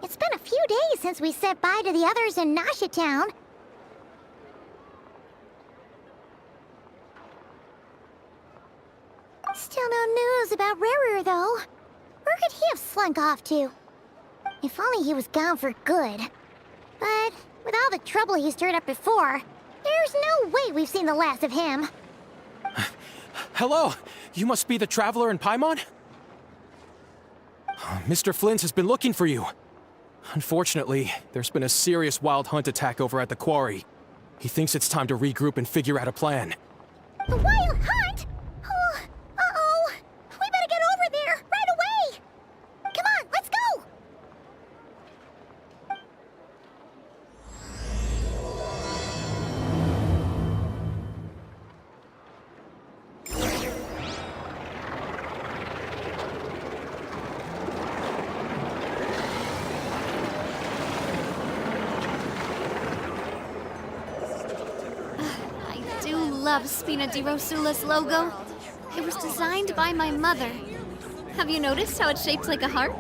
It's been a few days since we said bye to the others in Nasha Town. Still no news about Rarer, though. Where could he have slunk off to? If only he was gone for good. But with all the trouble he stirred up before, there's no way we've seen the last of him. Hello! You must be the traveler in Paimon? Mr. Flint has been looking for you. Unfortunately, there's been a serious wild hunt attack over at the quarry. He thinks it's time to regroup and figure out a plan. The wild hunt? Oh, uh-oh. We better get over there, right away! Come on, let's go! Love Spina di Rosula's logo. It was designed by my mother. Have you noticed how it's shaped like a heart?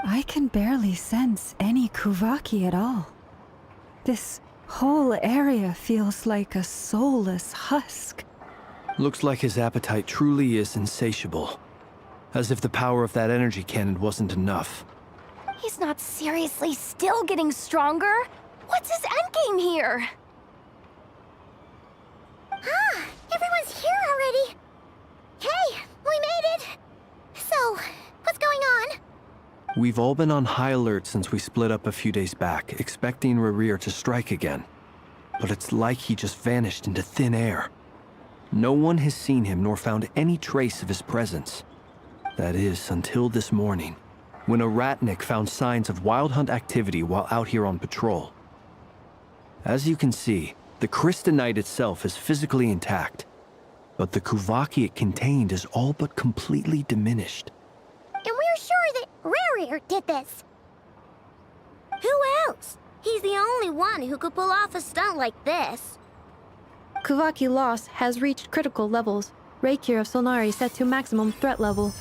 I can barely sense any Kuvaki at all. This whole area feels like a soulless husk. Looks like his appetite truly is insatiable. As if the power of that energy cannon wasn't enough. He's not seriously still getting stronger? What's his endgame here? Ah, everyone's here already. Hey, we made it. So, what's going on? We've all been on high alert since we split up a few days back, expecting Rarir to strike again. But it's like he just vanished into thin air. No one has seen him nor found any trace of his presence. That is, until this morning, when a ratnik found signs of wild hunt activity while out here on patrol. As you can see, the Crystonite itself is physically intact, but the Kuvaki it contained is all but completely diminished. And we're sure that Rarir did this. Who else? He's the only one who could pull off a stunt like this. Kuvaki loss has reached critical levels. Reikir of Solnari set to maximum threat level.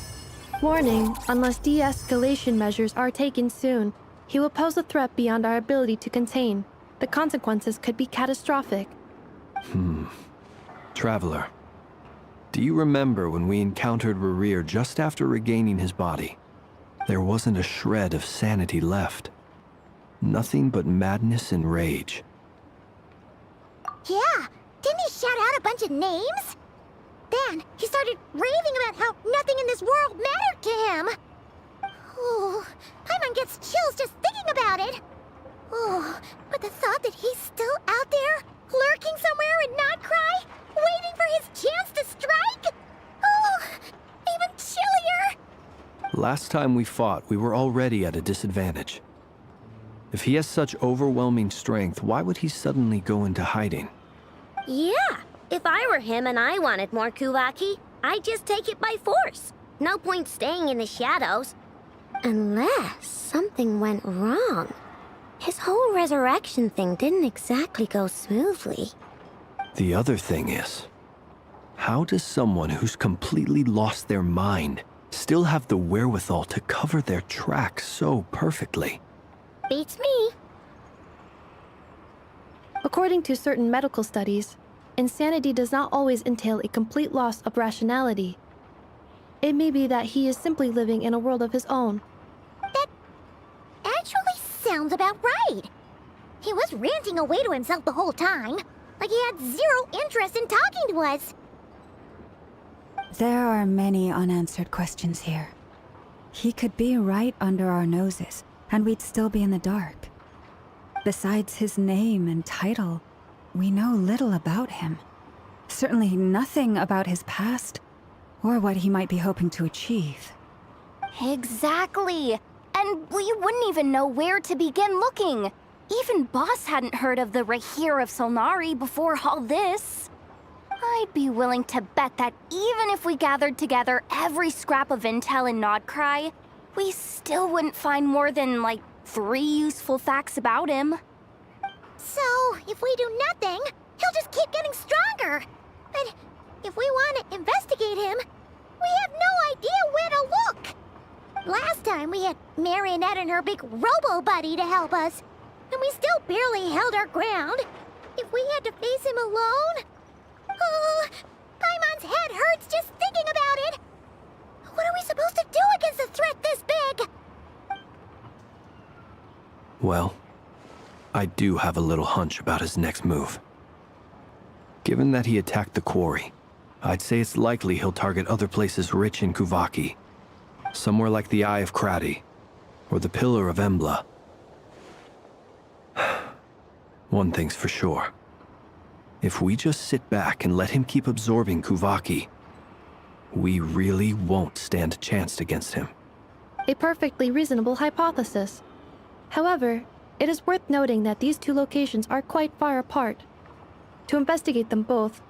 Warning, unless de-escalation measures are taken soon, he will pose a threat beyond our ability to contain. The consequences could be catastrophic. Traveler, do you remember when we encountered Rarir just after regaining his body? There wasn't a shred of sanity left. Nothing but madness and rage. Yeah, didn't he shout out a bunch of names? then he started raving about how nothing in this world mattered to him. Oh, Paimon gets chills just thinking about it. Oh, but the thought that he's still out there, lurking somewhere in Nodcry, waiting for his chance to strike? Oh, even chillier! Last time we fought, we were already at a disadvantage. If he has such overwhelming strength, why would he suddenly go into hiding? Yeah, if I were him and I wanted more Kuvaki, I'd just take it by force. No point staying in the shadows. Unless something went wrong. His whole resurrection thing didn't exactly go smoothly. The other thing is, how does someone who's completely lost their mind still have the wherewithal to cover their tracks so perfectly? Beats me. According to certain medical studies, insanity does not always entail a complete loss of rationality. It may be that he is simply living in a world of his own. That actually sounds about right. He was ranting away to himself the whole time, like he had zero interest in talking to us. There are many unanswered questions here. He could be right under our noses, and we'd still be in the dark. Besides his name and title, we know little about him. Certainly nothing about his past, or what he might be hoping to achieve. Exactly. And we wouldn't even know where to begin looking. Even Boss hadn't heard of the Rahir of Solnari before all this. I'd be willing to bet that even if we gathered together every scrap of intel in Nodcry, we still wouldn't find more than, like, 3 useful facts about him. So, if we do nothing, he'll just keep getting stronger. But if we want to investigate him, we have no idea where to look. Last time we had Marionette and her big robo-buddy to help us, and we still barely held our ground. If we had to face him alone... Oh, Paimon's head hurts just thinking about it. What are we supposed to do against a threat this big? Well, I do have a little hunch about his next move. Given that he attacked the quarry, I'd say it's likely he'll target other places rich in Kuvaki. Somewhere like the Eye of Krati, or the Pillar of Embla. One thing's for sure. If we just sit back and let him keep absorbing Kuvaki, we really won't stand a chance against him. A perfectly reasonable hypothesis. However, it is worth noting that these two locations are quite far apart. To investigate them both,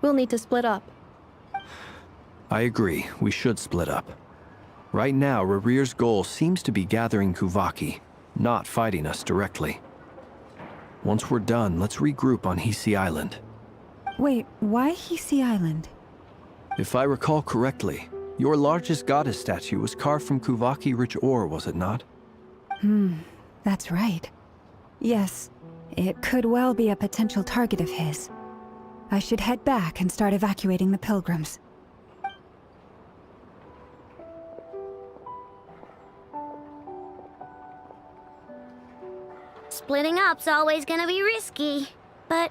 we'll need to split up. I agree, we should split up. Right now, Rarir's goal seems to be gathering Kuvaki, not fighting us directly. Once we're done, let's regroup on Hisi Island. Wait, why Hisi Island? If I recall correctly, your largest goddess statue was carved from Kuvaki-rich ore, was it not? That's right. Yes, it could well be a potential target of his. I should head back and start evacuating the pilgrims. Splitting up's always gonna be risky. But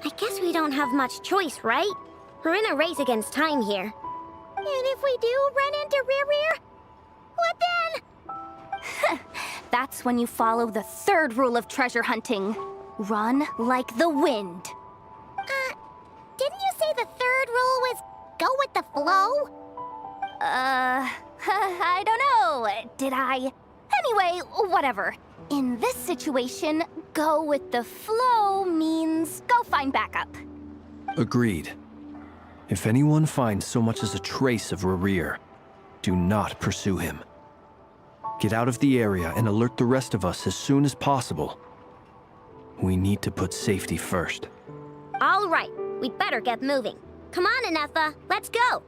I guess we don't have much choice, right? We're in a race against time here. And if we do run into Rarir, what then? That's when you follow the 3rd rule of treasure hunting. Run like the wind. Didn't you say the 3rd rule was go with the flow? I don't know. Did I? Anyway, whatever. In this situation, go with the flow means go find backup. Agreed. If anyone finds so much as a trace of Rarir, do not pursue him. Get out of the area and alert the rest of us as soon as possible. We need to put safety first. All right, we'd better get moving. Come on, Ineffa, let's go.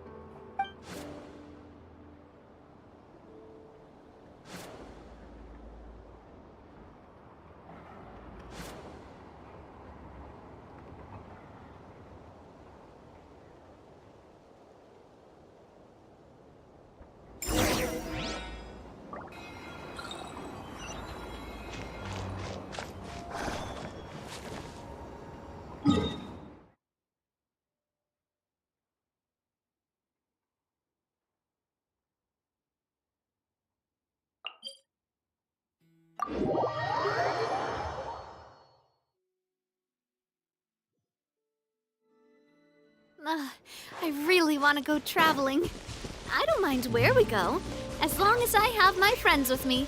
I really want to go traveling. I don't mind where we go, as long as I have my friends with me.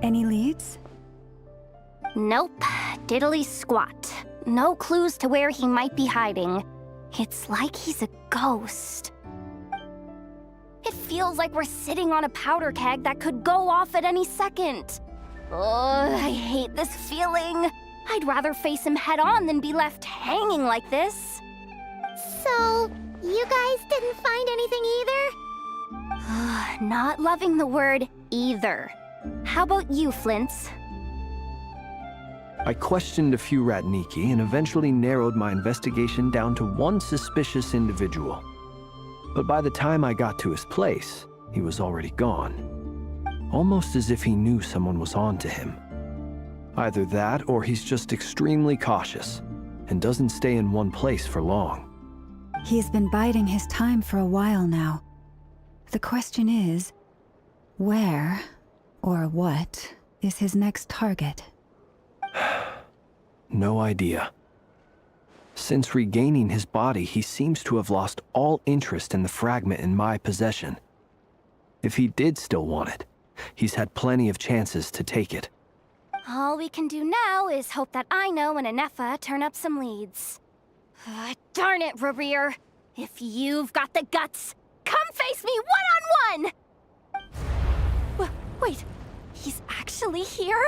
Any leads? Nope. Diddly squat. No clues to where he might be hiding. It's like he's a ghost. It feels like we're sitting on a powder keg that could go off at any second. Ugh, I hate this feeling. I'd rather face him head on than be left hanging like this. So, you guys didn't find anything either? Not loving the word either. How about you, Flint's? I questioned a few Ratniki and eventually narrowed my investigation down to one suspicious individual. But by the time I got to his place, he was already gone. Almost as if he knew someone was on to him. Either that, or he's just extremely cautious and doesn't stay in one place for long. He's been biding his time for a while now. The question is, where or what is his next target? No idea. Since regaining his body, he seems to have lost all interest in the fragment in my possession. If he did still want it, he's had plenty of chances to take it. All we can do now is hope that Aino and Anefa turn up some leads. Darn it, Rarir! If you've got the guts, come face me one-on-one! Wait, he's actually here?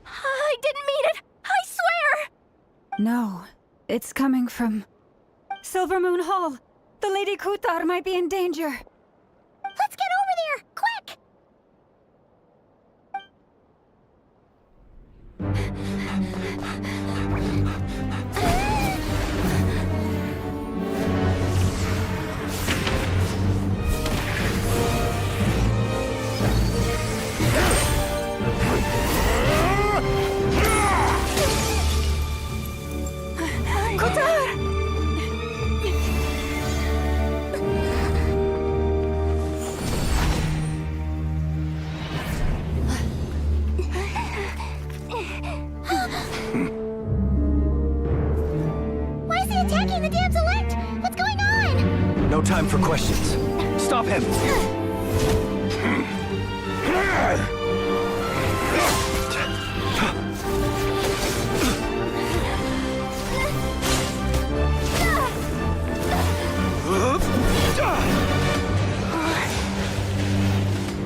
I didn't mean it! I swear! No, it's coming from Silver Moon Hall. The Lady Kutar might be in danger. Let's get over there, quick! Why is he attacking the damselette? What's going on? No time for questions. Stop him!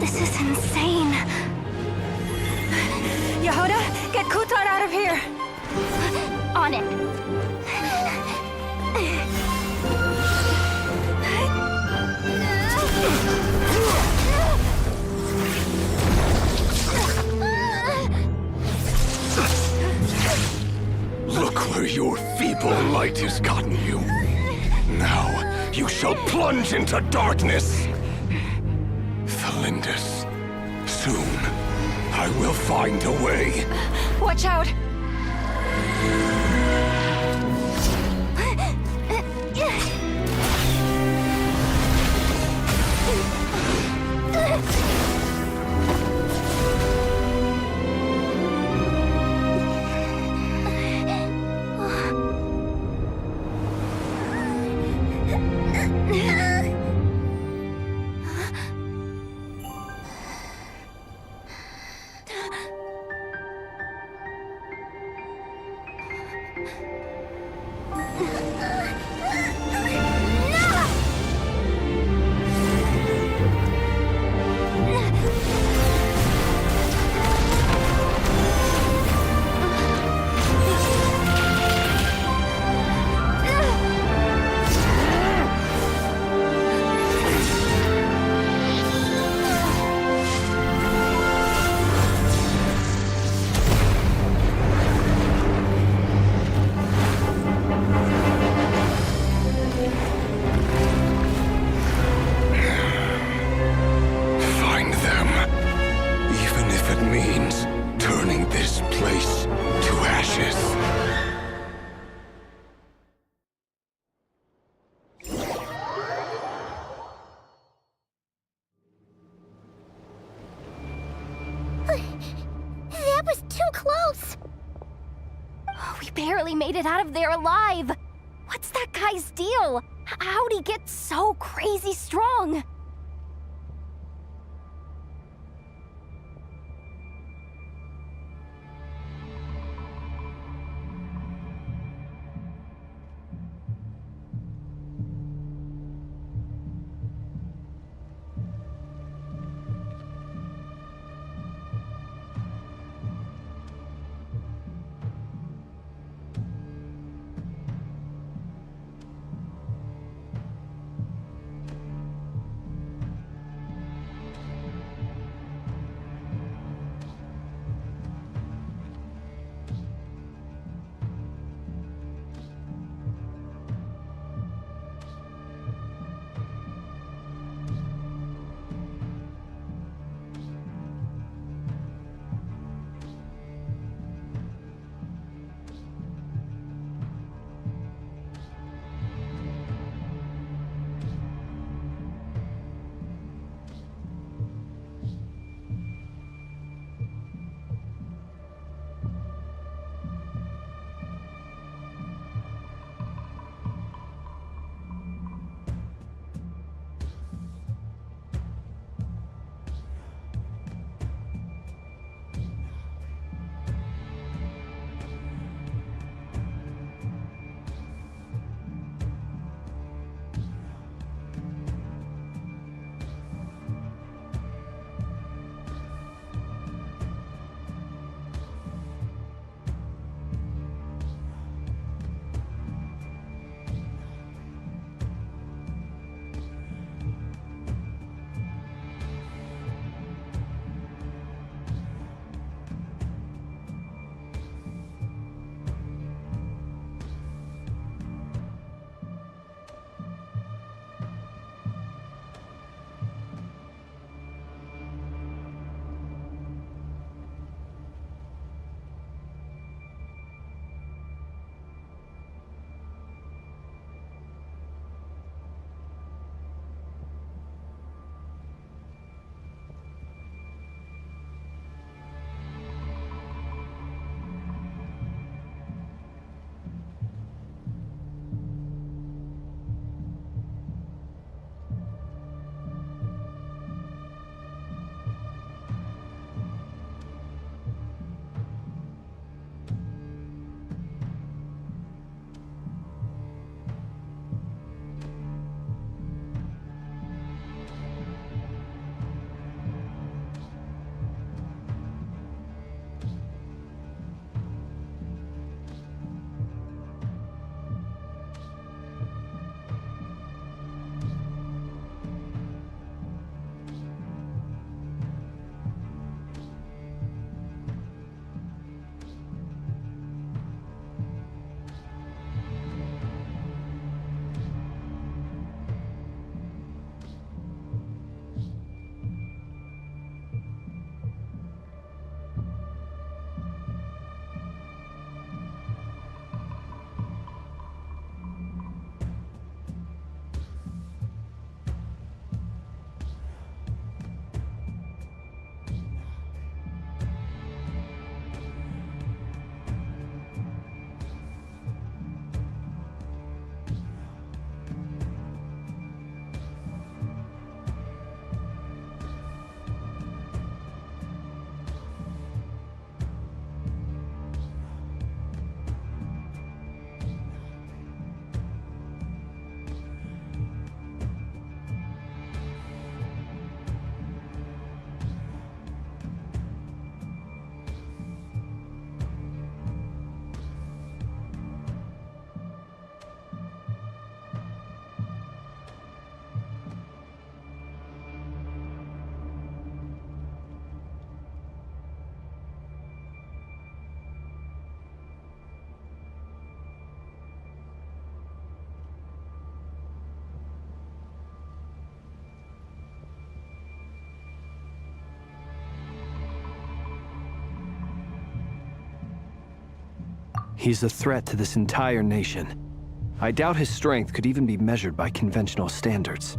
This is insane. Yehuda, get Kutar out of here! On it. Look where your feeble light has gotten you. Now, you shall plunge into darkness. Thalindus, soon, I will find a way. Watch out! That was too close. We barely made it out of there alive. What's that guy's deal? How'd he get so crazy strong? He's a threat to this entire nation. I doubt his strength could even be measured by conventional standards.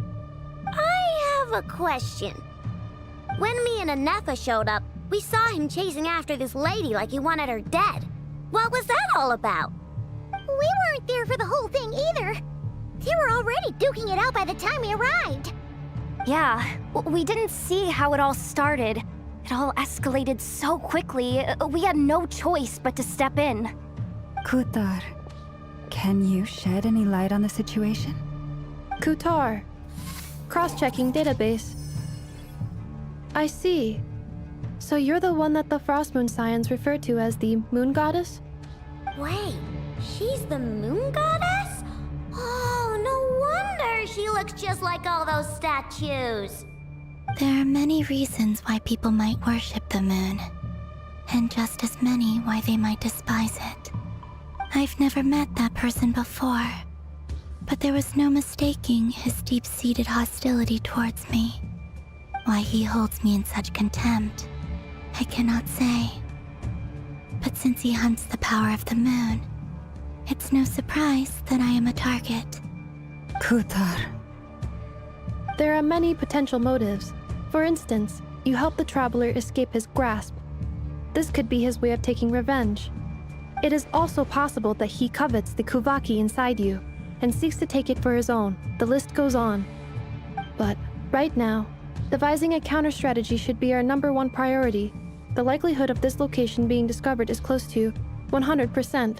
I have a question. When me and Anefa showed up, We saw him chasing after this lady like he wanted her dead. What was that all about? We weren't there for the whole thing either. They were already duking it out by the time we arrived. Yeah, we didn't see how it all started. It all escalated so quickly, we had no choice but to step in. Kutar, can you shed any light on the situation? Kutar. Cross-checking database. I see. So you're the one that the Frost Moon Scions refer to as the Moon Goddess? Wait, she's the moon goddess? Oh, no wonder she looks just like all those statues. There are many reasons why people might worship the moon, and just as many why they might despise it. I've never met that person before, but there was no mistaking his deep-seated hostility towards me. Why he holds me in such contempt, I cannot say. But since he hunts the power of the moon, it's no surprise that I am a target. Kutar. There are many potential motives. For instance, you help the traveler escape his grasp. This could be his way of taking revenge. It is also possible that he covets the Kuvaki inside you and seeks to take it for his own. The list goes on. But right now, devising a counter strategy should be our #1 priority. The likelihood of this location being discovered is close to 100%.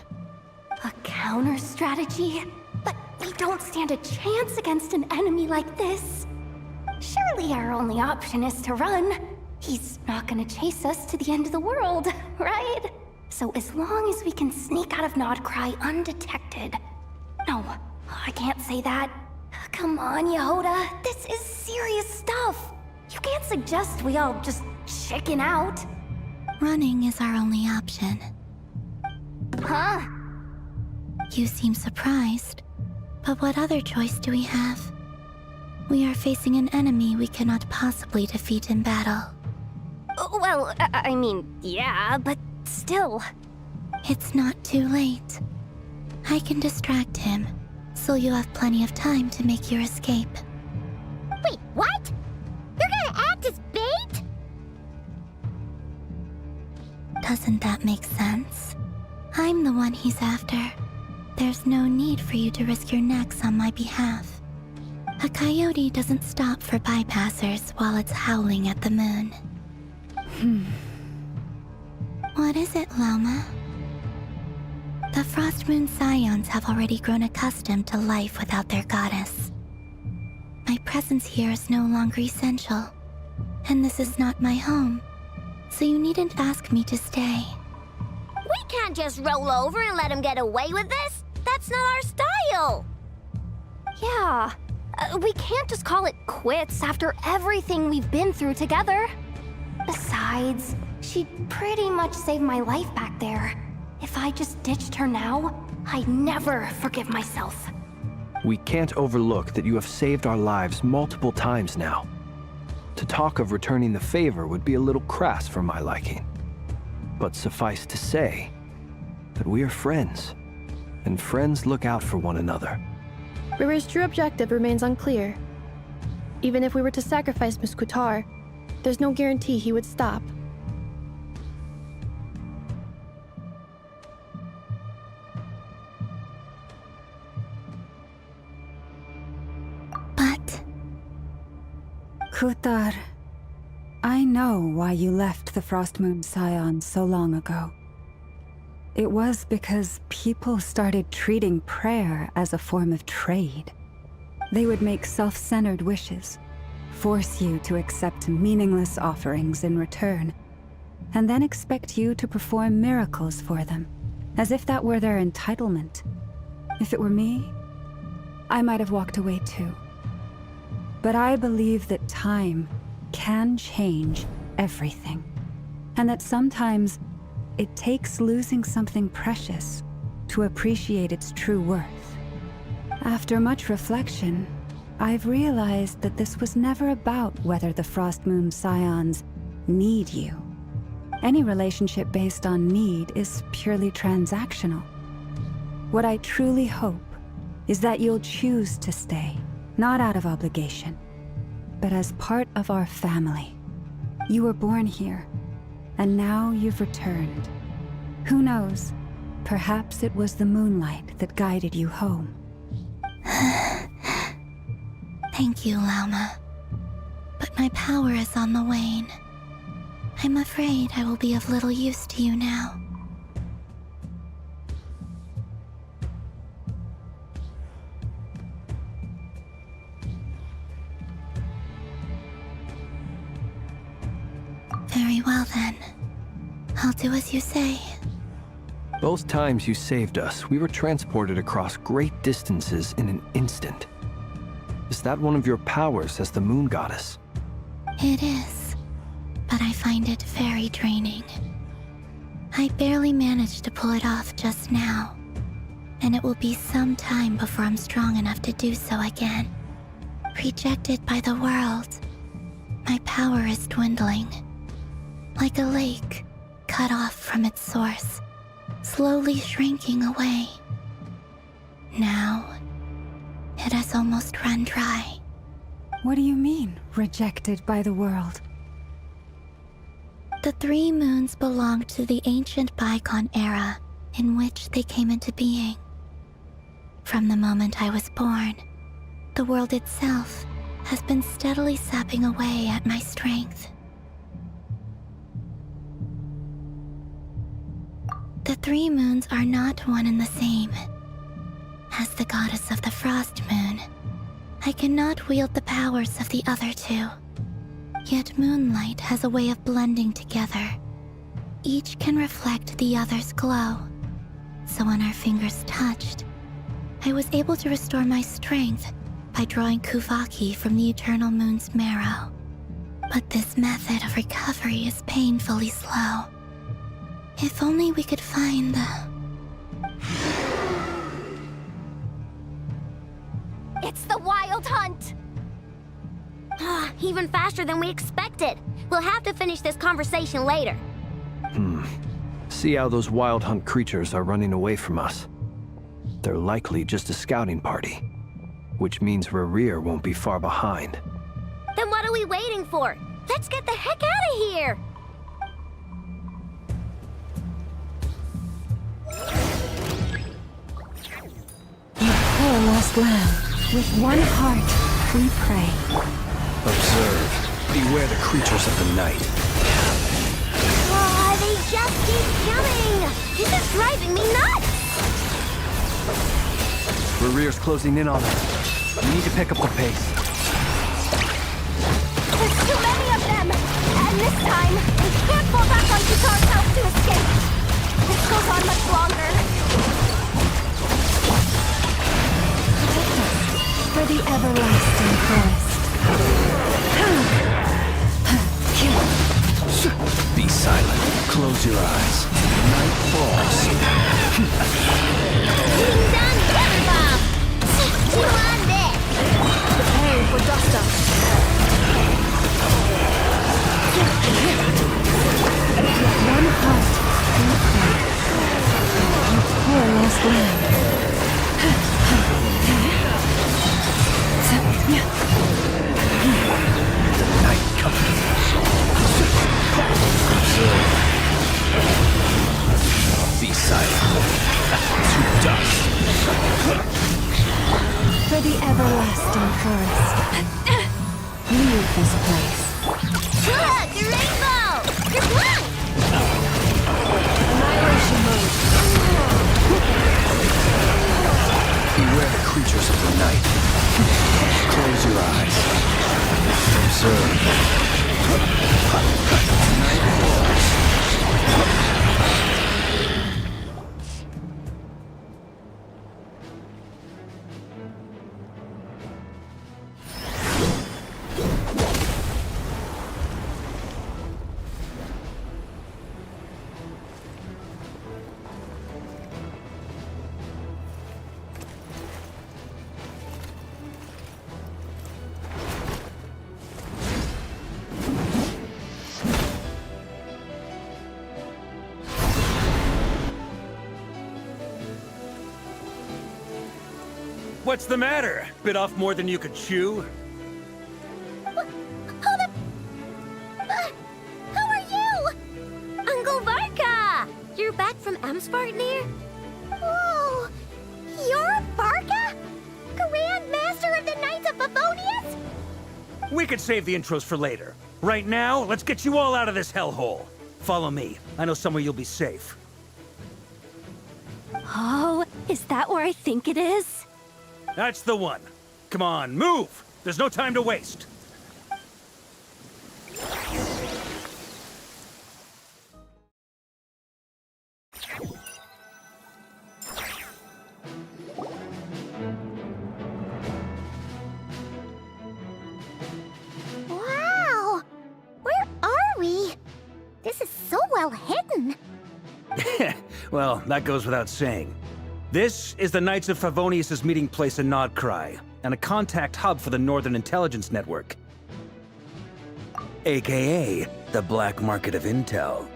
A counter strategy? But we don't stand a chance against an enemy like this. Surely our only option is to run. He's not gonna chase us to the end of the world, right? So as long as we can sneak out of Nodcry undetected. No, I can't say that. Come on, Yehoda, this is serious stuff. You can't suggest we all just chicken out. Running is our only option. Huh? You seem surprised, but what other choice do we have? We are facing an enemy we cannot possibly defeat in battle. Well, I mean, yeah, but still. It's not too late. I can distract him, so you'll have plenty of time to make your escape. Wait, what? You're gonna act as bait? Doesn't that make sense? I'm the one he's after. There's no need for you to risk your necks on my behalf. A coyote doesn't stop for bypassers while it's howling at the moon. What is it, Loma? The Frost Moon Scions have already grown accustomed to life without their goddess. My presence here is no longer essential, and this is not my home, so you needn't ask me to stay. We can't just roll over and let him get away with this. That's not our style. Yeah, we can't just call it quits after everything we've been through together. Besides, she pretty much saved my life back there. If I just ditched her now, I'd never forgive myself. We can't overlook that you have saved our lives multiple times now. To talk of returning the favor would be a little crass for my liking. But suffice to say that we are friends, and friends look out for one another. River's true objective remains unclear. Even if we were to sacrifice Miss Kutar, there's no guarantee he would stop. But... Kutar, I know why you left the Frost Moon Scions so long ago. It was because people started treating prayer as a form of trade. They would make self-centered wishes, force you to accept meaningless offerings in return, and then expect you to perform miracles for them, as if that were their entitlement. If it were me, I might have walked away too. But I believe that time can change everything, and that sometimes it takes losing something precious to appreciate its true worth. After much reflection, I've realized that this was never about whether the Frost Moon Scions need you. Any relationship based on need is purely transactional. What I truly hope is that you'll choose to stay, not out of obligation, but as part of our family. You were born here, And now you've returned. Who knows? Perhaps it was the moonlight that guided you home. Thank you, Lauma. But my power is on the wane. I'm afraid I will be of little use to you now. Very well then. I'll do as you say. Both times you saved us, we were transported across great distances in an instant. Is that one of your powers as the moon goddess? It is, but I find it very draining. I barely managed to pull it off just now, and it will be some time before I'm strong enough to do so again. Rejected by the world, my power is dwindling. Like a lake, cut off from its source, slowly shrinking away. Now, it has almost run dry. What do you mean, rejected by the world? The 3 moons belong to the ancient bygone era in which they came into being. From the moment I was born, the world itself has been steadily sapping away at my strength. The 3 moons are not one and the same. As the goddess of the Frost Moon, I cannot wield the powers of the other 2. Yet moonlight has a way of blending together. Each can reflect the other's glow. So when our fingers touched, I was able to restore my strength by drawing Kuvaki from the eternal moon's marrow. But this method of recovery is painfully slow. If only we could find the... It's the Wild Hunt! Even faster than we expected. We'll have to finish this conversation later. See how those wild hunt creatures are running away from us. They're likely just a scouting party, which means Rerir won't be far behind. Then what are we waiting for? Let's get the heck out of here! You poor lost lamb. With one heart, we pray. Observe. Beware the creatures of the night. Oh, they just keep coming! This is driving me nuts! Rerir's closing in on us. We need to pick up the pace. There's too many of them! And this time, we can't fall back on Guitar's house to escape! This goes on much longer. For the everlasting forest. Be silent. Close your eyes. Night falls. Done, Bob! You on deck! Preparing for dust-up. One heart, we pray. You poor lost lamb. The night comes. Observe. Be silent. To dust. For the everlasting forest. Leave this place. Look, the rainbow! You're blind! Annihilation mode. Beware the creatures of the night. Close your eyes. Observe. Night falls. What's the matter? Bit off more than you could chew? How are you? from Amsvartnir? Whoa! You're Varka? Grand Master of the Knights of Favonius? We could save the intros for later. Right now, let's get you all out of this hellhole. Follow me. I know somewhere you'll be safe. Oh, is that where I think it is? That's the one. Come on, move! There's no time to waste. Wow! Where are we? This is so well hidden. Well, that goes without saying. This is the Knights of Favonius' meeting place in Nodcry, and a contact hub for the Northern Intelligence Network. AKA, the black market of intel.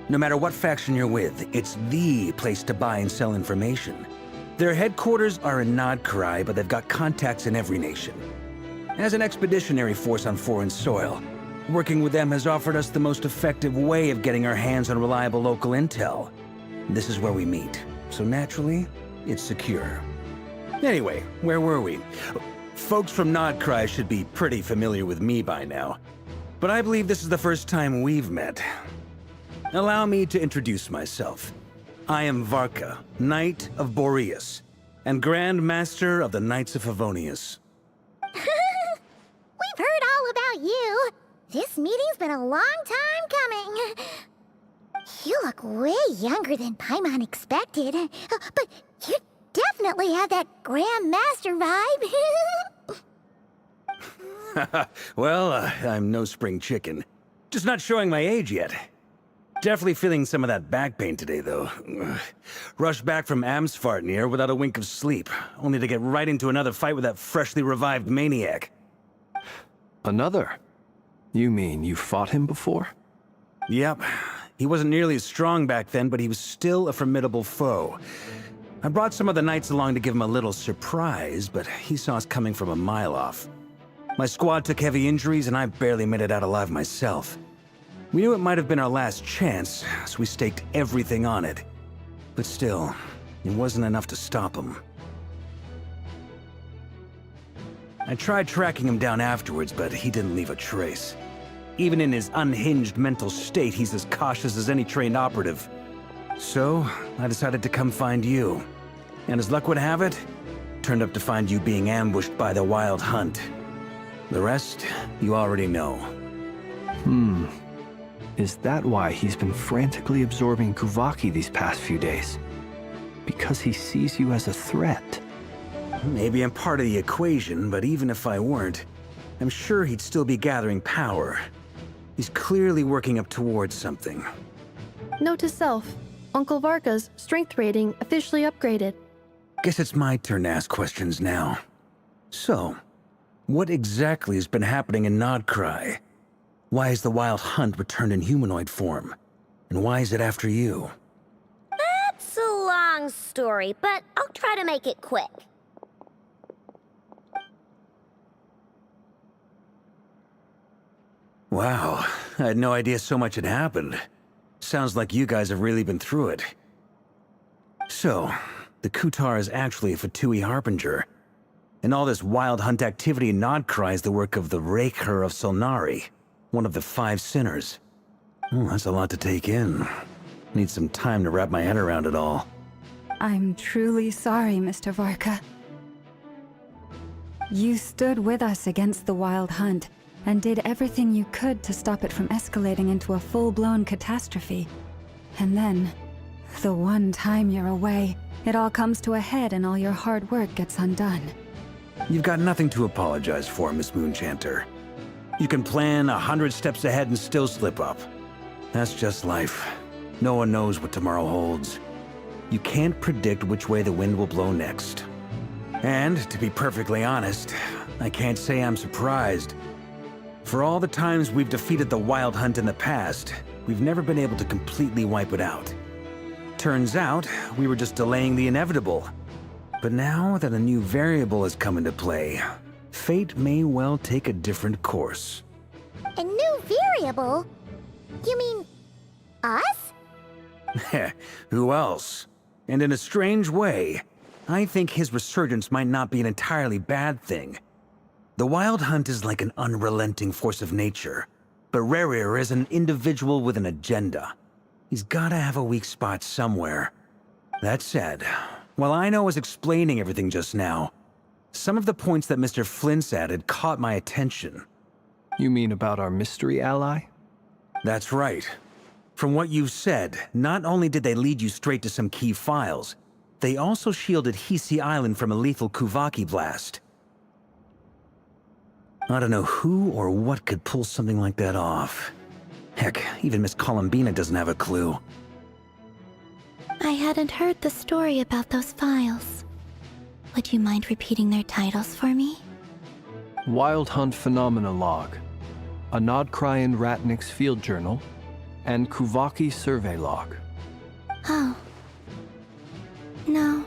No matter what faction you're with, it's the place to buy and sell information. Their headquarters are in Nodcry, but they've got contacts in every nation. As an expeditionary force on foreign soil, working with them has offered us the most effective way of getting our hands on reliable local intel. This is where we meet, so naturally, it's secure. Anyway, where were we? Folks from Nodcry should be pretty familiar with me by now, but I believe this is the first time we've met. Allow me to introduce myself. I am Varka, Knight of Boreas, and Grand Master of the Knights of Favonius. We've heard all about you. This meeting's been a long time coming. You look way younger than Paimon expected, but you definitely have that Grand Master vibe. Well, I'm no spring chicken. Just not showing my age yet. Definitely feeling some of that back pain today, though. Rushed back from Amsvartnir without a wink of sleep, only to get right into another fight with that freshly revived maniac. Another? You mean you fought him before? Yep. He wasn't nearly as strong back then, but he was still a formidable foe. I brought some of the knights along to give him a little surprise, but he saw us coming from a mile off. My squad took heavy injuries, and I barely made it out alive myself. We knew it might have been our last chance, so we staked everything on it. But still, it wasn't enough to stop him. I tried tracking him down afterwards, but he didn't leave a trace. Even in his unhinged mental state, he's as cautious as any trained operative. So, I decided to come find you. And as luck would have it, turned up to find you being ambushed by the Wild Hunt. The rest, you already know. Is that why he's been frantically absorbing Kuvaki these past few days? Because he sees you as a threat? Maybe I'm part of the equation, but even if I weren't, I'm sure he'd still be gathering power. He's clearly working up towards something. Note to self, Uncle Varka's strength rating officially upgraded. Guess it's my turn to ask questions now. So, what exactly has been happening in Nodcry? Why is the Wild Hunt returned in humanoid form? And why is it after you? That's a long story, but I'll try to make it quick. Wow, I had no idea so much had happened. Sounds like you guys have really been through it. So, the Kutar is actually a Fatui Harbinger. And all this Wild Hunt activity in Nodcry is the work of the Raker of Solnari, one of the 5 sinners. That's a lot to take in. Need some time to wrap my head around it all. I'm truly sorry, Mr. Varka. You stood with us against the Wild Hunt, and did everything you could to stop it from escalating into a full-blown catastrophe. And then, the one time you're away, it all comes to a head and all your hard work gets undone. You've got nothing to apologize for, Miss Moonchanter. You can plan 100 steps ahead and still slip up. That's just life. No one knows what tomorrow holds. You can't predict which way the wind will blow next. And, to be perfectly honest, I can't say I'm surprised. For all the times we've defeated the Wild Hunt in the past, we've never been able to completely wipe it out. Turns out, we were just delaying the inevitable. But now that a new variable has come into play, fate may well take a different course. A new variable? You mean us? Heh, who else? And in a strange way, I think his resurgence might not be an entirely bad thing. The Wild Hunt is like an unrelenting force of nature, but Rerir is an individual with an agenda. He's gotta have a weak spot somewhere. That said, while I was explaining everything just now, some of the points that Mr. Flint's added caught my attention. You mean about our mystery ally? That's right. From what you've said, not only did they lead you straight to some key files, they also shielded Hisi Island from a lethal Kuvaki blast. I don't know who or what could pull something like that off. Heck, even Miss Columbina doesn't have a clue. I hadn't heard the story about those files. Would you mind repeating their titles for me? Wild Hunt Phenomena Log, a Nodcrian Ratnik's Field Journal, and Kuvaki Survey Log. Oh. No.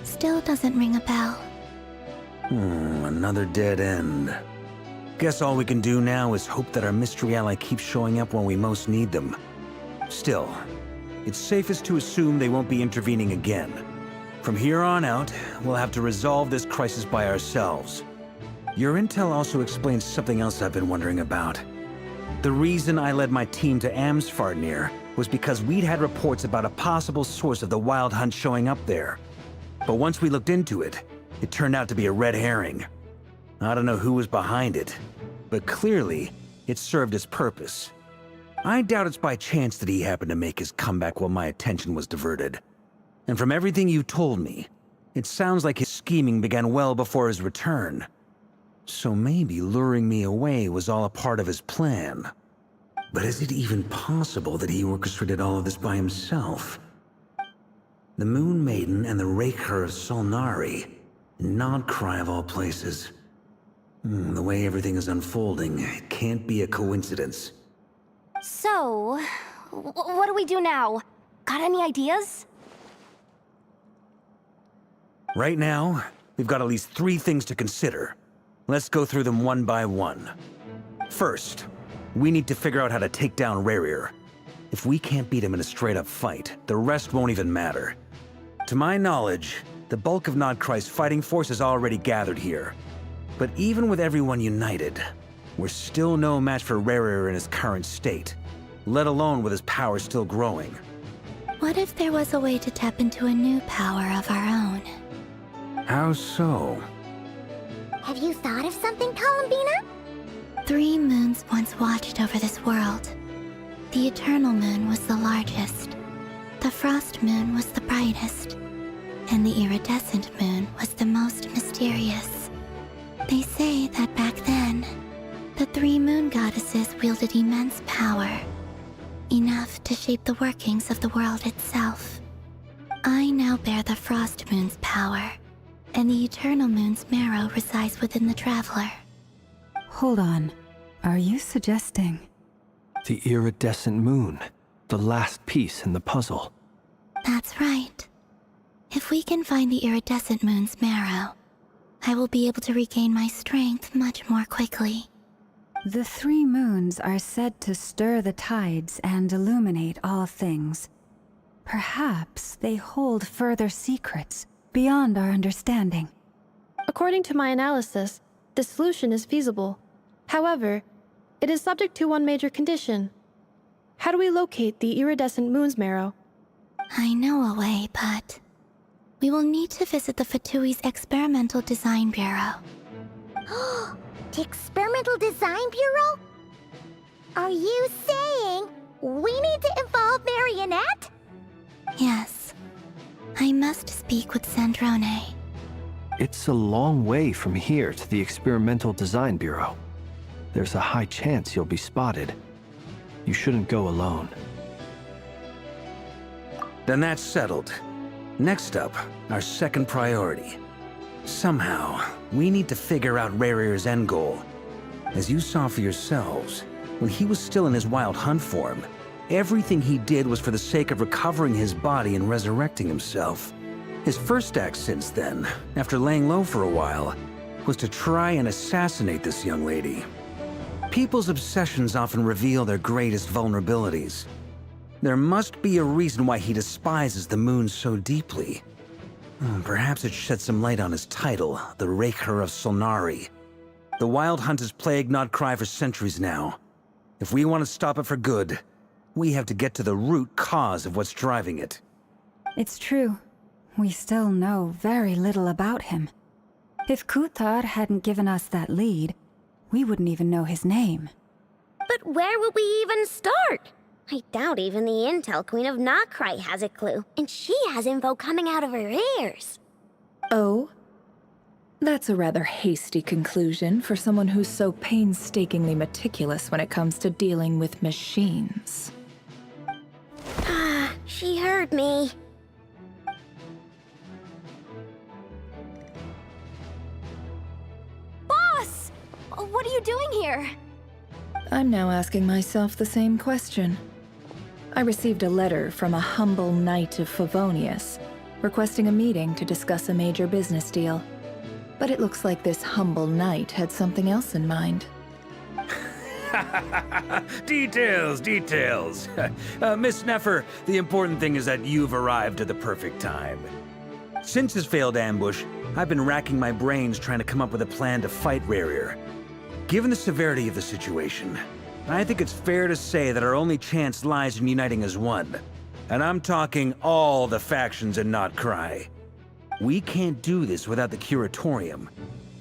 Still doesn't ring a bell. Another dead end. Guess all we can do now is hope that our mystery ally keeps showing up when we most need them. Still, it's safest to assume they won't be intervening again. From here on out, we'll have to resolve this crisis by ourselves. Your intel also explains something else I've been wondering about. The reason I led my team to Amsfarnir was because we'd had reports about a possible source of the Wild Hunt showing up there. But once we looked into it, it turned out to be a red herring. I don't know who was behind it, but clearly, it served its purpose. I doubt it's by chance that he happened to make his comeback while my attention was diverted. And from everything you told me, it sounds like his scheming began well before his return. So maybe luring me away was all a part of his plan. But is it even possible that he orchestrated all of this by himself? The Moon Maiden and the Raker of Solnari, Nodcry of all places. The way everything is unfolding, it can't be a coincidence. So, what do we do now? Got any ideas? Right now, we've got at least 3 things to consider. Let's go through them one by one. First, we need to figure out how to take down Rerir. If we can't beat him in a straight-up fight, the rest won't even matter. To my knowledge, the bulk of Nodcry's fighting force is already gathered here. But even with everyone united, we're still no match for Rerir in his current state, let alone with his power still growing. What if there was a way to tap into a new power of our own? How so? Have you thought of something, Columbina? 3 moons once watched over this world. The Eternal Moon was the largest. The Frost Moon was the brightest. And the Iridescent Moon was the most mysterious. They say that back then, the 3 moon goddesses wielded immense power, enough to shape the workings of the world itself. I now bear the Frost Moon's power, and the Eternal Moon's marrow resides within the Traveler. Hold on. Are you suggesting? The Iridescent Moon, the last piece in the puzzle. That's right. If we can find the Iridescent Moon's marrow, I will be able to regain my strength much more quickly. The 3 moons are said to stir the tides and illuminate all things. Perhaps they hold further secrets beyond our understanding. According to my analysis, the solution is feasible. However, it is subject to one major condition. How do we locate the Iridescent Moon's marrow? I know a way, but we will need to visit the Fatui's Experimental Design Bureau. The Experimental Design Bureau? Are you saying we need to involve Marionette? Yes. I must speak with Sandrone. It's a long way from here to the Experimental Design Bureau. There's a high chance you'll be spotted. You shouldn't go alone. Then that's settled. Next up, our second priority. Somehow, we need to figure out Rerir's end goal. As you saw for yourselves, when he was still in his Wild Hunt form, everything he did was for the sake of recovering his body and resurrecting himself. His first act since then, after laying low for a while, was to try and assassinate this young lady. People's obsessions often reveal their greatest vulnerabilities. There must be a reason why he despises the moon so deeply. Perhaps it sheds some light on his title, the Raker of Solnari. The Wild Hunt has plagued Nodcry for centuries now. If we want to stop it for good, we have to get to the root cause of what's driving it. It's true. We still know very little about him. If Kuthar hadn't given us that lead, we wouldn't even know his name. But where would we even start? I doubt even the Intel Queen of Nodcry has a clue, and she has info coming out of her ears. Oh? That's a rather hasty conclusion for someone who's so painstakingly meticulous when it comes to dealing with machines. Ah, she heard me. Boss! What are you doing here? I'm now asking myself the same question. I received a letter from a humble knight of Favonius, requesting a meeting to discuss a major business deal. But it looks like this humble knight had something else in mind. Details, details. Miss Neffer, the important thing is that you've arrived at the perfect time. Since his failed ambush, I've been racking my brains trying to come up with a plan to fight Rarier. Given the severity of the situation, I think it's fair to say that our only chance lies in uniting as one. And I'm talking all the factions in Nodcry. We can't do this without the Curatorium,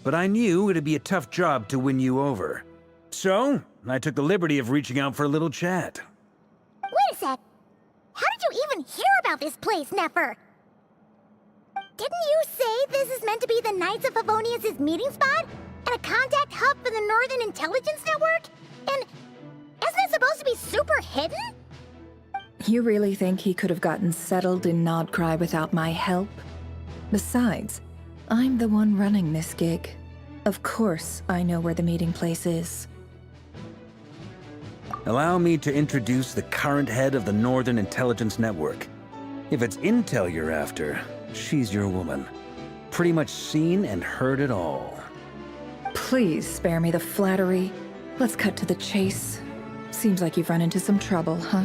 but I knew it'd be a tough job to win you over. So, I took the liberty of reaching out for a little chat. Wait a sec. How did you even hear about this place, Neffer? Didn't you say this is meant to be the Knights of Favonius' meeting spot? And a contact hub for the Northern Intelligence Network? And isn't it supposed to be super hidden? You really think he could have gotten settled in Nodcry without my help? Besides, I'm the one running this gig. Of course I know where the meeting place is. Allow me to introduce the current head of the Northern Intelligence Network. If it's intel you're after, she's your woman. Pretty much seen and heard it all. Please spare me the flattery. Let's cut to the chase. Seems like you've run into some trouble, huh?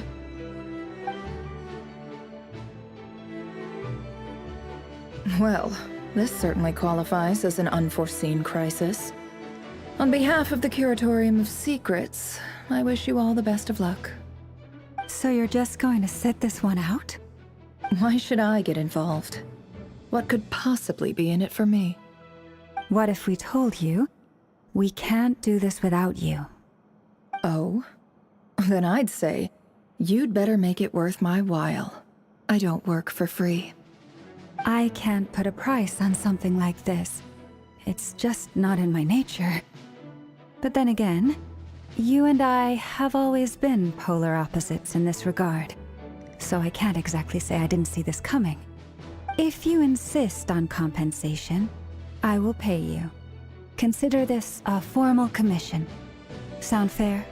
Well, this certainly qualifies as an unforeseen crisis. On behalf of the Curatorium of Secrets, I wish you all the best of luck. So you're just going to sit this one out? Why should I get involved? What could possibly be in it for me? What if we told you we can't do this without you? Oh? Then I'd say, you'd better make it worth my while. I don't work for free. I can't put a price on something like this. It's just not in my nature. But then again, you and I have always been polar opposites in this regard. So I can't exactly say I didn't see this coming. If you insist on compensation, I will pay you. Consider this a formal commission. Sound fair?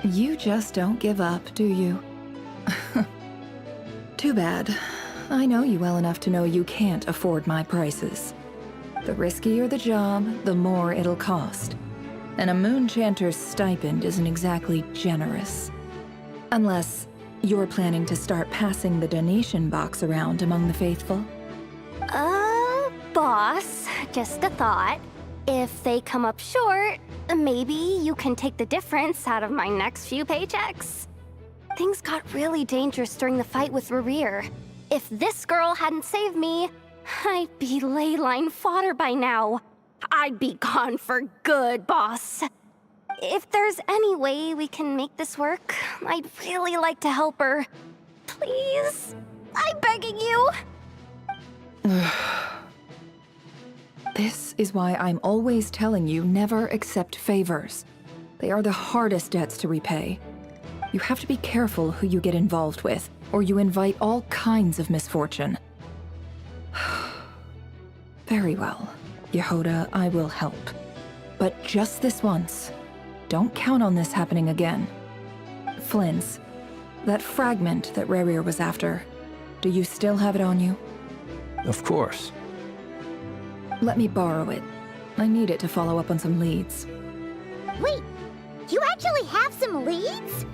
You just don't give up, do you? Too bad. I know you well enough to know you can't afford my prices. The riskier the job, the more it'll cost. And a Moonchanter's stipend isn't exactly generous. Unless you're planning to start passing the donation box around among the faithful. Boss, just a thought. If they come up short, maybe you can take the difference out of my next few paychecks. Things got really dangerous during the fight with Rarier. If this girl hadn't saved me, I'd be ley line fodder by now. I'd be gone for good, boss. If there's any way we can make this work, I'd really like to help her. Please? I'm begging you. This is why I'm always telling you never accept favors. They are the hardest debts to repay. You have to be careful who you get involved with, or you invite all kinds of misfortune. Very well, Yehoda, I will help. But just this once. Don't count on this happening again. Flynn's, that fragment that Rarier was after, do you still have it on you? Of course. Let me borrow it. I need it to follow up on some leads. Wait, you actually have some leads?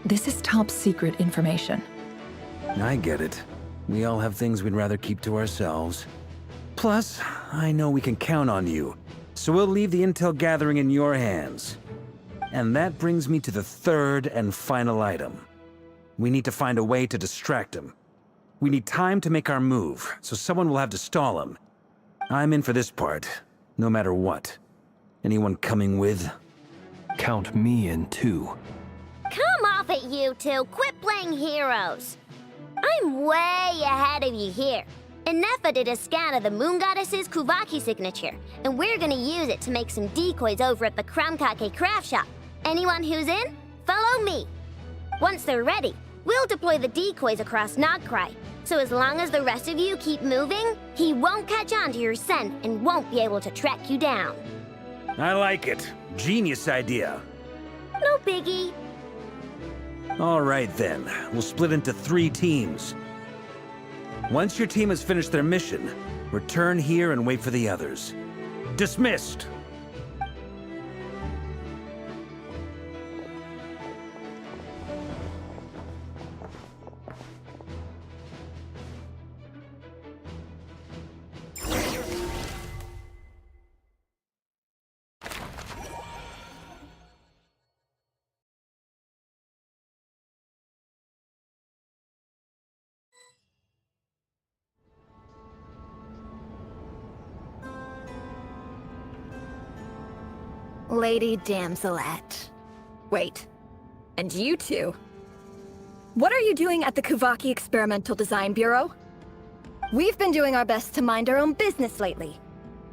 This is top secret information. I get it. We all have things we'd rather keep to ourselves. Plus, I know we can count on you, so we'll leave the intel gathering in your hands. And that brings me to the third and final item. We need to find a way to distract him. We need time to make our move, so someone will have to stall him. I'm in for this part, no matter what. Anyone coming with? Count me in too. Come off it, you two. Quit playing heroes. I'm way ahead of you here. Inefa did a scan of the Moon Goddess's Kuvaki signature, and we're gonna use it to make some decoys over at the Krumkake craft shop. Anyone who's in, follow me. Once they're ready, we'll deploy the decoys across Nogcry. So as long as the rest of you keep moving, he won't catch on to your scent and won't be able to track you down. I like it. Genius idea. No biggie. All right then, we'll split into 3 teams. Once your team has finished their mission, return here and wait for the others. Dismissed! Lady Damselette. Wait, and you two? What are you doing at the Kuvaki Experimental Design Bureau? We've been doing our best to mind our own business lately.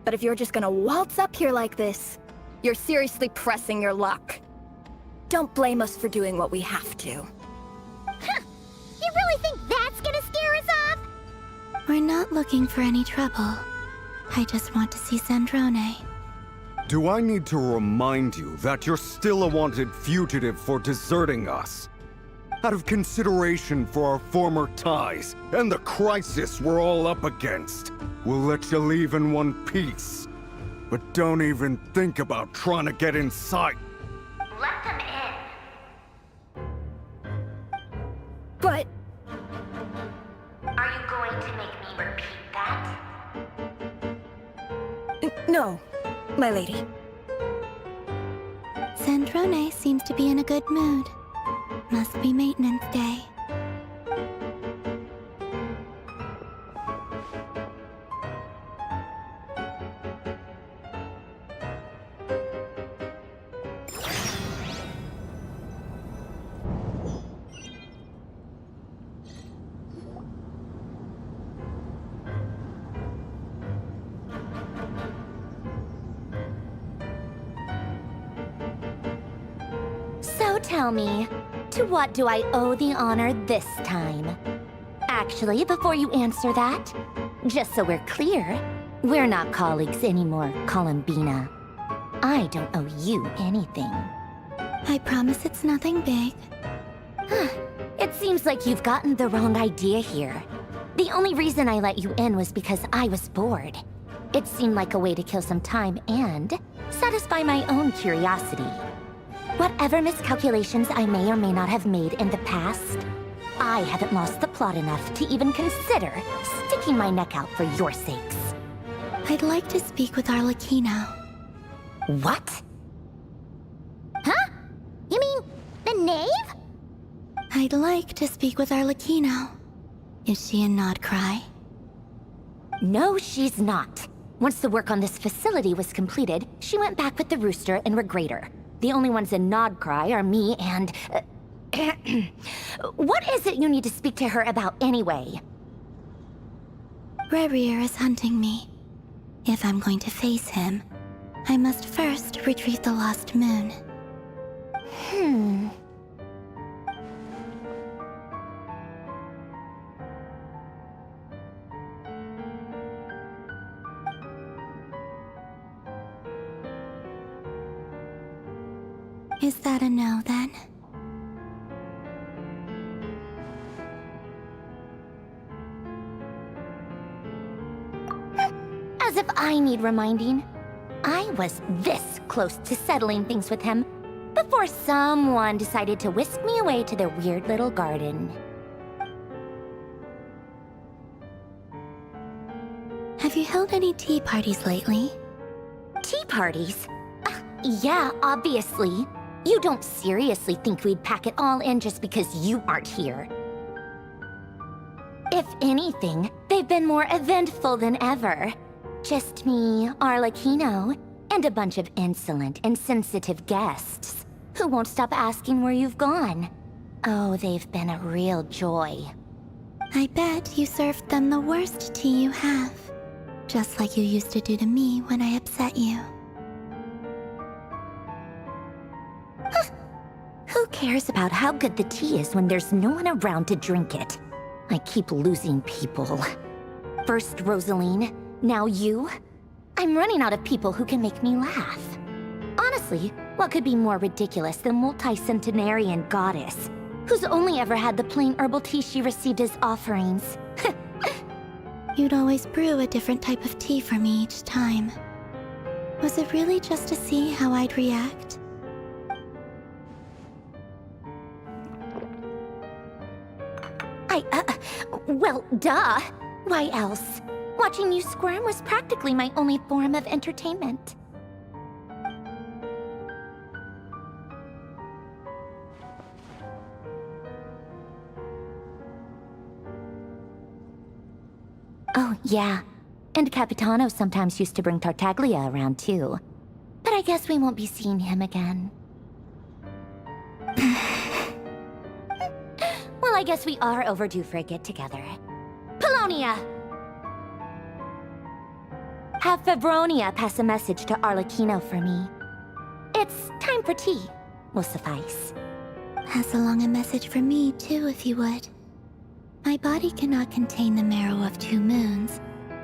But if you're just gonna waltz up here like this, you're seriously pressing your luck. Don't blame us for doing what we have to. Huh! You really think that's gonna scare us off? We're not looking for any trouble. I just want to see Sandrone. Do I need to remind you that you're still a wanted fugitive for deserting us? Out of consideration for our former ties and the crisis we're all up against, we'll let you leave in one piece. But don't even think about trying to get inside. Let them in. But... Are you going to make me repeat that? No, my lady. Sandrone seems to be in a good mood. Must be maintenance day. So tell me, to what do I owe the honor this time? Actually, before you answer that, just so we're clear, we're not colleagues anymore, Columbina. I don't owe you anything. I promise it's nothing big. It seems like you've gotten the wrong idea here. The only reason I let you in was because I was bored. It seemed like a way to kill some time and satisfy my own curiosity. Whatever miscalculations I may or may not have made in the past, I haven't lost the plot enough to even consider sticking my neck out for your sakes. I'd like to speak with Arlecchino. What? Huh? You mean the knave? I'd like to speak with Arlecchino. Is she in Nodcry? No, she's not. Once the work on this facility was completed, she went back with the Rooster and Regrator. The only ones in Nodcry are me and... What is it you need to speak to her about anyway? Rerir is hunting me. If I'm going to face him, I must first retrieve the lost moon. Is that a no, then? As if I need reminding. I was this close to settling things with him before someone decided to whisk me away to their weird little garden. Have you held any tea parties lately? Tea parties? Yeah, obviously. You don't seriously think we'd pack it all in just because you aren't here. If anything, they've been more eventful than ever. Just me, Arlecchino, and a bunch of insolent, insensitive guests who won't stop asking where you've gone. Oh, they've been a real joy. I bet you served them the worst tea you have. Just like you used to do to me when I upset you. Who cares about how good the tea is when there's no one around to drink it? I keep losing people. First Rosaline, now you. I'm running out of people who can make me laugh. Honestly, what could be more ridiculous than multi-centenarian goddess, who's only ever had the plain herbal tea she received as offerings? You'd always brew a different type of tea for me each time. Was it really just to see how I'd react? Well, duh. Why else? Watching you squirm was practically my only form of entertainment. Oh, yeah. And Capitano sometimes used to bring Tartaglia around, too. But I guess we won't be seeing him again. Well, I guess we are overdue for a get-together. Polonia! Have Febronia pass a message to Arlecchino for me. It's time for tea. Will suffice. Pass along a message for me, too, if you would. My body cannot contain the marrow of 2 moons,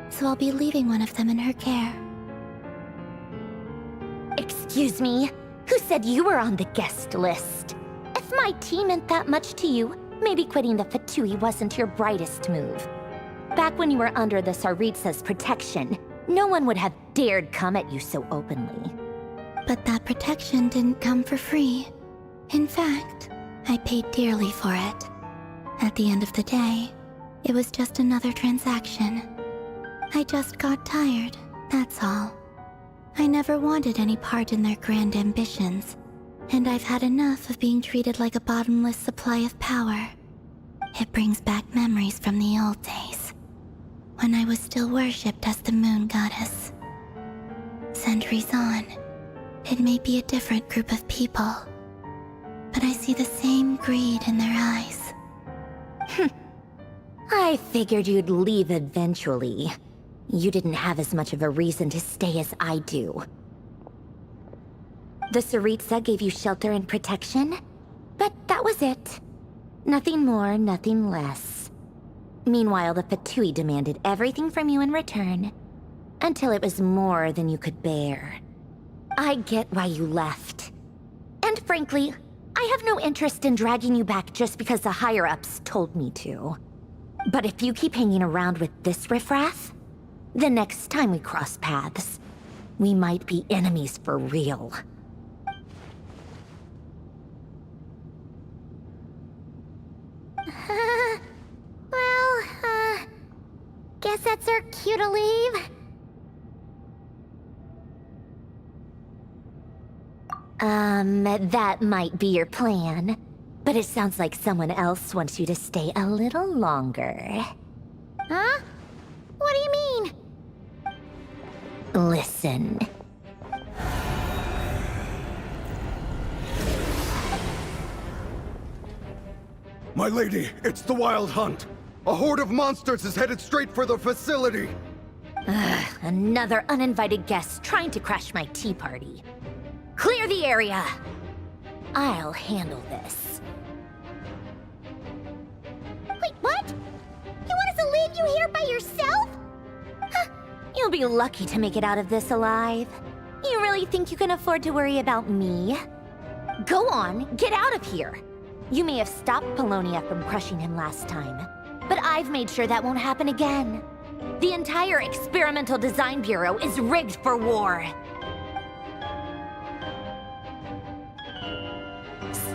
so I'll be leaving one of them in her care. Excuse me? Who said you were on the guest list? If my tea meant that much to you, maybe quitting the Fatui wasn't your brightest move. Back when you were under the Tsaritsa's protection, no one would have dared come at you so openly. But that protection didn't come for free. In fact, I paid dearly for it. At the end of the day, it was just another transaction. I just got tired, that's all. I never wanted any part in their grand ambitions, and I've had enough of being treated like a bottomless supply of power. It brings back memories from the old days, when I was still worshipped as the moon goddess. Centuries on, it may be a different group of people, but I see the same greed in their eyes. I figured you'd leave eventually. You didn't have as much of a reason to stay as I do. The Tsaritsa gave you shelter and protection, but that was it. Nothing more, nothing less. Meanwhile, the Fatui demanded everything from you in return, until it was more than you could bear. I get why you left. And frankly, I have no interest in dragging you back just because the higher-ups told me to. But if you keep hanging around with this riffraff, the next time we cross paths, we might be enemies for real. Guess that's our cue to leave. That might be your plan, but it sounds like someone else wants you to stay a little longer. Huh? What do you mean? Listen. My lady, it's the Wild Hunt. A horde of monsters is headed straight for the facility. Another uninvited guest trying to crash my tea party. Clear the area! I'll handle this. Wait, what? You want us to leave you here by yourself? Huh, you'll be lucky to make it out of this alive. You really think you can afford to worry about me? Go on, get out of here. You may have stopped Polonia from crushing him last time, but I've made sure that won't happen again. The entire Experimental Design Bureau is rigged for war.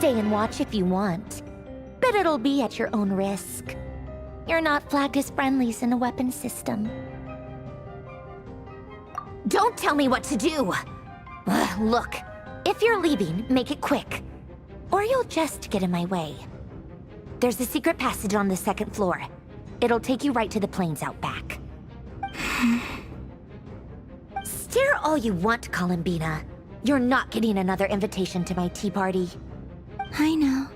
stay and watch if you want, but it'll be at your own risk. You're not flagged as friendlies in the weapons system. Don't tell me what to do! Look, if you're leaving, make it quick. Or you'll just get in my way. There's a secret passage on the second floor. It'll take you right to the plains out back. Stare all you want, Columbina. You're not getting another invitation to my tea party. I know.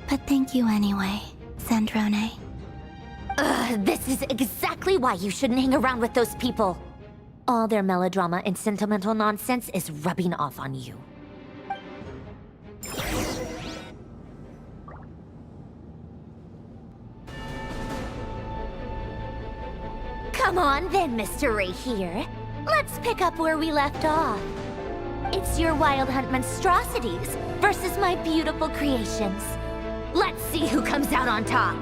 But thank you anyway, Sandrone. This is exactly why you shouldn't hang around with those people. All their melodrama and sentimental nonsense is rubbing off on you. Come on then, Mr. Ray here. Let's pick up where we left off. It's your Wild Hunt monstrosities versus my beautiful creations. Let's see who comes out on top.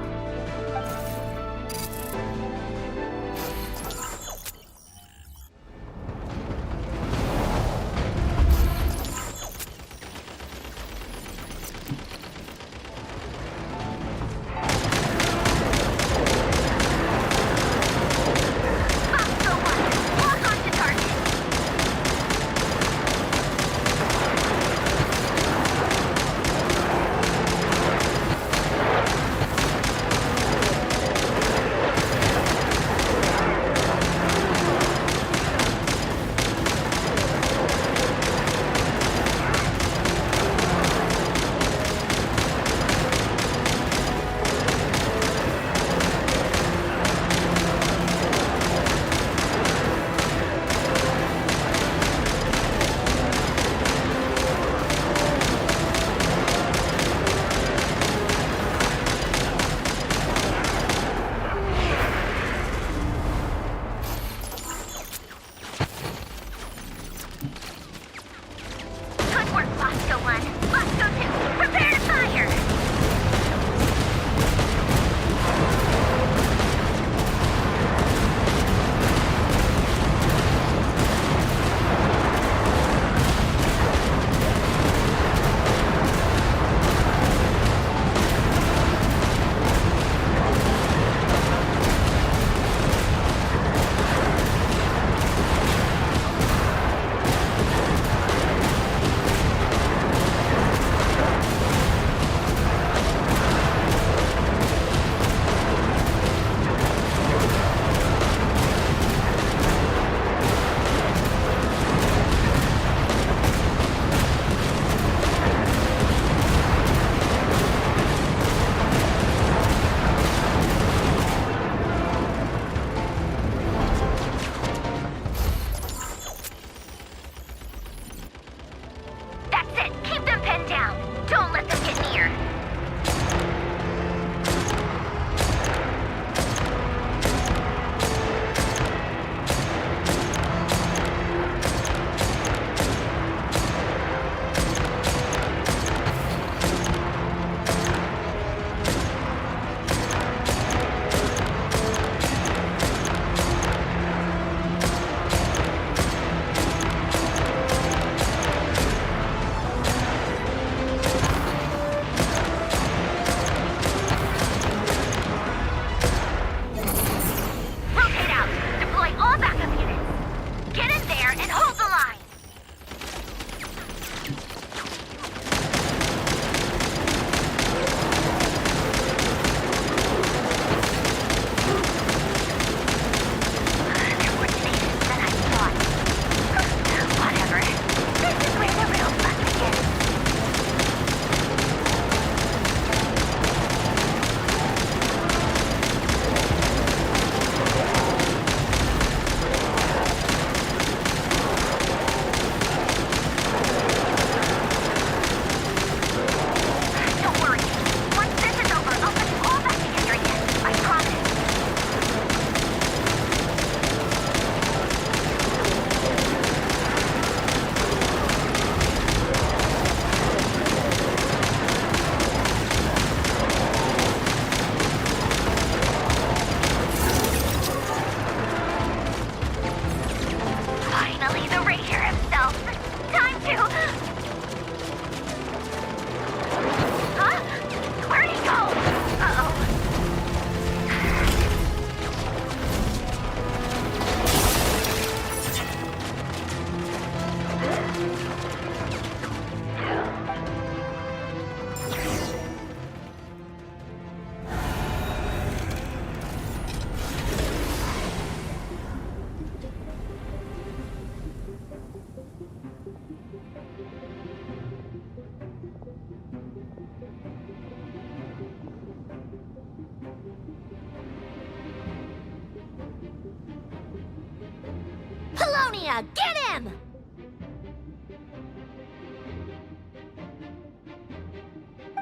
Apollonia, get him!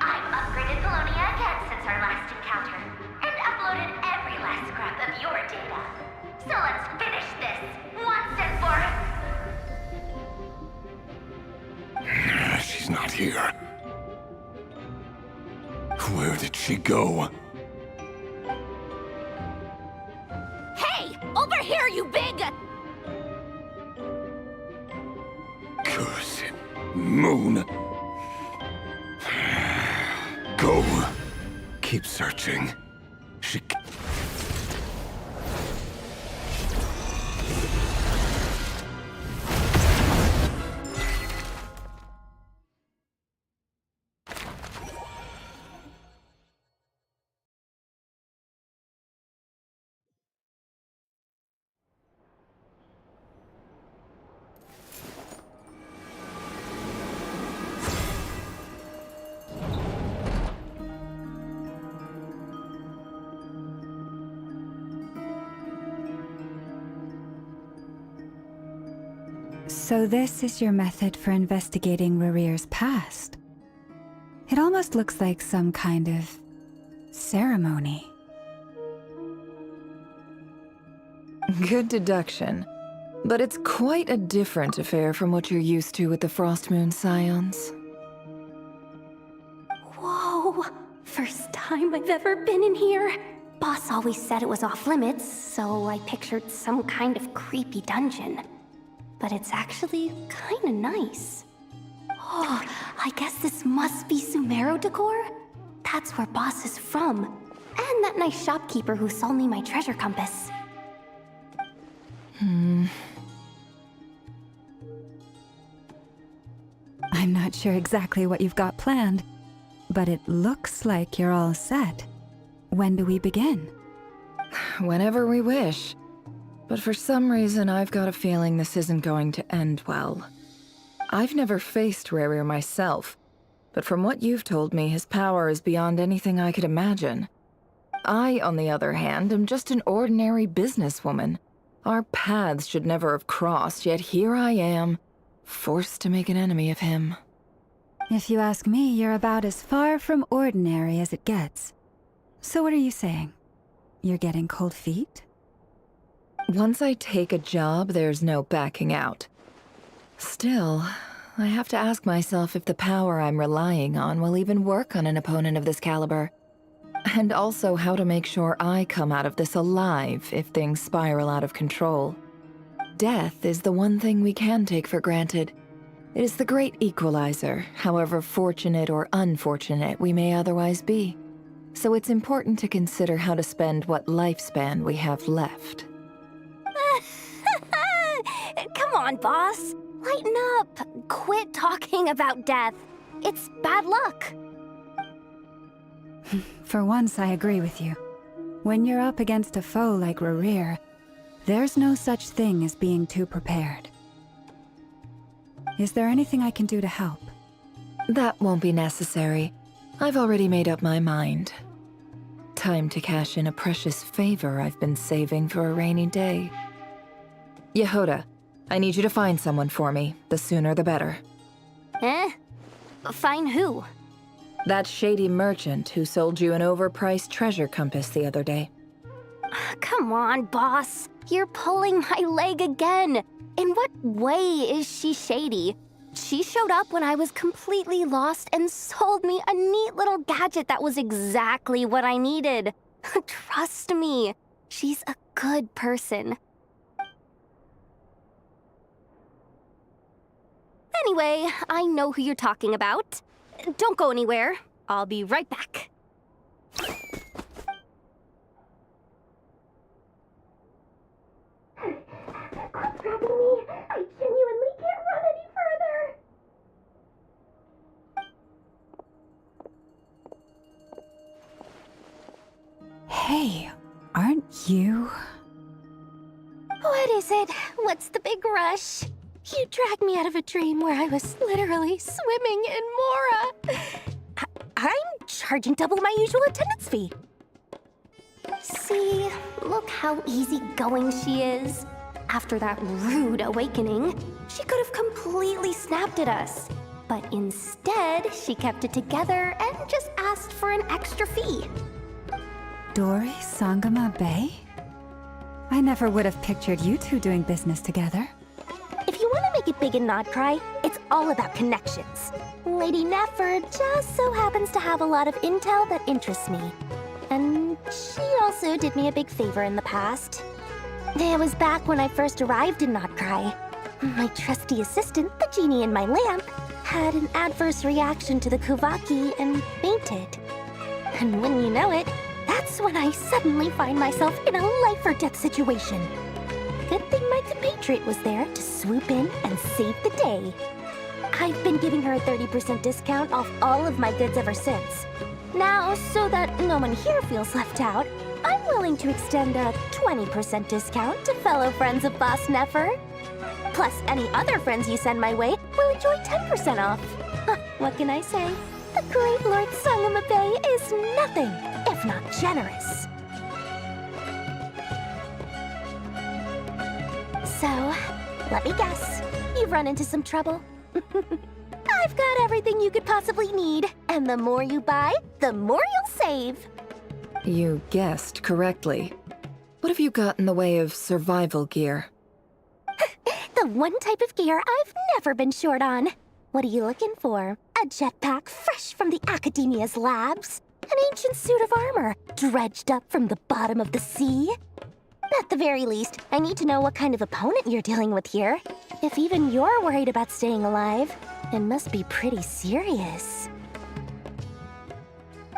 I've upgraded Apollonia again since our last encounter, and uploaded every last scrap of your data. So let's finish this, once and for... She's not here. Where did she go? Hey! Over here, you big... Curse it. Moon. Go. Keep searching. So this is your method for investigating Rarir's past. It almost looks like some kind of ceremony. Good deduction. But it's quite a different affair from what you're used to with the Frostmoon Scions. Whoa! First time I've ever been in here. Boss always said it was off limits, so I pictured some kind of creepy dungeon. But it's actually kinda nice. Oh, I guess this must be Sumero decor? That's where Boss is from. And that nice shopkeeper who sold me my treasure compass. I'm not sure exactly what you've got planned, but it looks like you're all set. When do we begin? Whenever we wish. But for some reason, I've got a feeling this isn't going to end well. I've never faced Rarir myself, but from what you've told me, his power is beyond anything I could imagine. I, on the other hand, am just an ordinary businesswoman. Our paths should never have crossed, yet here I am, forced to make an enemy of him. If you ask me, you're about as far from ordinary as it gets. So what are you saying? You're getting cold feet? Once I take a job, there's no backing out. Still, I have to ask myself if the power I'm relying on will even work on an opponent of this caliber. And also how to make sure I come out of this alive if things spiral out of control. Death is the one thing we can take for granted. It is the great equalizer, however fortunate or unfortunate we may otherwise be. So it's important to consider how to spend what lifespan we have left. Come on, boss. Lighten up. Quit talking about death. It's bad luck. For once, I agree with you. When you're up against a foe like Rarir, there's no such thing as being too prepared. Is there anything I can do to help? That won't be necessary. I've already made up my mind. Time to cash in a precious favor I've been saving for a rainy day. Yehoda, I need you to find someone for me. The sooner the better. Find who? That shady merchant who sold you an overpriced treasure compass the other day. Come on, boss. You're pulling my leg again. In what way is she shady? She showed up when I was completely lost and sold me a neat little gadget that was exactly what I needed. Trust me, she's a good person. Anyway, I know who you're talking about. Don't go anywhere. I'll be right back. What's happening to me? I genuinely can't run any further. Hey, aren't you? What is it? What's the big rush? You dragged me out of a dream where I was literally swimming in Mora. I'm charging double my usual attendance fee. See, look how easygoing she is. After that rude awakening, she could have completely snapped at us. But instead, she kept it together and just asked for an extra fee. Dori Sangama Bay? I never would have pictured you two doing business together. If you want to make it big in Nodcry, it's all about connections. Lady Nefer just so happens to have a lot of intel that interests me. And she also did me a big favor in the past. It was back when I first arrived in Nodcry. My trusty assistant, the genie in my lamp, had an adverse reaction to the Kuvaki and fainted. And when you know it, that's when I suddenly find myself in a life-or-death situation. Good thing my compatriot was there to swoop in and save the day. I've been giving her a 30% discount off all of my goods ever since. Now, so that no one here feels left out, I'm willing to extend a 20% discount to fellow friends of Boss Nefer. Plus, any other friends you send my way will enjoy 10% off. What can I say? The great Lord Sangama Bay is nothing if not generous. So, let me guess. You've run into some trouble? I've got everything you could possibly need. And the more you buy, the more you'll save. You guessed correctly. What have you got in the way of survival gear? The one type of gear I've never been short on. What are you looking for? A jetpack fresh from the Academia's labs? An ancient suit of armor dredged up from the bottom of the sea? At the very least, I need to know what kind of opponent you're dealing with here. If even you're worried about staying alive, it must be pretty serious.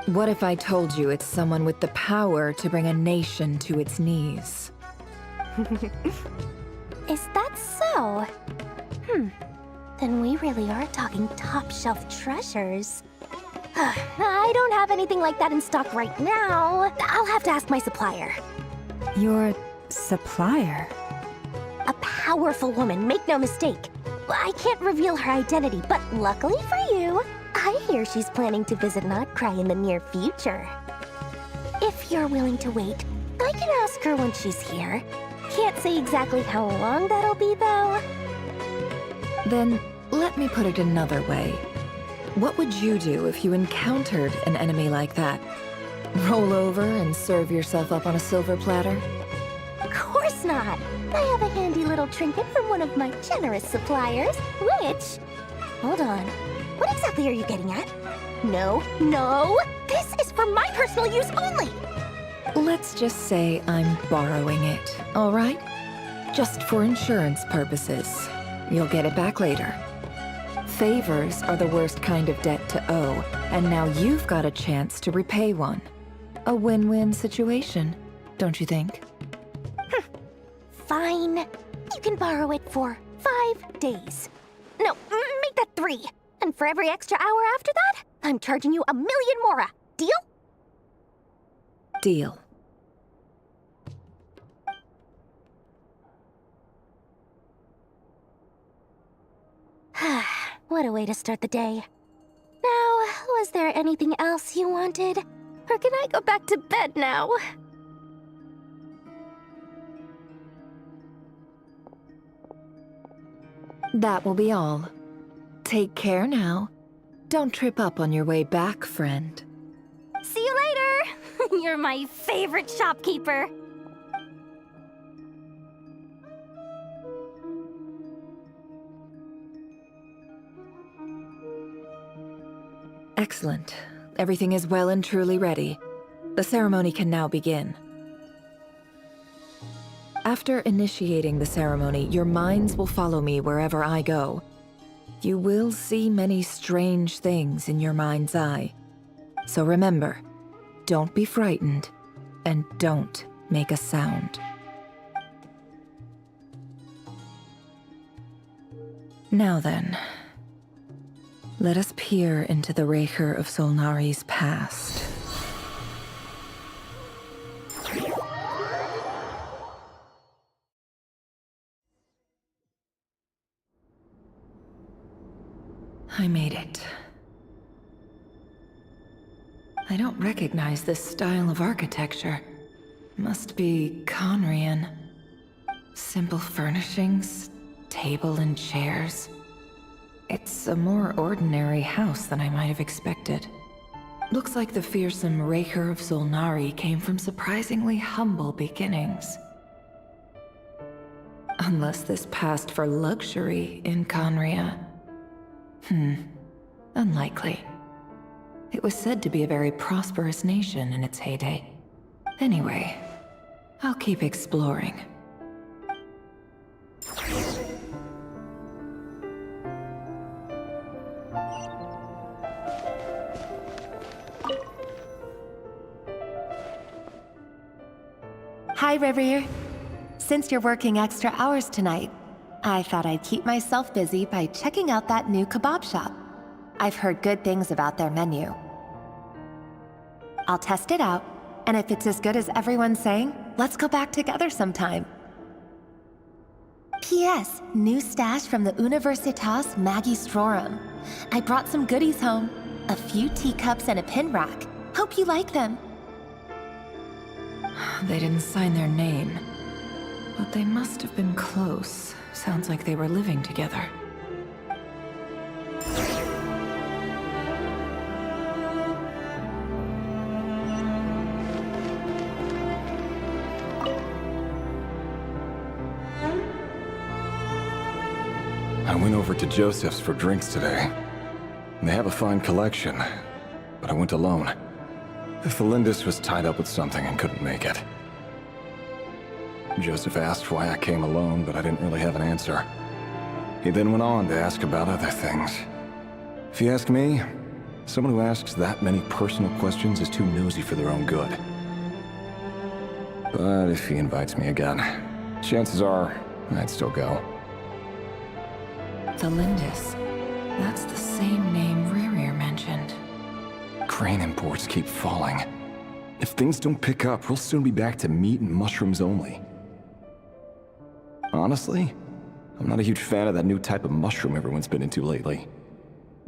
What if I told you it's someone with the power to bring a nation to its knees? Is that so? Then we really are talking top-shelf treasures. I don't have anything like that in stock right now. I'll have to ask my supplier. Your supplier? A powerful woman, make no mistake. I can't reveal her identity, but luckily for you, I hear she's planning to visit Nodcry in the near future. If you're willing to wait, I can ask her when she's here. Can't say exactly how long that'll be, though. Then, let me put it another way. What would you do if you encountered an enemy like that? Roll over and serve yourself up on a silver platter? Of course not! I have a handy little trinket from one of my generous suppliers, which... Hold on. What exactly are you getting at? No, no! This is for my personal use only! Let's just say I'm borrowing it, all right? Just for insurance purposes. You'll get it back later. Favors are the worst kind of debt to owe, and now you've got a chance to repay one. A win-win situation, don't you think? Fine. You can borrow it for 5 days. No, make that 3. And for every extra hour after that, I'm charging you 1 million mora. Deal? Deal. What a way to start the day. Now, was there anything else you wanted? Or can I go back to bed now? That will be all. Take care now. Don't trip up on your way back, friend. See you later! You're my favorite shopkeeper. Excellent. Everything is well and truly ready. The ceremony can now begin. After initiating the ceremony, your minds will follow me wherever I go. You will see many strange things in your mind's eye. So remember, don't be frightened, and don't make a sound. Now then, let us peer into the Raker of Solnari's past. I made it. I don't recognize this style of architecture. Must be Conrian. Simple furnishings, table and chairs. It's a more ordinary house than I might have expected. Looks like the fearsome Raker of Solnari came from surprisingly humble beginnings. Unless this passed for luxury in Conria. Unlikely. It was said to be a very prosperous nation in its heyday. Anyway, I'll keep exploring. Hi, Reverie. Since you're working extra hours tonight, I thought I'd keep myself busy by checking out that new kebab shop. I've heard good things about their menu. I'll test it out, and if it's as good as everyone's saying, let's go back together sometime. P.S. New stash from the Universitas Magistrorum. I brought some goodies home. A few teacups and a pin rack. Hope you like them. They didn't sign their name, but they must have been close. Sounds like they were living together. I went over to Joseph's for drinks today. They have a fine collection, but I went alone. Felindis was tied up with something and couldn't make it. Joseph asked why I came alone, but I didn't really have an answer. He then went on to ask about other things. If you ask me, someone who asks that many personal questions is too nosy for their own good. But if he invites me again, chances are I'd still go. Felindis. That's the same name Rerir mentioned. Grain imports keep falling. If things don't pick up, we'll soon be back to meat and mushrooms only. Honestly, I'm not a huge fan of that new type of mushroom everyone's been into lately.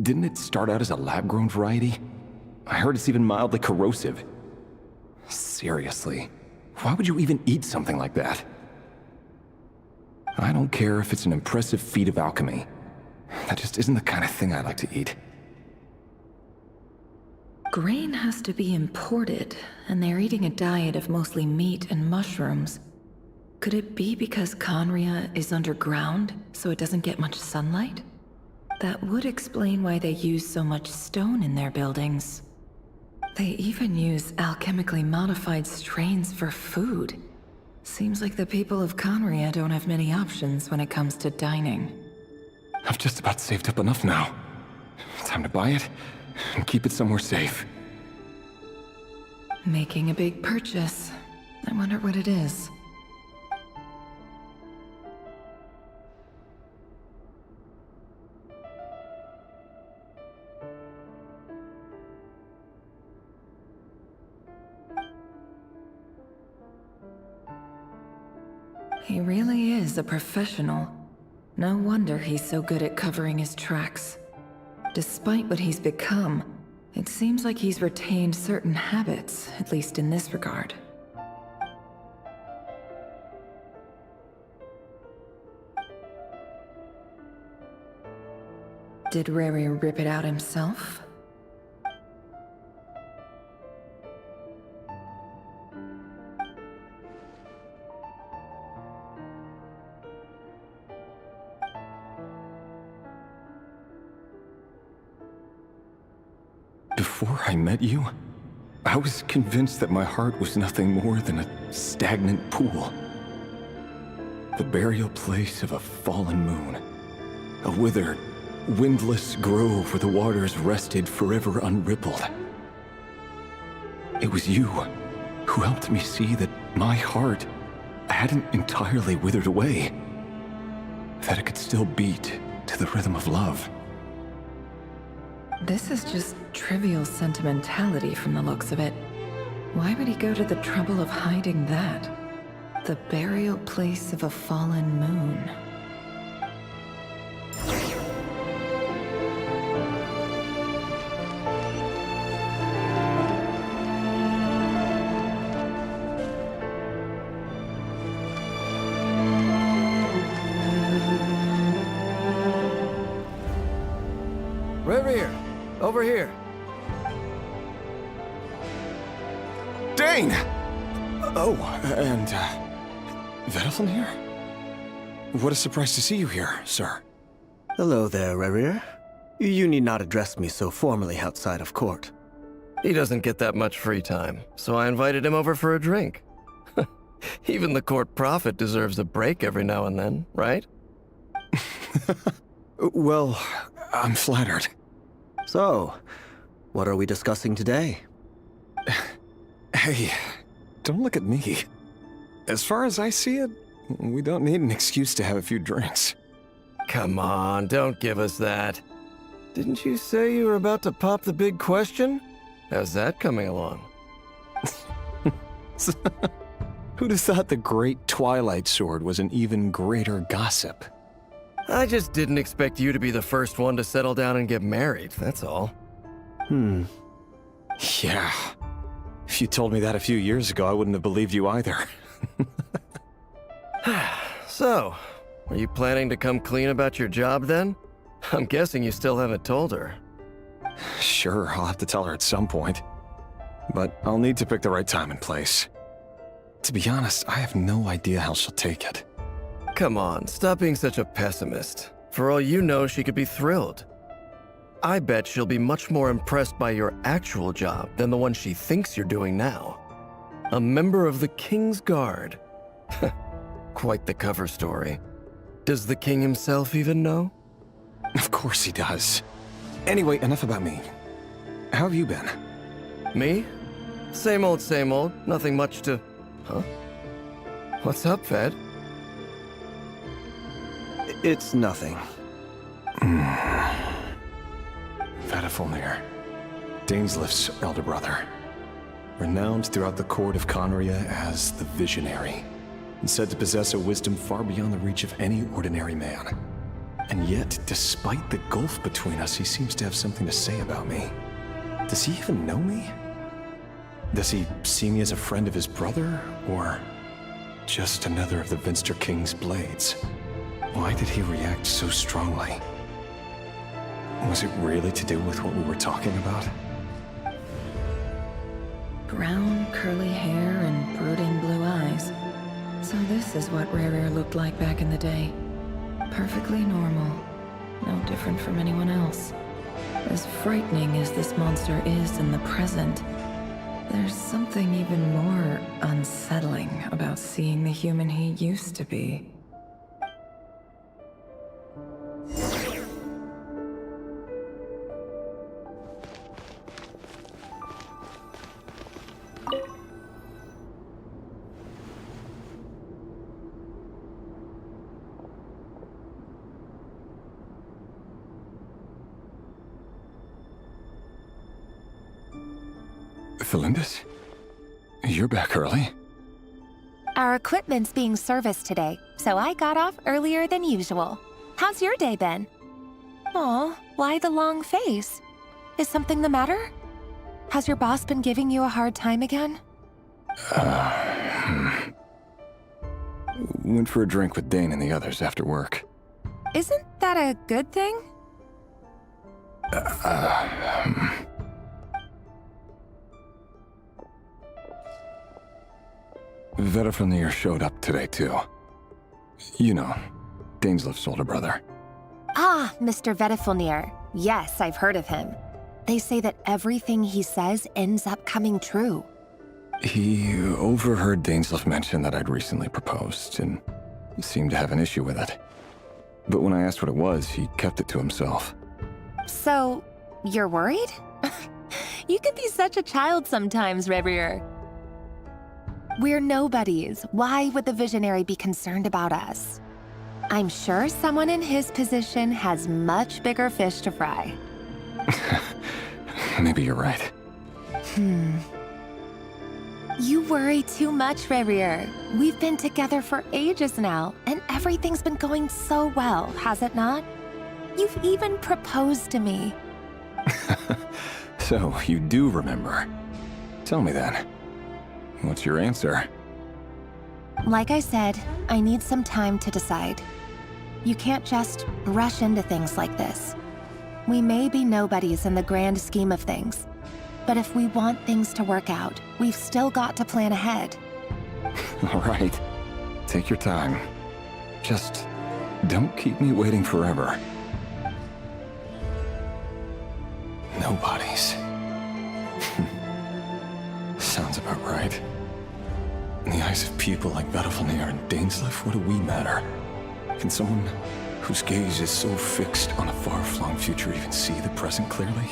Didn't it start out as a lab-grown variety? I heard it's even mildly corrosive. Seriously, why would you even eat something like that? I don't care if it's an impressive feat of alchemy. That just isn't the kind of thing I like to eat. Grain has to be imported, and they're eating a diet of mostly meat and mushrooms. Could it be because Conria is underground, so it doesn't get much sunlight? That would explain why they use so much stone in their buildings. They even use alchemically modified strains for food. Seems like the people of Conria don't have many options when it comes to dining. I've just about saved up enough now. Time to buy it and keep it somewhere safe. Making a big purchase. I wonder what it is. He really is a professional. No wonder he's so good at covering his tracks. Despite what he's become, it seems like he's retained certain habits, at least in this regard. Did Rary rip it out himself? Before I met you, I was convinced that my heart was nothing more than a stagnant pool. The burial place of a fallen moon. A withered, windless grove where the waters rested forever unrippled. It was you who helped me see that my heart hadn't entirely withered away. That it could still beat to the rhythm of love. This is just trivial sentimentality from the looks of it. Why would he go to the trouble of hiding that? The burial place of a fallen moon. over here. Dane! Oh, and, Vediflin here? What a surprise to see you here, sir. Hello there, Rerir. You need not address me so formally outside of court. He doesn't get that much free time, so I invited him over for a drink. Even the court prophet deserves a break every now and then, right? Well, I'm flattered. So, what are we discussing today? Hey, don't look at me. As far as I see it, we don't need an excuse to have a few drinks. Come on, don't give us that. Didn't you say you were about to pop the big question? How's that coming along? Who'd have thought the great Twilight Sword was an even greater gossip? I just didn't expect you to be the first one to settle down and get married, that's all. Yeah. If you told me that a few years ago, I wouldn't have believed you either. So, are you planning to come clean about your job then? I'm guessing you still haven't told her. Sure, I'll have to tell her at some point. But I'll need to pick the right time and place. To be honest, I have no idea how she'll take it. Come on, stop being such a pessimist. For all you know, she could be thrilled. I bet she'll be much more impressed by your actual job than the one she thinks you're doing now. A member of the King's Guard. Quite the cover story. Does the king himself even know? Of course he does. Anyway, enough about me. How have you been? Me? Same old, nothing much to... Huh? What's up, Ved? It's nothing. Vedifilnir, Dainsleif's elder brother. Renowned throughout the court of Conria as the Visionary, and said to possess a wisdom far beyond the reach of any ordinary man. And yet, despite the gulf between us, he seems to have something to say about me. Does he even know me? Does he see me as a friend of his brother, or just another of the Vinster King's blades? Why did he react so strongly? Was it really to do with what we were talking about? Brown, curly hair and brooding blue eyes. So this is what Rerir looked like back in the day. Perfectly normal. No different from anyone else. As frightening as this monster is in the present, there's something even more unsettling about seeing the human he used to be. Felindis? You're back early? Our equipment's being serviced today, so I got off earlier than usual. How's your day been? Aw, why the long face? Is something the matter? Has your boss been giving you a hard time again? Went for a drink with Dane and the others after work. Isn't that a good thing? Vedifilnir showed up today, too. You know, Dainsleif's older brother. Ah, Mr. Vedifilnir. Yes, I've heard of him. They say that everything he says ends up coming true. He overheard Dainsleif mention that I'd recently proposed, and seemed to have an issue with it. But when I asked what it was, he kept it to himself. So, you're worried? You can be such a child sometimes, Rerir. We're nobodies. Why would the Visionary be concerned about us? I'm sure someone in his position has much bigger fish to fry. Maybe you're right. You worry too much, Rerir. We've been together for ages now, and everything's been going so well, has it not? You've even proposed to me. So, you do remember. Tell me then. What's your answer? Like I said, I need some time to decide. You can't just rush into things like this. We may be nobodies in the grand scheme of things, but if we want things to work out, we've still got to plan ahead. All right. Take your time. Just don't keep me waiting forever. Nobodies. Sounds about right. In the eyes of people like Battlefield and Dainsleif, what do we matter? Can someone whose gaze is so fixed on a far-flung future even see the present clearly?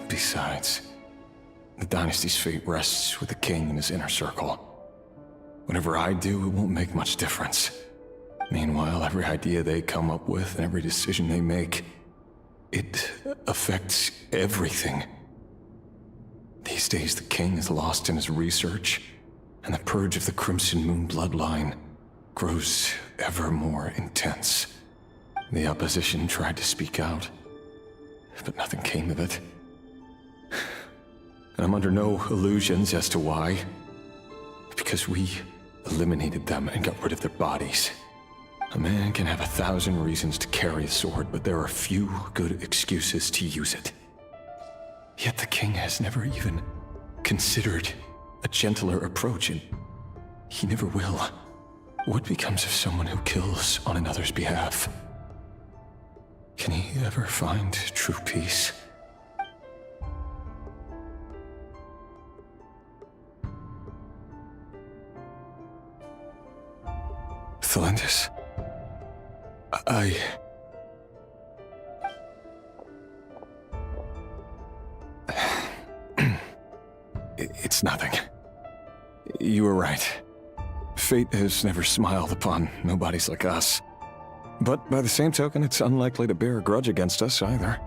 Besides, the dynasty's fate rests with the king and his inner circle. Whatever I do, it won't make much difference. Meanwhile, every idea they come up with and every decision they make, it affects everything. These days, the king is lost in his research, and the purge of the Crimson Moon bloodline grows ever more intense. The opposition tried to speak out, but nothing came of it. And I'm under no illusions as to why. Because we eliminated them and got rid of their bodies. A man can have 1,000 reasons to carry a sword, but there are few good excuses to use it. Yet the king has never even considered a gentler approach, and he never will. What becomes of someone who kills on another's behalf? Can he ever find true peace? Thalendis, It's nothing. You were right. Fate has never smiled upon nobodies like us. But by the same token, it's unlikely to bear a grudge against us either.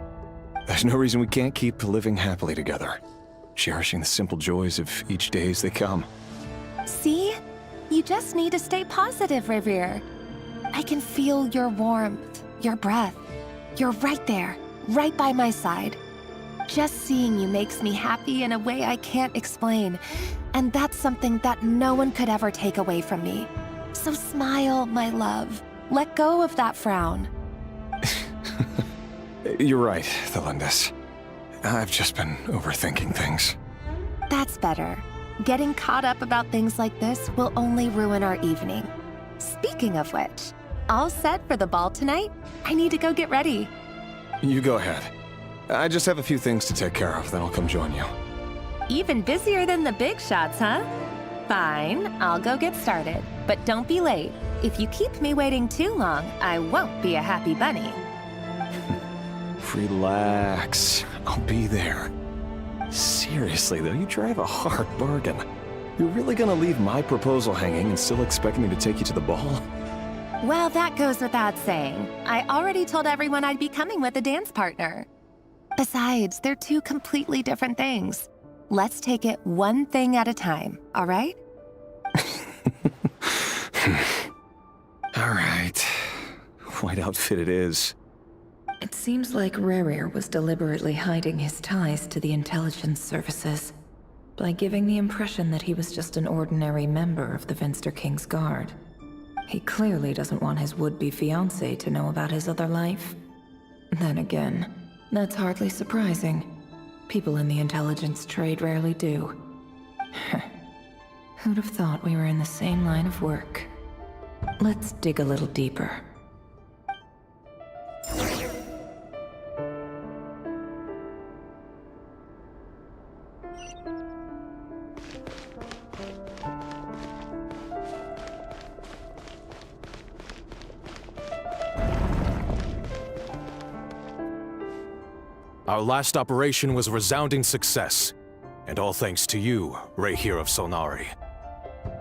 There's no reason we can't keep living happily together, cherishing the simple joys of each day as they come. See? You just need to stay positive, Revere. I can feel your warmth, your breath. You're right there, right by my side. Just seeing you makes me happy in a way I can't explain. And that's something that no one could ever take away from me. So smile, my love. Let go of that frown. You're right, Thalendis. I've just been overthinking things. That's better. Getting caught up about things like this will only ruin our evening. Speaking of which, all set for the ball tonight? I need to go get ready. You go ahead. I just have a few things to take care of, then I'll come join you. Even busier than the big shots, huh? Fine, I'll go get started. But don't be late. If you keep me waiting too long, I won't be a happy bunny. Relax. I'll be there. Seriously, though, you drive a hard bargain. You're really gonna leave my proposal hanging and still expect me to take you to the ball? Well, that goes without saying. I already told everyone I'd be coming with a dance partner. Besides, they're two completely different things. Let's take it one thing at a time, all right? All right. White outfit it is. It seems like Rerir was deliberately hiding his ties to the intelligence services by giving the impression that he was just an ordinary member of the Finster King's Guard. He clearly doesn't want his would-be fiancée to know about his other life. Then again, that's hardly surprising. People in the intelligence trade rarely do. Who'd have thought we were in the same line of work? Let's dig a little deeper. Our last operation was a resounding success, and all thanks to you, Rehir of Solnari.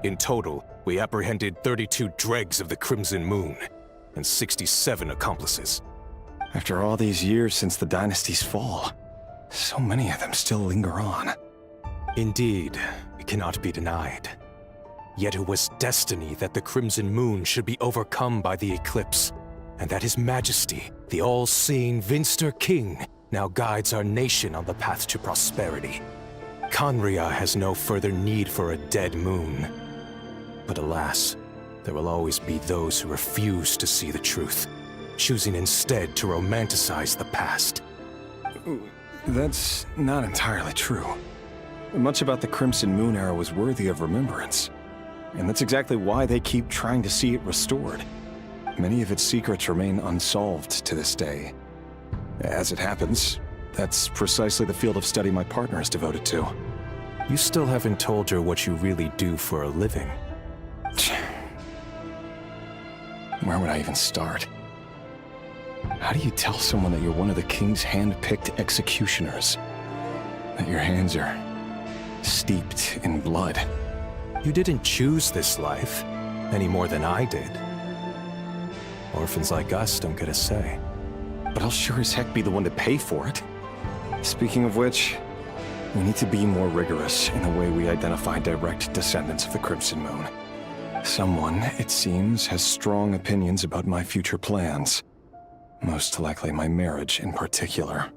In total, we apprehended 32 dregs of the Crimson Moon, and 67 accomplices. After all these years since the dynasty's fall, so many of them still linger on. Indeed, it cannot be denied. Yet it was destiny that the Crimson Moon should be overcome by the eclipse, and that His Majesty, the all-seeing Finster King, now guides our nation on the path to prosperity. Khaenri'ah has no further need for a dead moon. But alas, there will always be those who refuse to see the truth, choosing instead to romanticize the past. That's not entirely true. Much about the Crimson Moon era was worthy of remembrance. And that's exactly why they keep trying to see it restored. Many of its secrets remain unsolved to this day. As it happens, that's precisely the field of study my partner is devoted to. You still haven't told her what you really do for a living. Where would I even start? How do you tell someone that you're one of the king's hand-picked executioners? That your hands are steeped in blood? You didn't choose this life, any more than I did. Orphans like us don't get a say. But I'll sure as heck be the one to pay for it. Speaking of which, we need to be more rigorous in the way we identify direct descendants of the Crimson Moon. Someone, it seems, has strong opinions about my future plans. Most likely my marriage in particular.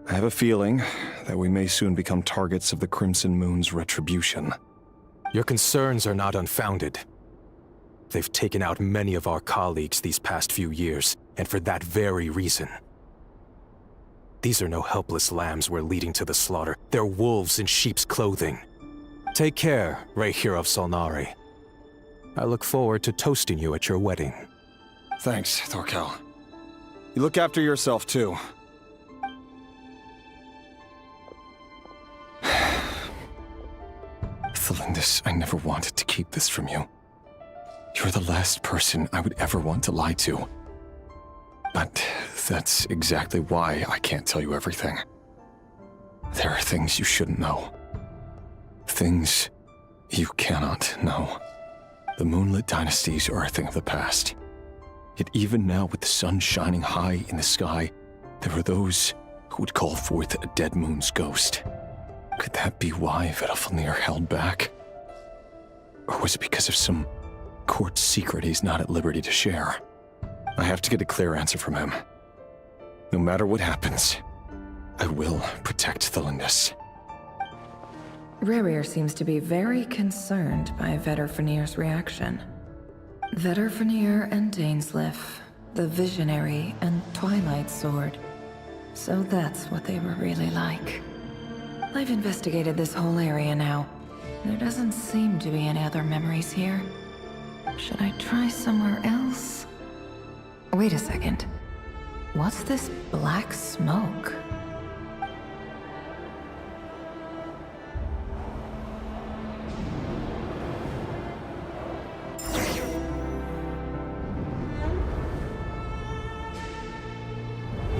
I have a feeling that we may soon become targets of the Crimson Moon's retribution. Your concerns are not unfounded. They've taken out many of our colleagues these past few years, and for that very reason. These are no helpless lambs we're leading to the slaughter. They're wolves in sheep's clothing. Take care, Rehir of Solnari. I look forward to toasting you at your wedding. Thanks, Thorkel. You look after yourself, too. Thelindis, I never wanted to keep this from you. You're the last person I would ever want to lie to. But that's exactly why I can't tell you everything. There are things you shouldn't know. Things you cannot know. The moonlit dynasties are a thing of the past. Yet even now, with the sun shining high in the sky, there are those who would call forth a dead moon's ghost. Could that be why Vedalfnir held back? Or was it because of some court secret he's not at liberty to share? I have to get a clear answer from him. No matter what happens, I will protect Thelindis. Rerir seems to be very concerned by Vedalfnir's reaction. Vedalfnir and Dainsleif, the Visionary and Twilight Sword. So that's what they were really like. I've investigated this whole area now. There doesn't seem to be any other memories here. Should I try somewhere else? Wait a second. What's this black smoke?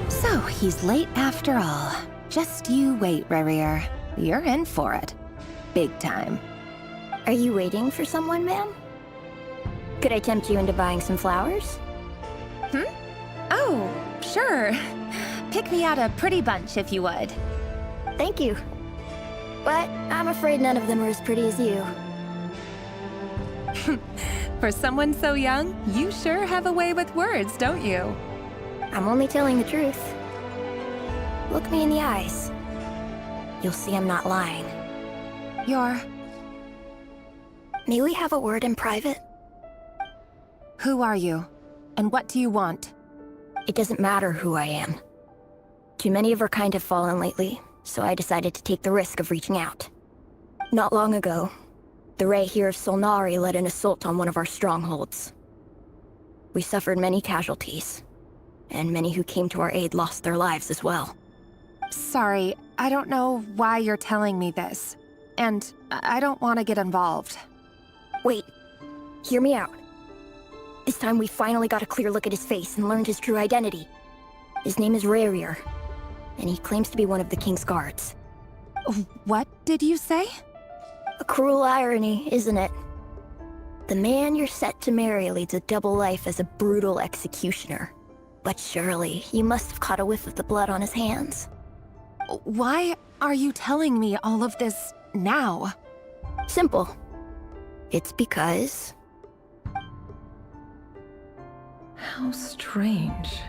So, he's late after all. Just you wait, Rerir. You're in for it. Big time. Are you waiting for someone, ma'am? Could I tempt you into buying some flowers? Oh, sure. Pick me out a pretty bunch if you would. Thank you. But I'm afraid none of them are as pretty as you. For someone so young, you sure have a way with words, don't you? I'm only telling the truth. Look me in the eyes. You'll see I'm not lying. May we have a word in private? Who are you? And what do you want? It doesn't matter who I am. Too many of our kind have fallen lately, so I decided to take the risk of reaching out. Not long ago, the Rehir of Solnari led an assault on one of our strongholds. We suffered many casualties, and many who came to our aid lost their lives as well. Sorry, I don't know why you're telling me this. And I don't want to get involved. Wait, hear me out. This time we finally got a clear look at his face and learned his true identity. His name is Rerir, and he claims to be one of the King's guards. What did you say? A cruel irony, isn't it? The man you're set to marry leads a double life as a brutal executioner. But surely, you must have caught a whiff of the blood on his hands. Why are you telling me all of this now? Simple. It's because... How strange.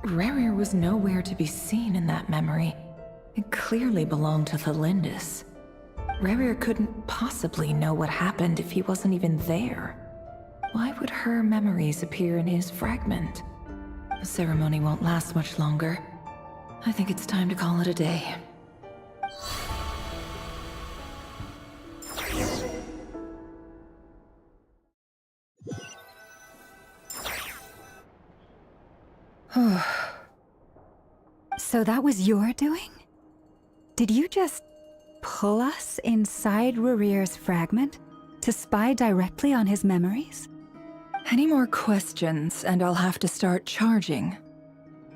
Rerir was nowhere to be seen in that memory. It clearly belonged to Thelindis. Rerir couldn't possibly know what happened if he wasn't even there. Why would her memories appear in his fragment? The ceremony won't last much longer. I think it's time to call it a day. So that was your doing? Did you just pull us inside Rarir's fragment to spy directly on his memories? Any more questions, and I'll have to start charging.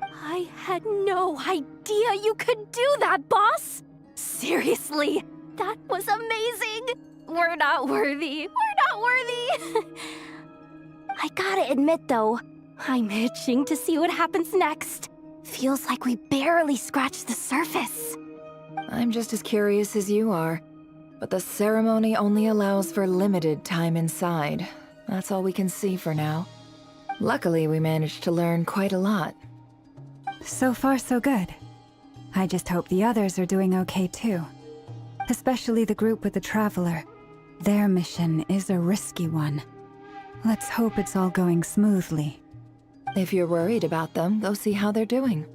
I had no idea you could do that, boss! Seriously, that was amazing! We're not worthy. We're not worthy! I gotta admit, though, I'm itching to see what happens next. Feels like we barely scratched the surface. I'm just as curious as you are, but the ceremony only allows for limited time inside. That's all we can see for now. Luckily, we managed to learn quite a lot. So far, so good. I just hope the others are doing okay too. Especially the group with the Traveler. Their mission is a risky one. Let's hope it's all going smoothly. If you're worried about them, go see how they're doing.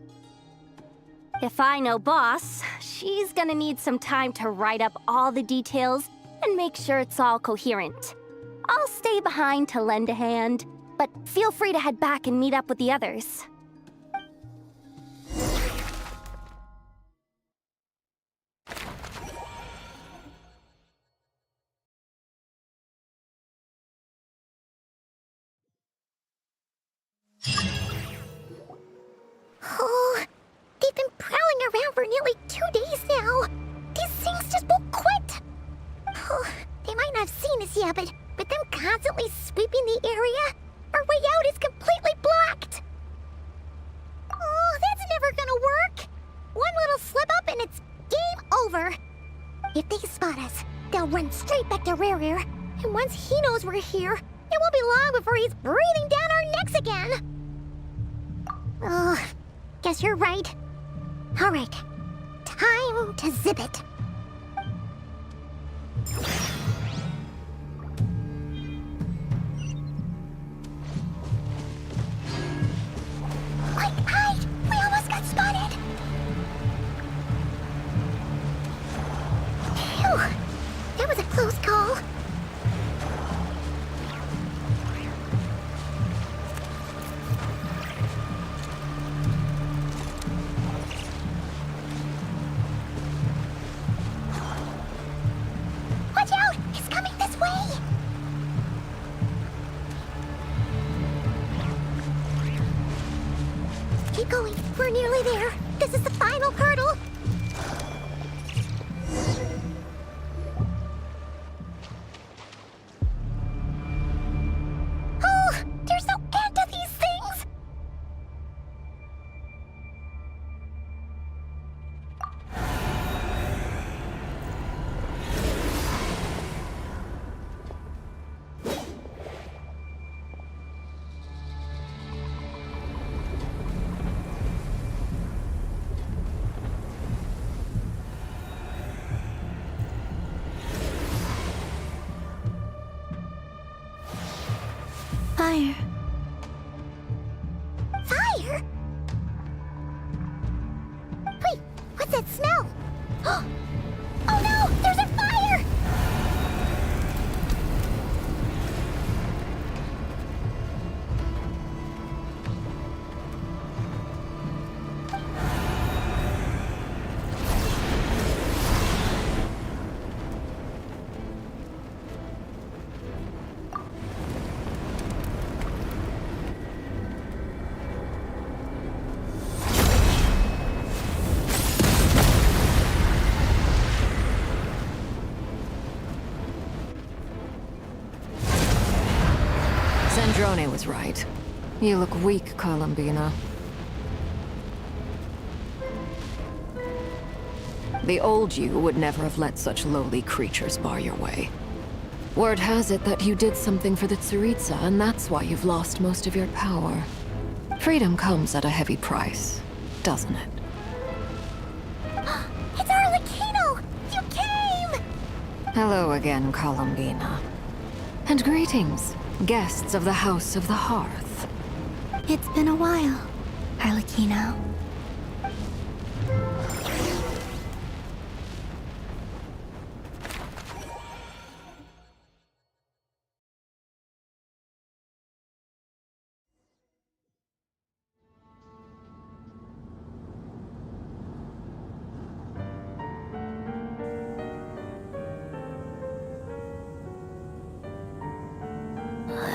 If I know Boss, she's gonna need some time to write up all the details and make sure it's all coherent. I'll stay behind to lend a hand, but feel free to head back and meet up with the others. Oh, they've been prowling around for nearly 2 days now. These things just won't quit. Oh, they might not have seen us yet, but with them constantly sweeping the area, our way out is completely blocked. Oh, that's never gonna work. One little slip up and it's game over. If they spot us, they'll run straight back to Rarir, and once he knows we're here, it won't be long before he's breathing down our necks again. Oh, guess you're right. All right, time to zip it. Quick, hide! We almost got spotted! Phew! That was a close call. Watch out! He's coming this way! Keep going. We're nearly there. This is the final hurdle. Oh, there's no end to these things. Fire. Fire? Wait, what's that smell? Oh no, there's a fire! Sandrone was right. You look weak, Columbina. The old you would never have let such lowly creatures bar your way. Word has it that you did something for the Tsaritsa, and that's why you've lost most of your power. Freedom comes at a heavy price, doesn't it? It's Arlecchino! You came! Hello again, Columbina. And greetings, guests of the House of the Hearth. It's been a while. Arlecchino.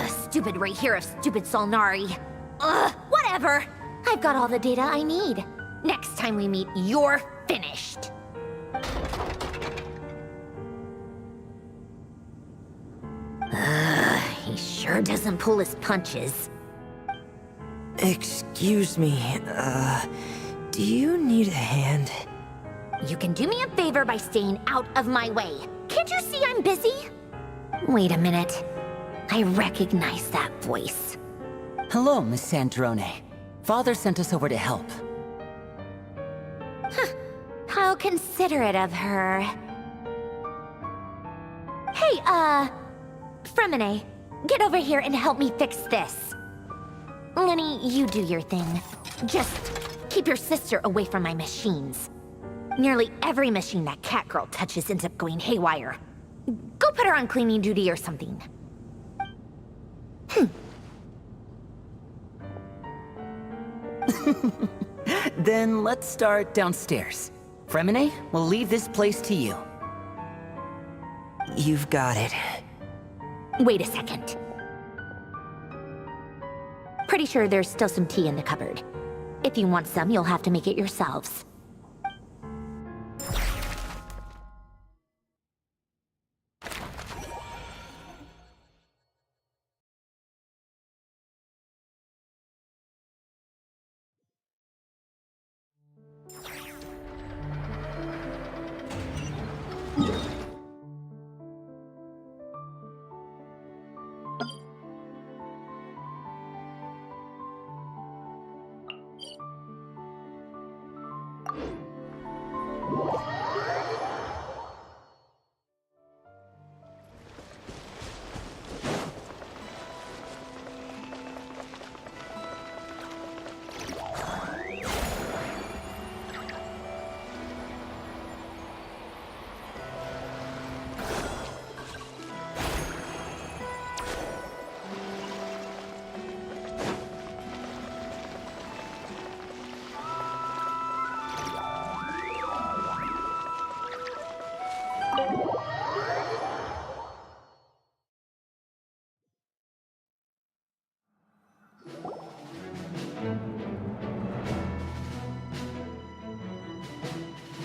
Stupid right here of stupid Solnari. Ugh, whatever. I've got all the data I need. Next time we meet, you're finished. He sure doesn't pull his punches. Excuse me, do you need a hand? You can do me a favor by staying out of my way. Can't you see I'm busy? Wait a minute. I recognize that voice. Hello, Miss Sandrone. Father sent us over to help. Huh. How considerate of her. Hey, Fremine, get over here and help me fix this. Lenny, you do your thing. Just keep your sister away from my machines. Nearly every machine that cat girl touches ends up going haywire. Go put her on cleaning duty or something. Then let's start downstairs. Fremine, we'll leave this place to you. You've got it. Wait a second. Pretty sure there's still some tea in the cupboard. If you want some, you'll have to make it yourselves.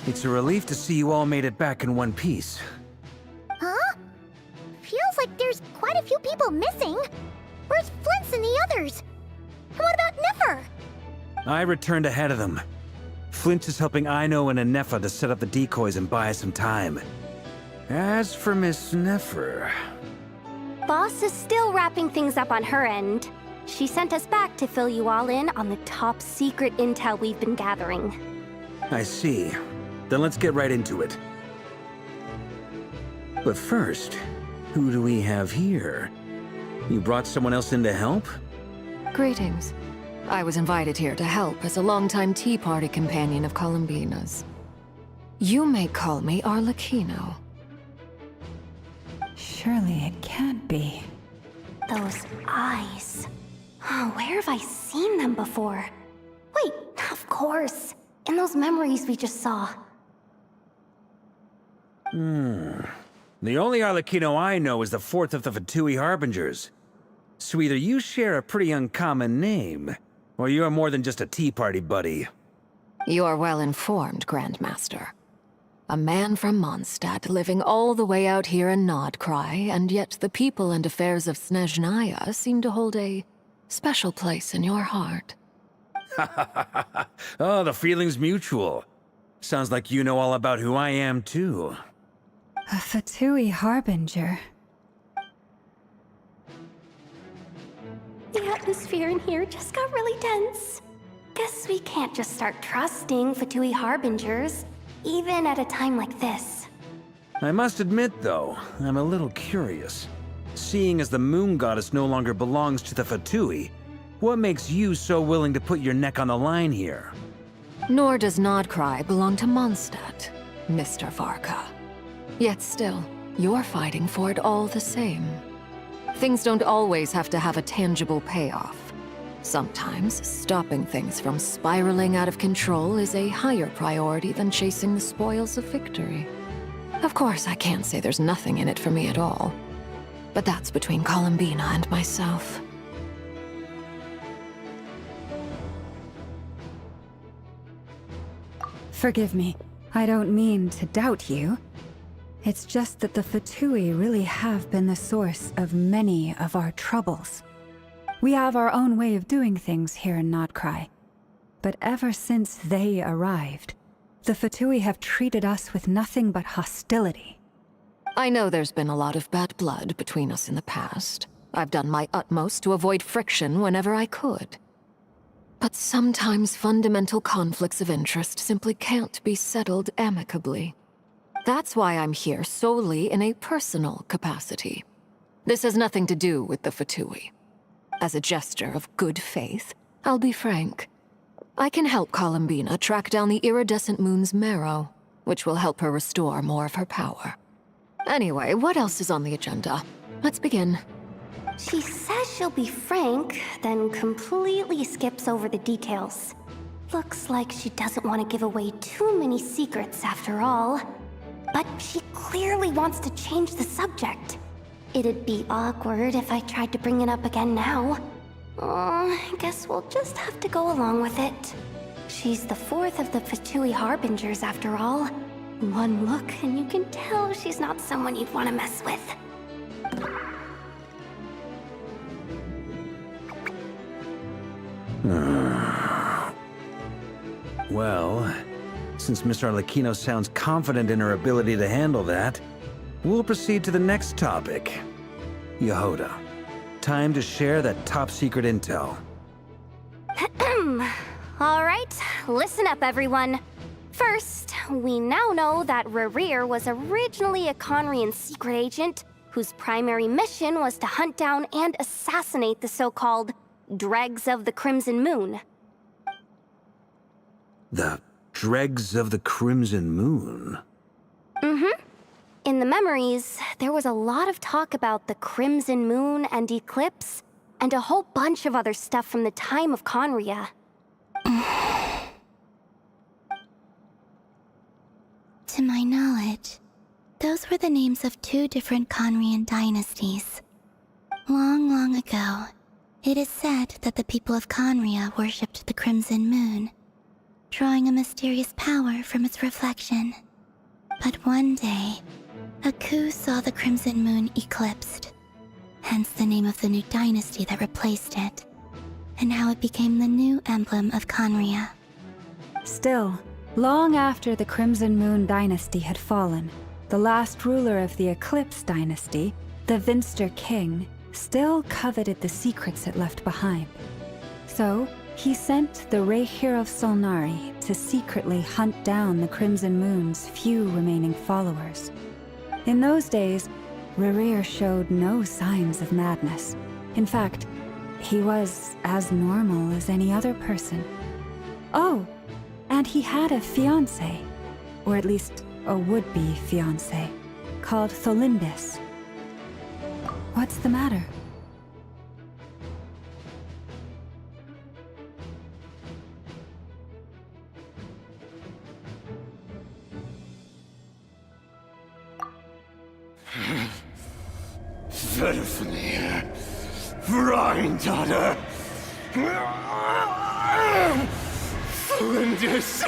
It's a relief to see you all made it back in one piece. Huh? Feels like there's quite a few people missing. Where's Flint's and the others? And what about Niffer? I returned ahead of them. Flint is helping Aino and Anefa to set up the decoys and buy us some time. As for Miss Neffer... Boss is still wrapping things up on her end. She sent us back to fill you all in on the top secret intel we've been gathering. I see. Then let's get right into it. But first, who do we have here? You brought someone else in to help? Greetings. I was invited here to help as a longtime Tea Party companion of Columbina's. You may call me Arlecchino. Surely it can't be. Those eyes. Oh, where have I seen them before? Wait, of course. In those memories we just saw. The only Arlecchino I know is the fourth of the Fatui Harbingers. So either you share a pretty uncommon name, or you're more than just a Tea Party buddy. You're well informed, Grandmaster. A man from Mondstadt living all the way out here in Nodcry, and yet the people and affairs of Snezhnaya seem to hold a special place in your heart. Oh, the feeling's mutual. Sounds like you know all about who I am, too. A Fatui Harbinger. The atmosphere in here just got really tense. Guess we can't just start trusting Fatui Harbingers, even at a time like this. I must admit, though, I'm a little curious. Seeing as the Moon Goddess no longer belongs to the Fatui, What makes you so willing to put your neck on the line here? Nor does Nodcry belong to Mondstadt, Mr. Varka. Yet still, you're fighting for it all the same. Things don't always have to have a tangible payoff. Sometimes, stopping things from spiraling out of control is a higher priority than chasing the spoils of victory. Of course, I can't say there's nothing in it for me at all. But that's between Columbina and myself. Forgive me. I don't mean to doubt you. It's just that the Fatui really have been the source of many of our troubles. We have our own way of doing things here in Nodcry. But ever since they arrived, the Fatui have treated us with nothing but hostility. I know there's been a lot of bad blood between us in the past. I've done my utmost to avoid friction whenever I could. But sometimes fundamental conflicts of interest simply can't be settled amicably. That's why I'm here solely in a personal capacity. This has nothing to do with the Fatui. As a gesture of good faith, I'll be frank. I can help Columbina track down the iridescent moon's marrow, which will help her restore more of her power. Anyway, what else is on the agenda? Let's begin. She says she'll be frank, then completely skips over the details. Looks like she doesn't want to give away too many secrets after all. But she clearly wants to change the subject. It'd be awkward if I tried to bring it up again now. I guess we'll just have to go along with it. She's the fourth of the Fatui Harbingers after all. One look and you can tell she's not someone you'd want to mess with. Well, since Miss Arlecchino sounds confident in her ability to handle that, we'll proceed to the next topic. Yehuda, time to share that top-secret intel. All right, listen up, everyone. First, we now know that Rerir was originally a Conrian secret agent whose primary mission was to hunt down and assassinate the so-called Dregs of the Crimson Moon. The Dregs of the Crimson Moon? Mm-hmm. In the memories, there was a lot of talk about the Crimson Moon and Eclipse, and a whole bunch of other stuff from the time of Conria. To my knowledge, those were the names of two different Conrian dynasties. Long, long ago, it is said that the people of Conria worshipped the Crimson Moon, drawing a mysterious power from its reflection. But one day, a coup saw the Crimson Moon eclipsed, hence the name of the new dynasty that replaced it, and how it became the new emblem of Conria. Still, long after the Crimson Moon dynasty had fallen, the last ruler of the Eclipse dynasty, the Vinster King, still coveted the secrets it left behind. So, he sent the Rehir of Solnari to secretly hunt down the Crimson Moon's few remaining followers. In those days, Rerir showed no signs of madness. In fact, he was as normal as any other person. Oh, and he had a fiancé, or at least a would-be fiancé, called Tholindis. What's the matter? Verfnir, Freindaughter, Tholindis.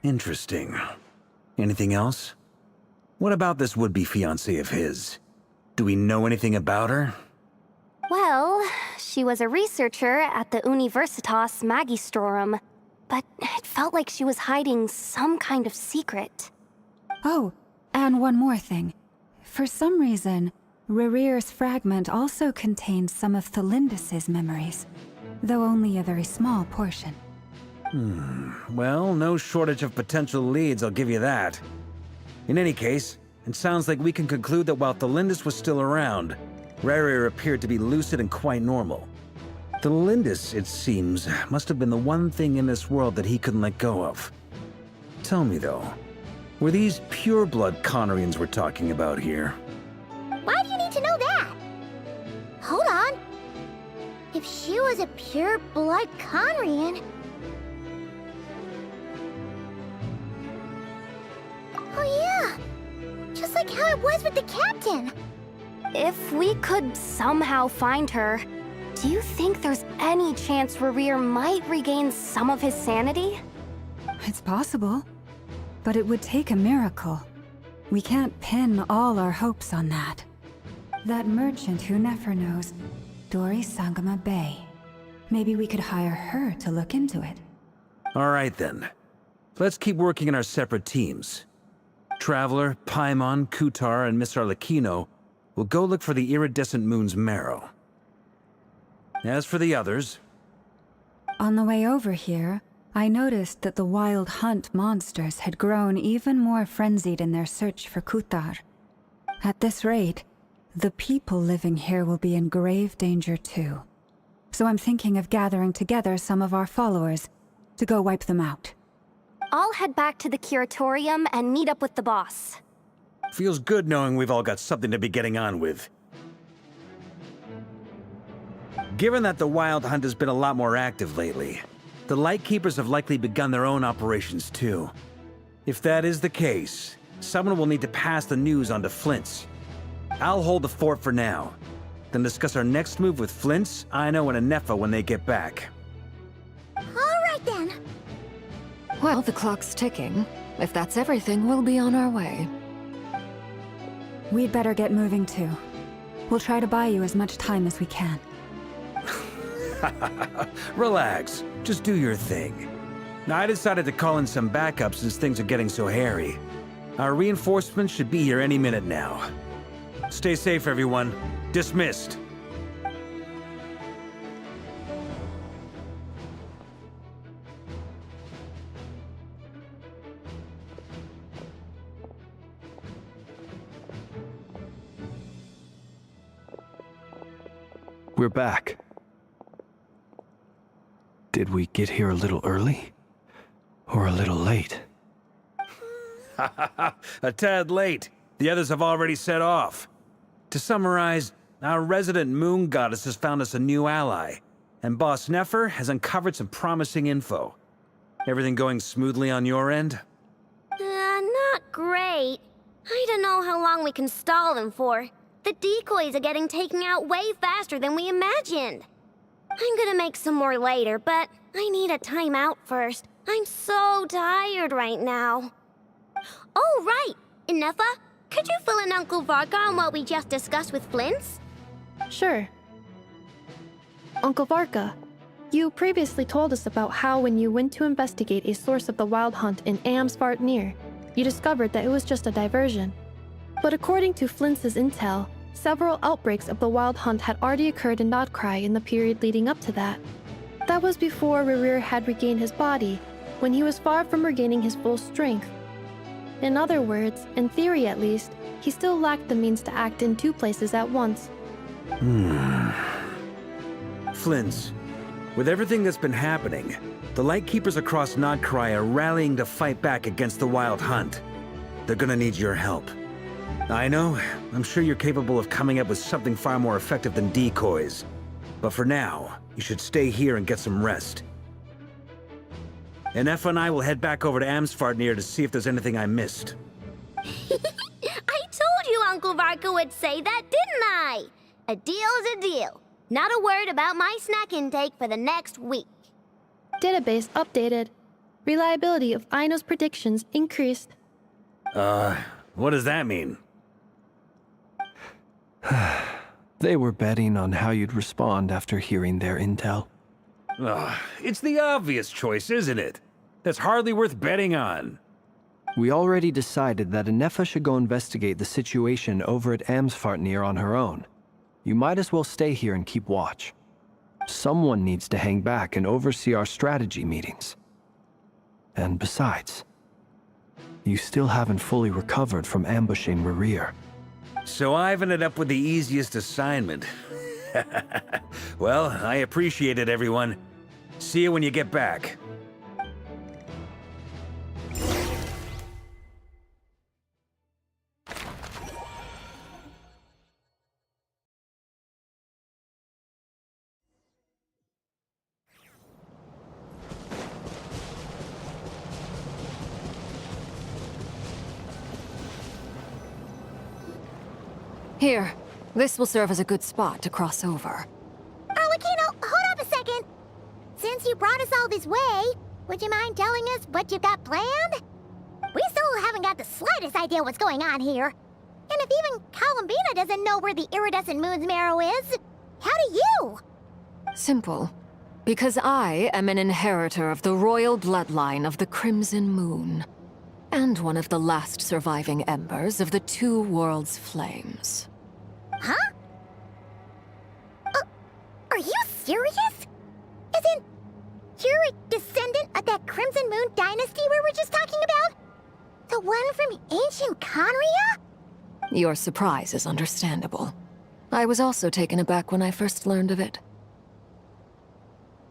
Interesting. Anything else? What about this would-be fiancé of his? Do we know anything about her? Well, she was a researcher at the Universitas Magistrorum, but it felt like she was hiding some kind of secret. Oh, and one more thing. For some reason, Rerir's fragment also contained some of Tholindis' memories, though only a very small portion. Well, no shortage of potential leads, I'll give you that. In any case, it sounds like we can conclude that while Thelindis was still around, Rerir appeared to be lucid and quite normal. Thelindis, it seems, must have been the one thing in this world that he couldn't let go of. Tell me though, were these pure-blood Conorians we're talking about here? Why do you need to know that? Hold on. If she was a pure-blood Conrian... Oh yeah! Just like how it was with the captain! If we could somehow find her, do you think there's any chance Rerir might regain some of his sanity? It's possible, but it would take a miracle. We can't pin all our hopes on that. That merchant who Nefer knows, Dori Sangama Bay. Maybe we could hire her to look into it. All right then. Let's keep working in our separate teams. Traveler, Paimon, Kutar, and Miss Arlecchino will go look for the iridescent moon's marrow. As for the others... On the way over here, I noticed that the Wild Hunt monsters had grown even more frenzied in their search for Kutar. At this rate, the people living here will be in grave danger too. So I'm thinking of gathering together some of our followers to go wipe them out. I'll head back to the curatorium and meet up with the boss. Feels good knowing we've all got something to be getting on with. Given that the Wild Hunt has been a lot more active lately, the Lightkeepers have likely begun their own operations too. If that is the case, someone will need to pass the news on to Flint's. I'll hold the fort for now, then discuss our next move with Flint's, Aino, and Anefa when they get back. All right then. Well, the clock's ticking. If that's everything, we'll be on our way. We'd better get moving too. We'll try to buy you as much time as we can. Relax. Just do your thing. Now, I decided to call in some backup since things are getting so hairy. Our reinforcements should be here any minute now. Stay safe, everyone. Dismissed. We're back. Did we get here a little early? Or a little late? A tad late. The others have already set off. To summarize, our resident moon goddess has found us a new ally, and Boss Nefer has uncovered some promising info. Everything going smoothly on your end? Not great. I don't know how long we can stall them for. The decoys are getting taken out way faster than we imagined. I'm gonna make some more later, but I need a timeout first. I'm so tired right now. Oh, right! Inefa, could you fill in Uncle Varka on what we just discussed with Flint's? Sure. Uncle Varka, you previously told us about how when you went to investigate a source of the Wild Hunt in Amsvartnir, you discovered that it was just a diversion. But according to Flint's intel, several outbreaks of the Wild Hunt had already occurred in Nodcry in the period leading up to that. That was before Rerir had regained his body, when he was far from regaining his full strength. In other words, in theory at least, he still lacked the means to act in two places at once. Flint's, with everything that's been happening, the Lightkeepers across Nodcry are rallying to fight back against the Wild Hunt. They're gonna need your help. I know, I'm sure you're capable of coming up with something far more effective than decoys. But for now, you should stay here and get some rest. Anefa and I will head back over to Amsvartnir to see if there's anything I missed. I told you Uncle Varka would say that, didn't I? A deal is a deal. Not a word about my snack intake for the next week. Database updated. Reliability of Aino's predictions increased. What does that mean? They were betting on how you'd respond after hearing their intel. It's the obvious choice, isn't it? That's hardly worth betting on. We already decided that Anefa should go investigate the situation over at Amsvartnir on her own. You might as well stay here and keep watch. Someone needs to hang back and oversee our strategy meetings. And besides, you still haven't fully recovered from ambushing Rerir. So I've ended up with the easiest assignment. Well, I appreciate it, everyone. See you when you get back. Here, this will serve as a good spot to cross over. Arlecchino, hold up a second. Since you brought us all this way, would you mind telling us what you got planned? We still haven't got the slightest idea what's going on here. And if even Columbina doesn't know where the iridescent moon's marrow is, how do you? Simple. Because I am an inheritor of the royal bloodline of the Crimson Moon, and one of the last surviving embers of the Two Worlds' flames. Huh? Are you serious? As in, you're a descendant of that Crimson Moon dynasty we were just talking about? The one from ancient Conria? Your surprise is understandable. I was also taken aback when I first learned of it.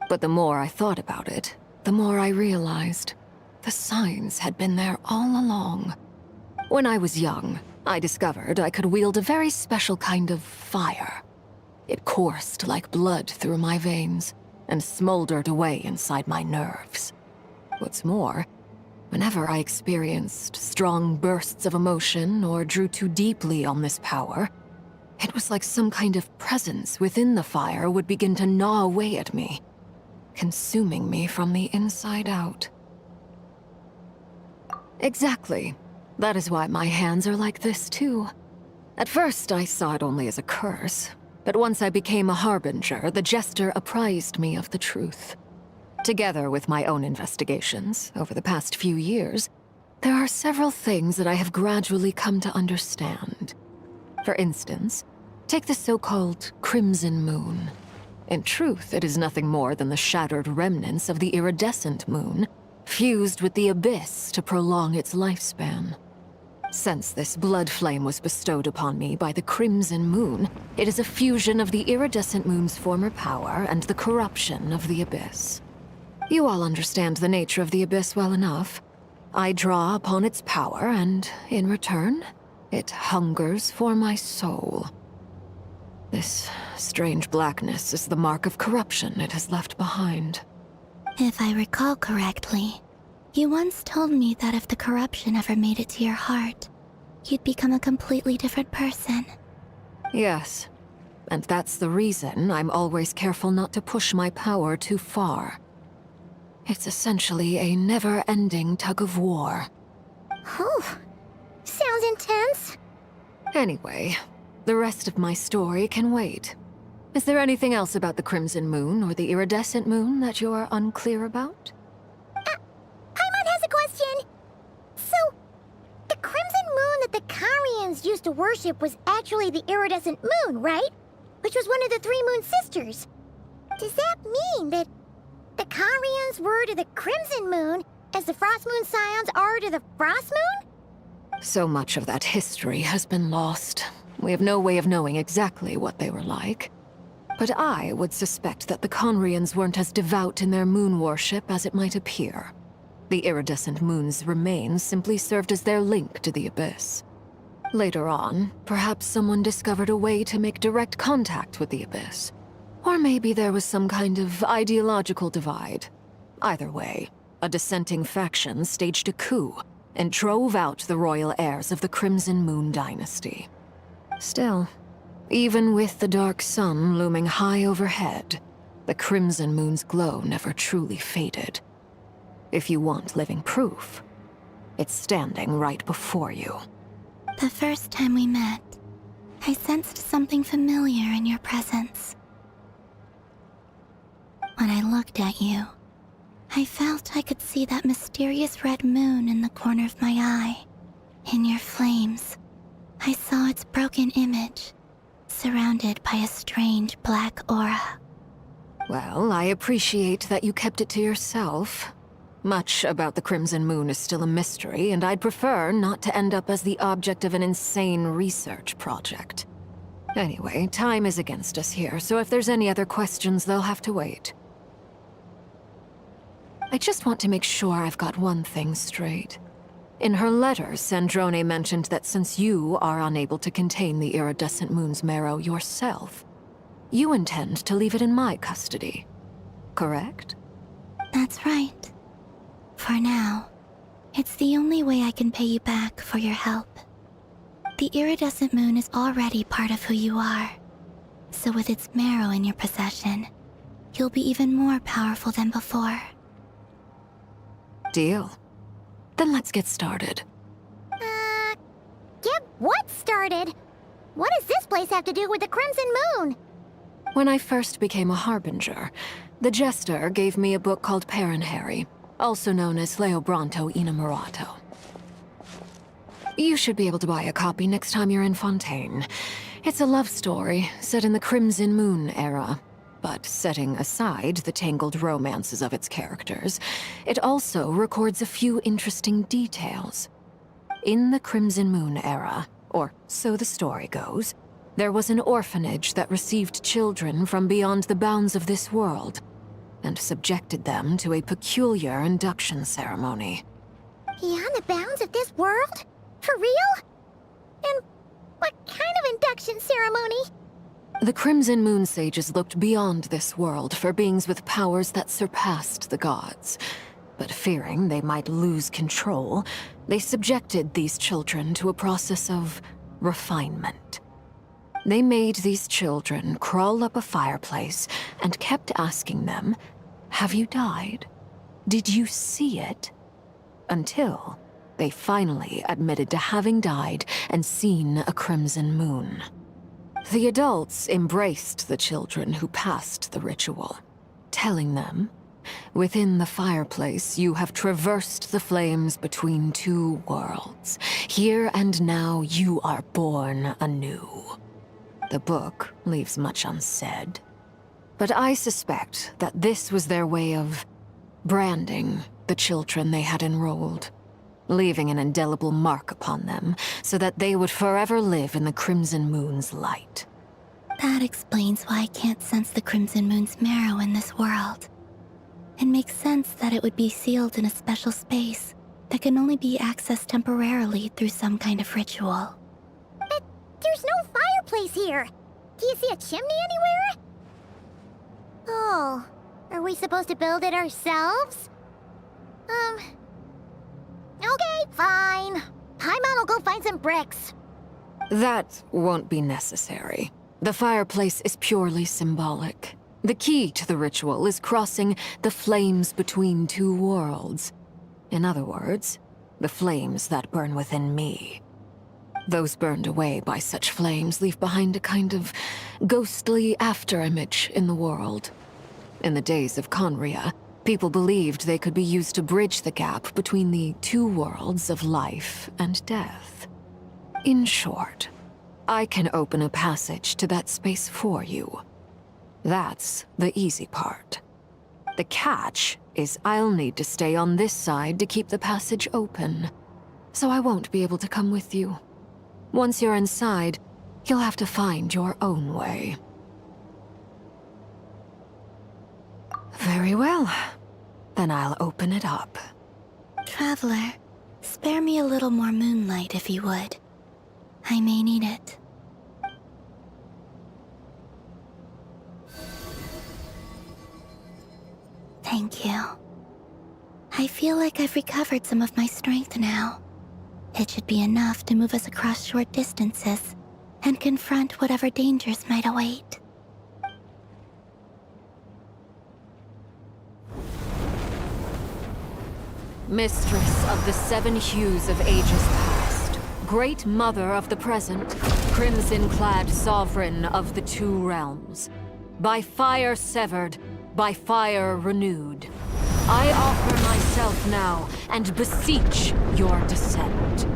But the more I thought about it, the more I realized the signs had been there all along. When I was young, I discovered I could wield a very special kind of fire. It coursed like blood through my veins and smoldered away inside my nerves. What's more, whenever I experienced strong bursts of emotion or drew too deeply on this power, it was like some kind of presence within the fire would begin to gnaw away at me, consuming me from the inside out. Exactly. That is why my hands are like this, too. At first, I saw it only as a curse, but once I became a harbinger, the jester apprised me of the truth. Together with my own investigations, over the past few years, there are several things that I have gradually come to understand. For instance, take the so-called Crimson Moon. In truth, it is nothing more than the shattered remnants of the iridescent moon, fused with the abyss to prolong its lifespan. Since this blood flame was bestowed upon me by the Crimson Moon, it is a fusion of the iridescent moon's former power and the corruption of the abyss. You all understand the nature of the abyss well enough. I draw upon its power, and in return, it hungers for my soul. This strange blackness is the mark of corruption it has left behind. If I recall correctly, you once told me that if the corruption ever made it to your heart, you'd become a completely different person. Yes, and that's the reason I'm always careful not to push my power too far. It's essentially a never-ending tug-of-war. Whew. Sounds intense. Anyway, the rest of my story can wait. Is there anything else about the Crimson Moon or the Iridescent Moon that you're unclear about? Paimon has a question. So, the Crimson Moon that the Carians used to worship was actually the Iridescent Moon, right? Which was one of the three Moon Sisters. Does that mean that the Carians were to the Crimson Moon as the Frost Moon Scions are to the Frost Moon? So much of that history has been lost. We have no way of knowing exactly what they were like. But I would suspect that the Conrians weren't as devout in their moon worship as it might appear. The iridescent moon's remains simply served as their link to the abyss. Later on, perhaps someone discovered a way to make direct contact with the abyss. Or maybe there was some kind of ideological divide. Either way, a dissenting faction staged a coup and drove out the royal heirs of the Crimson Moon dynasty. Still, even with the dark sun looming high overhead, the Crimson Moon's glow never truly faded. If you want living proof, it's standing right before you. The first time we met, I sensed something familiar in your presence. When I looked at you, I felt I could see that mysterious red moon in the corner of my eye. In your flames, I saw its broken image, surrounded by a strange black aura. Well, I appreciate that you kept it to yourself. Much about the Crimson Moon is still a mystery, and I'd prefer not to end up as the object of an insane research project. Anyway, time is against us here, so if there's any other questions, they'll have to wait. I just want to make sure I've got one thing straight. In her letter, Sandrone mentioned that since you are unable to contain the iridescent moon's marrow yourself, you intend to leave it in my custody. Correct? That's right. For now, it's the only way I can pay you back for your help. The iridescent moon is already part of who you are, so with its marrow in your possession, you'll be even more powerful than before. Deal. Then let's get started. Get what started? What does this place have to do with the Crimson Moon? When I first became a Harbinger, the Jester gave me a book called Pernah, also known as Leobranto Inamorato. You should be able to buy a copy next time you're in Fontaine. It's a love story set in the Crimson Moon era, but setting aside the tangled romances of its characters, it also records a few interesting details. In the Crimson Moon era, or so the story goes, there was an orphanage that received children from beyond the bounds of this world, and subjected them to a peculiar induction ceremony. Beyond the bounds of this world? For real? And what kind of induction ceremony? The Crimson Moon sages looked beyond this world for beings with powers that surpassed the gods. But fearing they might lose control, they subjected these children to a process of refinement. They made these children crawl up a fireplace and kept asking them, "Have you died? Did you see it?" Until they finally admitted to having died and seen a crimson moon. The adults embraced the children who passed the ritual, telling them, "Within the fireplace, you have traversed the flames between two worlds. Here and now, you are born anew." The book leaves much unsaid, but I suspect that this was their way of branding the children they had enrolled, leaving an indelible mark upon them so that they would forever live in the Crimson Moon's light. That explains why I can't sense the Crimson Moon's marrow in this world. It makes sense that it would be sealed in a special space that can only be accessed temporarily through some kind of ritual. But there's no fireplace here. Do you see a chimney anywhere? Oh, are we supposed to build it ourselves? Okay, fine. Paimon will go find some bricks. That won't be necessary. The fireplace is purely symbolic. The key to the ritual is crossing the flames between two worlds. In other words, the flames that burn within me. Those burned away by such flames leave behind a kind of ghostly afterimage in the world. In the days of Conria, people believed they could be used to bridge the gap between the two worlds of life and death. In short, I can open a passage to that space for you. That's the easy part. The catch is I'll need to stay on this side to keep the passage open, so I won't be able to come with you. Once you're inside, you'll have to find your own way. Very well. Then I'll open it up. Traveler, spare me a little more moonlight if you would. I may need it. Thank you. I feel like I've recovered some of my strength now. It should be enough to move us across short distances and confront whatever dangers might await. Mistress of the seven hues of ages past, great mother of the present, crimson-clad sovereign of the two realms, by fire severed, by fire renewed, I offer myself now and beseech your descent.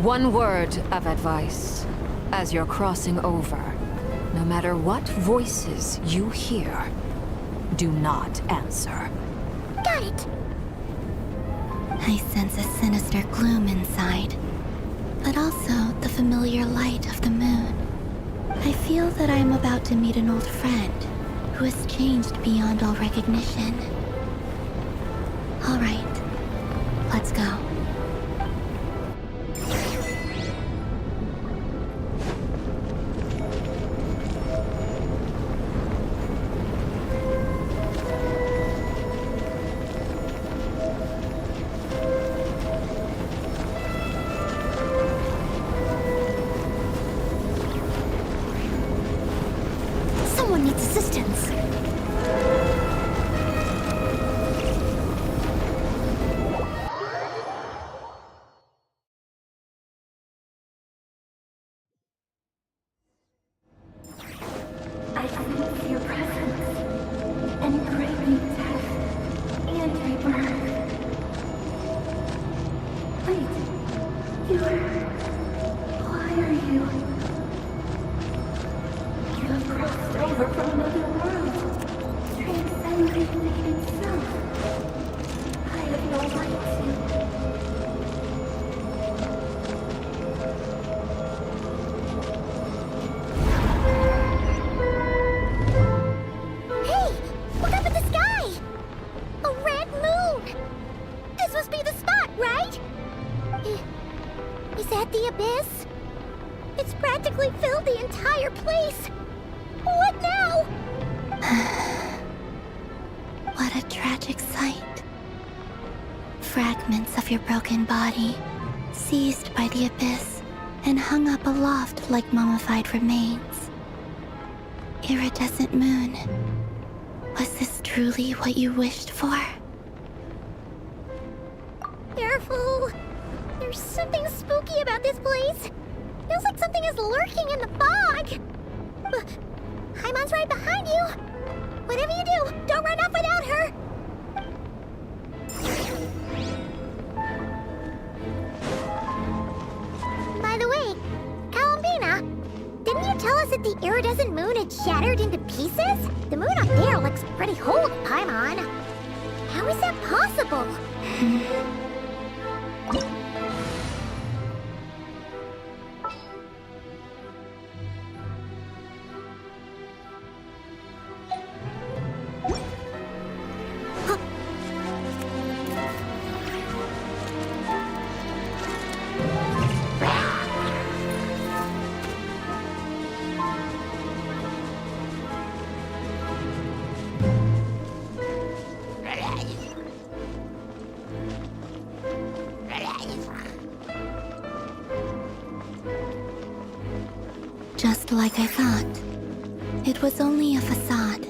One word of advice. As you're crossing over, no matter what voices you hear, do not answer. Got it. I sense a sinister gloom inside, but also the familiar light of the moon. I feel that I am about to meet an old friend who has changed beyond all recognition. All right, let's go. Someone needs assistance. I sense your presence, and craving death and rebirth. Wait, why are you? You have crossed over from another world, transcending fate itself. I have no right to. Hey! Look up at the sky! A red moon! This must be the spot, right? Is that the abyss? It's practically filled the entire place! What now? What a tragic sight. Fragments of your broken body, seized by the abyss, and hung up aloft like mummified remains. Iridescent moon. Was this truly what you wished for? Careful! There's something spooky about this place. Feels like something is lurking in the fog. Haimon's right behind you. Whatever you do, don't run off without her. By the way, Columbina, didn't you tell us that the iridescent moon had shattered into pieces? The moon up there looks pretty whole, Paimon. How is that possible? Just like I thought. It was only a facade.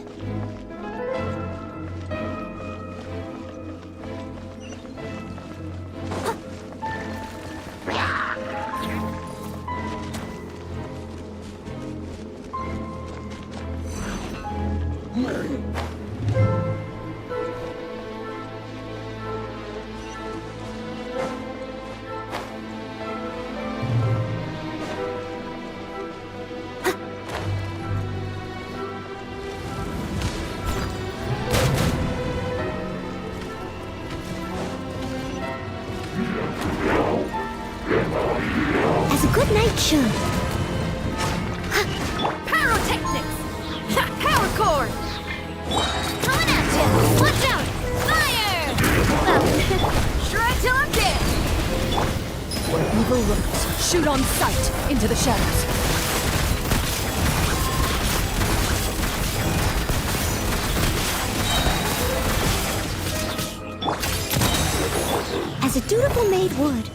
As a good knight should. Pyrotechnics! Power core! Coming at ya! Watch out! Fire! Strike till I'm dead! Where evil lurks, shoot on sight into the shadows. As a dutiful maid would.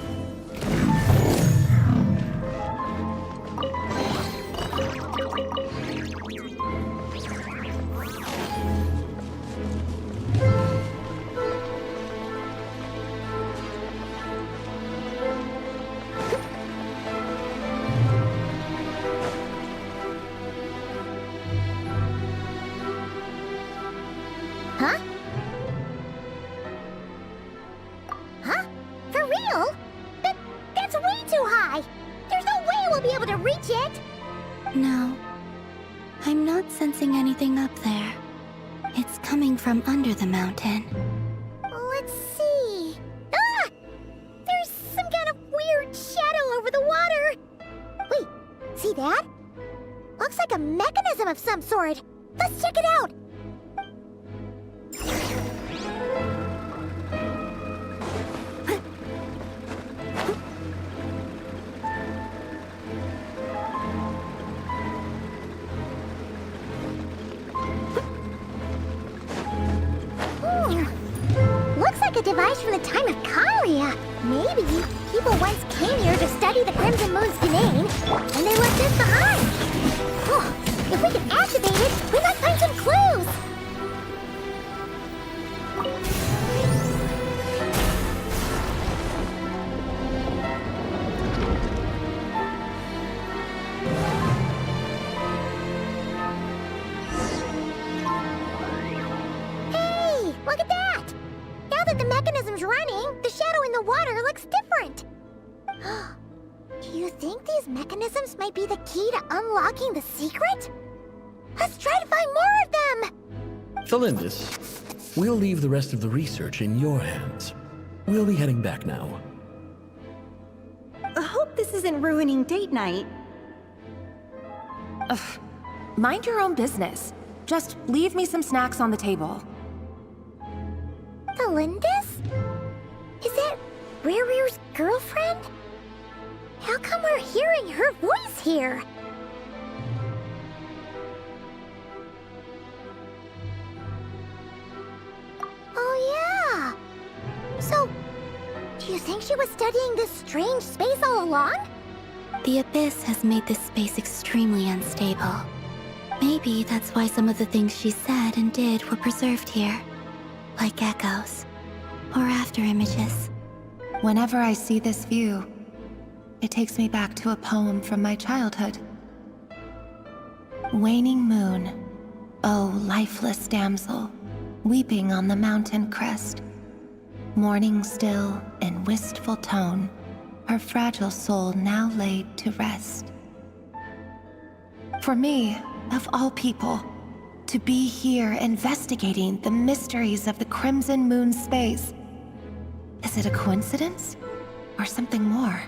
Huh? Huh? For real? No, I'm not sensing anything up there. It's coming from under the mountain. Let's see. Ah! There's some kind of weird shadow over the water. Wait, see that? Looks like a mechanism of some sort. Let's check it out. Looks like a device from the time of Kalia. Maybe people once came here to study the Crimson Moon's domain, and they left this behind. Oh, if we can activate it, we might find some clues. Hey, look at that! Now that the mechanism's running, the shadow in the water looks different. Do you think these mechanisms might be the key to unlocking the secret? Let's try to find more of them! Thalindis, we'll leave the rest of the research in your hands. We'll be heading back now. I hope this isn't ruining date night. Ugh. Mind your own business. Just leave me some snacks on the table. Thalindis? Is that Rere's girlfriend? How come we're hearing her voice here? Oh yeah! So, do you think she was studying this strange space all along? The Abyss has made this space extremely unstable. Maybe that's why some of the things she said and did were preserved here. Like echoes. Or after images. Whenever I see this view, it takes me back to a poem from my childhood. Waning moon, oh lifeless damsel, weeping on the mountain crest. Mourning still in wistful tone, her fragile soul now laid to rest. For me, of all people, to be here investigating the mysteries of the Crimson Moon space. Is it a coincidence? Or something more?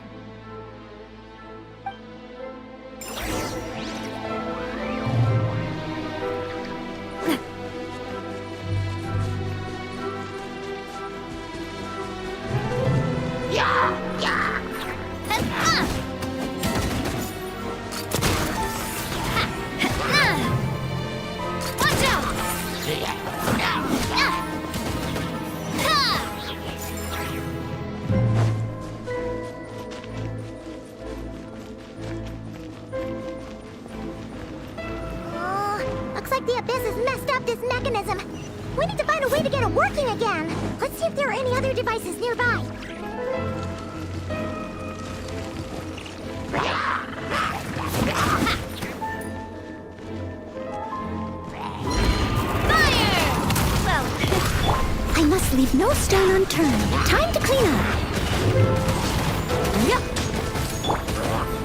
Looks like the Abyss has messed up this mechanism. We need to find a way to get it working again. Let's see if there are any other devices nearby. I must leave no stone unturned. Time to clean up. Yep.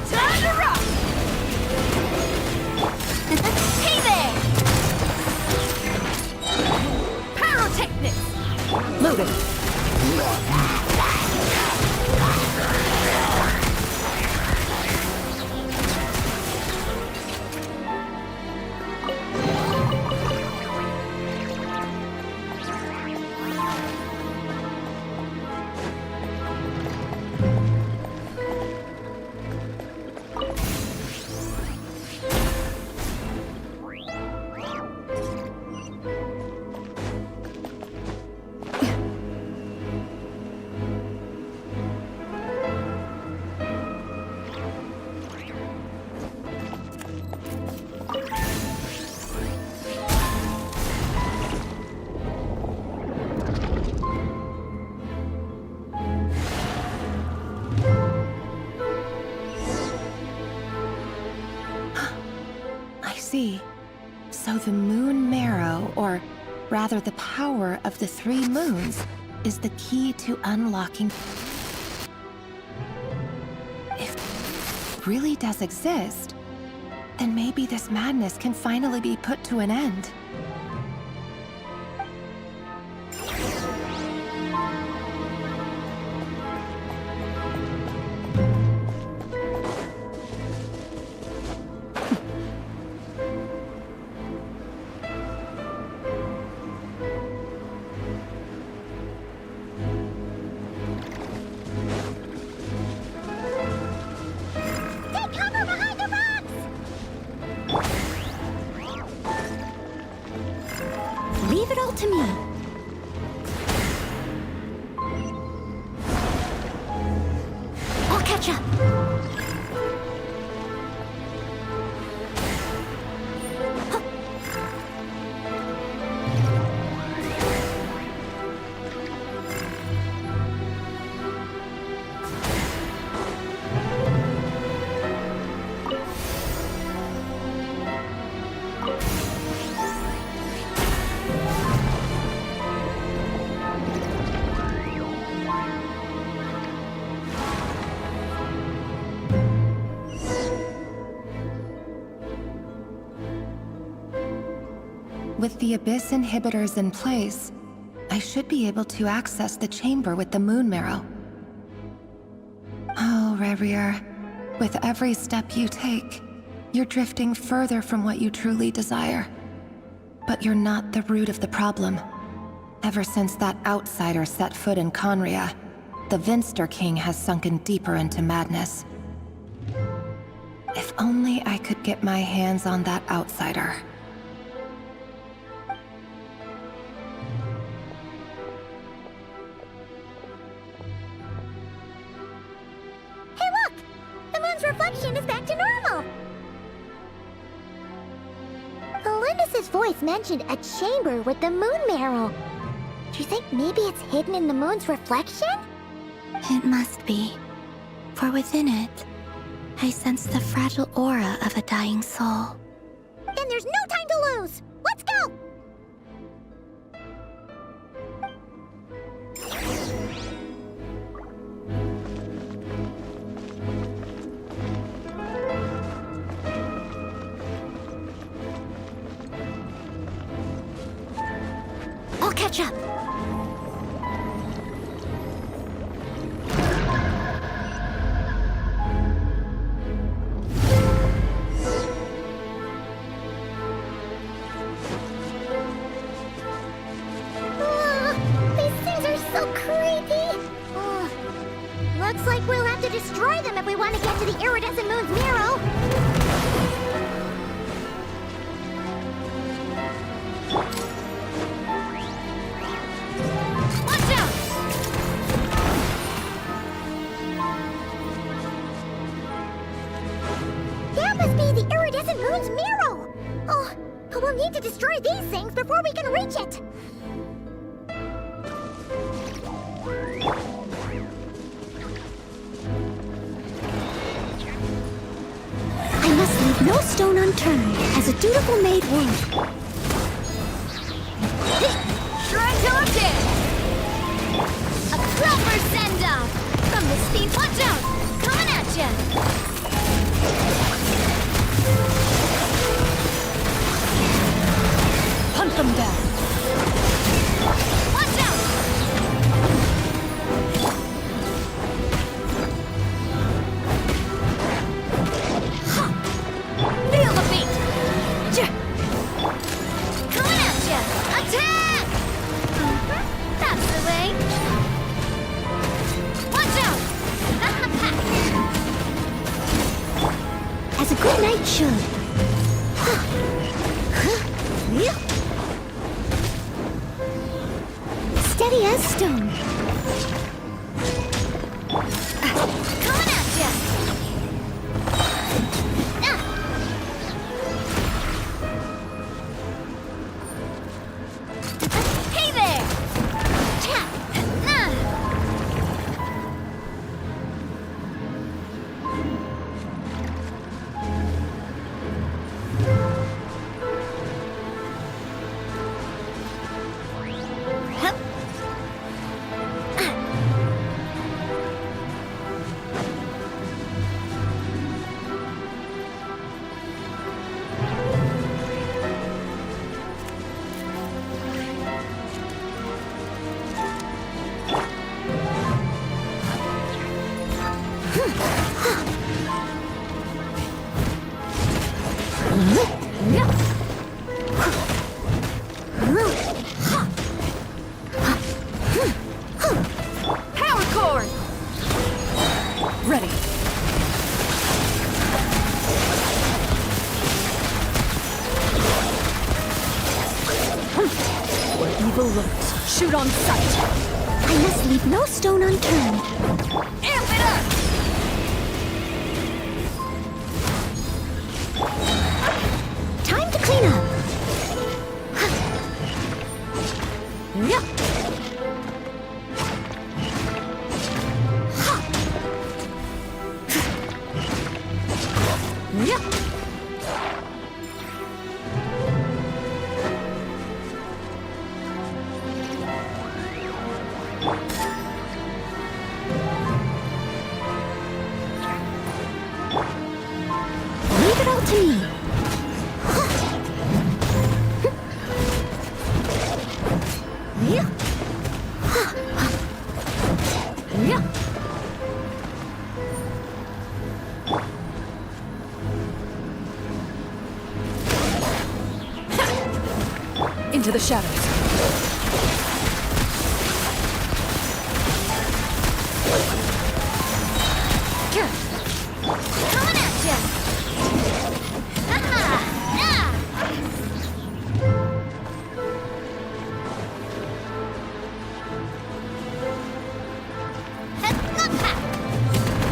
Time to rock! Hey there! Pyrotechnics! Loaded. So the moon marrow, or rather the power of the 3 moons, is the key to unlocking. If it really does exist, then maybe this madness can finally be put to an end. Leave it all to me. I'll catch up. With the Abyss inhibitors in place, I should be able to access the chamber with the Moon Marrow. Oh, Revier, with every step you take, you're drifting further from what you truly desire. But you're not the root of the problem. Ever since that outsider set foot in Conria, the Vinster King has sunken deeper into madness. If only I could get my hands on that outsider. Hey look! The moon's reflection is back to normal! Galindus's voice mentioned a chamber with the Moon Marrow. Do you think maybe it's hidden in the moon's reflection? It must be. For within it, I sense the fragile aura of a dying soul. Then there's no time to lose! Let's go! I'll catch up. These things are so creepy! Looks like we'll have to destroy them if we want to get to the iridescent moon's marrow! Watch out! That must be the iridescent moon's marrow! Oh, but we'll need to destroy these things before we can reach it! I must leave no stone unturned, as a dutiful maid would. Try till I'm dead! A proper send-off! From the speed, watch out! Coming at ya! Hunt them down! Watch out! Feel the beat! Coming at ya! Attack! That's the way! Watch out! As a good knight should. Steady as stone. Coming at ya! Hey there! Tap! Power cord! Ready. Where evil lurks, shoot on sight. I must leave no stone unturned. Amp it up! Time to clean up. Leave it all to me. Into the shadows. Coming at ya!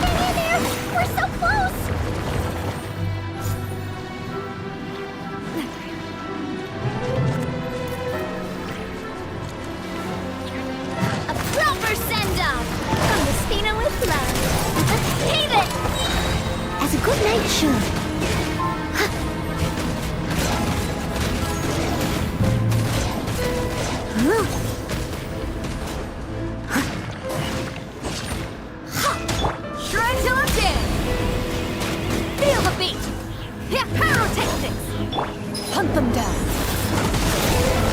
Hang in there! We're so close! A proper send-off! From the Spina with love! Heave it! As a good knight should. Shred till I'm dead! Feel the beat! Yeah, pyrotechnics! Hunt them down.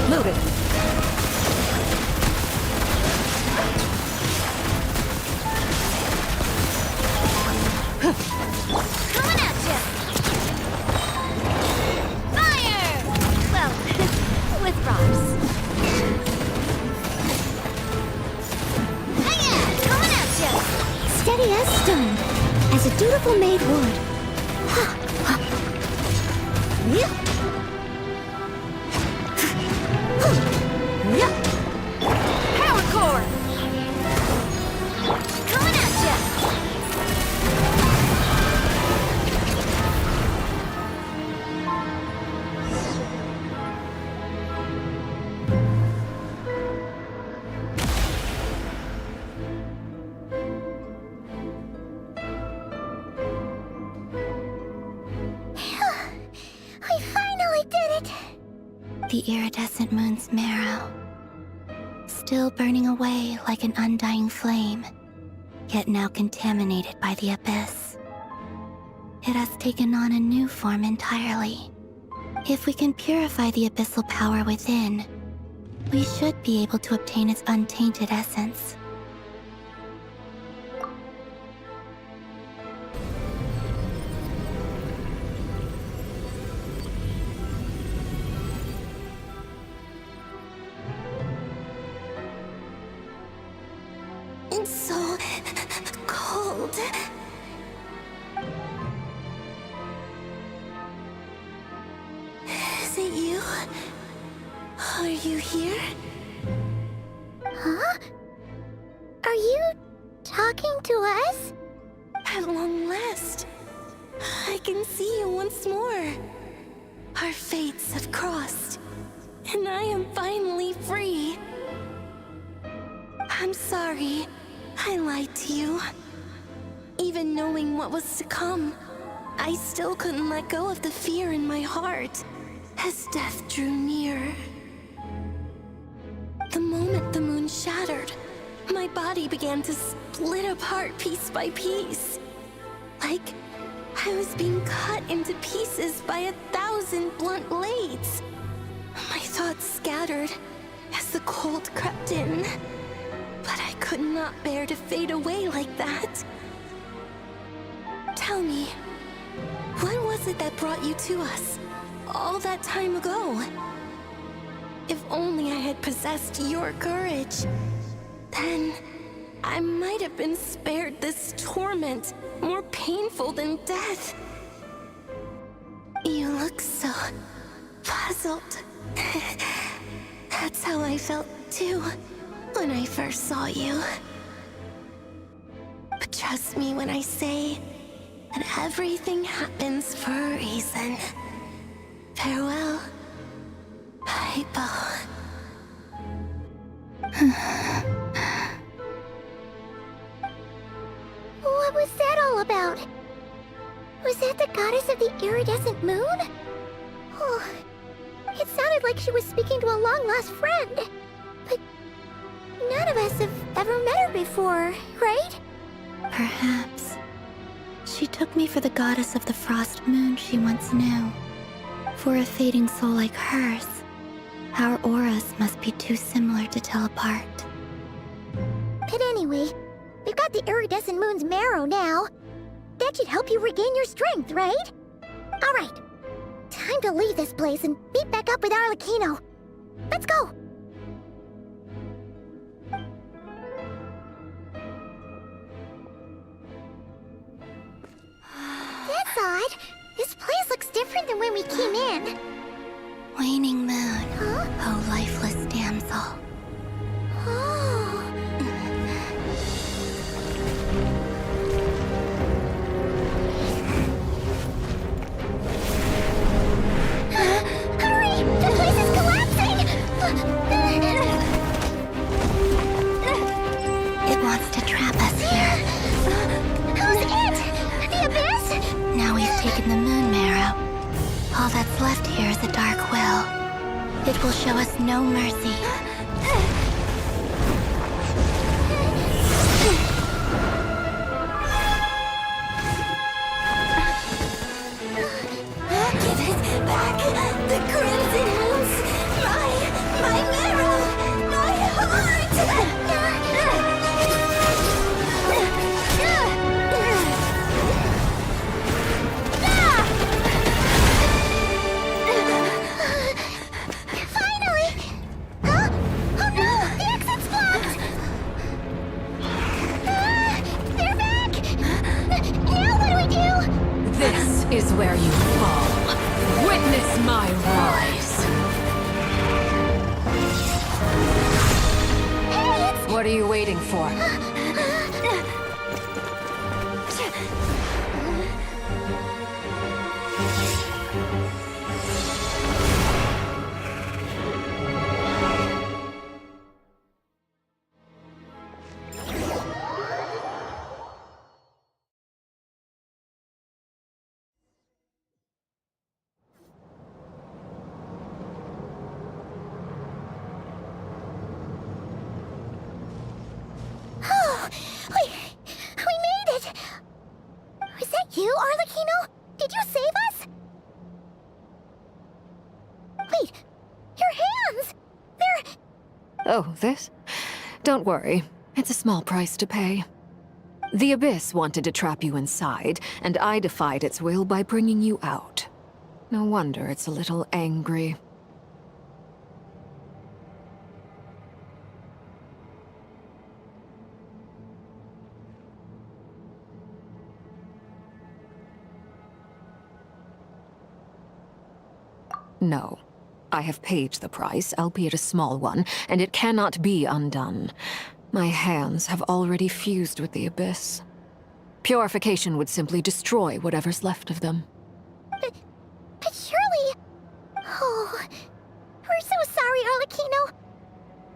Loaded. Coming at ya! Fire! Well, with props. Hiya! Coming at ya! Steady as stone, as a dutiful maid would. Power cord! Coming at ya! I finally did it! The iridescent moon's marrow, still burning away like an undying flame, yet now contaminated by the abyss. It has taken on a new form entirely. If we can purify the abyssal power within, we should be able to obtain its untainted essence. It's so cold. Is it you? Are you here? Huh? Are you talking to us? At long last, I can see you once more. Our fates have crossed, and I am finally free. I'm sorry, I lied to you. Even knowing what was to come, I still couldn't let go of the fear in my heart as death drew near. The moment the moon shattered, my body began to split apart piece by piece. Like I was being cut into pieces by 1,000 blunt blades. My thoughts scattered as the cold crept in. But I could not bear to fade away like that. Tell me, What was it that brought you to us all that time ago? If only I had possessed your courage, then I might have been spared this torment more painful than death. You look so puzzled. That's how I felt too when I first saw you. But trust me when I say that everything happens for a reason. Farewell, Hypo. What was that all about? Was that the goddess of the iridescent moon? Oh, it sounded like she was speaking to a long-lost friend. But none of us have ever met her before, right? Perhaps. She took me for the goddess of the frost moon she once knew. For a fading soul like hers, our auras must be too similar to tell apart. But anyway, we've got the iridescent moon's marrow now. That should help you regain your strength, right? Alright, time to leave this place and meet back up with Arlecchino. Let's go! That's odd. This place looks different than when we came in. Waning moon, oh lifeless damsel. Oh. Hurry! The place is collapsing! It wants to trap us here. Who's it? The Abyss? Now we've taken the moon marrow. All that's left here is a dark will. It will show us no mercy. Give it back! The crimson moons! My marrow! My heart! Finally! Huh? Oh no! The exit's blocked! They're back! Now what do we do? This is where you fall. Witness my rise. What are you waiting for? Oh, we made it! Was that you, Arlecchino? Did you save us? Wait, your hands! They're... Oh, this? Don't worry. It's a small price to pay. The Abyss wanted to trap you inside, and I defied its will by bringing you out. No wonder it's a little angry. No. I have paid the price, albeit a small one, and it cannot be undone. My hands have already fused with the Abyss. Purification would simply destroy whatever's left of them. But surely... Oh... We're so sorry, Arlecchino.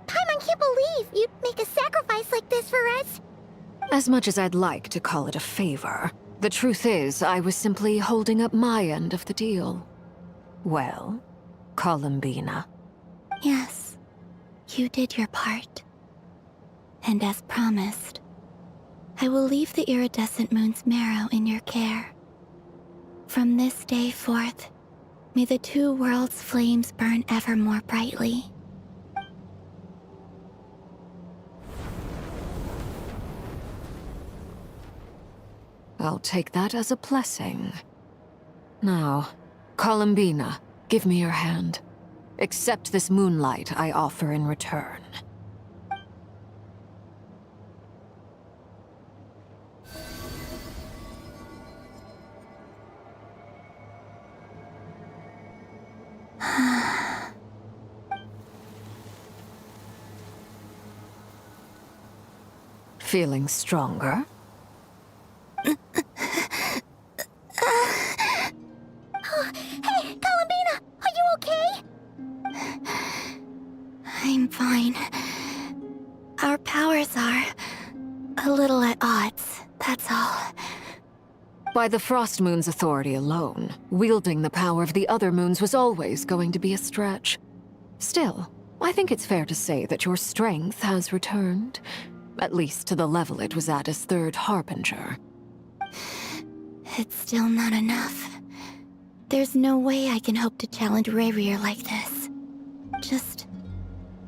Paimon can't believe you'd make a sacrifice like this for us. As much as I'd like to call it a favor, the truth is I was simply holding up my end of the deal. Well, Columbina. Yes, you did your part. And as promised, I will leave the iridescent moon's marrow in your care. From this day forth, may the two worlds' flames burn ever more brightly. I'll take that as a blessing. Now, Columbina, give me your hand. Accept this moonlight I offer in return. Feeling stronger? Hey, Columbina! Are you okay? I'm fine. Our powers are a little at odds, that's all. By the Frost Moon's authority alone, wielding the power of the other moons was always going to be a stretch. Still, I think it's fair to say that your strength has returned. At least to the level it was at as Third Harbinger. It's still not enough. There's no way I can hope to challenge Rayrir like this. Just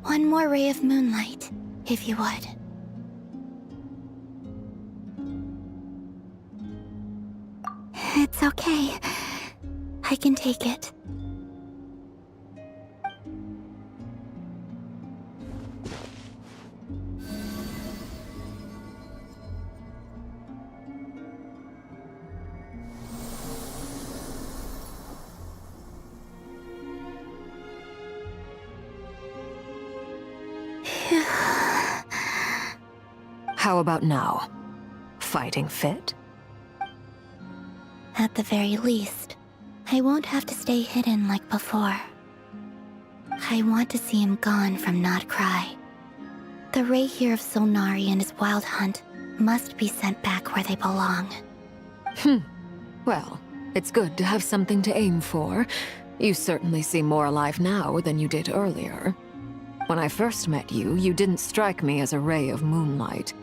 one more ray of moonlight, if you would. It's okay. I can take it. How about now? Fighting fit? At the very least, I won't have to stay hidden like before. I want to see him gone from Not Cry. The Rayheir of Solnari and his wild hunt must be sent back where they belong. Well, it's good to have something to aim for. You certainly seem more alive now than you did earlier. When I first met you, you didn't strike me as a ray of moonlight.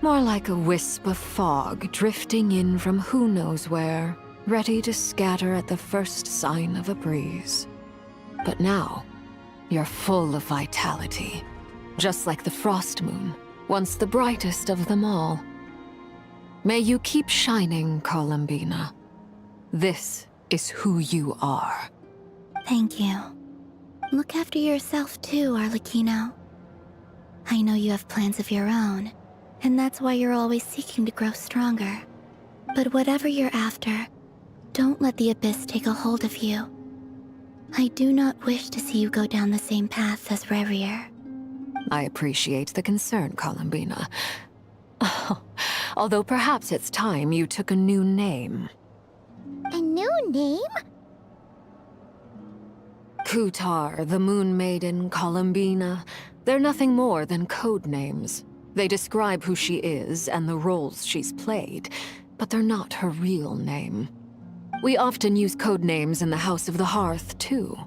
More like a wisp of fog drifting in from who knows where, ready to scatter at the first sign of a breeze. But now, you're full of vitality, just like the Frost Moon, once the brightest of them all. May you keep shining, Columbina. This is who you are. Thank you. Look after yourself too, Arlecchino. I know you have plans of your own, and that's why you're always seeking to grow stronger. But whatever you're after, don't let the Abyss take a hold of you. I do not wish to see you go down the same path as Rayrir. I appreciate the concern, Columbina. Although perhaps it's time you took a new name. A new name? Kutar, the Moon Maiden, Columbina, they're nothing more than code names. They describe who she is and the roles she's played, but they're not her real name. We often use code names in the House of the Hearth, too.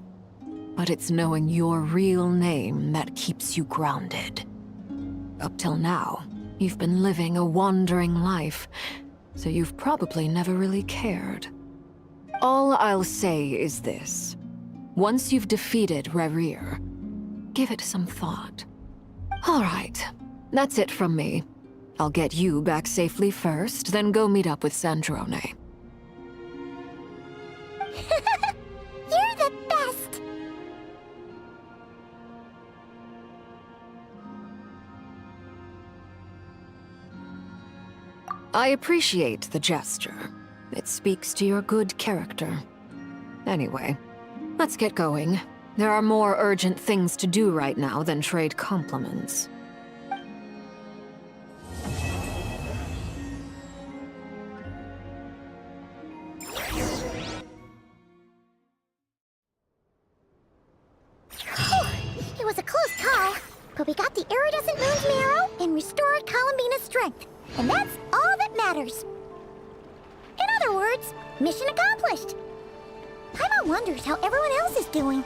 But it's knowing your real name that keeps you grounded. Up till now, you've been living a wandering life, so you've probably never really cared. All I'll say is this. Once you've defeated Rayrir, give it some thought. All right, that's it from me. I'll get you back safely first, then go meet up with Sandrone. You're the best! I appreciate the gesture. It speaks to your good character. Anyway, let's get going. There are more urgent things to do right now than trade compliments. It was a close call, but we got the iridescent moon's marrow and restored Columbina's strength, and that's all that matters. In other words, mission accomplished. Paimon wonders how everyone else is doing.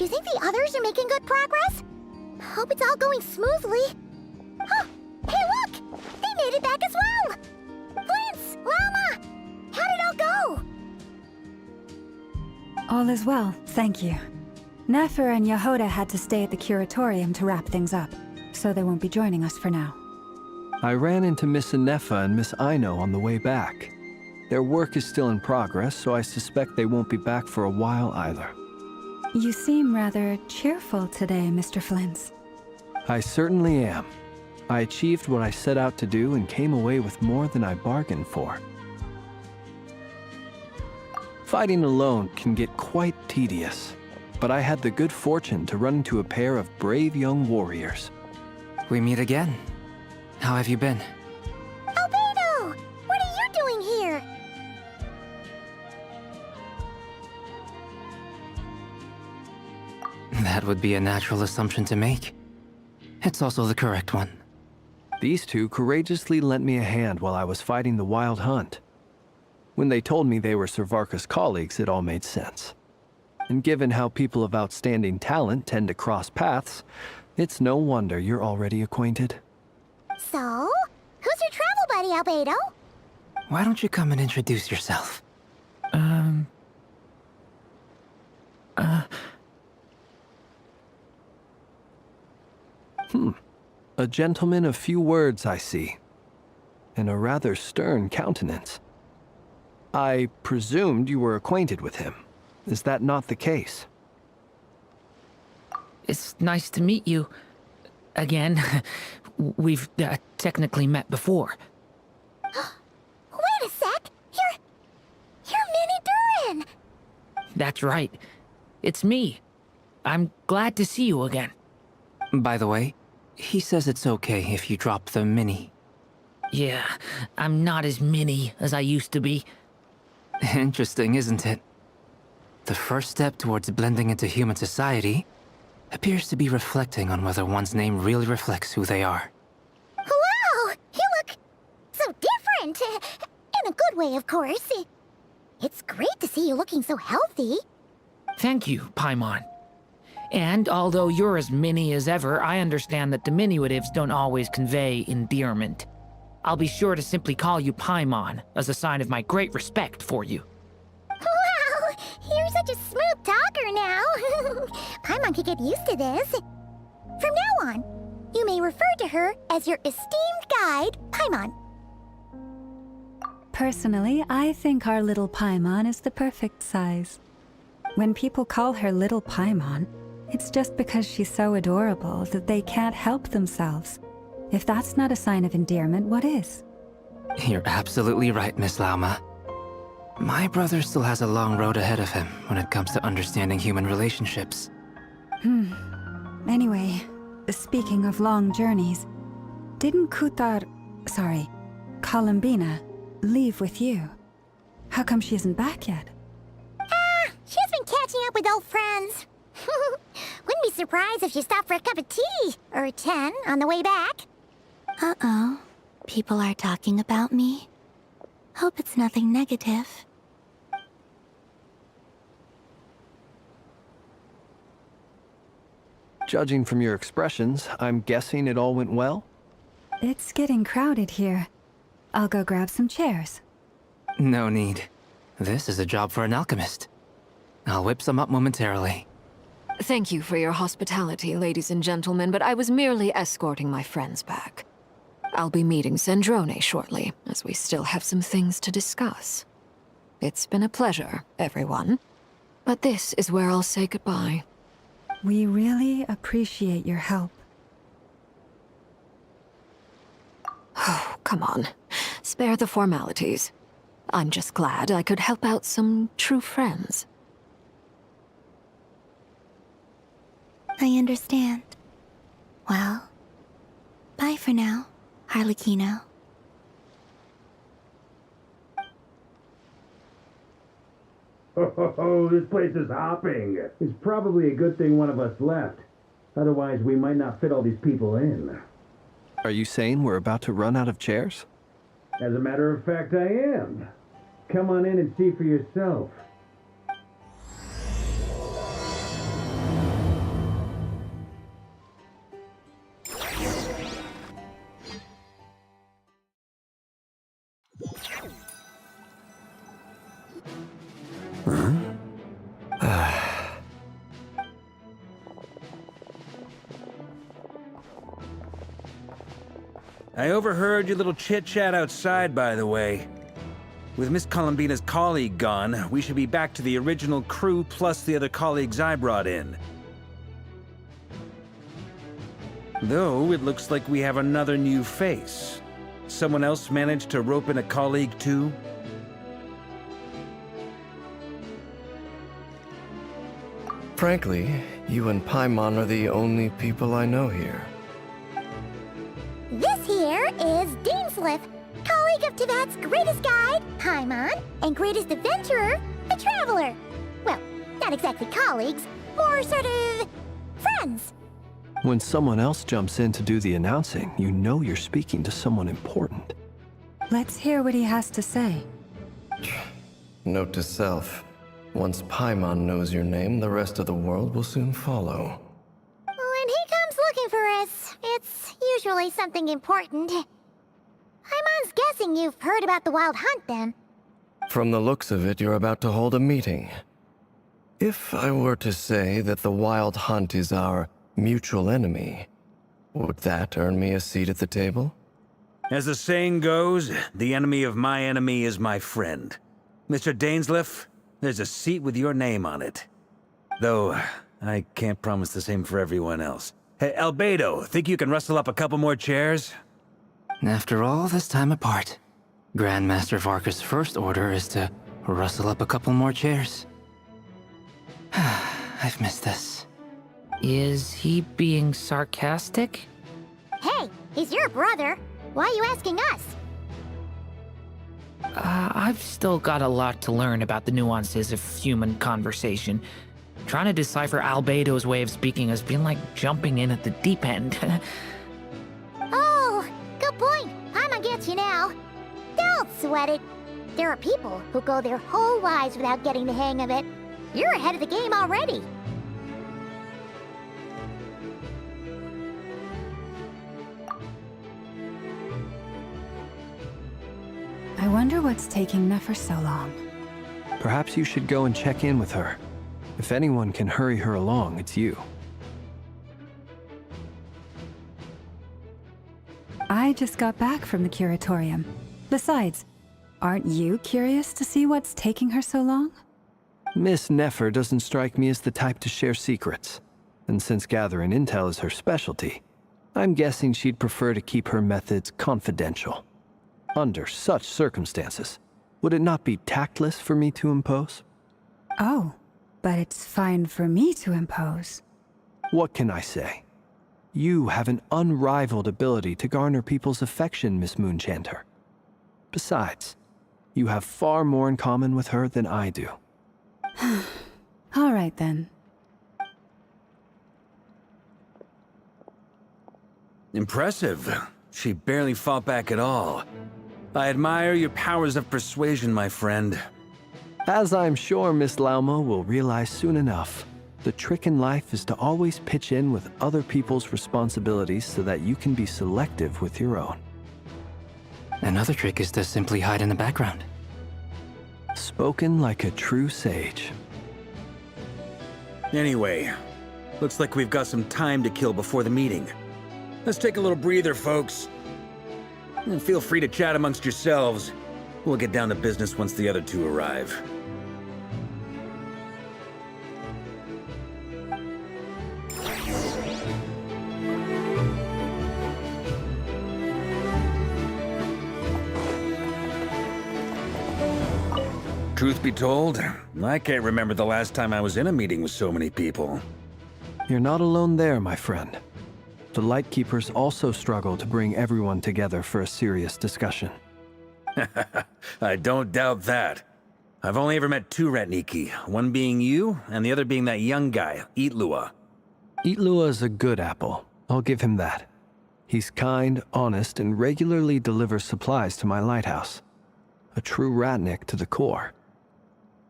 you think the others are making good progress? Hope it's all going smoothly. Huh! Hey, look! They made it back as well! Flint's! Llama! How did it all go? All is well, thank you. Nefer and Yehoda had to stay at the curatorium to wrap things up, so they won't be joining us for now. I ran into Miss Anefa and Miss Aino on the way back. Their work is still in progress, so I suspect they won't be back for a while either. You seem rather cheerful today, Mr. Flint's. I certainly am. I achieved what I set out to do and came away with more than I bargained for. Fighting alone can get quite tedious, but I had the good fortune to run into a pair of brave young warriors. We meet again. How have you been? Albedo! What are you doing here? That would be a natural assumption to make. It's also the correct one. These two courageously lent me a hand while I was fighting the wild hunt. When they told me they were Sir Varka's colleagues, it all made sense. And given how people of outstanding talent tend to cross paths, it's no wonder you're already acquainted. So? Who's your travel buddy, Albedo? Why don't you come and introduce yourself? A gentleman of few words, I see. And a rather stern countenance. I presumed you were acquainted with him. Is that not the case? It's nice to meet you. Again. We've technically met before. Wait a sec! You're Minnie Durin! That's right. It's me. I'm glad to see you again. By the way, he says it's okay if you drop the mini. Yeah, I'm not as mini as I used to be. Interesting, isn't it? The first step towards blending into human society appears to be reflecting on whether one's name really reflects who they are. Wow! You look so different! In a good way, of course. It's great to see you looking so healthy. Thank you, Paimon. And although you're as mini as ever, I understand that diminutives don't always convey endearment. I'll be sure to simply call you Paimon as a sign of my great respect for you. Wow! You're such a smooth talker now. Paimon could get used to this. From now on, you may refer to her as your esteemed guide, Paimon. Personally, I think our little Paimon is the perfect size. When people call her Little Paimon, it's just because she's so adorable that they can't help themselves. If that's not a sign of endearment, what is? You're absolutely right, Miss Lauma. My brother still has a long road ahead of him when it comes to understanding human relationships. Anyway, speaking of long journeys, didn't Columbina, leave with you? How come she isn't back yet? She's been catching up with old friends. Wouldn't be surprised if she stopped for a cup of tea or 10 on the way back. Uh-oh. People are talking about me. Hope it's nothing negative. Judging from your expressions, I'm guessing it all went well? It's getting crowded here. I'll go grab some chairs. No need. This is a job for an alchemist. I'll whip some up momentarily. Thank you for your hospitality, ladies and gentlemen, but I was merely escorting my friends back. I'll be meeting Sandrone shortly, as we still have some things to discuss. It's been a pleasure, everyone. But this is where I'll say goodbye. We really appreciate your help. Oh, come on. Spare the formalities. I'm just glad I could help out some true friends. I understand. Well, bye for now, Harlequino. Oh, this place is hopping. It's probably a good thing one of us left. Otherwise, we might not fit all these people in. Are you saying we're about to run out of chairs? As a matter of fact, I am. Come on in and see for yourself. I overheard your little chit-chat outside, by the way. With Miss Columbina's colleague gone, we should be back to the original crew plus the other colleagues I brought in. Though, it looks like we have another new face. Someone else managed to rope in a colleague too? Frankly, you and Paimon are the only people I know here. This here is Dainsliff, colleague of Tibet's greatest guide, Paimon, and greatest adventurer, the Traveler. Well, not exactly colleagues, more sort of friends. When someone else jumps in to do the announcing, you know you're speaking to someone important. Let's hear what he has to say. Note to self. Once Paimon knows your name, the rest of the world will soon follow. When he comes looking for us, it's usually something important. Paimon's guessing you've heard about the Wild Hunt, then. From the looks of it, you're about to hold a meeting. If I were to say that the Wild Hunt is our mutual enemy, would that earn me a seat at the table? As the saying goes, the enemy of my enemy is my friend. Mr. Dainsliff, there's a seat with your name on it. Though, I can't promise the same for everyone else. Hey, Albedo, think you can rustle up a couple more chairs? After all this time apart, Grandmaster Varka's first order is to rustle up a couple more chairs. I've missed this. Is he being sarcastic? Hey, he's your brother. Why are you asking us? I've still got a lot to learn about the nuances of human conversation. Trying to decipher Albedo's way of speaking has been like jumping in at the deep end. Oh, good point. Paimon gets you now. Don't sweat it. There are people who go their whole lives without getting the hang of it. You're ahead of the game already. I wonder what's taking Nefer so long. Perhaps you should go and check in with her. If anyone can hurry her along, it's you. I just got back from the curatorium. Besides, aren't you curious to see what's taking her so long? Miss Nefer doesn't strike me as the type to share secrets. And since gathering intel is her specialty, I'm guessing she'd prefer to keep her methods confidential. Under such circumstances, would it not be tactless for me to impose? Oh, but it's fine for me to impose. What can I say? You have an unrivaled ability to garner people's affection, Miss Moonchanter. Besides, you have far more in common with her than I do. All right, then. Impressive. She barely fought back at all. I admire your powers of persuasion, my friend. As I'm sure Miss Lauma will realize soon enough, the trick in life is to always pitch in with other people's responsibilities so that you can be selective with your own. Another trick is to simply hide in the background. Spoken like a true sage. Anyway, looks like we've got some time to kill before the meeting. Let's take a little breather, folks. And feel free to chat amongst yourselves. We'll get down to business once the other two arrive. Truth be told, I can't remember the last time I was in a meeting with so many people. You're not alone there, my friend. The Lightkeepers also struggle to bring everyone together for a serious discussion. I don't doubt that. I've only ever met two Ratniki, one being you, and the other being that young guy, Itlua. Itlua is a good apple. I'll give him that. He's kind, honest, and regularly delivers supplies to my lighthouse. A true Ratnik to the core.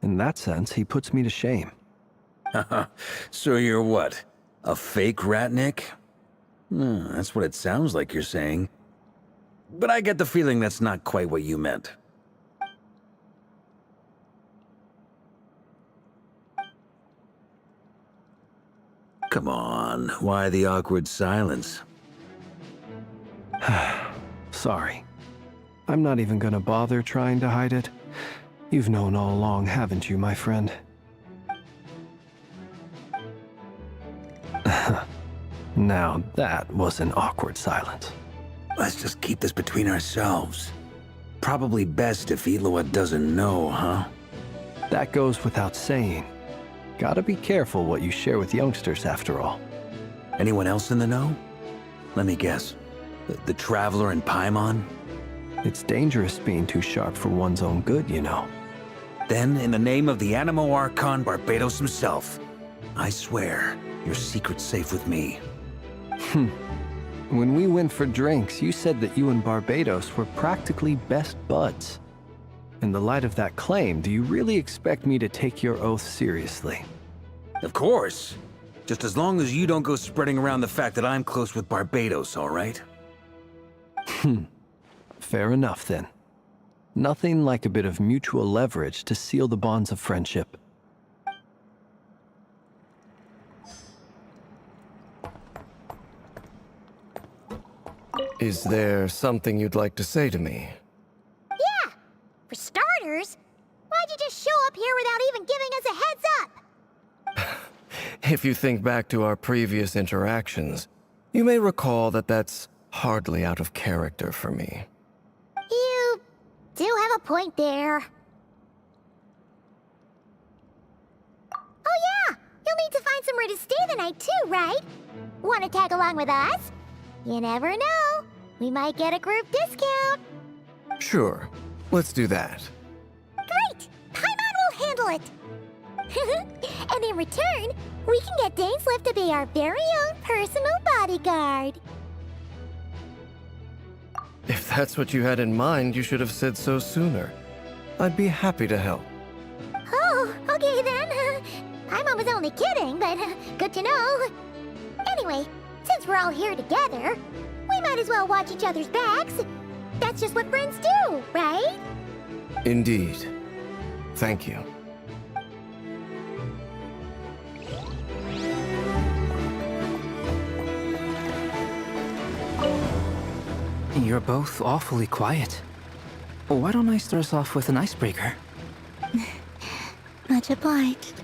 In that sense, he puts me to shame. So you're what? A fake Ratnik? That's what it sounds like you're saying. But I get the feeling that's not quite what you meant. Come on, why the awkward silence? Sorry. I'm not even gonna bother trying to hide it. You've known all along, haven't you, my friend? Now that was an awkward silence. Let's just keep this between ourselves. Probably best if Eloa doesn't know, huh? That goes without saying. Gotta be careful what you share with youngsters, after all. Anyone else in the know? Let me guess. The Traveler and Paimon? It's dangerous being too sharp for one's own good, you know. Then, in the name of the Animo Archon Barbados himself, I swear, your secret's safe with me. When we went for drinks, you said that you and Barbados were practically best buds. In the light of that claim, do you really expect me to take your oath seriously? Of course. Just as long as you don't go spreading around the fact that I'm close with Barbados, all right? Fair enough, then. Nothing like a bit of mutual leverage to seal the bonds of friendship. Is there something you'd like to say to me? Yeah! For starters, why'd you just show up here without even giving us a heads up? If you think back to our previous interactions, you may recall that that's hardly out of character for me. You do have a point there. Oh yeah! You'll need to find somewhere to stay the night too, right? Want to tag along with us? You never know. We might get a group discount. Sure, let's do that. Great! Paimon will handle it! And in return, we can get Dainslift to be our very own personal bodyguard. If that's what you had in mind, you should have said so sooner. I'd be happy to help. Oh, okay then. Paimon was only kidding, but good to know. Anyway, since we're all here together, we might as well watch each other's backs. That's just what friends do, right? Indeed. Thank you. You're both awfully quiet. Why don't I start us off with an icebreaker? Much obliged.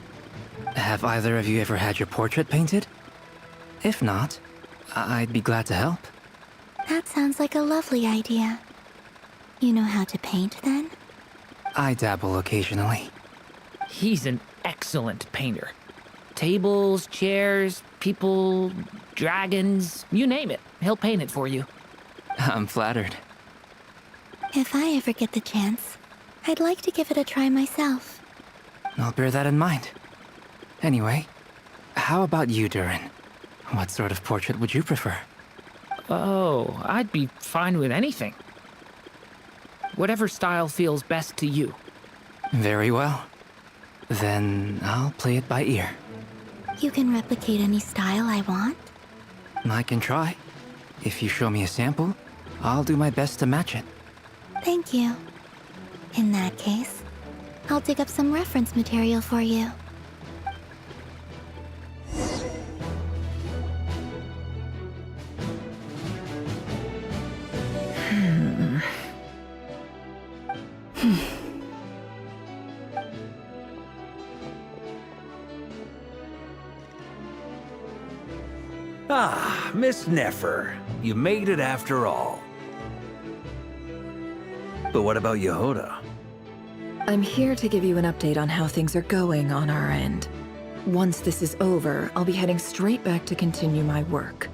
Have either of you ever had your portrait painted? If not, I'd be glad to help. That sounds like a lovely idea. You know how to paint, then? I dabble occasionally. He's an excellent painter. Tables, chairs, people, dragons, you name it. He'll paint it for you. I'm flattered. If I ever get the chance, I'd like to give it a try myself. I'll bear that in mind. Anyway, how about you, Durin? What sort of portrait would you prefer? Oh, I'd be fine with anything. Whatever style feels best to you. Very well. Then I'll play it by ear. You can replicate any style I want? I can try. If you show me a sample, I'll do my best to match it. Thank you. In that case, I'll dig up some reference material for you. Ah, Miss Nefer. You made it after all. But what about Yehoda? I'm here to give you an update on how things are going on our end. Once this is over, I'll be heading straight back to continue my work.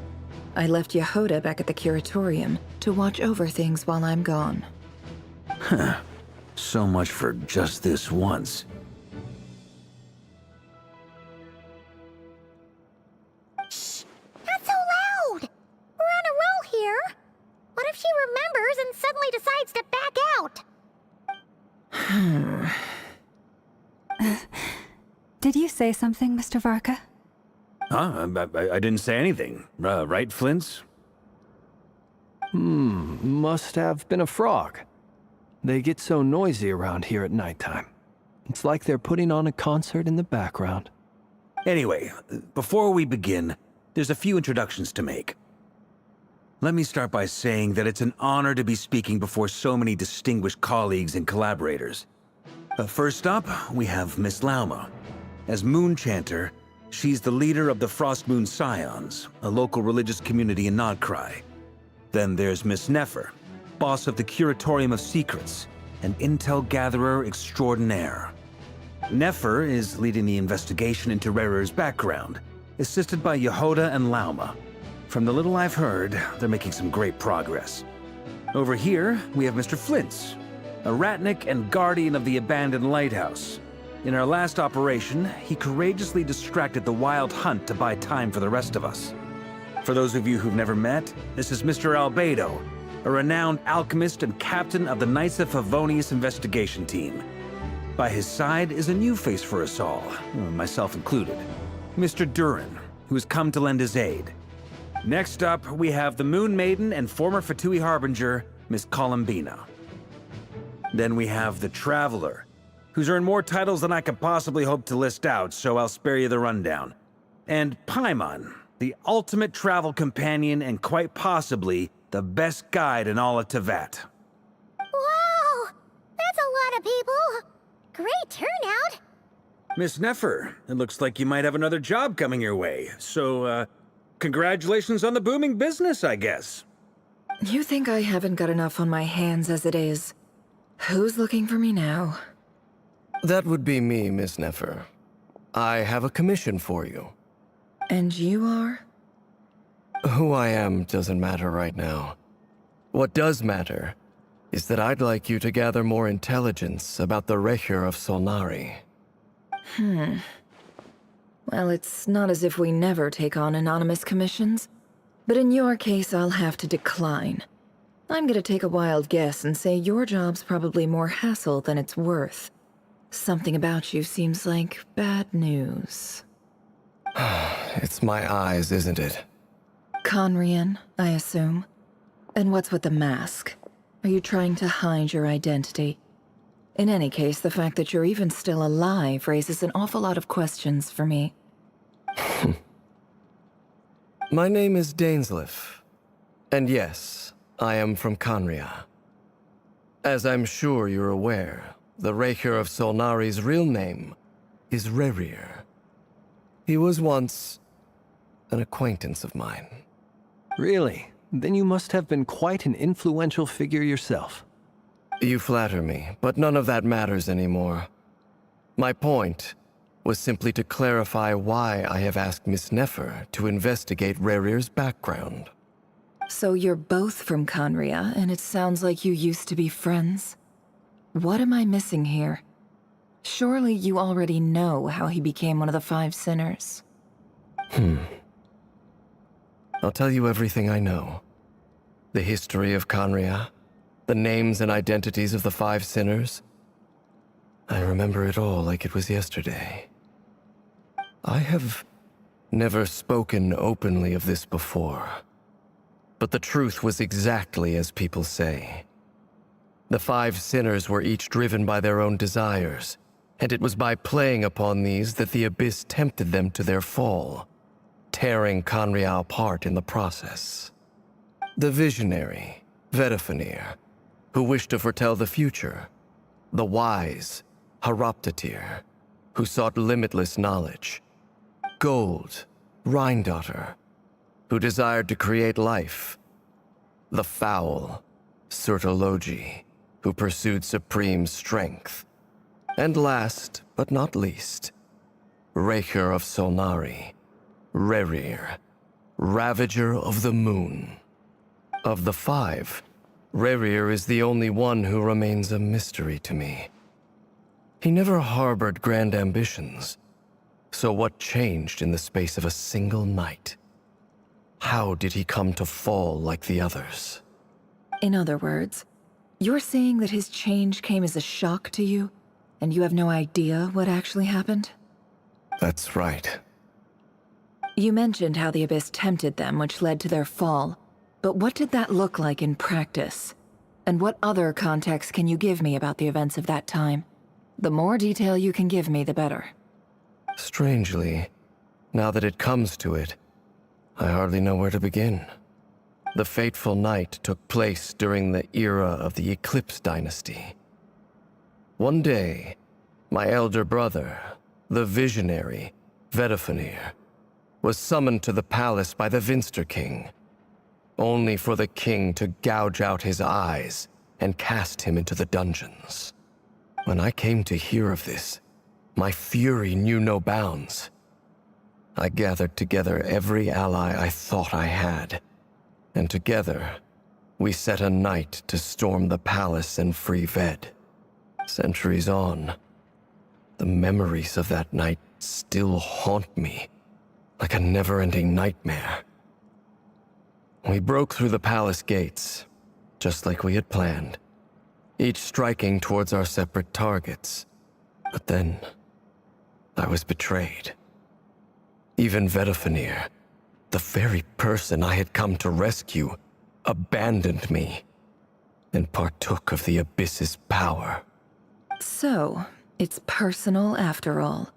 I left Yehoda back at the curatorium to watch over things while I'm gone. Huh. So much for just this once. Shh! Not so loud! We're on a roll here. What if she remembers and suddenly decides to back out? Did you say something, Mr. Varka? Huh? I didn't say anything. Right, Flint's? Must have been a frog. They get so noisy around here at nighttime. It's like they're putting on a concert in the background. Anyway, before we begin, there's a few introductions to make. Let me start by saying that it's an honor to be speaking before so many distinguished colleagues and collaborators. First up, we have Miss Lauma. As Moon Chanter, she's the leader of the Frost Moon Scions, a local religious community in Nodcry. Then there's Miss Nefer, boss of the Curatorium of Secrets, an intel gatherer extraordinaire. Nefer is leading the investigation into Rerer's background, assisted by Yehoda and Lauma. From the little I've heard, they're making some great progress. Over here, we have Mr. Flintz, a ratnik and guardian of the abandoned lighthouse. In our last operation, he courageously distracted the Wild Hunt to buy time for the rest of us. For those of you who've never met, this is Mr. Albedo, a renowned alchemist and captain of the Knights of Favonius investigation team. By his side is a new face for us all, myself included, Mr. Durin, who has come to lend his aid. Next up, we have the Moon Maiden and former Fatui Harbinger, Miss Columbina. Then we have the Traveler, who's earned more titles than I could possibly hope to list out, so I'll spare you the rundown. And Paimon, the ultimate travel companion and quite possibly the best guide in all of Tevat. Wow! That's a lot of people! Great turnout! Miss Nefer, it looks like you might have another job coming your way, so, congratulations on the booming business, I guess. You think I haven't got enough on my hands as it is? Who's looking for me now? That would be me, Miss Nefer. I have a commission for you. And you are? Who I am doesn't matter right now. What does matter is that I'd like you to gather more intelligence about the Rehir of Solnari. Well, it's not as if we never take on anonymous commissions. But in your case, I'll have to decline. I'm gonna take a wild guess and say your job's probably more hassle than it's worth. Something about you seems like bad news. It's my eyes, isn't it? Conrian, I assume. And what's with the mask? Are you trying to hide your identity? In any case, the fact that you're even still alive raises an awful lot of questions for me. My name is Dainsleif. And yes, I am from Conria. As I'm sure you're aware, the Rehir of Solnari's real name is Rerir. He was once an acquaintance of mine. Really? Then you must have been quite an influential figure yourself. You flatter me, but none of that matters anymore. My point was simply to clarify why I have asked Miss Nefer to investigate Rerir's background. So you're both from Conria, and it sounds like you used to be friends? What am I missing here? Surely you already know how he became one of the Five Sinners. I'll tell you everything I know. The history of Conria, the names and identities of the Five Sinners. I remember it all like it was yesterday. I have never spoken openly of this before, but the truth was exactly as people say. The Five Sinners were each driven by their own desires, and it was by playing upon these that the Abyss tempted them to their fall, tearing Conria apart in the process. The visionary, Vedifenir, who wished to foretell the future. The wise, Haroptatir, who sought limitless knowledge. Gold, Rhindaughter, who desired to create life. The foul, Surtologi, who pursued supreme strength. And last, but not least, Rehir of Solnari, Rerir, Ravager of the Moon. Of the five, Rerir is the only one who remains a mystery to me. He never harbored grand ambitions, so what changed in the space of a single night? How did he come to fall like the others? In other words, you're saying that his change came as a shock to you, and you have no idea what actually happened? That's right. You mentioned how the Abyss tempted them, which led to their fall. But what did that look like in practice? And what other context can you give me about the events of that time? The more detail you can give me, the better. Strangely, Now that it comes to it, I hardly know where to begin. The fateful night took place during the era of the Eclipse Dynasty. One day, my elder brother, the visionary, Vedifenir, was summoned to the palace by the Vinster King, only for the king to gouge out his eyes and cast him into the dungeons. When I came to hear of this, my fury knew no bounds. I gathered together every ally I thought I had, and together, we set a night to storm the palace and free Ved. Centuries on, the memories of that night still haunt me like a never-ending nightmare. We broke through the palace gates, just like we had planned, each striking towards our separate targets. But then, I was betrayed. Even Vedifenir, the very person I had come to rescue, abandoned me and partook of the Abyss's power. So, it's personal after all.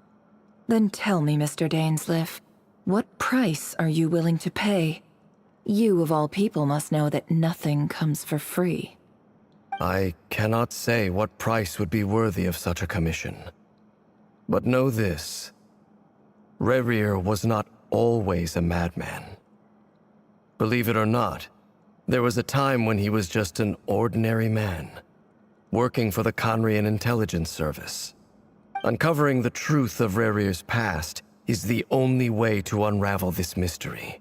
Then tell me, Mr. Dainsleif, what price are you willing to pay? You, of all people, must know that nothing comes for free. I cannot say what price would be worthy of such a commission. But know this. Rerir was not always a madman. Believe it or not, there was a time when he was just an ordinary man, working for the Conrian Intelligence Service. Uncovering the truth of Rerir's past is the only way to unravel this mystery.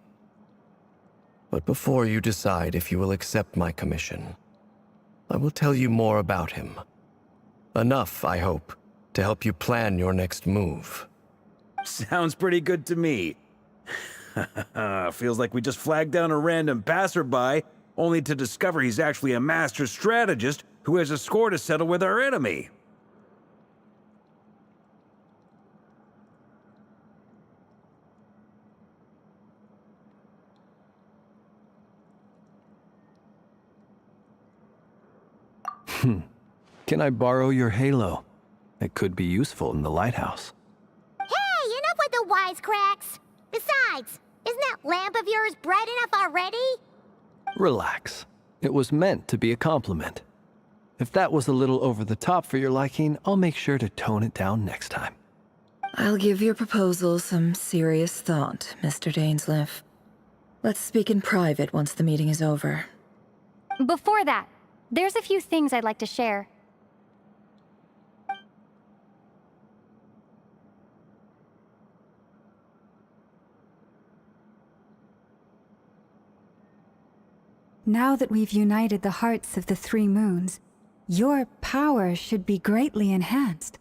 But before you decide if you will accept my commission, I will tell you more about him. Enough, I hope, to help you plan your next move. Sounds pretty good to me. Feels like we just flagged down a random passerby, only to discover he's actually a master strategist who has a score to settle with our enemy. Can I borrow your halo? It could be useful in the lighthouse. Hey, enough with the wisecracks! Besides, isn't that lamp of yours bright enough already? Relax. It was meant to be a compliment. If that was a little over the top for your liking, I'll make sure to tone it down next time. I'll give your proposal some serious thought, Mr. Dainsleif. Let's speak in private once the meeting is over. Before that, there's a few things I'd like to share. Now that we've united the hearts of the three moons, your power should be greatly enhanced.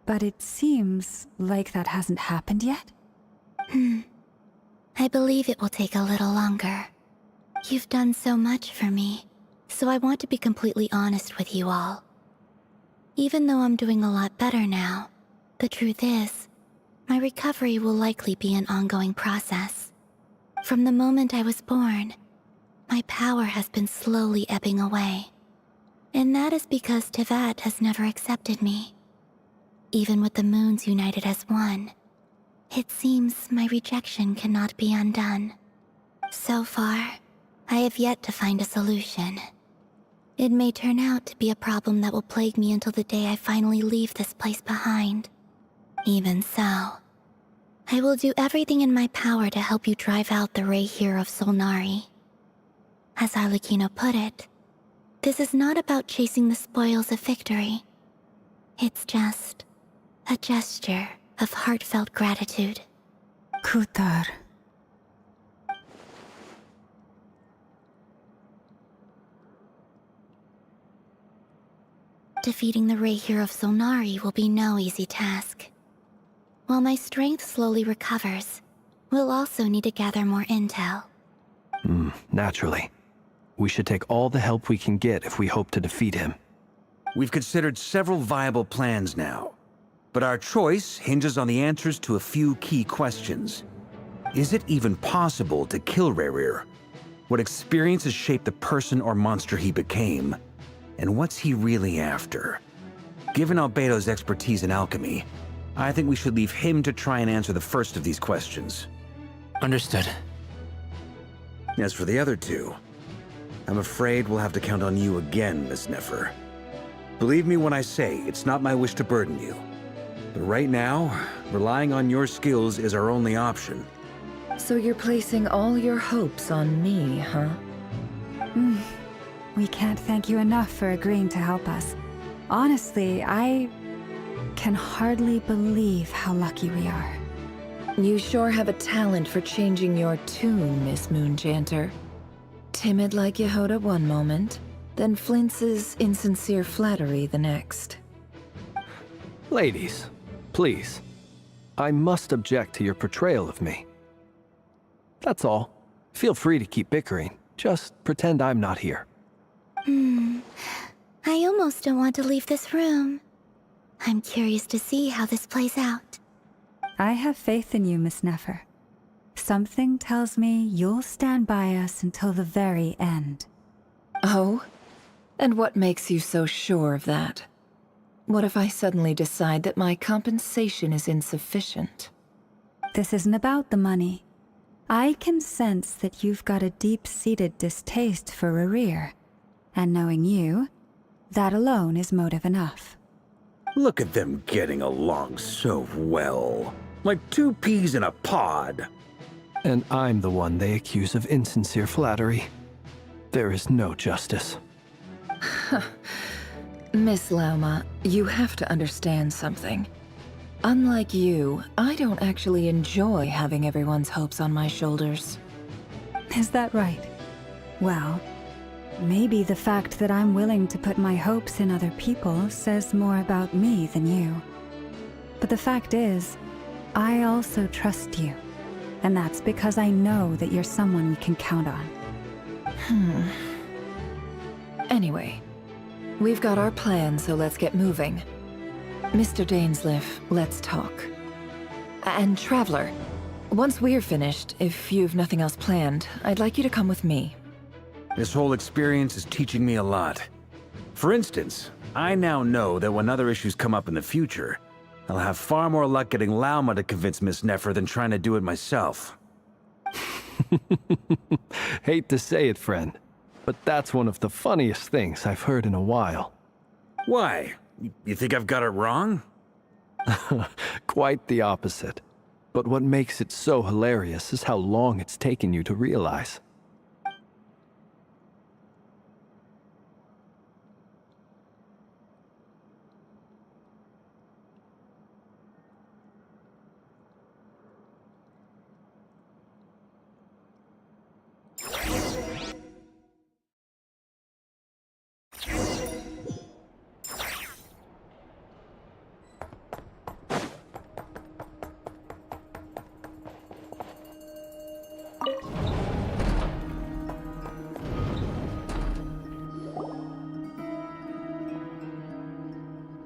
But it seems like that hasn't happened yet? I believe it will take a little longer. You've done so much for me, so I want to be completely honest with you all. Even though I'm doing a lot better now, the truth is, my recovery will likely be an ongoing process. From the moment I was born, my power has been slowly ebbing away. And that is because Tevat has never accepted me. Even with the moons united as one, it seems my rejection cannot be undone. So far, I have yet to find a solution. It may turn out to be a problem that will plague me until the day I finally leave this place behind. Even so, I will do everything in my power to help you drive out the Reihir of Solnari. As Arlecchino put it, this is not about chasing the spoils of victory. It's just a gesture of heartfelt gratitude. Kutar. Defeating the Reihir of Solnari will be no easy task. While my strength slowly recovers, we'll also need to gather more intel. Naturally. We should take all the help we can get if we hope to defeat him. We've considered several viable plans now, but our choice hinges on the answers to a few key questions. Is it even possible to kill Rerir? What experiences shaped the person or monster he became? And what's he really after? Given Albedo's expertise in alchemy, I think we should leave him to try and answer the first of these questions. Understood. As for the other two, I'm afraid we'll have to count on you again, Miss Nefer. Believe me when I say it's not my wish to burden you. But right now, relying on your skills is our only option. So you're placing all your hopes on me, huh? We can't thank you enough for agreeing to help us. Honestly, I can hardly believe how lucky we are. You sure have a talent for changing your tune, Miss Moonchanter. Timid like Yehoda one moment, then flinches insincere flattery the next. Ladies, please. I must object to your portrayal of me. That's all. Feel free to keep bickering. Just pretend I'm not here. I almost don't want to leave this room. I'm curious to see how this plays out. I have faith in you, Miss Nefer. Something tells me you'll stand by us until the very end. Oh? And what makes you so sure of that? What if I suddenly decide that my compensation is insufficient? This isn't about the money. I can sense that you've got a deep-seated distaste for Rerir. And knowing you, that alone is motive enough. Look at them getting along so well. Like two peas in a pod. And I'm the one they accuse of insincere flattery. There is no justice. Miss Lauma, you have to understand something. Unlike you, I don't actually enjoy having everyone's hopes on my shoulders. Is that right? Well, maybe the fact that I'm willing to put my hopes in other people says more about me than you. But the fact is, I also trust you. And that's because I know that you're someone we can count on. Anyway, we've got our plan, so let's get moving. Mr. Dainsleif, let's talk. And Traveler, once we're finished, if you've nothing else planned, I'd like you to come with me. This whole experience is teaching me a lot. For instance, I now know that when other issues come up in the future, I'll have far more luck getting Lauma to convince Miss Nefer than trying to do it myself. Hate to say it, friend, but that's one of the funniest things I've heard in a while. Why? You think I've got it wrong? Quite the opposite. But what makes it so hilarious is how long it's taken you to realize.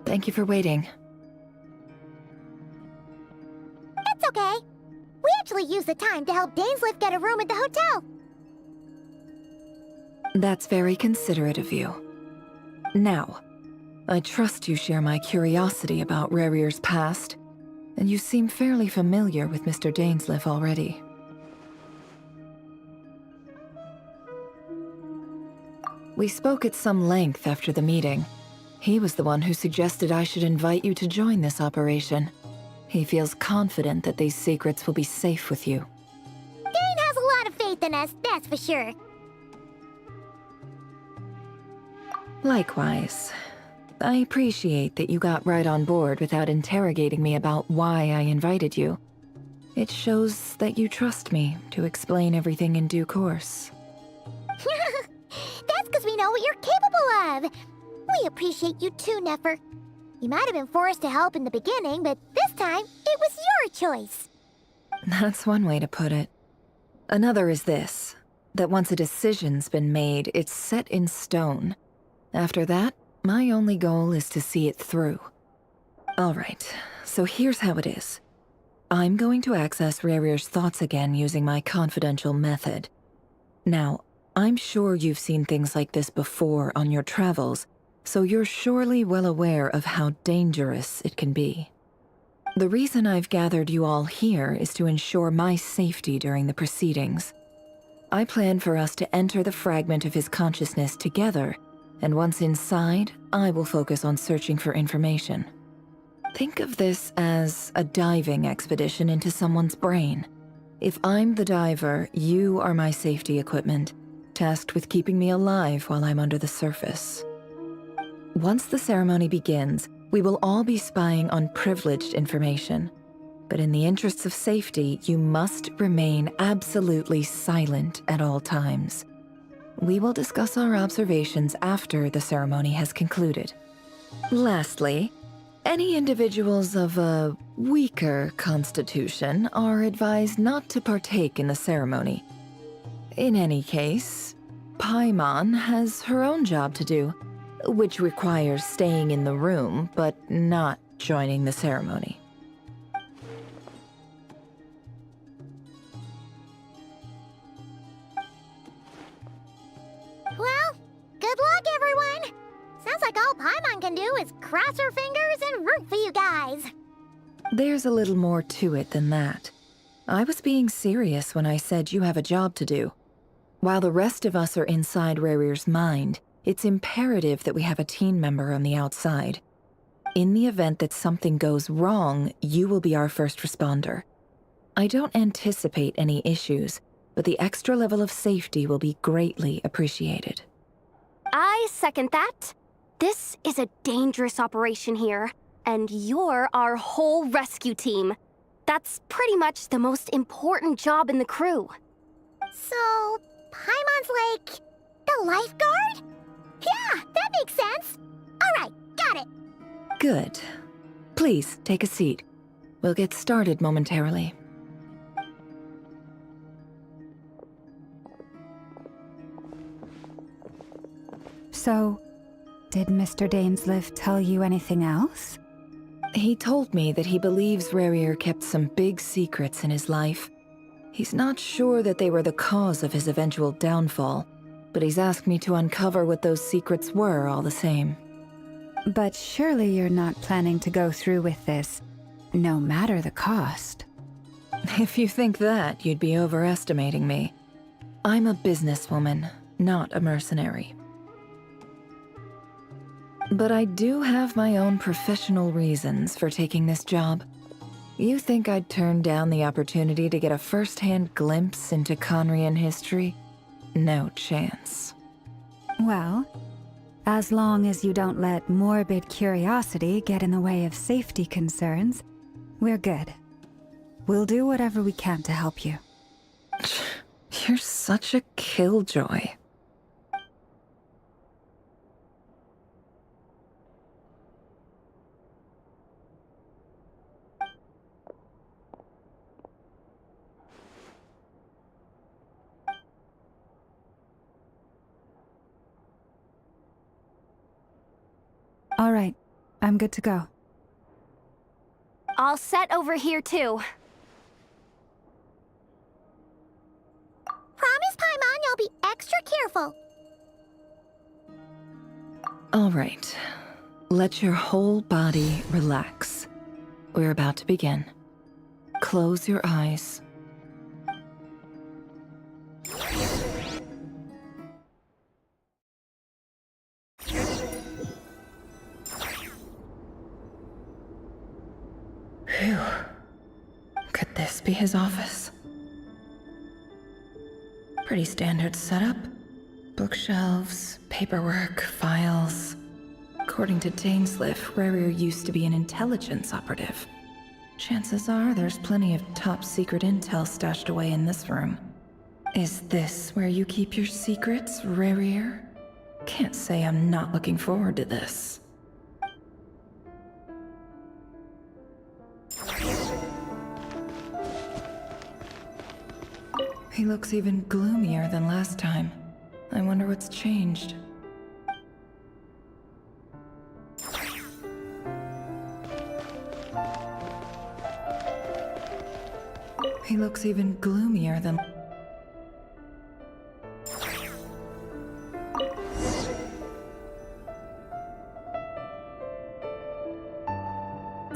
Thank you for waiting. It's okay. We actually used the time to help Dainsleif get a room at the hotel. That's very considerate of you. Now, I trust you share my curiosity about Rerir's past, and you seem fairly familiar with Mr. Dainsleif already. We spoke at some length after the meeting. He was the one who suggested I should invite you to join this operation. He feels confident that these secrets will be safe with you. Dane has a lot of faith in us, that's for sure. Likewise. I appreciate that you got right on board without interrogating me about why I invited you. It shows that you trust me to explain everything in due course. That's because we know what you're capable of. We appreciate you too, Nefer. You might have been forced to help in the beginning, but this time, it was your choice. That's one way to put it. Another is this, that once a decision's been made, it's set in stone. After that, my only goal is to see it through. Alright, so here's how it is. I'm going to access Rerir's thoughts again using my confidential method. Now, I'm sure you've seen things like this before on your travels, so you're surely well aware of how dangerous it can be. The reason I've gathered you all here is to ensure my safety during the proceedings. I plan for us to enter the fragment of his consciousness together, and once inside, I will focus on searching for information. Think of this as a diving expedition into someone's brain. If I'm the diver, you are my safety equipment, tasked with keeping me alive while I'm under the surface. Once the ceremony begins, we will all be spying on privileged information. But in the interests of safety, you must remain absolutely silent at all times. We will discuss our observations after the ceremony has concluded. Lastly, any individuals of a weaker constitution are advised not to partake in the ceremony. In any case, Paimon has her own job to do, which requires staying in the room but not joining the ceremony. Well, good luck, everyone. Sounds like all Paimon can do is cross her fingers and root for you guys. There's a little more to it than that. I was being serious when I said you have a job to do. While the rest of us are inside Rarir's mind, it's imperative that we have a team member on the outside. In the event that something goes wrong, you will be our first responder. I don't anticipate any issues, but the extra level of safety will be greatly appreciated. I second that. This is a dangerous operation here, and you're our whole rescue team. That's pretty much the most important job in the crew. So, Paimon's like the lifeguard? Yeah, that makes sense. All right, got it. Good. Please, take a seat. We'll get started momentarily. So, did Mr. Dainsliff tell you anything else? He told me that he believes Rarir kept some big secrets in his life. He's not sure that they were the cause of his eventual downfall, but he's asked me to uncover what those secrets were all the same. But surely you're not planning to go through with this, no matter the cost. If you think that, you'd be overestimating me. I'm a businesswoman, not a mercenary. But I do have my own professional reasons for taking this job. You think I'd turn down the opportunity to get a first-hand glimpse into Conrian history? No chance. Well, as long as you don't let morbid curiosity get in the way of safety concerns, we're good. We'll do whatever we can to help you. You're such a killjoy. All right, I'm good to go. All set over here, too. Promise, Paimon, you'll be extra careful. All right. Let your whole body relax. We're about to begin. Close your eyes. Phew. Could this be his office? Pretty standard setup. Bookshelves, paperwork, files. According to Dainsliff, Rarir used to be an intelligence operative. Chances are there's plenty of top-secret intel stashed away in this room. Is this where you keep your secrets, Rarir? Can't say I'm not looking forward to this. He looks even gloomier than last time. I wonder what's changed. He looks even gloomier than...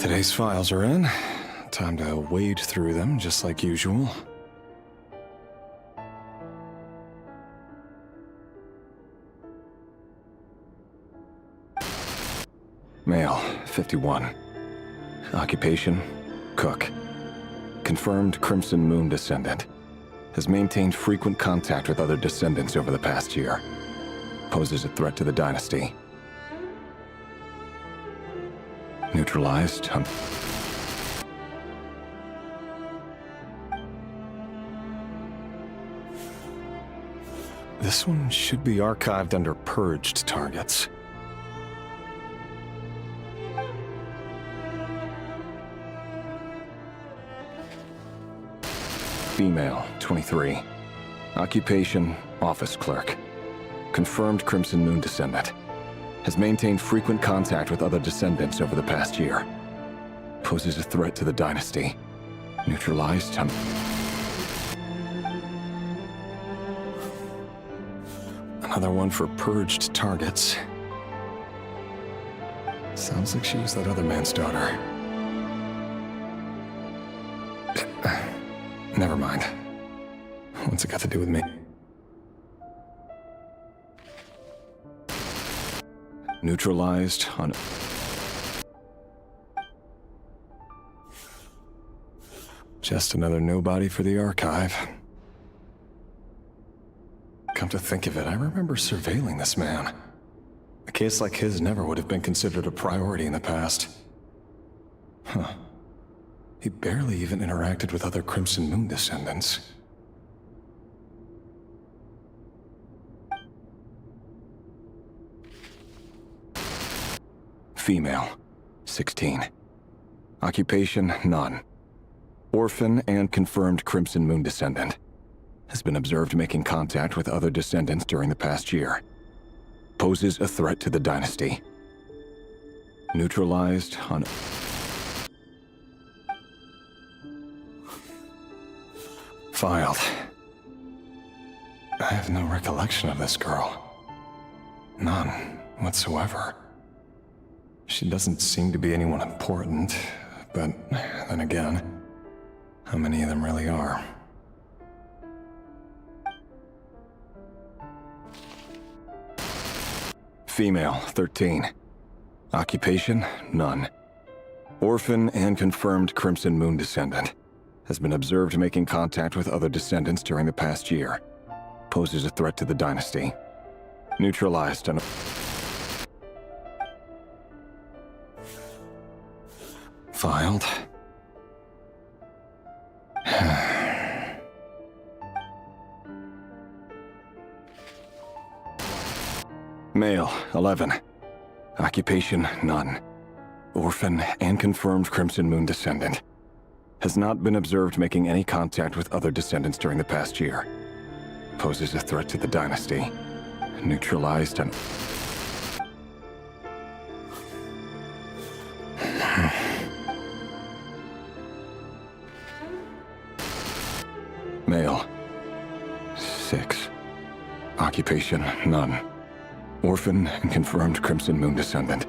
Today's files are in. Time to wade through them, just like usual. Male, 51. Occupation, cook. Confirmed Crimson Moon descendant. Has maintained frequent contact with other descendants over the past year. Poses a threat to the dynasty. Neutralized. This one should be archived under purged targets. Female, 23. Occupation, office clerk. Confirmed Crimson Moon descendant. Has maintained frequent contact with other descendants over the past year. Poses a threat to the dynasty. Neutralized. Another one for purged targets. Sounds like she was that other man's daughter. Never mind. What's it got to do with me? Neutralized on... Just another nobody for the archive. Come to think of it, I remember surveilling this man. A case like his never would have been considered a priority in the past. Huh. He barely even interacted with other Crimson Moon descendants. Female, 16. Occupation, none. Orphan and confirmed Crimson Moon descendant. Has been observed making contact with other descendants during the past year. Poses a threat to the dynasty. Neutralized on... Filed. I have no recollection of this girl. None whatsoever. She doesn't seem to be anyone important, but then again, how many of them really are? Female, 13. Occupation, none. Orphan and confirmed Crimson Moon descendant. Has been observed making contact with other descendants during the past year. Poses a threat to the dynasty. Neutralized on... Filed. Male, 11. Occupation, none. Orphan and confirmed Crimson Moon descendant. Has not been observed making any contact with other descendants during the past year. Poses a threat to the dynasty. Neutralized on... Male, 6. Occupation, none. Orphan and confirmed Crimson Moon descendant.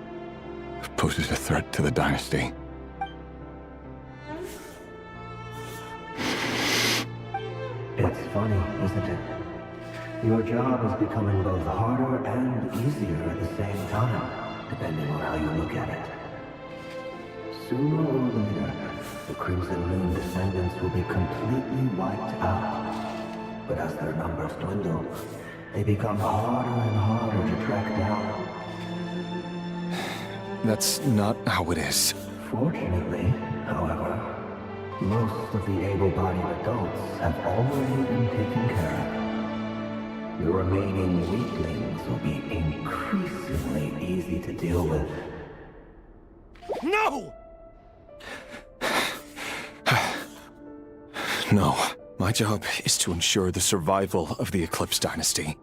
Poses a threat to the dynasty. It's funny, isn't it? Your job is becoming both harder and easier at the same time, depending on how you look at it. Sooner or later, the Crimson Moon descendants will be completely wiped out. But as their numbers dwindle, they become harder and harder to track down. That's not how it is. Fortunately, however, most of the able-bodied adults have already been taken care of. The remaining weaklings will be increasingly easy to deal with. No! No. My job is to ensure the survival of the Eclipse Dynasty.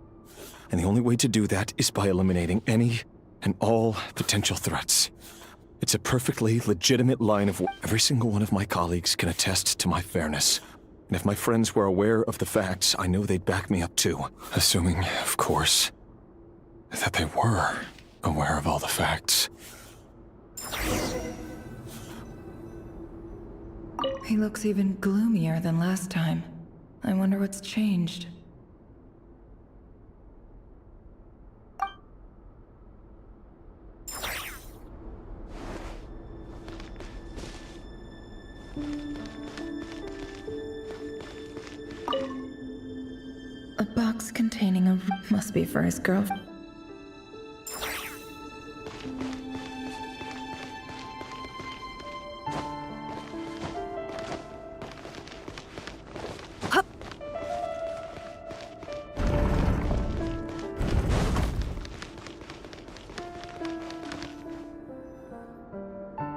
And the only way to do that is by eliminating any and all potential threats. It's a perfectly legitimate line of work. Every single one of my colleagues can attest to my fairness. And if my friends were aware of the facts, I know they'd back me up too. Assuming, of course, that they were aware of all the facts. He looks even gloomier than last time. I wonder what's changed. A box containing a... must be for his girlfriend.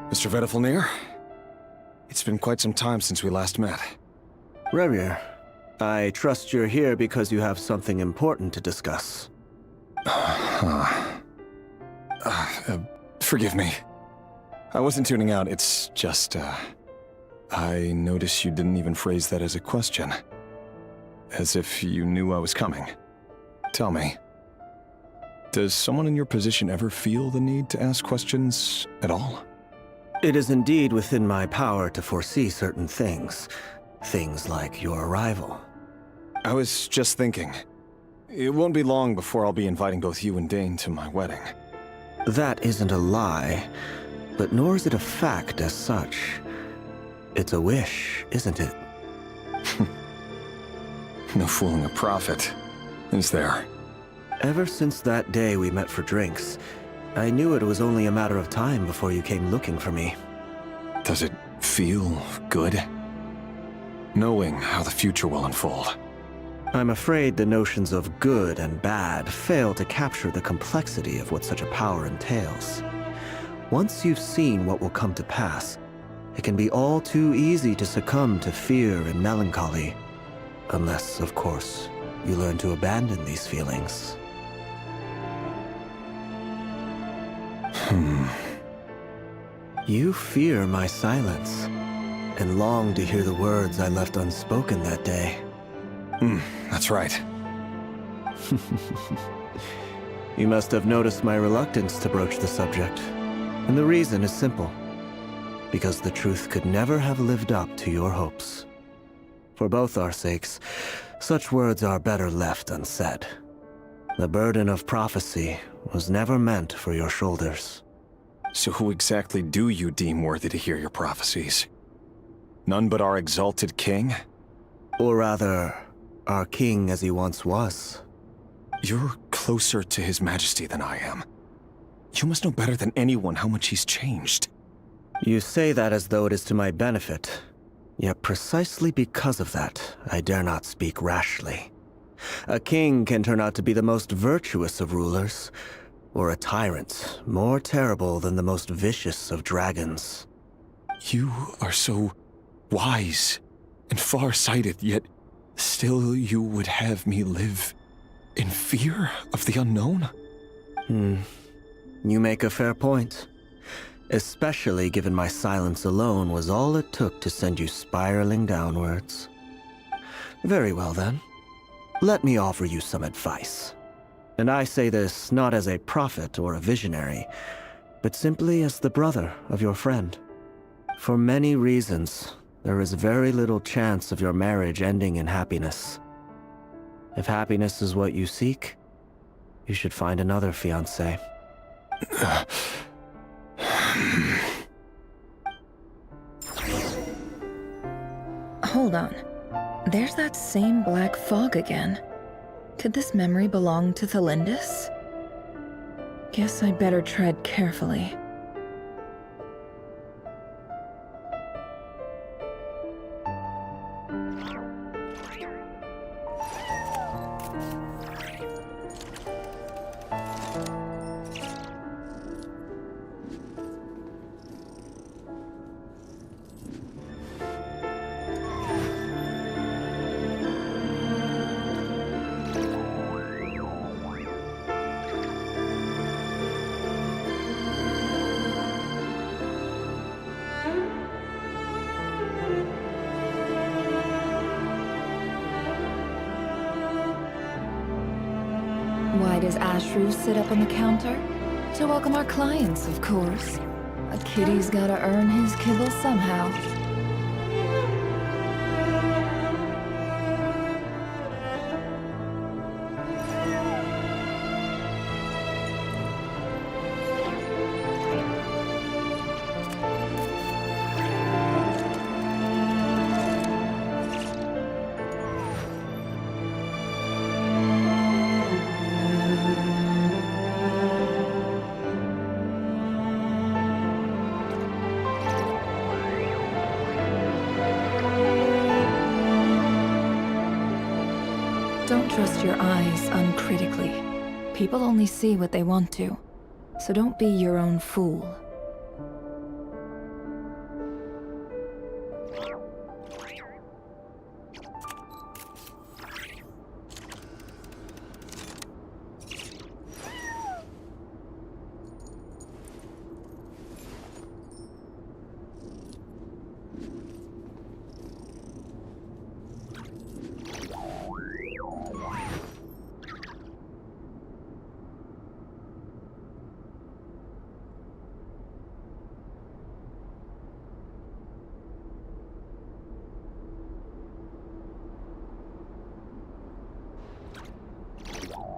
Mr. Vedifalnir? It's been quite some time since we last met. Rerir, I trust you're here because you have something important to discuss. Forgive me. I wasn't tuning out, it's just, I noticed you didn't even phrase that as a question. As if you knew I was coming. Tell me, does someone in your position ever feel the need to ask questions at all? It is indeed within my power to foresee certain things. Things like your arrival. I was just thinking. It won't be long before I'll be inviting both you and Dane to my wedding. That isn't a lie, but nor is it a fact as such. It's a wish, isn't it? No fooling a prophet, is there? Ever since that day we met for drinks, I knew it was only a matter of time before you came looking for me. Does it feel good? Knowing how the future will unfold. I'm afraid the notions of good and bad fail to capture the complexity of what such a power entails. Once you've seen what will come to pass, it can be all too easy to succumb to fear and melancholy. Unless, of course, you learn to abandon these feelings. You fear my silence, and long to hear the words I left unspoken that day. That's right. You must have noticed my reluctance to broach the subject, and the reason is simple. Because the truth could never have lived up to your hopes. For both our sakes, such words are better left unsaid. The burden of prophecy was never meant for your shoulders. So who exactly do you deem worthy to hear your prophecies? None but our exalted king? Or rather, our king as he once was. You're closer to his majesty than I am. You must know better than anyone how much he's changed. You say that as though it is to my benefit. Yet precisely because of that, I dare not speak rashly. A king can turn out to be the most virtuous of rulers, or a tyrant more terrible than the most vicious of dragons. You are so wise and far-sighted, yet still you would have me live in fear of the unknown? You make a fair point. Especially given my silence alone was all it took to send you spiraling downwards. Very well then. Let me offer you some advice. And I say this not as a prophet or a visionary, but simply as the brother of your friend. For many reasons, there is very little chance of your marriage ending in happiness. If happiness is what you seek, you should find another fiancé. Hold on. There's that same black fog again. Could this memory belong to Thelindis? Guess I'd better tread carefully. Why does Ashru sit up on the counter? To welcome our clients, of course. A kitty's gotta earn his kibble somehow. trust your eyes uncritically. People only see what they want to, so don't be your own fool.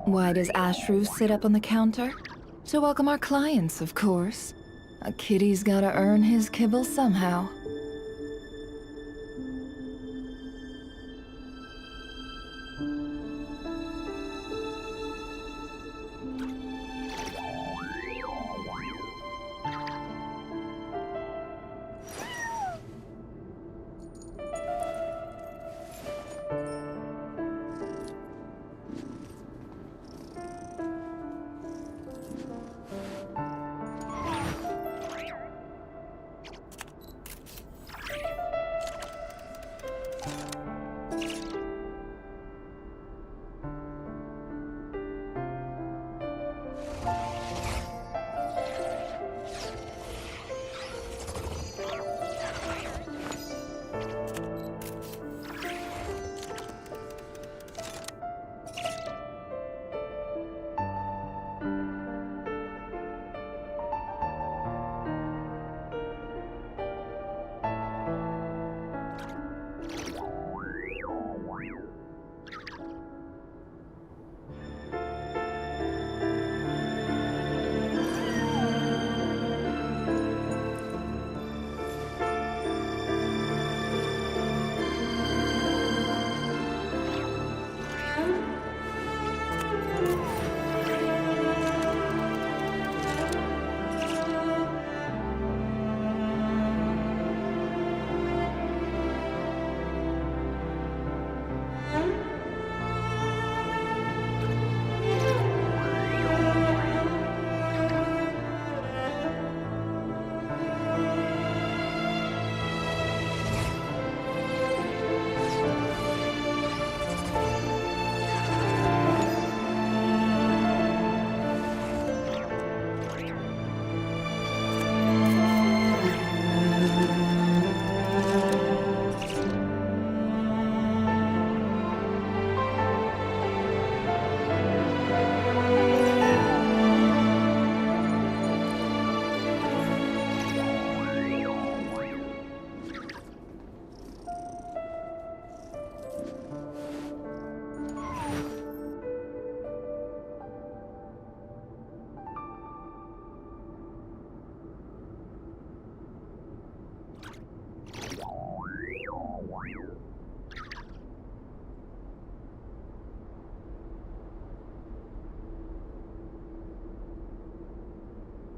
Why does Ashru sit up on the counter? To welcome our clients, of course. A kitty's gotta earn his kibble somehow.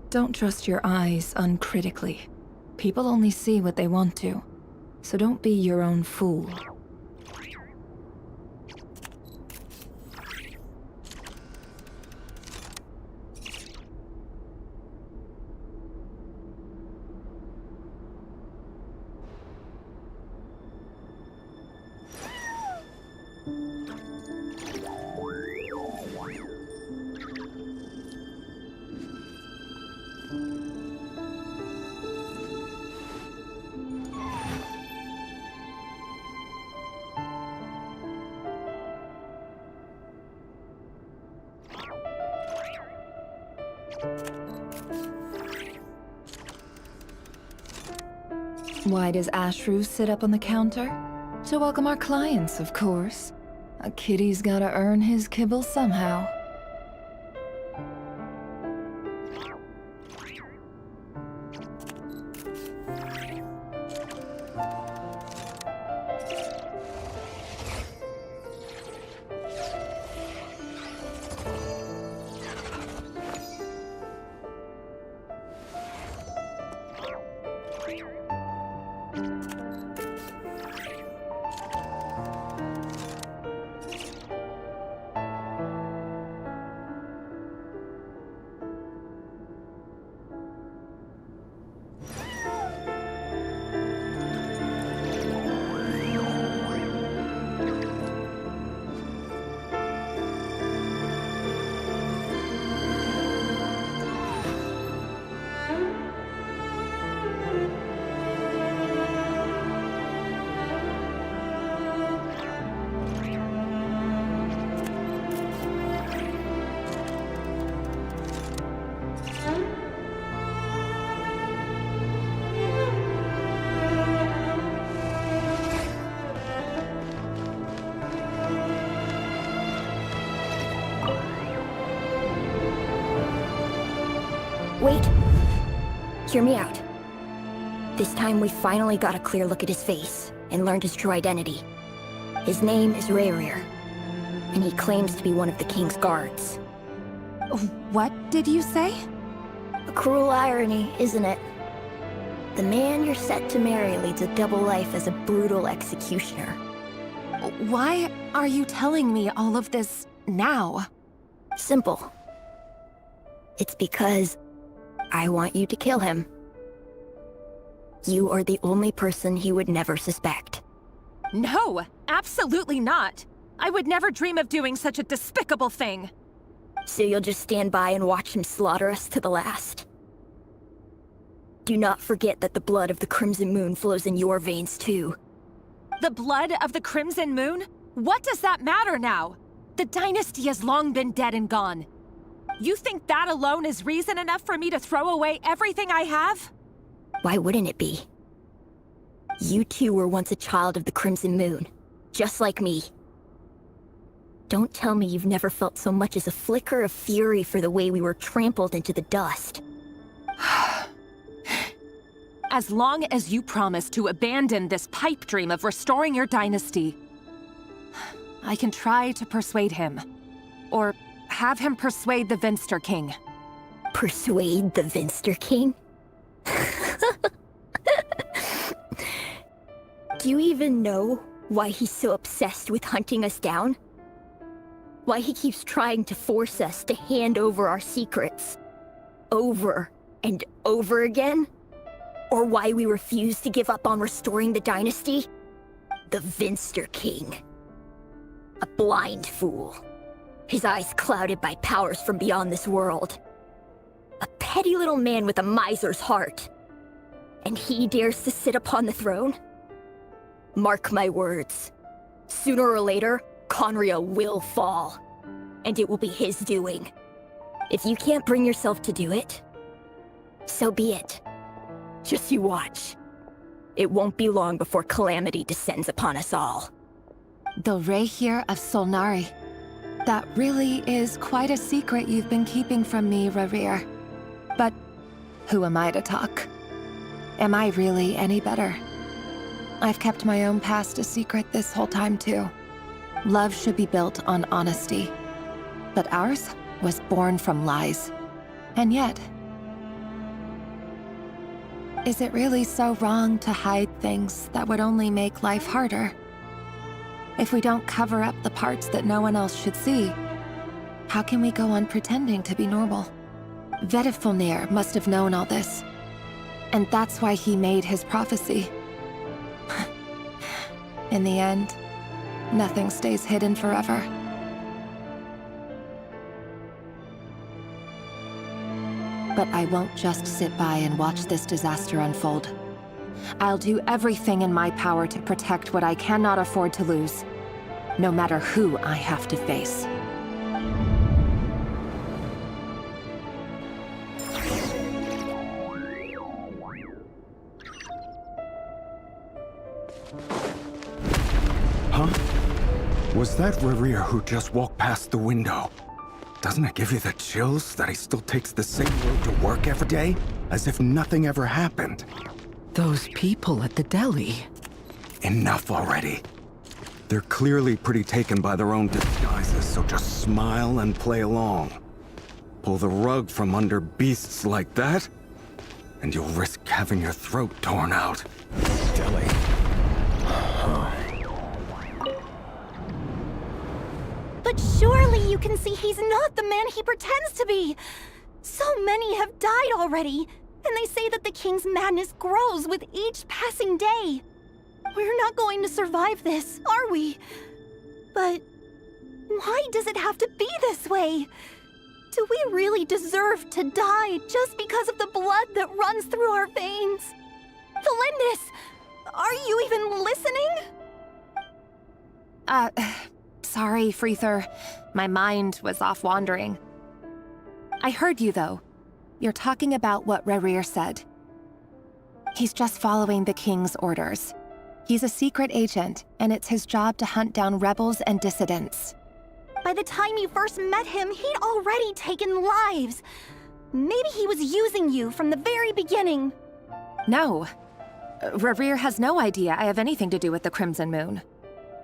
Don't trust your eyes uncritically. People only see what they want to, so don't be your own fool. Why does Ashru sit up on the counter? To welcome our clients, of course. A kitty's gotta earn his kibble somehow. Wait. Hear me out. This time we finally got a clear look at his face and learned his true identity. His name is Rerir, and he claims to be one of the king's guards. What did you say? A cruel irony, isn't it? The man you're set to marry leads a double life as a brutal executioner. Why are you telling me all of this now? Simple. It's because I want you to kill him. You are the only person he would never suspect. No, absolutely not. I would never dream of doing such a despicable thing. So you'll just stand by and watch him slaughter us to the last? Do not forget that the blood of the Crimson Moon flows in your veins too. The blood of the Crimson Moon? What does that matter now? The dynasty has long been dead and gone. You think that alone is reason enough for me to throw away everything I have? Why wouldn't it be? You two were once a child of the Crimson Moon, just like me. Don't tell me you've never felt so much as a flicker of fury for the way we were trampled into the dust. As long as you promise to abandon this pipe dream of restoring your dynasty, I can try to persuade him. Or have him persuade the Vinster King. Persuade the Vinster King? Do you even know why he's so obsessed with hunting us down? Why he keeps trying to force us to hand over our secrets over and over again? Or why we refuse to give up on restoring the dynasty? The Vinster King. A blind fool. His eyes clouded by powers from beyond this world. A petty little man with a miser's heart. And he dares to sit upon the throne? Mark my words. Sooner or later, Conria will fall. And it will be his doing. If you can't bring yourself to do it, so be it. Just you watch. It won't be long before calamity descends upon us all. The Reihir of Solnari. That really is quite a secret you've been keeping from me, Rerir. But who am I to talk? Am I really any better? I've kept my own past a secret this whole time too. Love should be built on honesty. But ours was born from lies. And yet, is it really so wrong to hide things that would only make life harder? If we don't cover up the parts that no one else should see, how can we go on pretending to be normal? Vedifulnir must have known all this. And that's why he made his prophecy. In the end, nothing stays hidden forever. But I won't just sit by and watch this disaster unfold. I'll do everything in my power to protect what I cannot afford to lose, no matter who I have to face. Huh? Was that Rerir who just walked past the window? Doesn't it give you the chills that he still takes the same road to work every day? As if nothing ever happened. Those people at the deli. Enough already. They're clearly pretty taken by their own disguises, so just smile and play along. Pull the rug from under beasts like that, and you'll risk having your throat torn out. Deli. But surely you can see he's not the man he pretends to be! So many have died already, and they say that the king's madness grows with each passing day. We're not going to survive this, are we? But why does it have to be this way? Do we really deserve to die just because of the blood that runs through our veins? Felindis, are you even listening? Sorry, Freether. My mind was off wandering. I heard you, though. You're talking about what Rerir said. He's just following the king's orders. He's a secret agent, and it's his job to hunt down rebels and dissidents. By the time you first met him, he'd already taken lives. Maybe he was using you from the very beginning. No. Rerir has no idea I have anything to do with the Crimson Moon.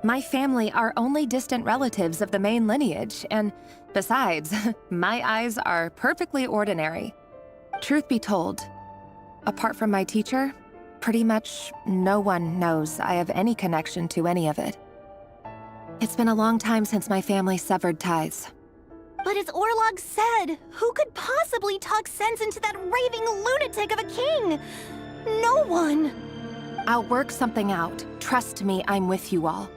My family are only distant relatives of the main lineage, and besides, my eyes are perfectly ordinary. Truth be told, apart from my teacher, pretty much no one knows I have any connection to any of it. It's been a long time since my family severed ties. But as Orlog said, who could possibly talk sense into that raving lunatic of a king? No one. I'll work something out. Trust me, I'm with you all.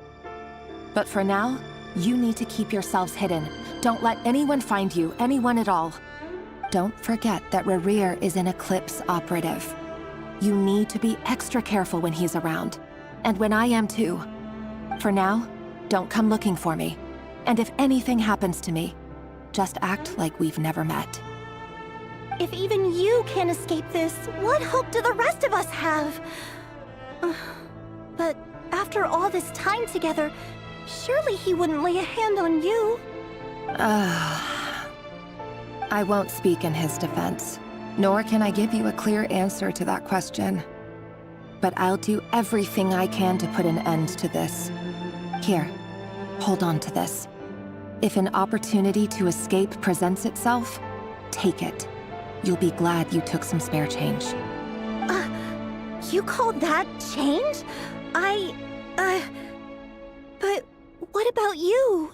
But for now, you need to keep yourselves hidden. Don't let anyone find you, anyone at all. Don't forget that Rerir is an Eclipse operative. You need to be extra careful when he's around. And when I am too. For now, don't come looking for me. And if anything happens to me, just act like we've never met. If even you can't escape this, what hope do the rest of us have? But after all this time together, surely he wouldn't lay a hand on you. I won't speak in his defense, nor can I give you a clear answer to that question. But I'll do everything I can to put an end to this. Here, hold on to this. If an opportunity to escape presents itself, take it. You'll be glad you took some spare change. You call that change? But what about you?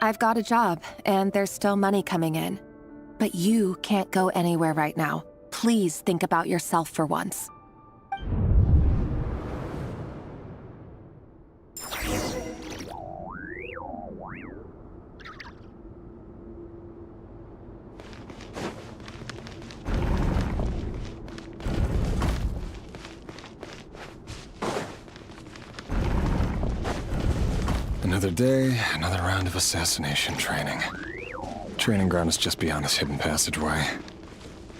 I've got a job, and there's still money coming in. But you can't go anywhere right now. Please think about yourself for once. Another day, another round of assassination training. Training ground is just beyond this hidden passageway.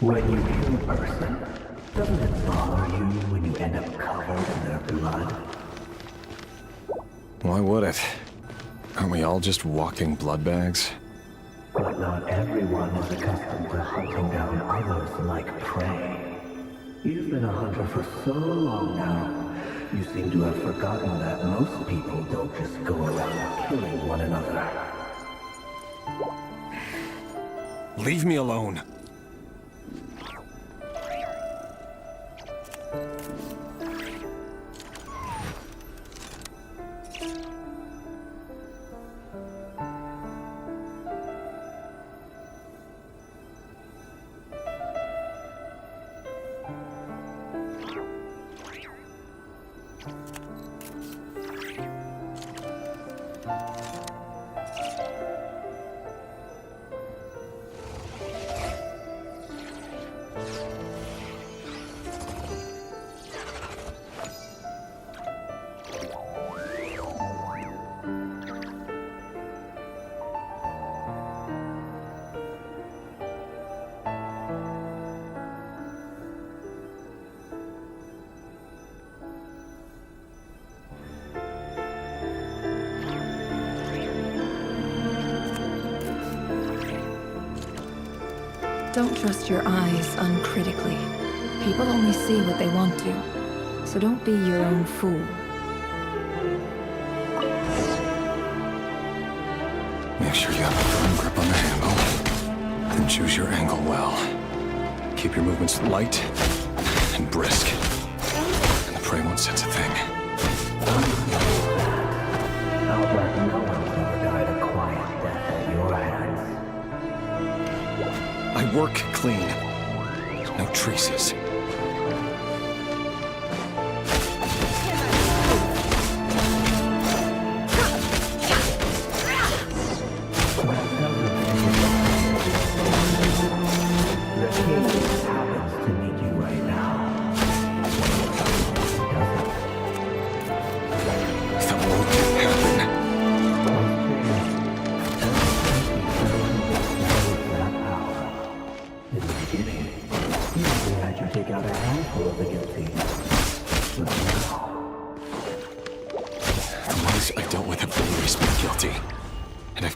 When you kill a person, doesn't it bother you when you end up covered in their blood? Why would it? Aren't we all just walking blood bags? But not everyone is accustomed to hunting down others like prey. You've been a hunter for so long now, you seem to have forgotten that most people don't just go around killing one another. Leave me alone. Don't trust your eyes uncritically. People only see what they want to, so don't be your own fool. Make sure you have a firm grip on the handle, then choose your angle well. Keep your movements light and brisk, and the prey won't sense a thing. Albert, no one's ever died a quiet death at your hands. I work clean. No traces.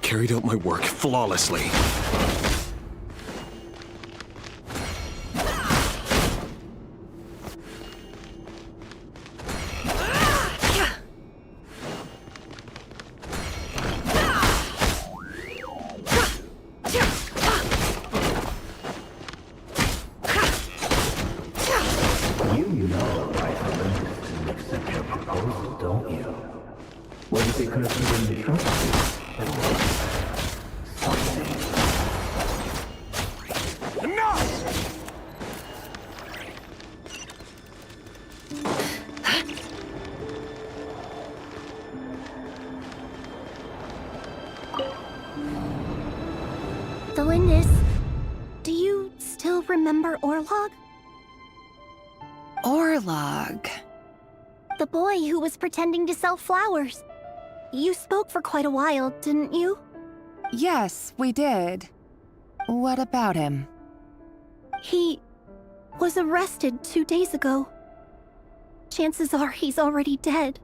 Carried out my work flawlessly. could have even trusted something. Enough! Delindis, do you still remember Orlog? Orlog. The boy who was pretending to sell flowers. You spoke for quite a while, didn't you? Yes, we did. What about him? He was arrested 2 days ago. Chances are he's already dead.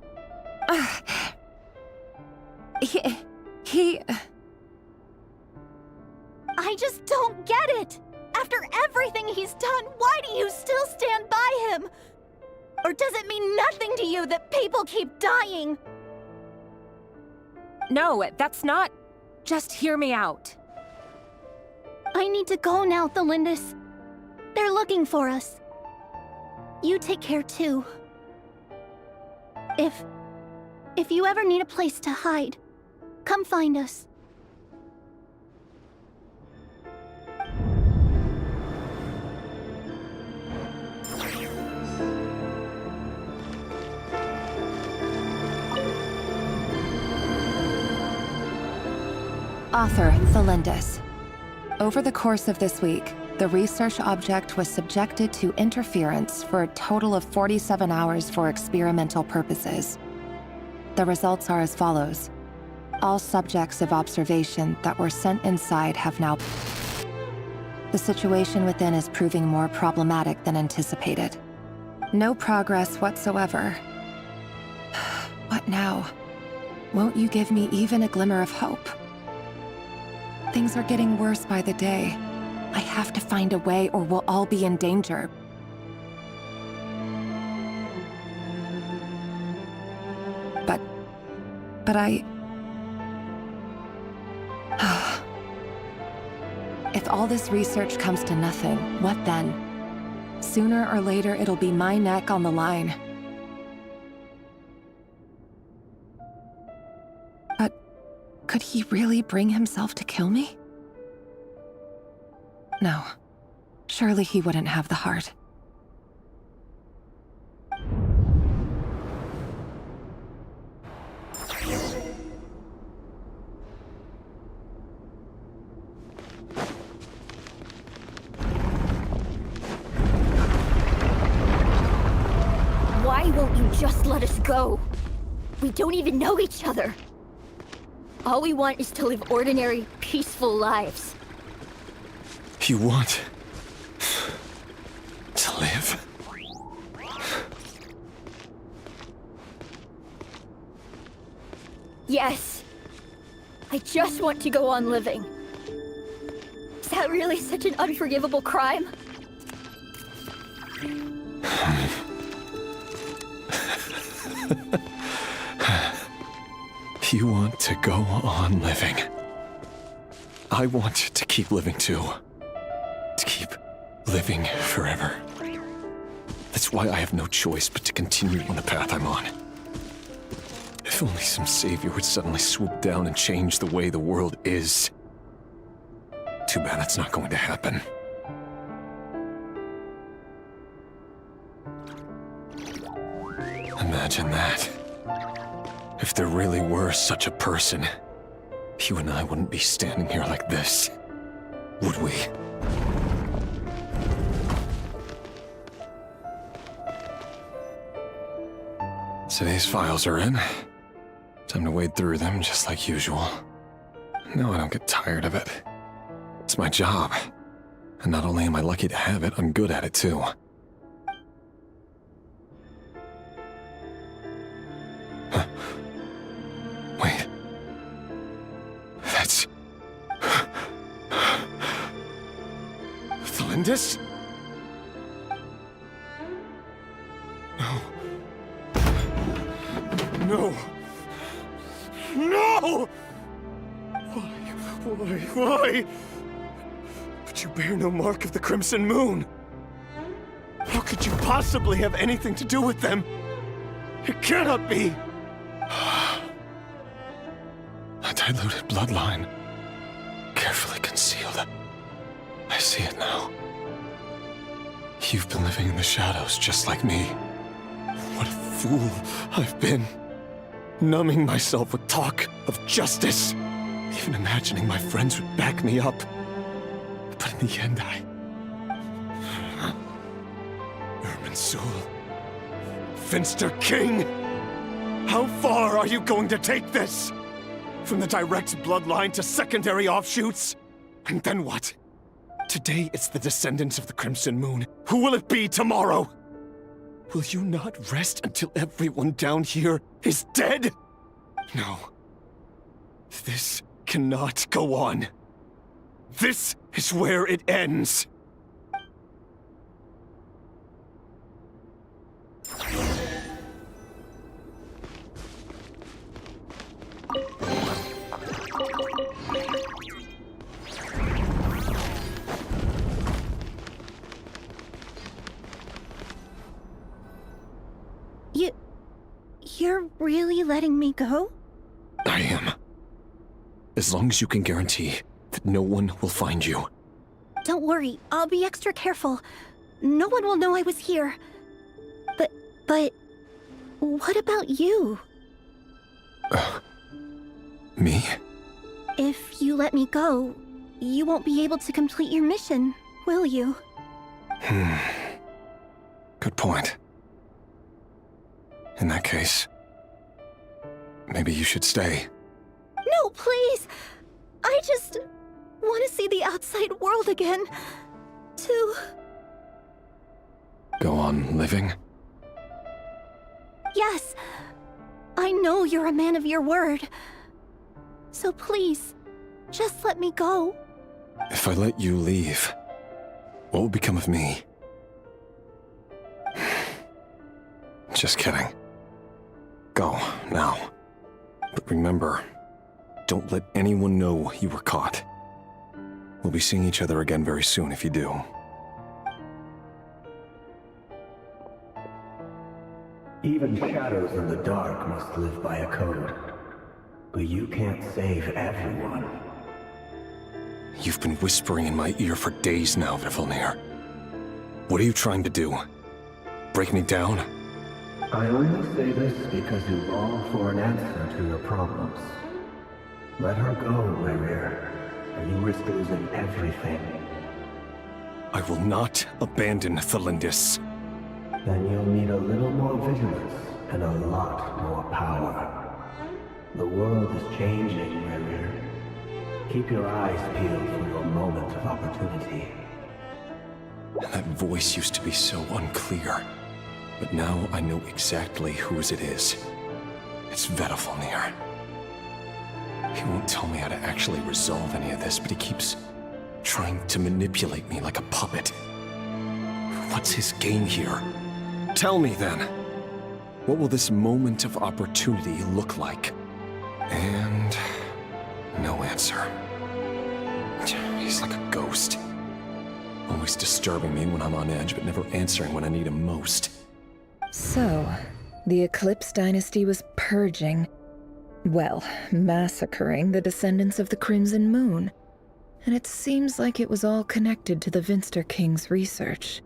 He... I just don't get it! After everything he's done, why do you still stand by him? Or does it mean nothing to you that people keep dying? No, that's not... Just hear me out. I need to go now, Delindis. They're looking for us. You take care too. If you ever need a place to hide, come find us. Author, Delindis. Over the course of this week, the research object was subjected to interference for a total of 47 hours for experimental purposes. The results are as follows. All subjects of observation that were sent inside have now... The situation within is proving more problematic than anticipated. No progress whatsoever. What now? Won't you give me even a glimmer of hope? Things are getting worse by the day. I have to find a way or we'll all be in danger. But I... If all this research comes to nothing, what then? Sooner or later, it'll be my neck on the line. But could he really bring himself to kill me? No. Surely he wouldn't have the heart. Why won't you just let us go? We don't even know each other. All we want is to live ordinary, peaceful lives. You want to live? Yes. I just want to go on living. Is that really such an unforgivable crime? You want to go on living. I want to keep living too. To keep living forever. That's why I have no choice but to continue on the path I'm on. If only some savior would suddenly swoop down and change the way the world is. Too bad that's not going to happen. Imagine that. If there really were such a person, you and I wouldn't be standing here like this, would we? Today's files are in. Time to wade through them just like usual. No, I don't get tired of it. It's my job. And not only am I lucky to have it, I'm good at it too. Wait. That's... Delindis? No. No! No! Why? But you bear no mark of the Crimson Moon. How could you possibly have anything to do with them? It cannot be! Undiluted bloodline. Carefully concealed. I see it now. You've been living in the shadows just like me. What a fool I've been. Numbing myself with talk of justice. Even imagining my friends would back me up. But in the end, Irminsul. Finster King! How far are you going to take this? From the direct bloodline to secondary offshoots? And then what? Today it's the descendants of the Crimson Moon. Who will it be tomorrow? Will you not rest until everyone down here is dead? No. This cannot go on. This is where it ends. You're really letting me go? I am. As long as you can guarantee that no one will find you. Don't worry, I'll be extra careful. No one will know I was here. But... what about you? Me? If you let me go, you won't be able to complete your mission, will you? Good point. In that case, maybe you should stay. No, please! I just want to see the outside world again. To... Go on living? Yes. I know you're a man of your word. So please, just let me go. If I let you leave, what will become of me? Just kidding. Go, now. But remember, don't let anyone know you were caught. We'll be seeing each other again very soon if you do. Even shadows in the dark must live by a code. But you can't save everyone. You've been whispering in my ear for days now, Vivalnir. What are you trying to do? Break me down? I only say this because you long for an answer to your problems. Let her go, Rerir, or you risk losing everything. I will not abandon Thalindis. Then you'll need a little more vigilance and a lot more power. The world is changing, Rerir. Keep your eyes peeled for your moment of opportunity. That voice used to be so unclear. But now I know exactly whose it is. It's Vivalnir. He won't tell me how to actually resolve any of this, but he keeps trying to manipulate me like a puppet. What's his game here? Tell me then. What will this moment of opportunity look like? And... no answer. He's like a ghost. Always disturbing me when I'm on edge, but never answering when I need him most. So, the Eclipse Dynasty was purging, well, massacring the descendants of the Crimson Moon. And it seems like it was all connected to the Vinster King's research.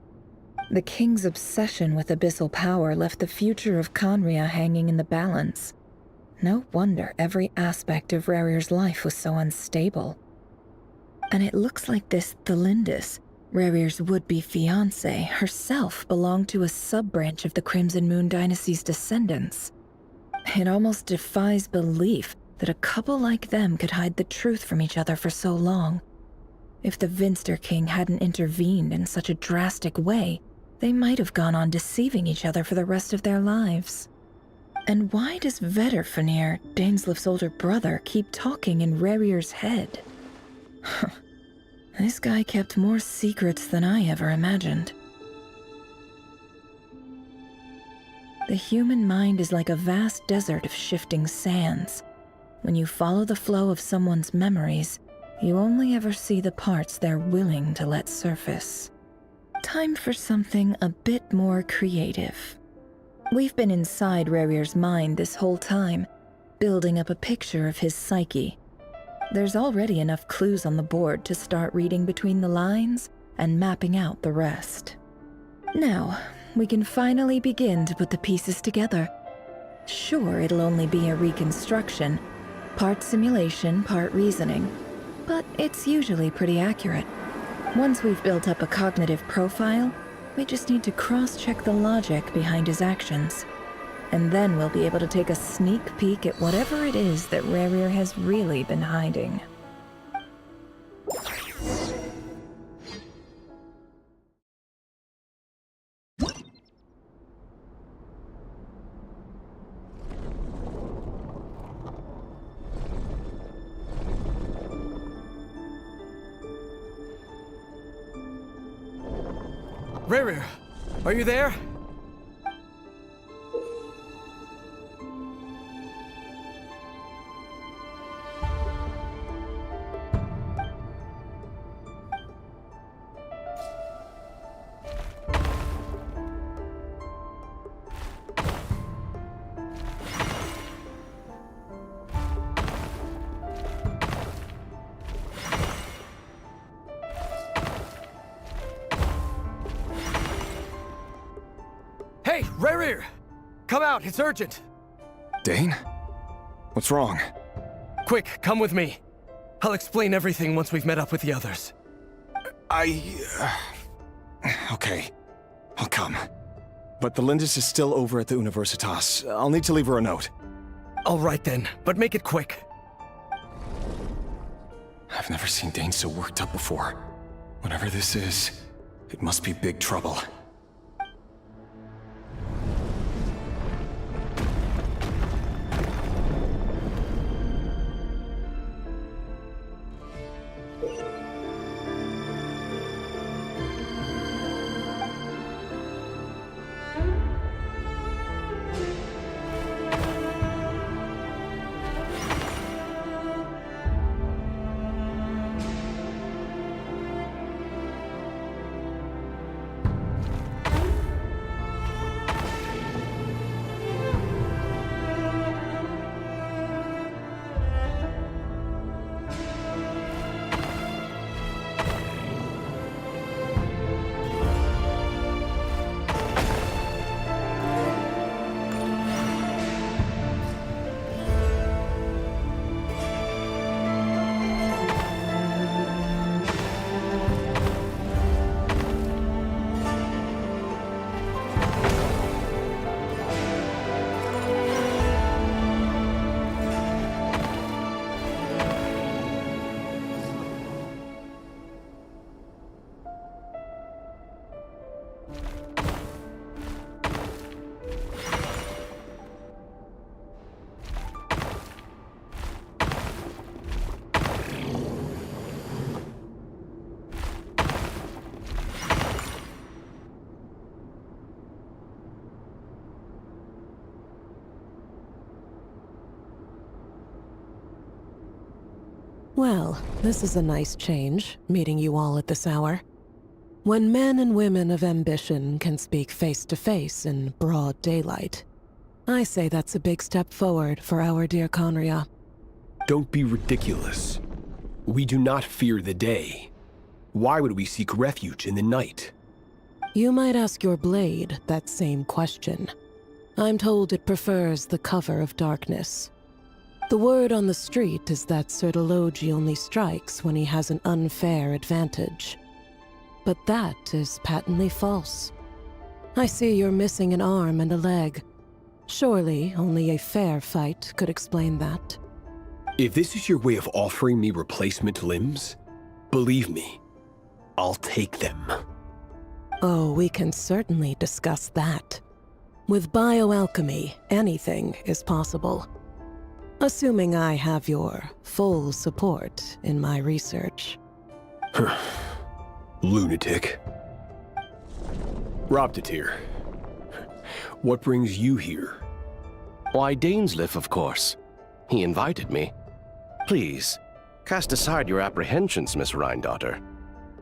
The King's obsession with abyssal power left the future of Khaenri'ah hanging in the balance. No wonder every aspect of Rerir's life was so unstable. And it looks like this Thalindis, Rerir's would-be fiancé, herself belonged to a sub-branch of the Crimson Moon Dynasty's descendants. It almost defies belief that a couple like them could hide the truth from each other for so long. If the Vinster King hadn't intervened in such a drastic way, they might have gone on deceiving each other for the rest of their lives. And why does Vedderfanir, Daneslif's older brother, keep talking in Rerir's head? This guy kept more secrets than I ever imagined. The human mind is like a vast desert of shifting sands. When you follow the flow of someone's memories, you only ever see the parts they're willing to let surface. Time for something a bit more creative. We've been inside Rerir's mind this whole time, building up a picture of his psyche, There's already enough clues on the board to start reading between the lines and mapping out the rest. Now, we can finally begin to put the pieces together. Sure, it'll only be a reconstruction, part simulation, part reasoning, but it's usually pretty accurate. Once we've built up a cognitive profile, we just need to cross-check the logic behind his actions. And then we'll be able to take a sneak peek at whatever it is that Rerir has really been hiding. Rerir, are you there? Hey, Rerir! Come out, it's urgent! Dane? What's wrong? Quick, come with me. I'll explain everything once we've met up with the others. Okay, I'll come. But the Lindis is still over at the Universitas. I'll need to leave her a note. All right then, but make it quick. I've never seen Dane so worked up before. Whatever this is, it must be big trouble. Well, this is a nice change, meeting you all at this hour. When men and women of ambition can speak face to face in broad daylight, I say that's a big step forward for our dear Conria. Don't be ridiculous. We do not fear the day. Why would we seek refuge in the night? You might ask your blade that same question. I'm told it prefers the cover of darkness. The word on the street is that Sir Delogi only strikes when he has an unfair advantage. But that is patently false. I see you're missing an arm and a leg. Surely only a fair fight could explain that. If this is your way of offering me replacement limbs, believe me, I'll take them. Oh, we can certainly discuss that. With bioalchemy, anything is possible. Assuming I have your full support in my research. Lunatic. Robtatir. What brings you here? Why, Dainsleif, of course. He invited me. Please, cast aside your apprehensions, Miss Rhindaughter.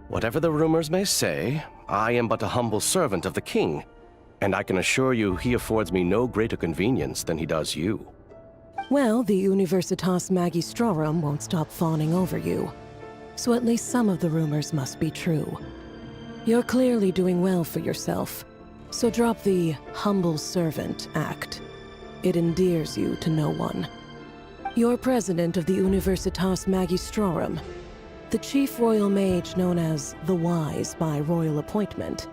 Whatever the rumors may say, I am but a humble servant of the king, and I can assure you he affords me no greater convenience than he does you. Well, the Universitas Magistrorum won't stop fawning over you. So at least some of the rumors must be true. You're clearly doing well for yourself, so drop the humble servant act. It endears you to no one. You're president of the Universitas Magistrorum, the chief royal mage known as the Wise by royal appointment,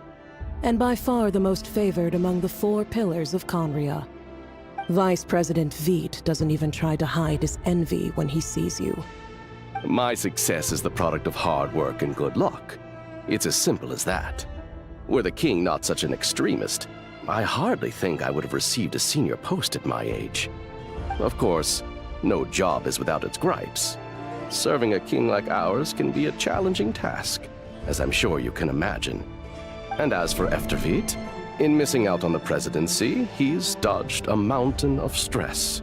and by far the most favored among the 4 pillars of Conria. Vice President Veit doesn't even try to hide his envy when he sees you. My success is the product of hard work and good luck. It's as simple as that. Were the king not such an extremist, I hardly think I would have received a senior post at my age. Of course, no job is without its gripes. Serving a king like ours can be a challenging task, as I'm sure you can imagine. And as for Efterveit, in missing out on the presidency, he's dodged a mountain of stress.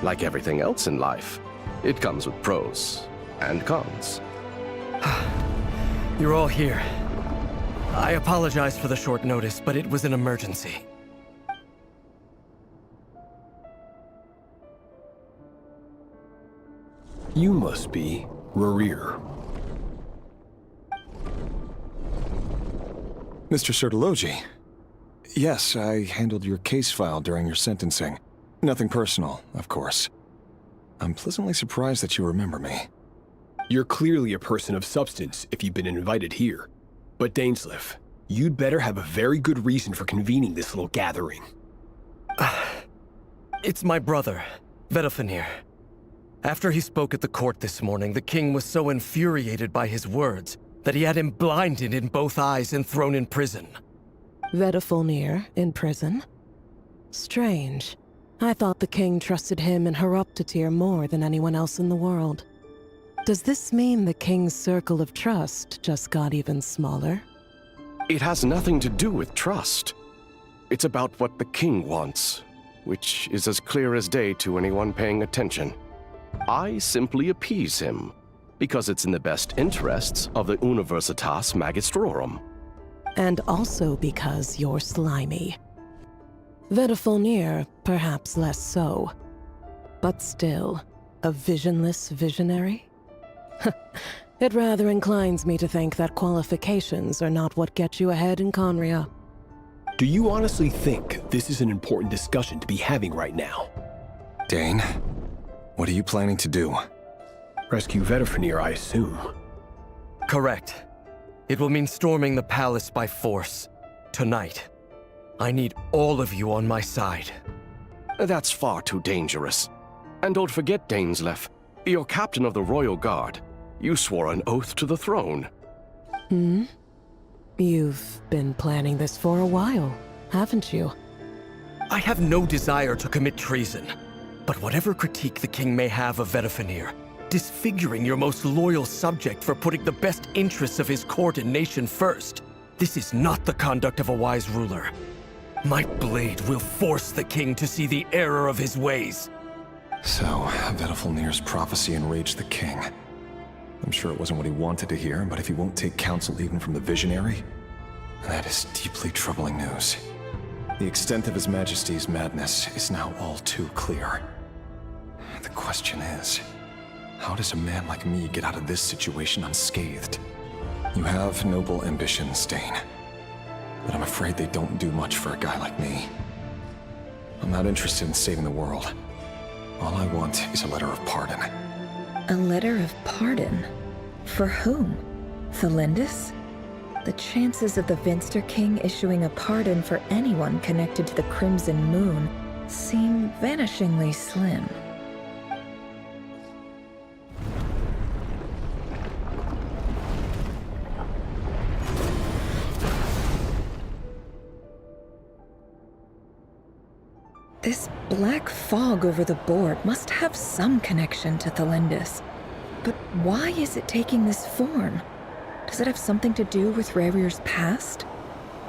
Like everything else in life, it comes with pros and cons. You're all here. I apologize for the short notice, but it was an emergency. You must be Rerir. Mr. Sertologi. Yes, I handled your case file during your sentencing. Nothing personal, of course. I'm pleasantly surprised that you remember me. You're clearly a person of substance if you've been invited here. But Dainsleif, you'd better have a very good reason for convening this little gathering. It's my brother, Vedofenir. After he spoke at the court this morning, the king was so infuriated by his words that he had him blinded in both eyes and thrown in prison. Vedofenir in prison? Strange. I thought the king trusted him and Heroptatir more than anyone else in the world. Does this mean the king's circle of trust just got even smaller? It has nothing to do with trust. It's about what the king wants, which is as clear as day to anyone paying attention. I simply appease him, because it's in the best interests of the Universitas Magistrorum. And also because you're slimy. Vedofenir, perhaps less so. But still, a visionless visionary? It rather inclines me to think that qualifications are not what get you ahead in Conria. Do you honestly think this is an important discussion to be having right now? Dane, what are you planning to do? Rescue Vedofenir, I assume. Correct. It will mean storming the palace by force. Tonight. I need all of you on my side. That's far too dangerous. And don't forget, Dainsleif, you're captain of the Royal Guard. You swore an oath to the throne. Hmm? You've been planning this for a while, haven't you? I have no desire to commit treason. But whatever critique the king may have of Vedofenir, disfiguring your most loyal subject for putting the best interests of his court and nation first, this is not the conduct of a wise ruler. My blade will force the king to see the error of his ways. So, Vedofenir's prophecy enraged the king. I'm sure it wasn't what he wanted to hear, but if he won't take counsel even from the visionary, that is deeply troubling news. The extent of His Majesty's madness is now all too clear. The question is, how does a man like me get out of this situation unscathed? You have noble ambitions, Dane, but I'm afraid they don't do much for a guy like me. I'm not interested in saving the world. All I want is a letter of pardon. A letter of pardon? For whom? Thelindis? The chances of the Vinster King issuing a pardon for anyone connected to the Crimson Moon seem vanishingly slim. This black fog over the board must have some connection to Thelindis. But why is it taking this form? Does it have something to do with Rerir's past?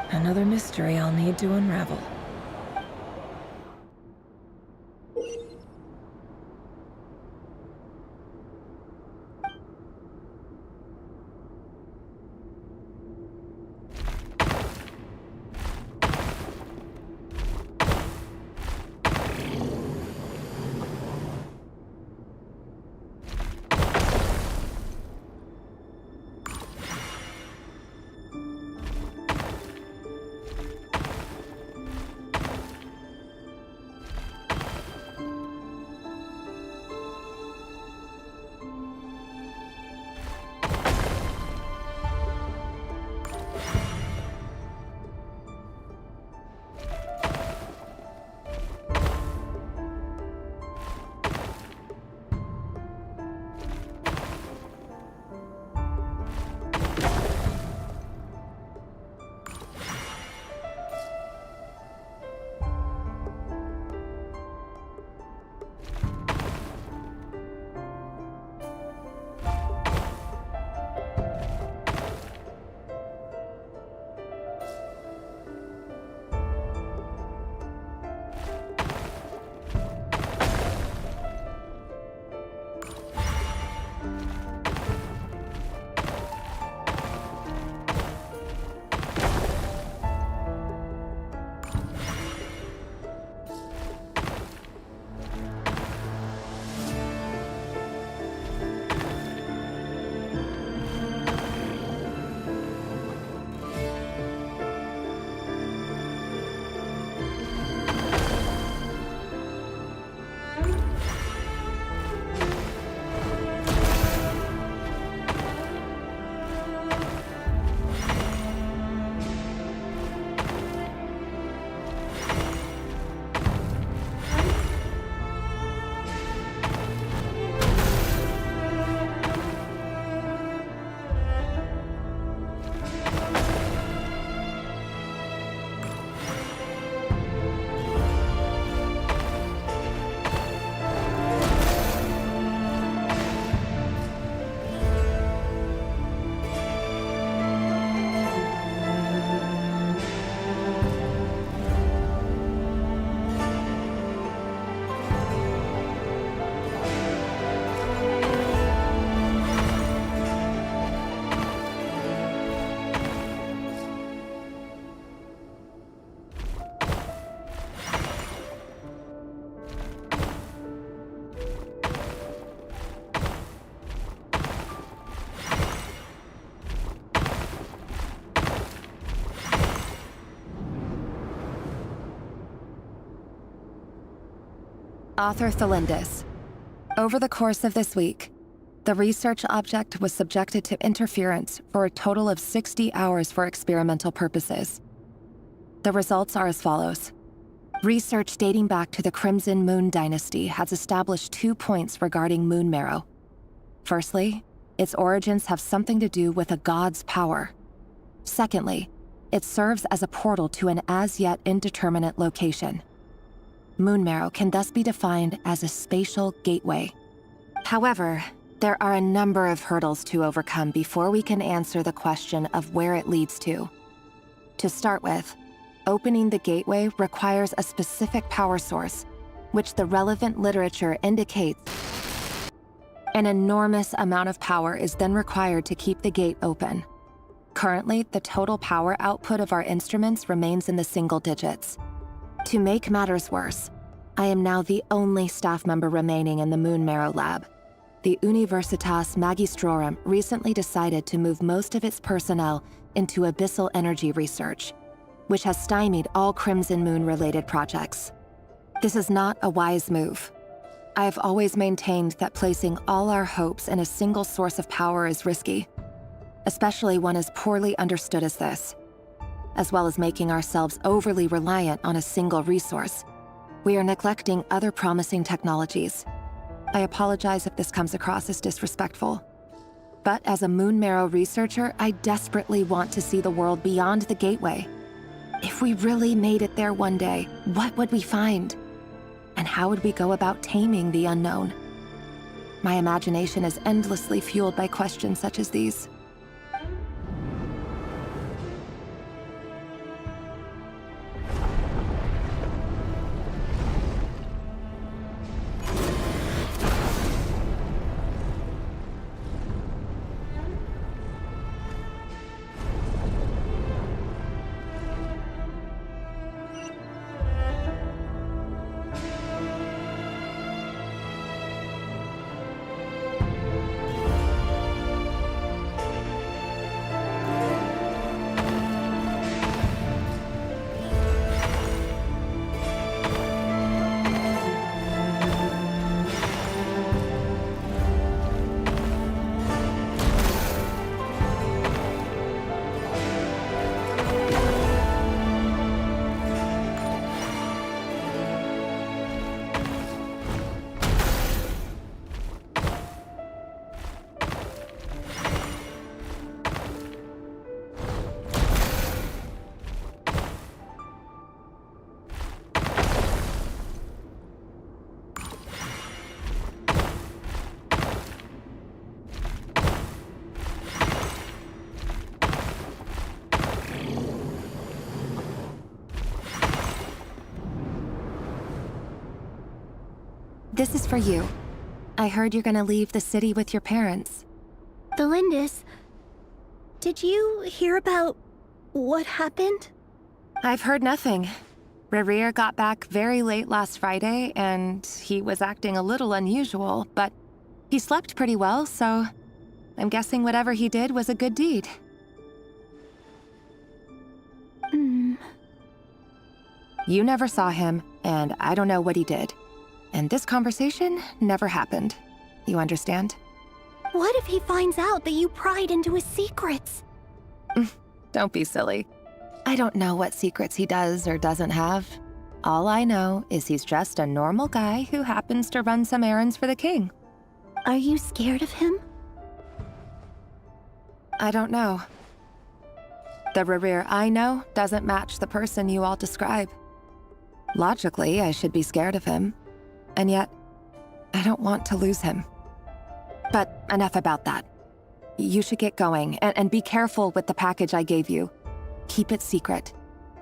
Another mystery I'll need to unravel. Author Thalindis. Over the course of this week, the research object was subjected to interference for a total of 60 hours for experimental purposes. The results are as follows. Research dating back to the Crimson Moon Dynasty has established 2 points regarding moon marrow. Firstly, its origins have something to do with a god's power. Secondly, it serves as a portal to an as-yet indeterminate location. Moon marrow can thus be defined as a spatial gateway. However, there are a number of hurdles to overcome before we can answer the question of where it leads to. To start with, opening the gateway requires a specific power source, which the relevant literature indicates. An enormous amount of power is then required to keep the gate open. Currently, the total power output of our instruments remains in the single digits. To make matters worse, I am now the only staff member remaining in the Moon Marrow lab. The Universitas Magistrorum recently decided to move most of its personnel into abyssal energy research, which has stymied all Crimson Moon-related projects. This is not a wise move. I have always maintained that placing all our hopes in a single source of power is risky, especially one as poorly understood as this. As well as making ourselves overly reliant on a single resource, we are neglecting other promising technologies. I apologize if this comes across as disrespectful. But as a Moon Marrow researcher, I desperately want to see the world beyond the gateway. If we really made it there one day, what would we find? And how would we go about taming the unknown? My imagination is endlessly fueled by questions such as these. This is for you. I heard you're gonna leave the city with your parents. Thalindis, did you hear about what happened? I've heard nothing. Rerir got back very late last Friday, and he was acting a little unusual, but he slept pretty well, so I'm guessing whatever he did was a good deed. You never saw him, and I don't know what he did. And this conversation never happened. You understand? What if he finds out that you pried into his secrets? Don't be silly. I don't know what secrets he does or doesn't have. All I know is he's just a normal guy who happens to run some errands for the king. Are you scared of him? I don't know. The Rerir I know doesn't match the person you all describe. Logically, I should be scared of him. And yet, I don't want to lose him. But enough about that. You should get going, and be careful with the package I gave you. Keep it secret.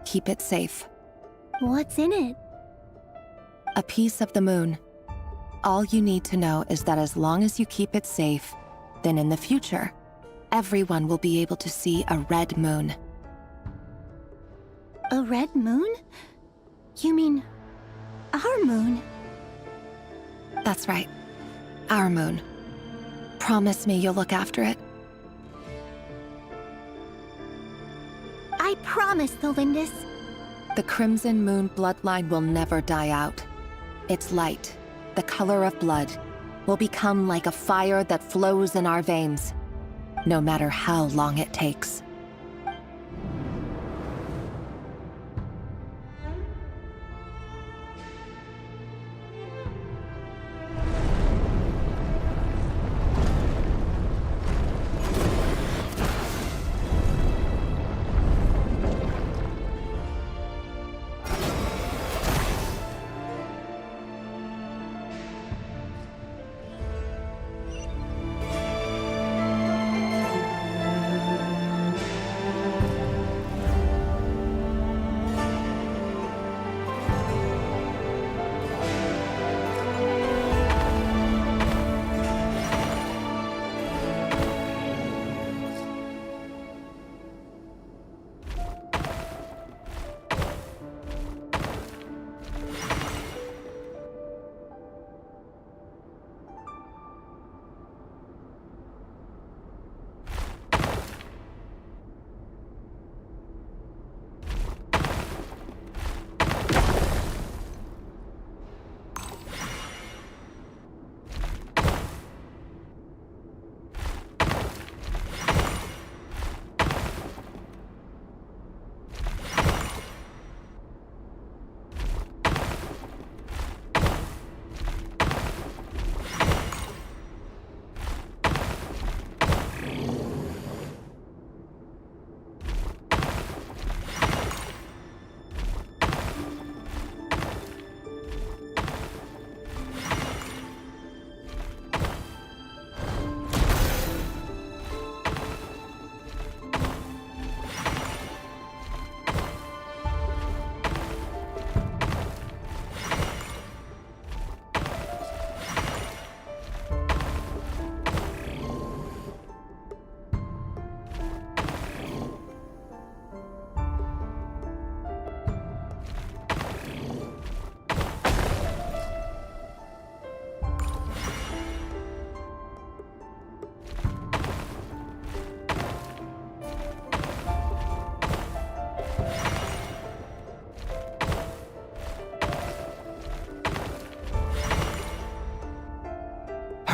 Keep it safe. What's in it? A piece of the moon. All you need to know is that as long as you keep it safe, then in the future, everyone will be able to see a red moon. A red moon? You mean our moon? That's right. Our moon. Promise me you'll look after it. I promise, Thalindis. The Crimson Moon bloodline will never die out. Its light, the color of blood, will become like a fire that flows in our veins, no matter how long it takes.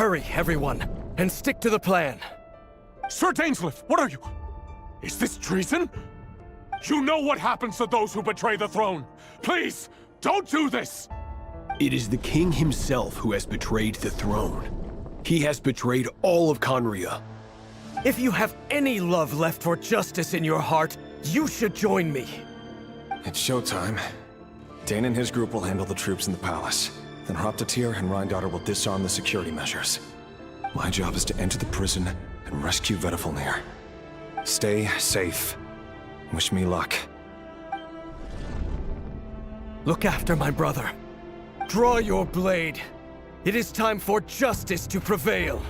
Hurry, everyone, and stick to the plan. Sir Dainsleif, what are you? Is this treason? You know what happens to those who betray the throne. Please, don't do this! It is the king himself who has betrayed the throne. He has betrayed all of Conria. If you have any love left for justice in your heart, you should join me. It's showtime. Dane and his group will handle the troops in the palace. Then Hraptatir and Rheindotter will disarm the security measures. My job is to enter the prison and rescue Vedifalnir. Stay safe. Wish me luck. Look after my brother. Draw your blade. It is time for justice to prevail.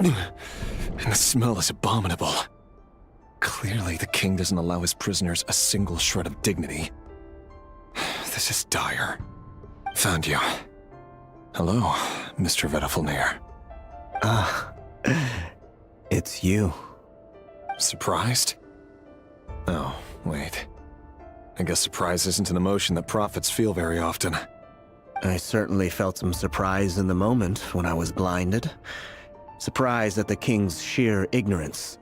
And the smell is abominable. Clearly, the king doesn't allow his prisoners a single shred of dignity. This is dire. Found you. Hello, Mr. Vedafilnir. Ah, it's you. Surprised? Oh, wait. I guess surprise isn't an emotion that prophets feel very often. I certainly felt some surprise in the moment when I was blinded. Surprise at the king's sheer ignorance.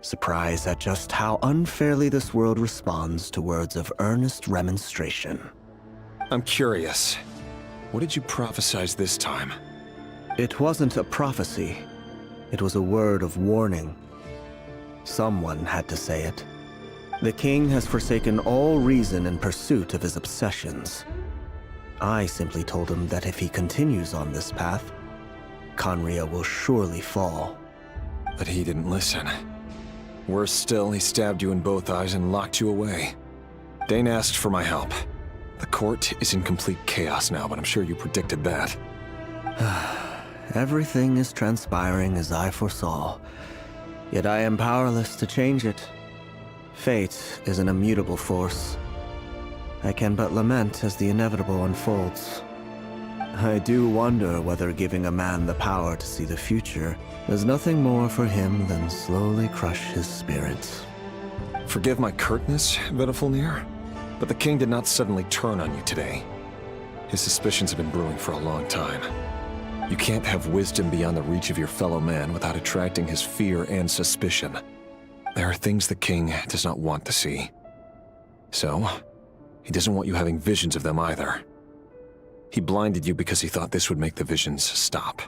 Surprise at just how unfairly this world responds to words of earnest remonstration. I'm curious. What did you prophesize this time? It wasn't a prophecy. It was a word of warning. Someone had to say it. The king has forsaken all reason in pursuit of his obsessions. I simply told him that if he continues on this path, Khaenri'ah will surely fall. But he didn't listen. Worse still, he stabbed you in both eyes and locked you away. Dane asked for my help. The court is in complete chaos now, but I'm sure you predicted that. Everything is transpiring as I foresaw, yet I am powerless to change it. Fate is an immutable force. I can but lament as the inevitable unfolds. I do wonder whether giving a man the power to see the future does nothing more for him than slowly crush his spirit. Forgive my curtness, Vedafilnir, but the king did not suddenly turn on you today. His suspicions have been brewing for a long time. You can't have wisdom beyond the reach of your fellow man without attracting his fear and suspicion. There are things the king does not want to see. So, he doesn't want you having visions of them either. He blinded you because he thought this would make the visions stop.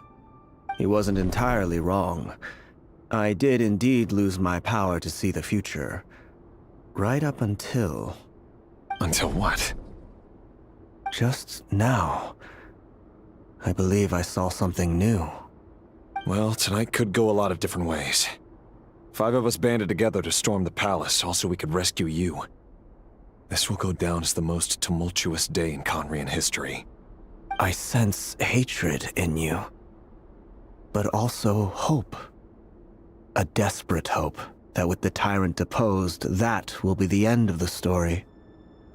He wasn't entirely wrong. I did indeed lose my power to see the future. Right up until... Until what? Just now. I believe I saw something new. Well, tonight could go a lot of different ways. 5 of us banded together to storm the palace, also we could rescue you. This will go down as the most tumultuous day in Khaenri'ah history. I sense hatred in you, but also hope. A desperate hope that with the tyrant deposed, that will be the end of the story.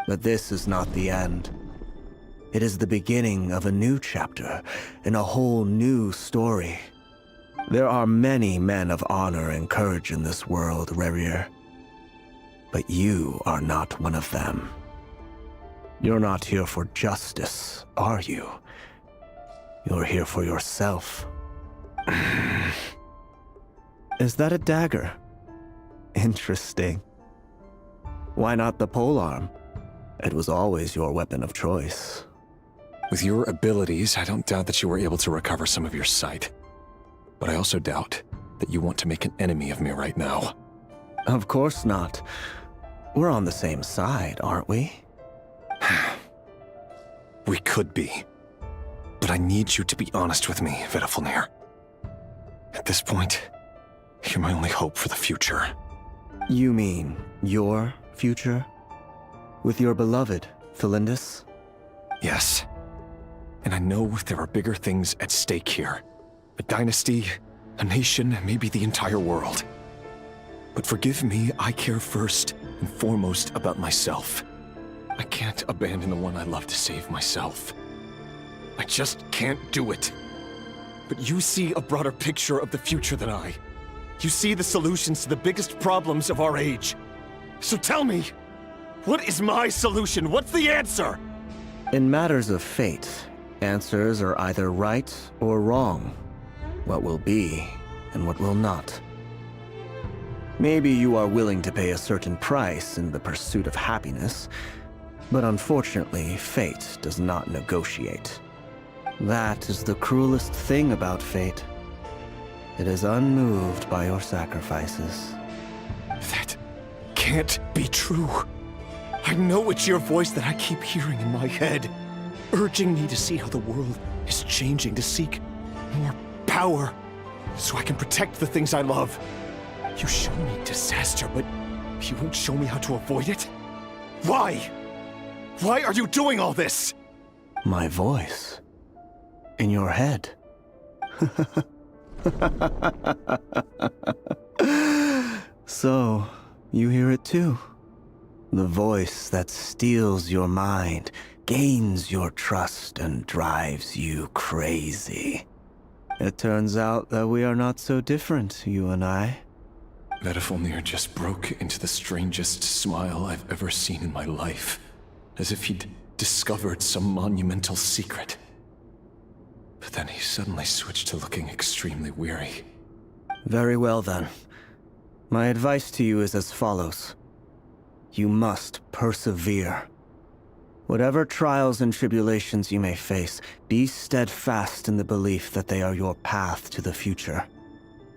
But this is not the end. It is the beginning of a new chapter, in a whole new story. There are many men of honor and courage in this world, Rerir. But you are not one of them. You're not here for justice, are you? You're here for yourself. Is that a dagger? Interesting. Why not the polearm? It was always your weapon of choice. With your abilities, I don't doubt that you were able to recover some of your sight. But I also doubt that you want to make an enemy of me right now. Of course not. We're on the same side, aren't we? We could be. But I need you to be honest with me, Vedafilnir. At this point, you're my only hope for the future. You mean your future? With your beloved, Felindis? Yes. And I know there are bigger things at stake here. A dynasty, a nation, maybe the entire world. But forgive me, I care first and foremost about myself. I can't abandon the one I love to save myself. I just can't do it. But you see a broader picture of the future than I. You see the solutions to the biggest problems of our age. So tell me, what is my solution? What's the answer? In matters of fate, answers are either right or wrong. What will be and what will not. Maybe you are willing to pay a certain price in the pursuit of happiness, but unfortunately, fate does not negotiate. That is the cruelest thing about fate. It is unmoved by your sacrifices. That can't be true. I know it's your voice that I keep hearing in my head, urging me to see how the world is changing, to seek more power, so I can protect the things I love. You show me disaster, but you won't show me how to avoid it? Why? Why are you doing all this? My voice. In your head. So, you hear it too? The voice that steals your mind, gains your trust, and drives you crazy. It turns out that we are not so different, you and I. Vedifalnir just broke into the strangest smile I've ever seen in my life, as if he'd discovered some monumental secret. But then he suddenly switched to looking extremely weary. Very well then. My advice to you is as follows. You must persevere. Whatever trials and tribulations you may face, be steadfast in the belief that they are your path to the future.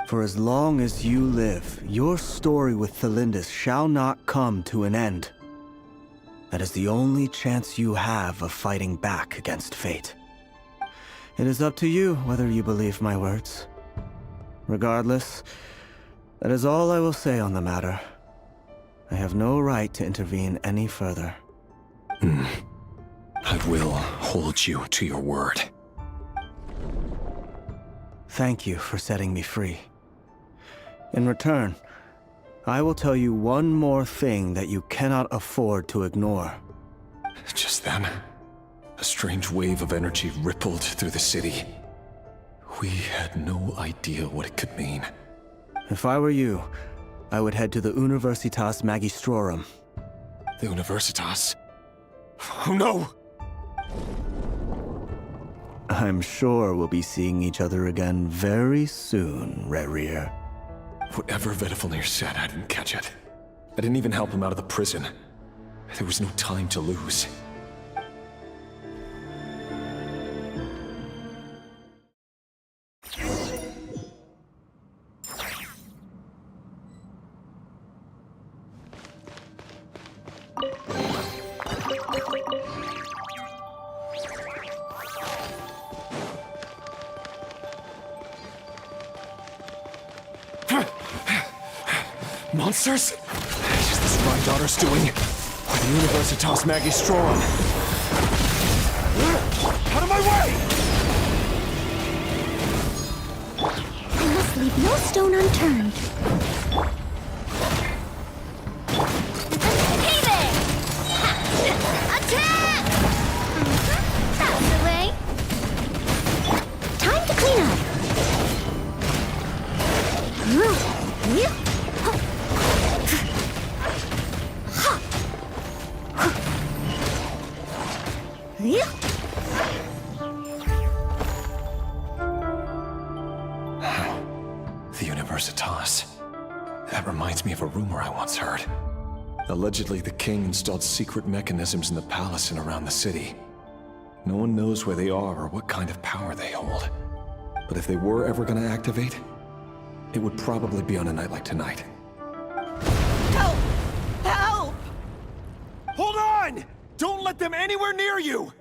For as long as you live, your story with Thelindis shall not come to an end. That is the only chance you have of fighting back against fate. It is up to you whether you believe my words. Regardless, that is all I will say on the matter. I have no right to intervene any further. I will hold you to your word. Thank you for setting me free. In return, I will tell you one more thing that you cannot afford to ignore. Just then, a strange wave of energy rippled through the city. We had no idea what it could mean. If I were you, I would head to the Universitas Magistrorum. The Universitas? Oh no! I'm sure we'll be seeing each other again very soon, Rerir. Whatever Vedifalnir said, I didn't catch it. I didn't even help him out of the prison. There was no time to lose. Monsters? Is this Rhine-daughter's doing? Or the Universitas Magistrorum? Out of my way! I must leave no stone unturned. Hey there! Attack! That's the way. Time to clean up. The Universitas. That reminds me of a rumor I once heard. Allegedly, the king installed secret mechanisms in the palace and around the city. No one knows where they are or what kind of power they hold. But if they were ever going to activate, it would probably be on a night like tonight. Help! Help! Hold on! Don't let them anywhere near you!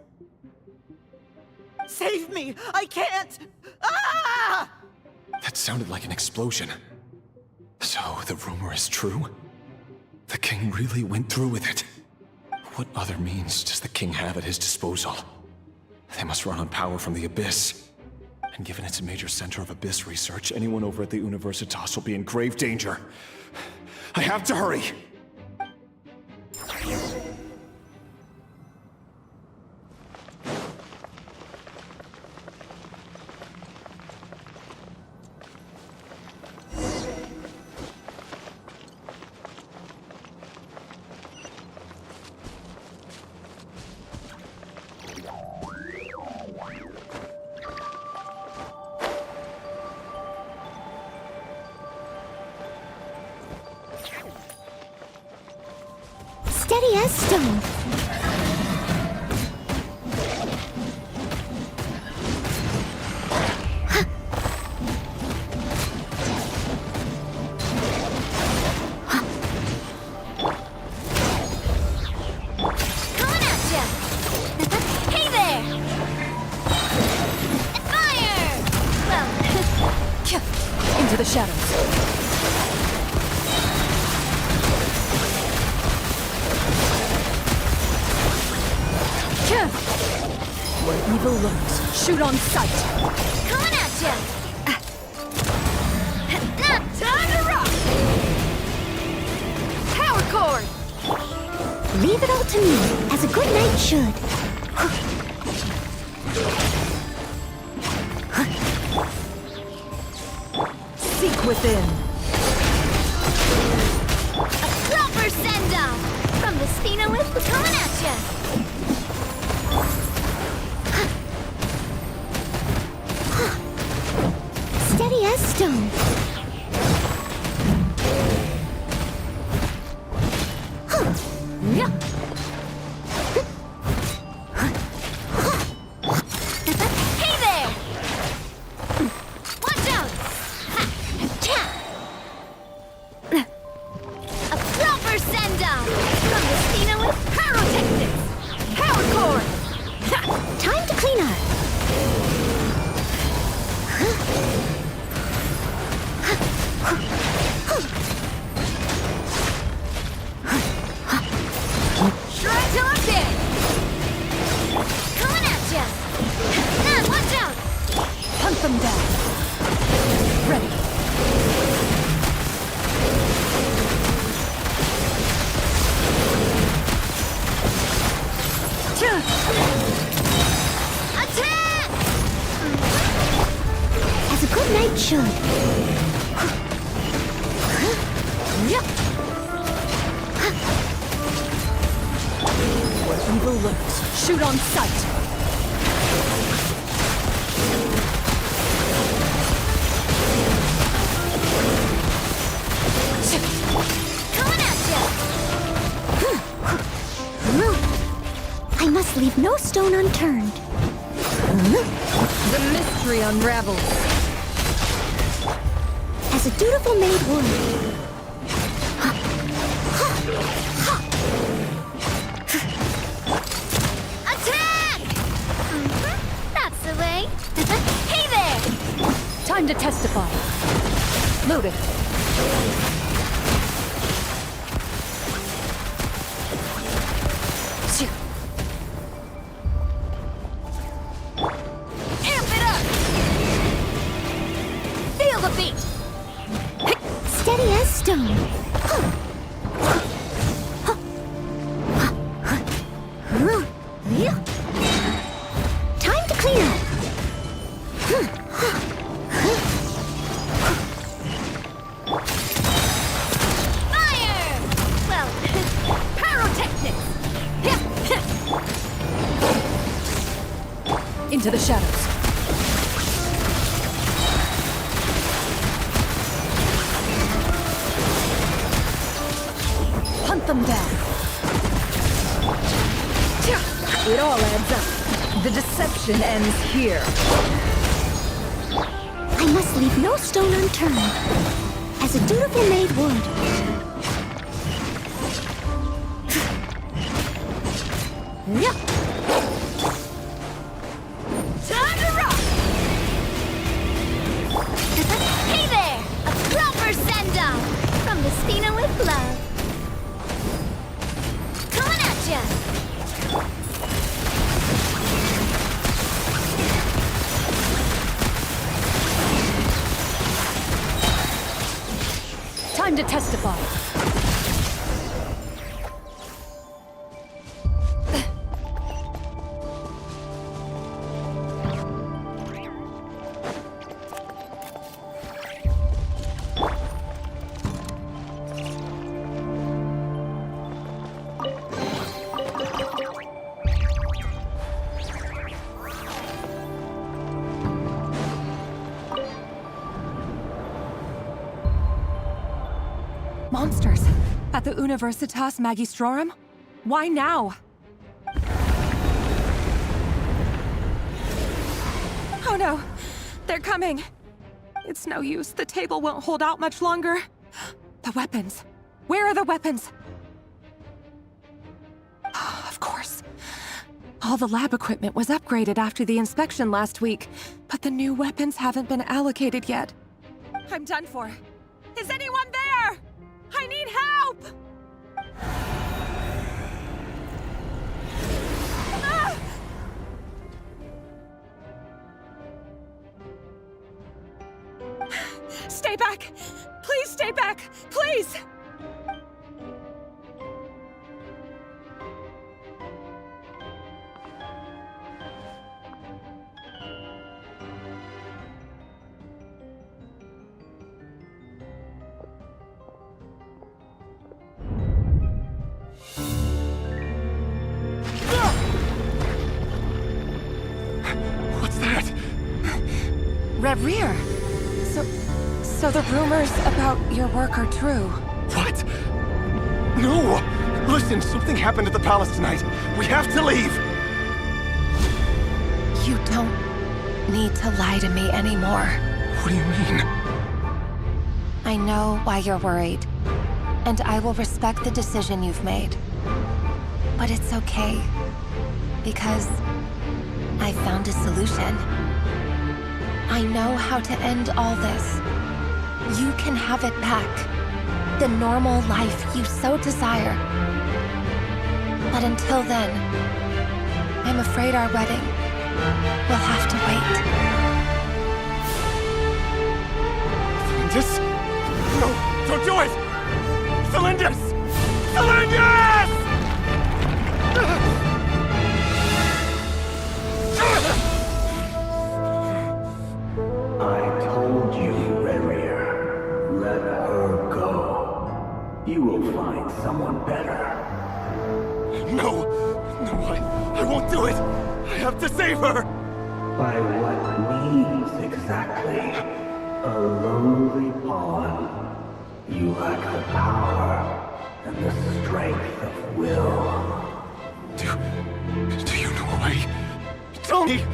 Save me! I can't! Ah! That sounded like an explosion. So, the rumor is true? The king really went through with it? What other means does the king have at his disposal? They must run on power from the Abyss. And given it's a major center of Abyss research, anyone over at the Universitas will be in grave danger. I have to hurry! Steady as stone. Coming at ya! Hey there! Fire! Well, Into the shadows. where evil lurks, shoot on sight. Coming at ya! cord! Leave it all to me, as a good knight should. Seek within. A proper send-off! From the Spinolith coming at ya! Steady as stone. Hey there! Watch out! A proper send-off! From the Spinolith Pyrotechnics! Power cord! Time to clean up. Try till I'm dead! Coming at ya! Now, watch out! Hunt them down. Ready. Attack! As a good knight should. Where evil lurks, shoot on sight. Coming at ya! I must leave no stone unturned. The mystery unravels. As a dutiful maid would. Attack! That's the way. Hey there! Time to testify. Loaded. Amp it up! Feel the beat! Steady as stone. Time to clean up. Fire! Well, pyrotechnics! Into the shadows. Hunt them down. It all adds up. The deception ends here. I must leave no stone unturned. As a dutiful maid would. Time to rock! Hey there! A proper send-off! From the Spinolith love. Coming at ya! Time to testify. Monsters! At the Universitas Magistrorum? Why now? Oh no! They're coming! It's no use. The table won't hold out much longer. The weapons. Where are the weapons? Of course. All the lab equipment was upgraded after the inspection last week, but the new weapons haven't been allocated yet. I'm done for. Is anyone there? I need help! Ah! Stay back! Please stay back! Please! Reverie! So the rumors about your work are true. What? No! Listen, something happened at the palace tonight. We have to leave! You don't need to lie to me anymore. What do you mean? I know why you're worried, and I will respect the decision you've made. But it's okay, because I found a solution. I know how to end all this. You can have it back. The normal life you so desire. But until then, I'm afraid our wedding will have to wait. Celindus? No, don't do it! Celindus! Celindus! I told you, Reverie. Let her go. You will find someone better. No! No, I won't do it! I have to save her! By what means exactly? A lowly pawn. You lack the power and the strength of will. Do you know a way? Tell me!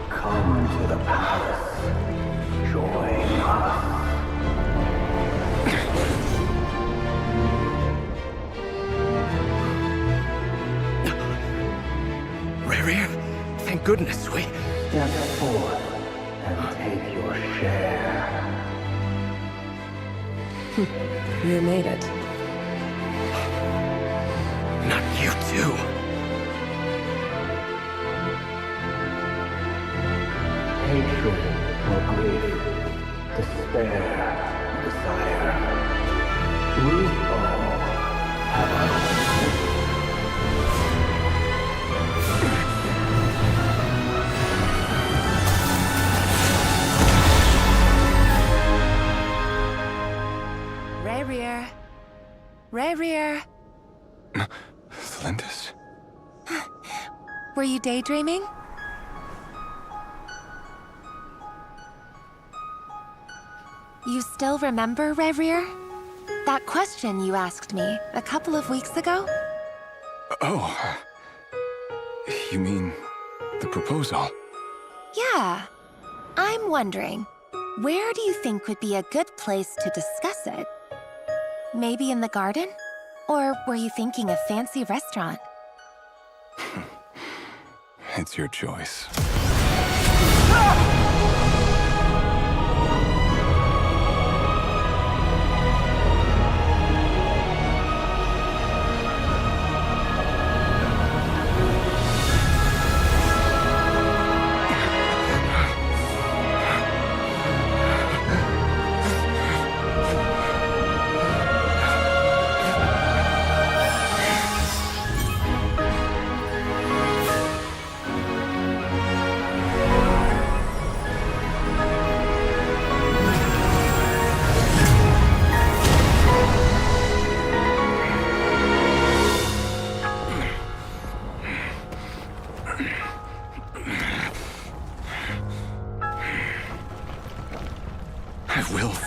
Come to the palace. Join us. Reverie, thank goodness we... Step forth and take your share. You made it. Not you too. Hatred or grief, despair, desire. We all have our own. Reverie. Reverie. Celindus? Were you daydreaming? You still remember, Reverie? That question you asked me a couple of weeks ago? Oh. You mean the proposal? Yeah. I'm wondering, where do you think would be a good place to discuss it? Maybe in the garden? Or were you thinking a fancy restaurant? It's your choice.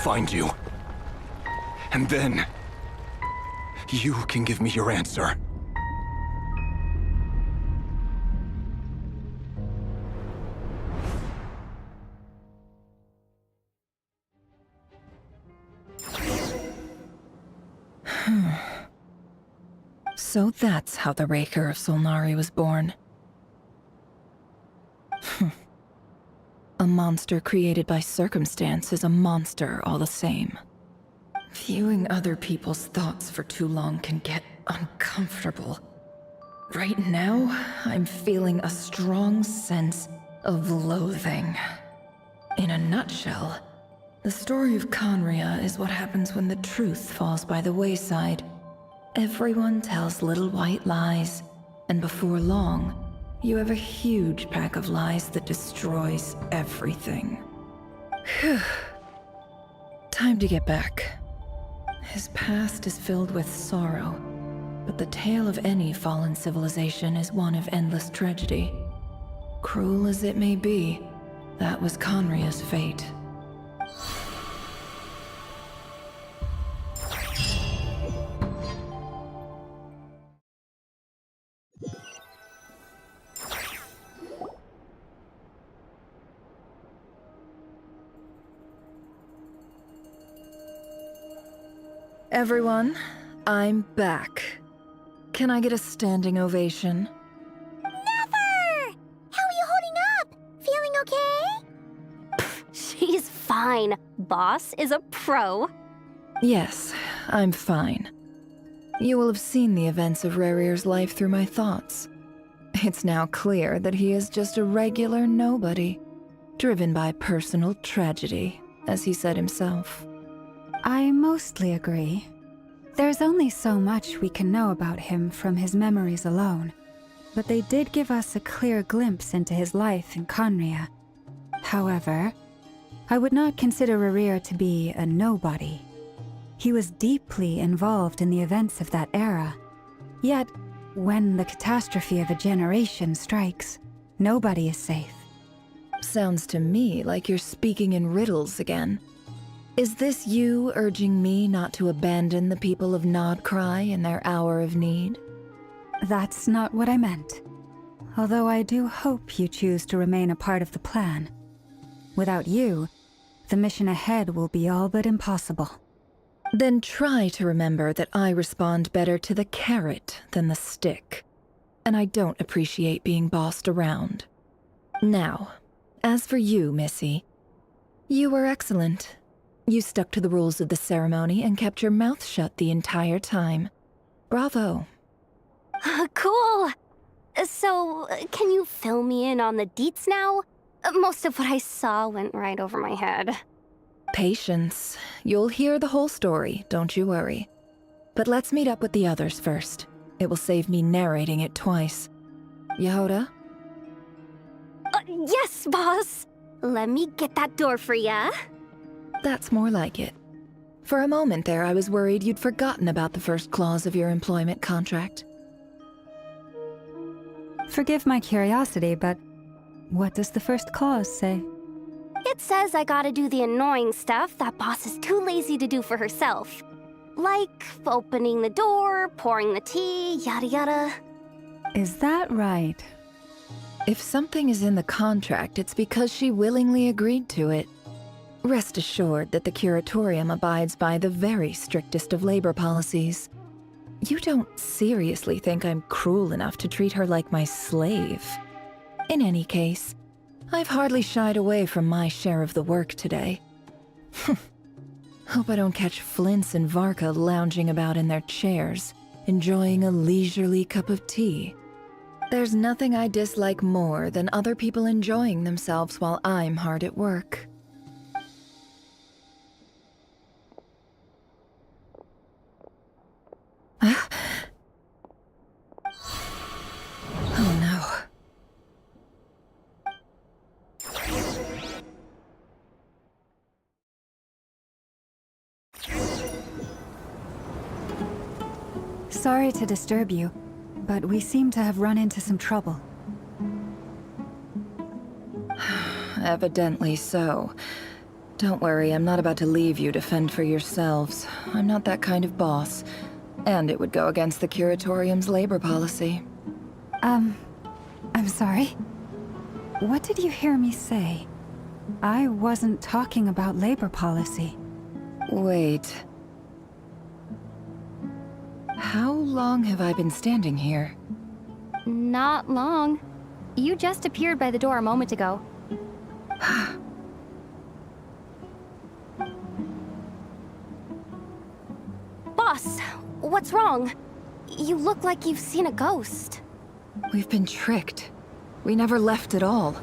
Find you. And then, you can give me your answer. So that's how the Raker of Solnari was born. A monster created by circumstance is a monster all the same. Viewing other people's thoughts for too long can get uncomfortable. Right now, I'm feeling a strong sense of loathing. In a nutshell, the story of Conria is what happens when the truth falls by the wayside. Everyone tells little white lies, and before long, you have a huge pack of lies that destroys everything. Phew. Time to get back. His past is filled with sorrow, but the tale of any fallen civilization is one of endless tragedy. Cruel as it may be, That was Conria's fate. Everyone, I'm back. Can I get a standing ovation? Never! How are you holding up? Feeling okay? She's fine. Boss is a pro. Yes, I'm fine. You will have seen the events of Rerir's life through my thoughts. It's now clear that he is just a regular nobody, driven by personal tragedy, as he said himself. I mostly agree. There's only so much we can know about him from his memories alone, but they did give us a clear glimpse into his life in Conria. However, I would not consider Rerir to be a nobody. He was deeply involved in the events of that era. Yet, when the catastrophe of a generation strikes, nobody is safe. Sounds to me like you're speaking in riddles again. Is this you urging me not to abandon the people of Nodcry in their hour of need? That's not what I meant. Although I do hope you choose to remain a part of the plan. Without you, the mission ahead will be all but impossible. Then try to remember that I respond better to the carrot than the stick. And I don't appreciate being bossed around. Now, as for you, Missy, you were excellent. You stuck to the rules of the ceremony and kept your mouth shut the entire time. Bravo. Cool. So, can you fill me in on the deets now? Most of what I saw went right over my head. Patience. You'll hear the whole story, don't you worry. But let's meet up with the others first. It will save me narrating it twice. Yehoda? Yes, boss. Let me get that door for ya. That's more like it. For a moment there, I was worried you'd forgotten about the first clause of your employment contract. Forgive my curiosity, but what does the first clause say? It says I gotta do the annoying stuff that boss is too lazy to do for herself. Like opening the door, pouring the tea, yada yada. Is that right? If something is in the contract, it's because she willingly agreed to it. Rest assured that the Curatorium abides by the very strictest of labor policies. You don't seriously think I'm cruel enough to treat her like my slave? In any case, I've hardly shied away from my share of the work today. Hope I don't catch Flintz and Varka lounging about in their chairs, enjoying a leisurely cup of tea. There's nothing I dislike more than other people enjoying themselves while I'm hard at work. Oh no. Sorry to disturb you, but we seem to have run into some trouble. Evidently so. Don't worry, I'm not about to leave you to fend for yourselves. I'm not that kind of boss. And it would go against the Curatorium's labor policy. I'm sorry? What did you hear me say? I wasn't talking about labor policy. Wait. How long have I been standing here? Not long. You just appeared by the door a moment ago. Boss, what's wrong? You look like you've seen a ghost. We've been tricked. We never left at all.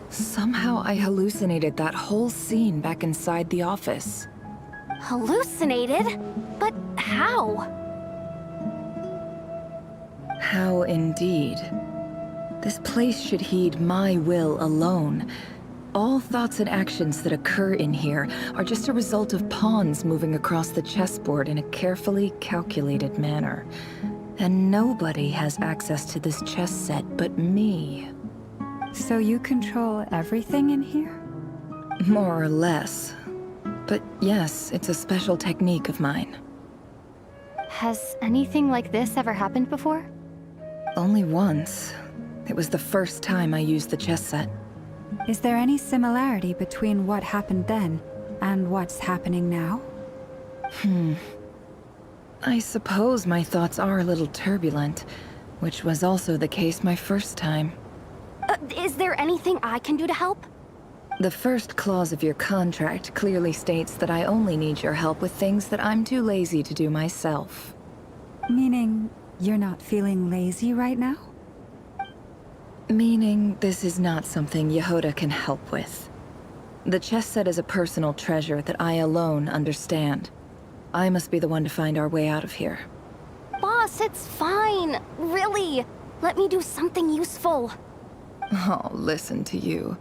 Somehow I hallucinated that whole scene back inside the office. Hallucinated? But how? How indeed. This place should heed my will alone. All thoughts and actions that occur in here are just a result of pawns moving across the chessboard in a carefully calculated manner. And nobody has access to this chess set but me. So you control everything in here? More or less. But yes, it's a special technique of mine. Has anything like this ever happened before? Only once. It was the first time I used the chess set. Is there any similarity between what happened then and what's happening now? I suppose my thoughts are a little turbulent, which was also the case my first time. Is there anything I can do to help? The first clause of your contract clearly states that I only need your help with things that I'm too lazy to do myself. Meaning, you're not feeling lazy right now? Meaning, this is not something Yehoda can help with. The chess set is a personal treasure that I alone understand. I must be the one to find our way out of here. Boss, it's fine. Really. Let me do something useful. Oh, listen to you.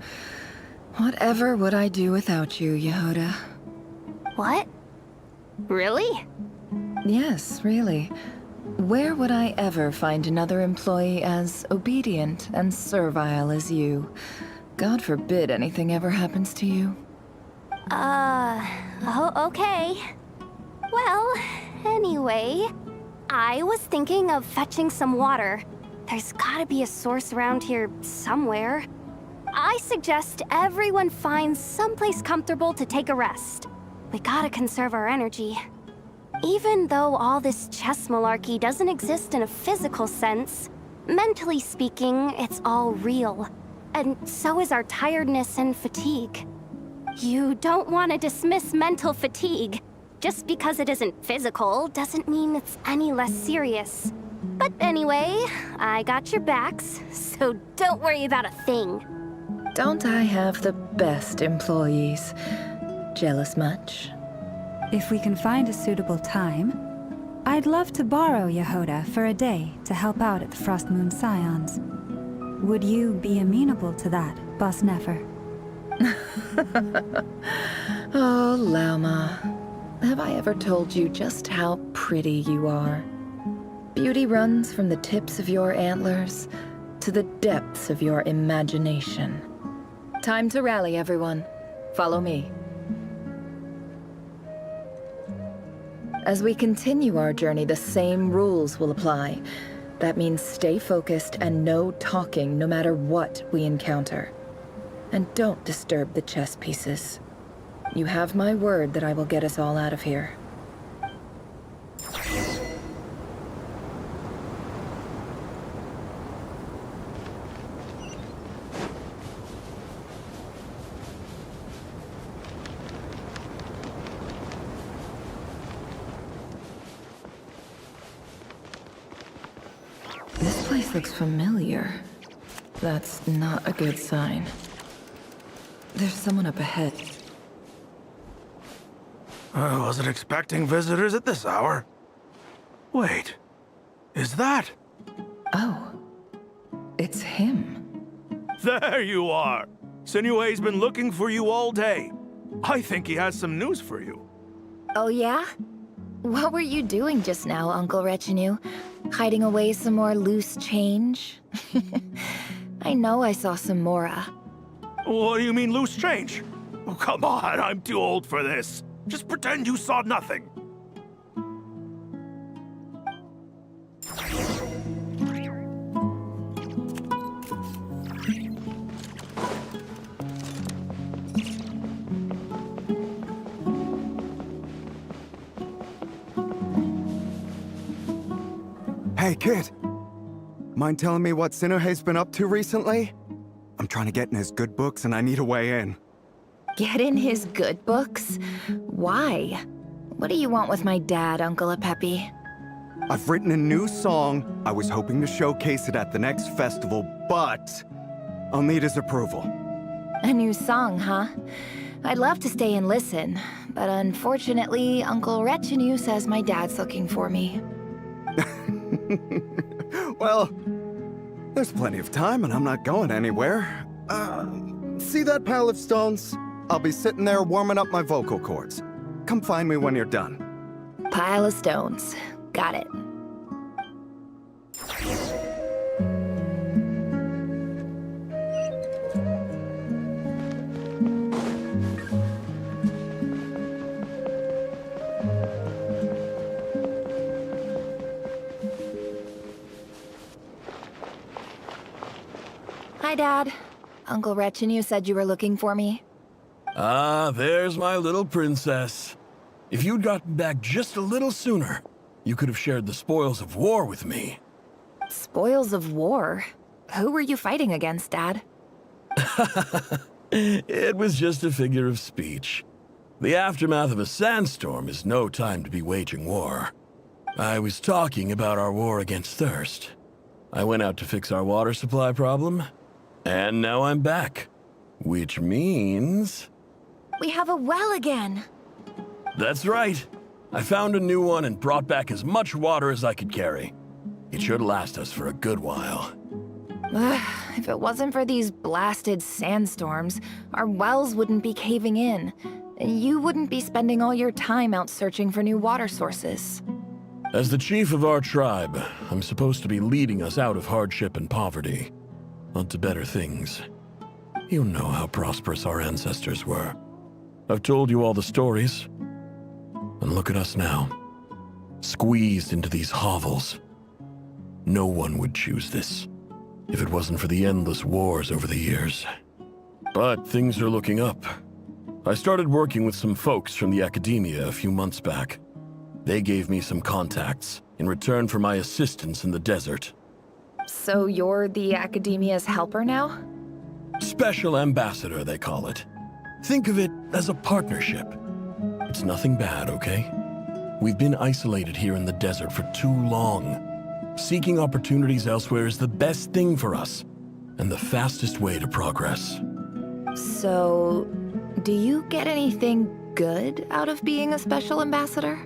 Whatever would I do without you, Yehoda? What? Really? Yes, really. Where would I ever find another employee as obedient and servile as you? God forbid anything ever happens to you. Oh, okay. Well, anyway, I was thinking of fetching some water. There's gotta be a source around here somewhere. I suggest everyone finds someplace comfortable to take a rest. We gotta conserve our energy. Even though all this chess malarkey doesn't exist in a physical sense, mentally speaking, it's all real. And so is our tiredness and fatigue. You don't want to dismiss mental fatigue. Just because it isn't physical doesn't mean it's any less serious. But anyway, I got your backs, so don't worry about a thing. Don't I have the best employees? Jealous much? If we can find a suitable time, I'd love to borrow Yehoda for a day to help out at the Frost Moon Scions. Would you be amenable to that, Boss Nefer? Oh, Lauma. Have I ever told you just how pretty you are? Beauty runs from the tips of your antlers to the depths of your imagination. Time to rally, everyone. Follow me. As we continue our journey, the same rules will apply. That means stay focused and no talking no matter what we encounter. And don't disturb the chess pieces. You have my word that I will get us all out of here. This place looks familiar. That's not a good sign. There's someone up ahead. I wasn't expecting visitors at this hour. Wait, is that? Oh, it's him. There you are! Sinue's been looking for you all day. I think he has some news for you. Oh yeah? What were you doing just now, Uncle Retinue? Hiding away some more loose change? I know I saw some Mora. What do you mean loose change? Oh, come on, I'm too old for this. Just pretend you saw nothing. Hey, kid. Mind telling me what Sinuhe's been up to recently? I'm trying to get in his good books and I need a way in. Get in his good books? Why? What do you want with my dad, Uncle Apepi? I've written a new song. I was hoping to showcase it at the next festival, but I'll need his approval. A new song, huh? I'd love to stay and listen, but unfortunately, Uncle Retinue says my dad's looking for me. Well, there's plenty of time and I'm not going anywhere. See that pile of stones? I'll be sitting there warming up my vocal cords. Come find me when you're done. Pile of stones. Got it. Hi, Dad. Uncle Wretch and you said you were looking for me. Ah, there's my little princess. If you'd gotten back just a little sooner, you could have shared the spoils of war with me. Spoils of war? Who were you fighting against, Dad? It was just a figure of speech. The aftermath of a sandstorm is no time to be waging war. I was talking about our war against thirst. I went out to fix our water supply problem, and now I'm back. Which means... We have a well again. That's right. I found a new one and brought back as much water as I could carry. It should last us for a good while. If it wasn't for these blasted sandstorms, our wells wouldn't be caving in. You wouldn't be spending all your time out searching for new water sources. As the chief of our tribe, I'm supposed to be leading us out of hardship and poverty, onto better things. You know how prosperous our ancestors were. I've told you all the stories. And look at us now, squeezed into these hovels. No one would choose this, if it wasn't for the endless wars over the years. But things are looking up. I started working with some folks from the academia a few months back. They gave me some contacts in return for my assistance in the desert. So you're the academia's helper now? Special ambassador, they call it. Think of it as a partnership. It's nothing bad, okay? We've been isolated here in the desert for too long. Seeking opportunities elsewhere is the best thing for us, and the fastest way to progress. So, do you get anything good out of being a special ambassador?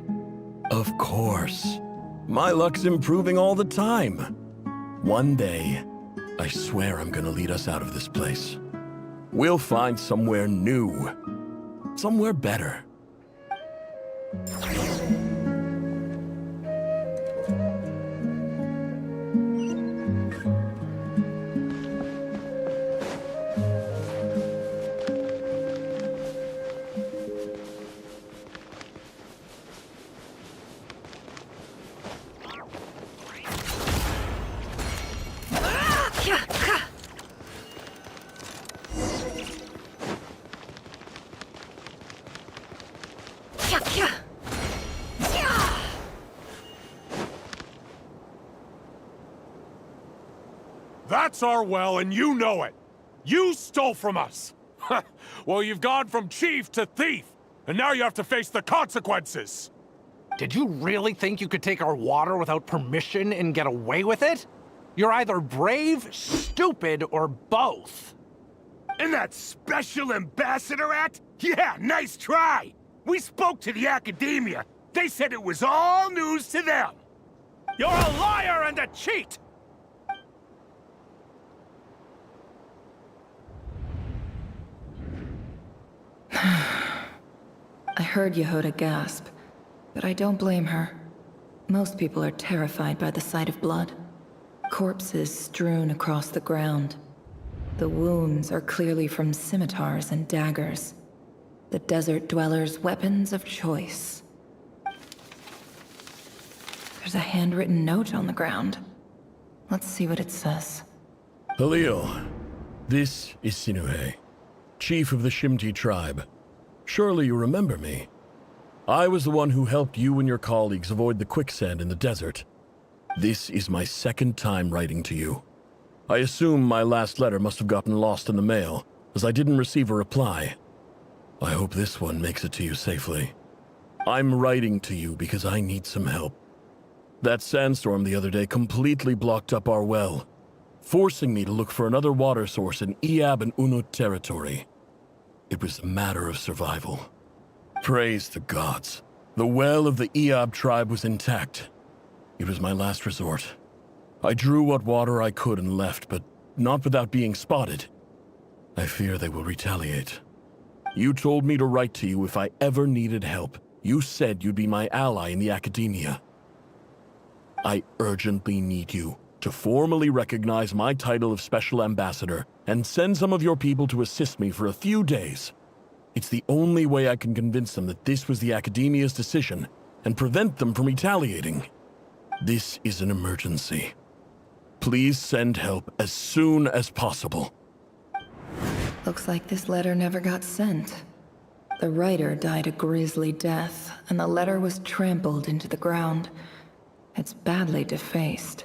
Of course. My luck's improving all the time. One day, I swear I'm gonna lead us out of this place. We'll find somewhere new. Somewhere better. That's our well, and you know it. You stole from us. Well, you've gone from chief to thief, and now you have to face the consequences. Did you really think you could take our water without permission and get away with it? You're either brave, stupid, or both. And that special ambassador act? Yeah, nice try. We spoke to the academia. They said it was all news to them. You're a liar and a cheat! I heard Yehuda gasp, but I don't blame her. Most people are terrified by the sight of blood. Corpses strewn across the ground. The wounds are clearly from scimitars and daggers. The desert dwellers' weapons of choice. There's a handwritten note on the ground. Let's see what it says. Halil, this is Sinuhe, chief of the Shimti tribe. Surely you remember me. I was the one who helped you and your colleagues avoid the quicksand in the desert. This is my second time writing to you. I assume my last letter must have gotten lost in the mail, as I didn't receive a reply. I hope this one makes it to you safely. I'm writing to you because I need some help. That sandstorm the other day completely blocked up our well, forcing me to look for another water source in Iab and Unut territory. It was a matter of survival. Praise the gods. The well of the Iab tribe was intact. It was my last resort. I drew what water I could and left, but not without being spotted. I fear they will retaliate. You told me to write to you if I ever needed help. You said you'd be my ally in the academia. I urgently need you to formally recognize my title of Special Ambassador and send some of your people to assist me for a few days. It's the only way I can convince them that this was the academia's decision and prevent them from retaliating. This is an emergency. Please send help as soon as possible. Looks like this letter never got sent. The writer died a grisly death, and the letter was trampled into the ground. It's badly defaced.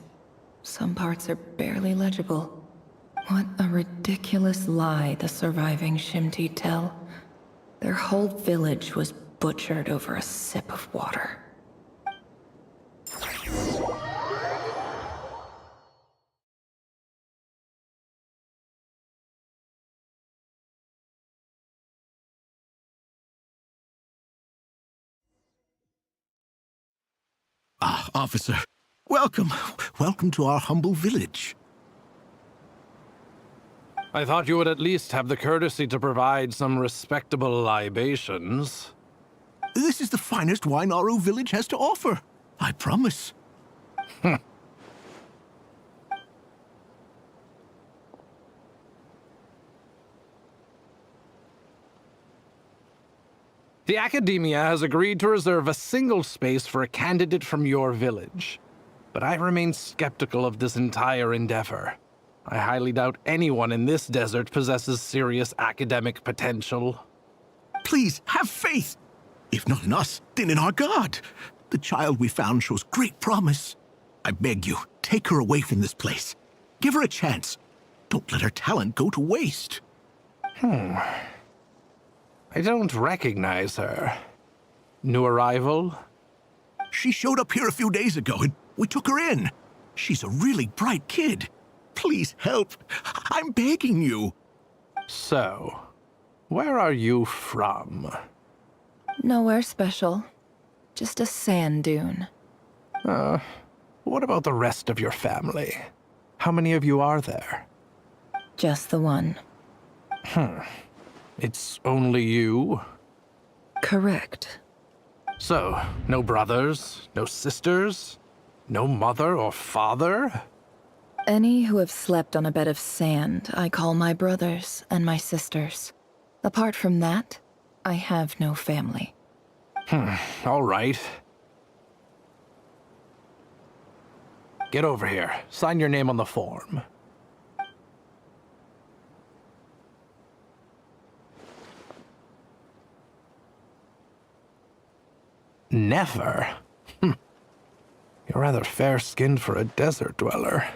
Some parts are barely legible. What a ridiculous lie the surviving Shimti tell. Their whole village was butchered over a sip of water. Ah, officer. Welcome. Welcome to our humble village. I thought you would at least have the courtesy to provide some respectable libations. This is the finest wine our village has to offer. I promise. The Academia has agreed to reserve a single space for a candidate from your village. But I remain skeptical of this entire endeavor. I highly doubt anyone in this desert possesses serious academic potential. Please, have faith. If not in us, then in our god. The child we found shows great promise. I beg you, take her away from this place. Give her a chance. Don't let her talent go to waste. I don't recognize her. New arrival? She showed up here a few days ago and we took her in. She's a really bright kid. Please help. I'm begging you. So, where are you from? Nowhere special. Just a sand dune. What about the rest of your family? How many of you are there? Just the one. It's only you? Correct. So, no brothers, no sisters, no mother or father? Any who have slept on a bed of sand, I call my brothers and my sisters. Apart from that, I have no family. All right. Get over here. Sign your name on the form. Never? You're rather fair-skinned for a desert dweller.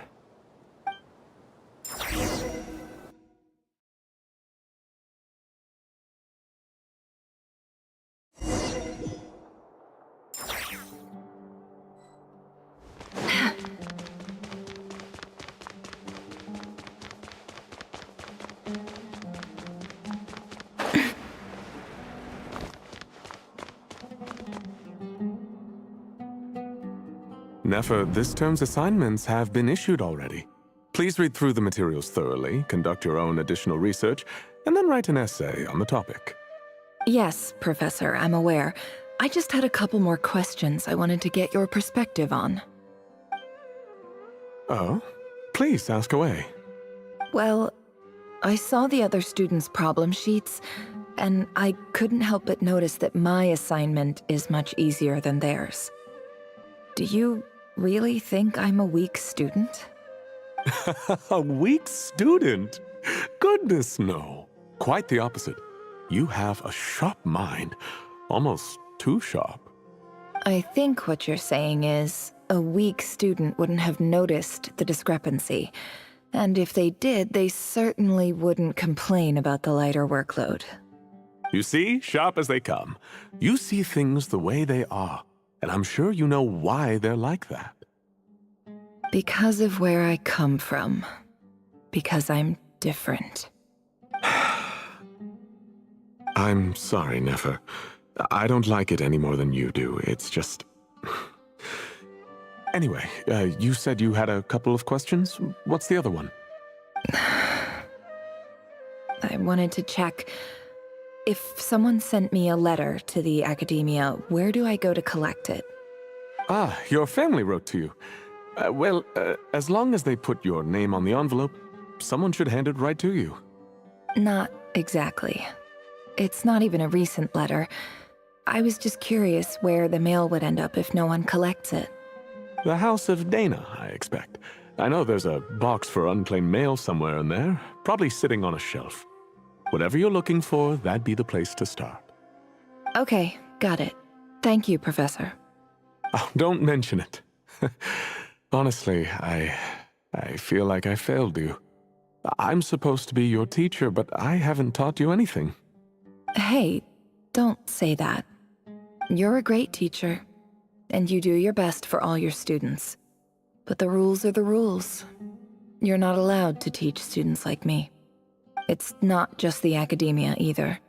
Nefer, this term's assignments have been issued already. Please read through the materials thoroughly, conduct your own additional research, and then write an essay on the topic. Yes, Professor, I'm aware. I just had a couple more questions I wanted to get your perspective on. Oh? Please, ask away. Well, I saw the other students' problem sheets, and I couldn't help but notice that my assignment is much easier than theirs. Do you really think I'm a weak student? A weak student? Goodness, no. Quite the opposite. You have a sharp mind. Almost too sharp. I think what you're saying is, a weak student wouldn't have noticed the discrepancy. And if they did, they certainly wouldn't complain about the lighter workload. You see, sharp as they come. You see things the way they are. And I'm sure you know why they're like that. Because of where I come from. Because I'm different. I'm sorry, Nefer. I don't like it any more than you do. It's just... Anyway, you said you had a couple of questions. What's the other one? I wanted to check... If someone sent me a letter to the Academia, where do I go to collect it? Ah, your family wrote to you. As long as they put your name on the envelope, someone should hand it right to you. Not exactly. It's not even a recent letter. I was just curious where the mail would end up if no one collects it. The House of Dana, I expect. I know there's a box for unclaimed mail somewhere in there, probably sitting on a shelf. Whatever you're looking for, that'd be the place to start. Okay, got it. Thank you, Professor. Oh, don't mention it. Honestly, I feel like I failed you. I'm supposed to be your teacher, but I haven't taught you anything. Hey, don't say that. You're a great teacher, and you do your best for all your students. But the rules are the rules. You're not allowed to teach students like me. It's not just the academia either.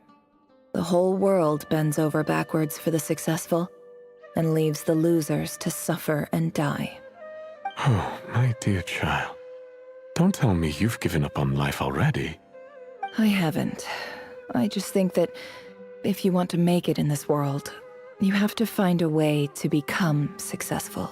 The whole world bends over backwards for the successful and leaves the losers to suffer and die. Oh, my dear child. Don't tell me you've given up on life already. I haven't. I just think that if you want to make it in this world, you have to find a way to become successful.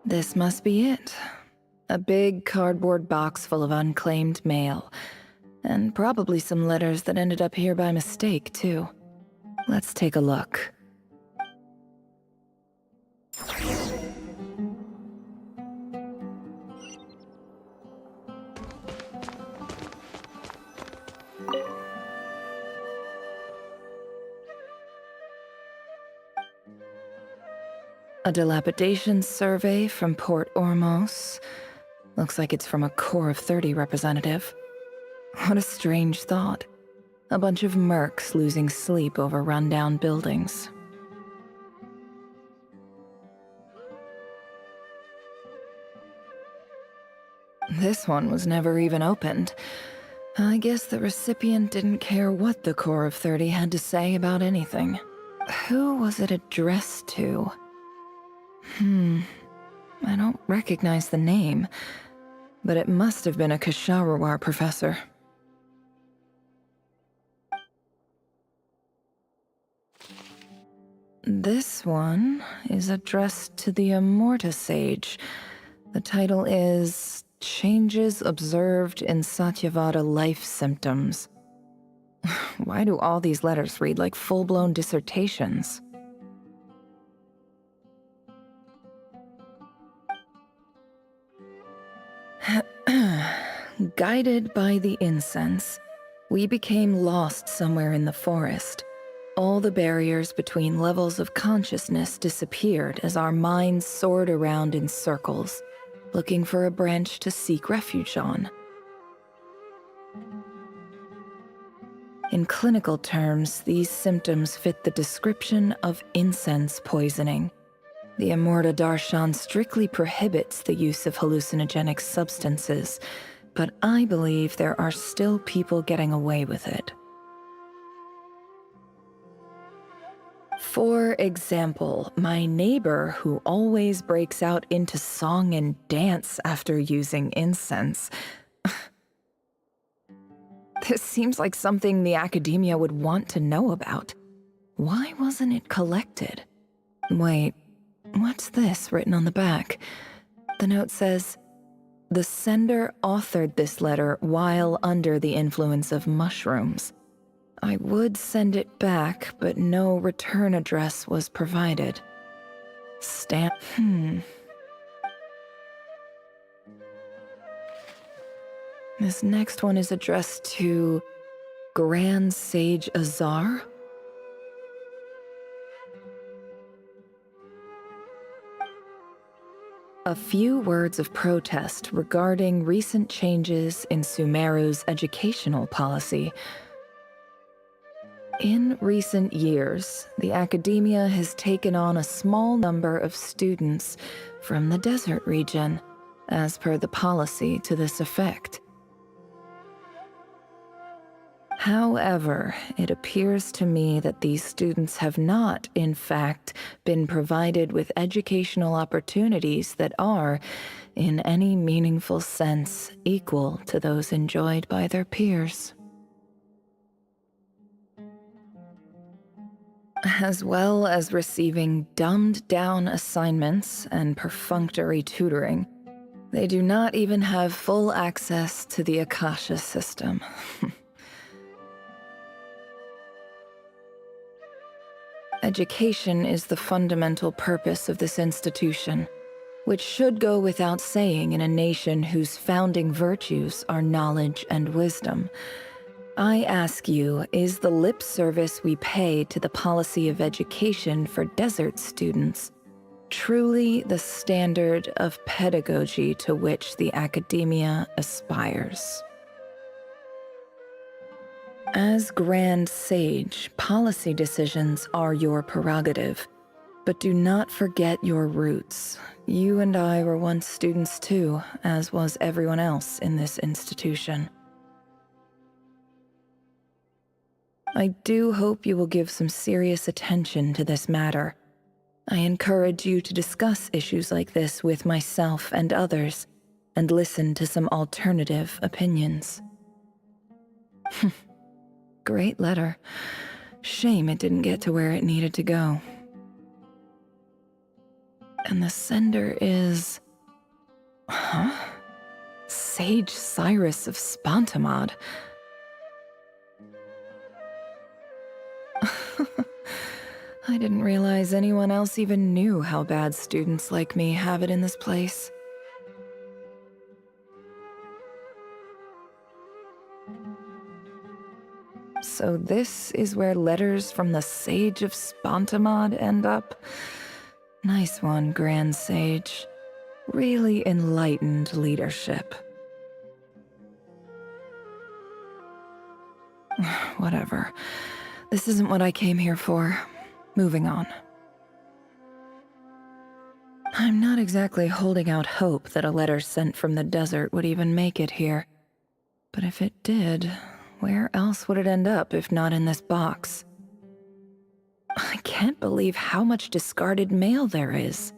This must be it. A big cardboard box full of unclaimed mail. And probably some letters that ended up here by mistake, too. Let's take a look. A dilapidation survey from Port Ormos. Looks like it's from a Core of 30 representative. What a strange thought. A bunch of mercs losing sleep over rundown buildings. This one was never even opened. I guess the recipient didn't care what the Core of 30 had to say about anything. Who was it addressed to? I don't recognize the name, but it must have been a Kasharawar professor. This one is addressed to the Immorta Sage. The title is Changes Observed in Satyavada Life Symptoms. Why do all these letters read like full-blown dissertations? Guided by the incense, we became lost somewhere in the forest. All the barriers between levels of consciousness disappeared as our minds soared around in circles, looking for a branch to seek refuge on. In clinical terms, these symptoms fit the description of incense poisoning. The Immorta Darshan strictly prohibits the use of hallucinogenic substances, but I believe there are still people getting away with it. For example, my neighbor who always breaks out into song and dance after using incense. This seems like something the academia would want to know about. Why wasn't it collected? Wait, what's this written on the back? The note says, "The sender authored this letter while under the influence of mushrooms. I would send it back, but no return address was provided. Stamp. This next one is addressed to Grand Sage Azar? A few words of protest regarding recent changes in Sumeru's educational policy. In recent years, the academia has taken on a small number of students from the desert region, as per the policy to this effect. However, it appears to me that these students have not, in fact, been provided with educational opportunities that are, in any meaningful sense, equal to those enjoyed by their peers. as well as receiving dumbed-down assignments and perfunctory tutoring. They do not even have full access to the Akasha system. Education is the fundamental purpose of this institution, which should go without saying in a nation whose founding virtues are knowledge and wisdom. I ask you, is the lip service we pay to the policy of education for desert students truly the standard of pedagogy to which the academia aspires? As Grand Sage, policy decisions are your prerogative, but do not forget your roots. You and I were once students too, as was everyone else in this institution. I do hope you will give some serious attention to this matter. I encourage you to discuss issues like this with myself and others, and listen to some alternative opinions. Great letter. Shame it didn't get to where it needed to go. And the sender is... Huh? Sage Cyrus of Spantamad. I didn't realize anyone else even knew how bad students like me have it in this place. So this is where letters from the Sage of Spantamad end up? Nice one, Grand Sage. Really enlightened leadership. Whatever. This isn't what I came here for. Moving on. I'm not exactly holding out hope that a letter sent from the desert would even make it here. But if it did, where else would it end up if not in this box? I can't believe how much discarded mail there is.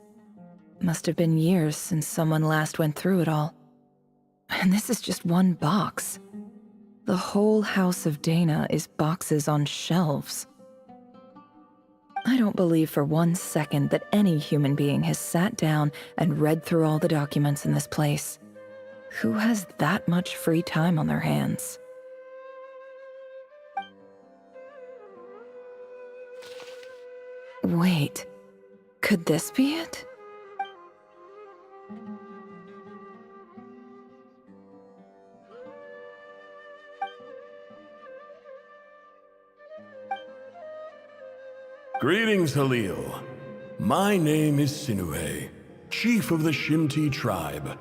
Must have been years since someone last went through it all. And this is just one box. The whole house of Dana is boxes on shelves. I don't believe for 1 second that any human being has sat down and read through all the documents in this place. Who has that much free time on their hands? Wait, could this be it? Greetings, Halil. My name is Sinuhe, chief of the Shimti tribe.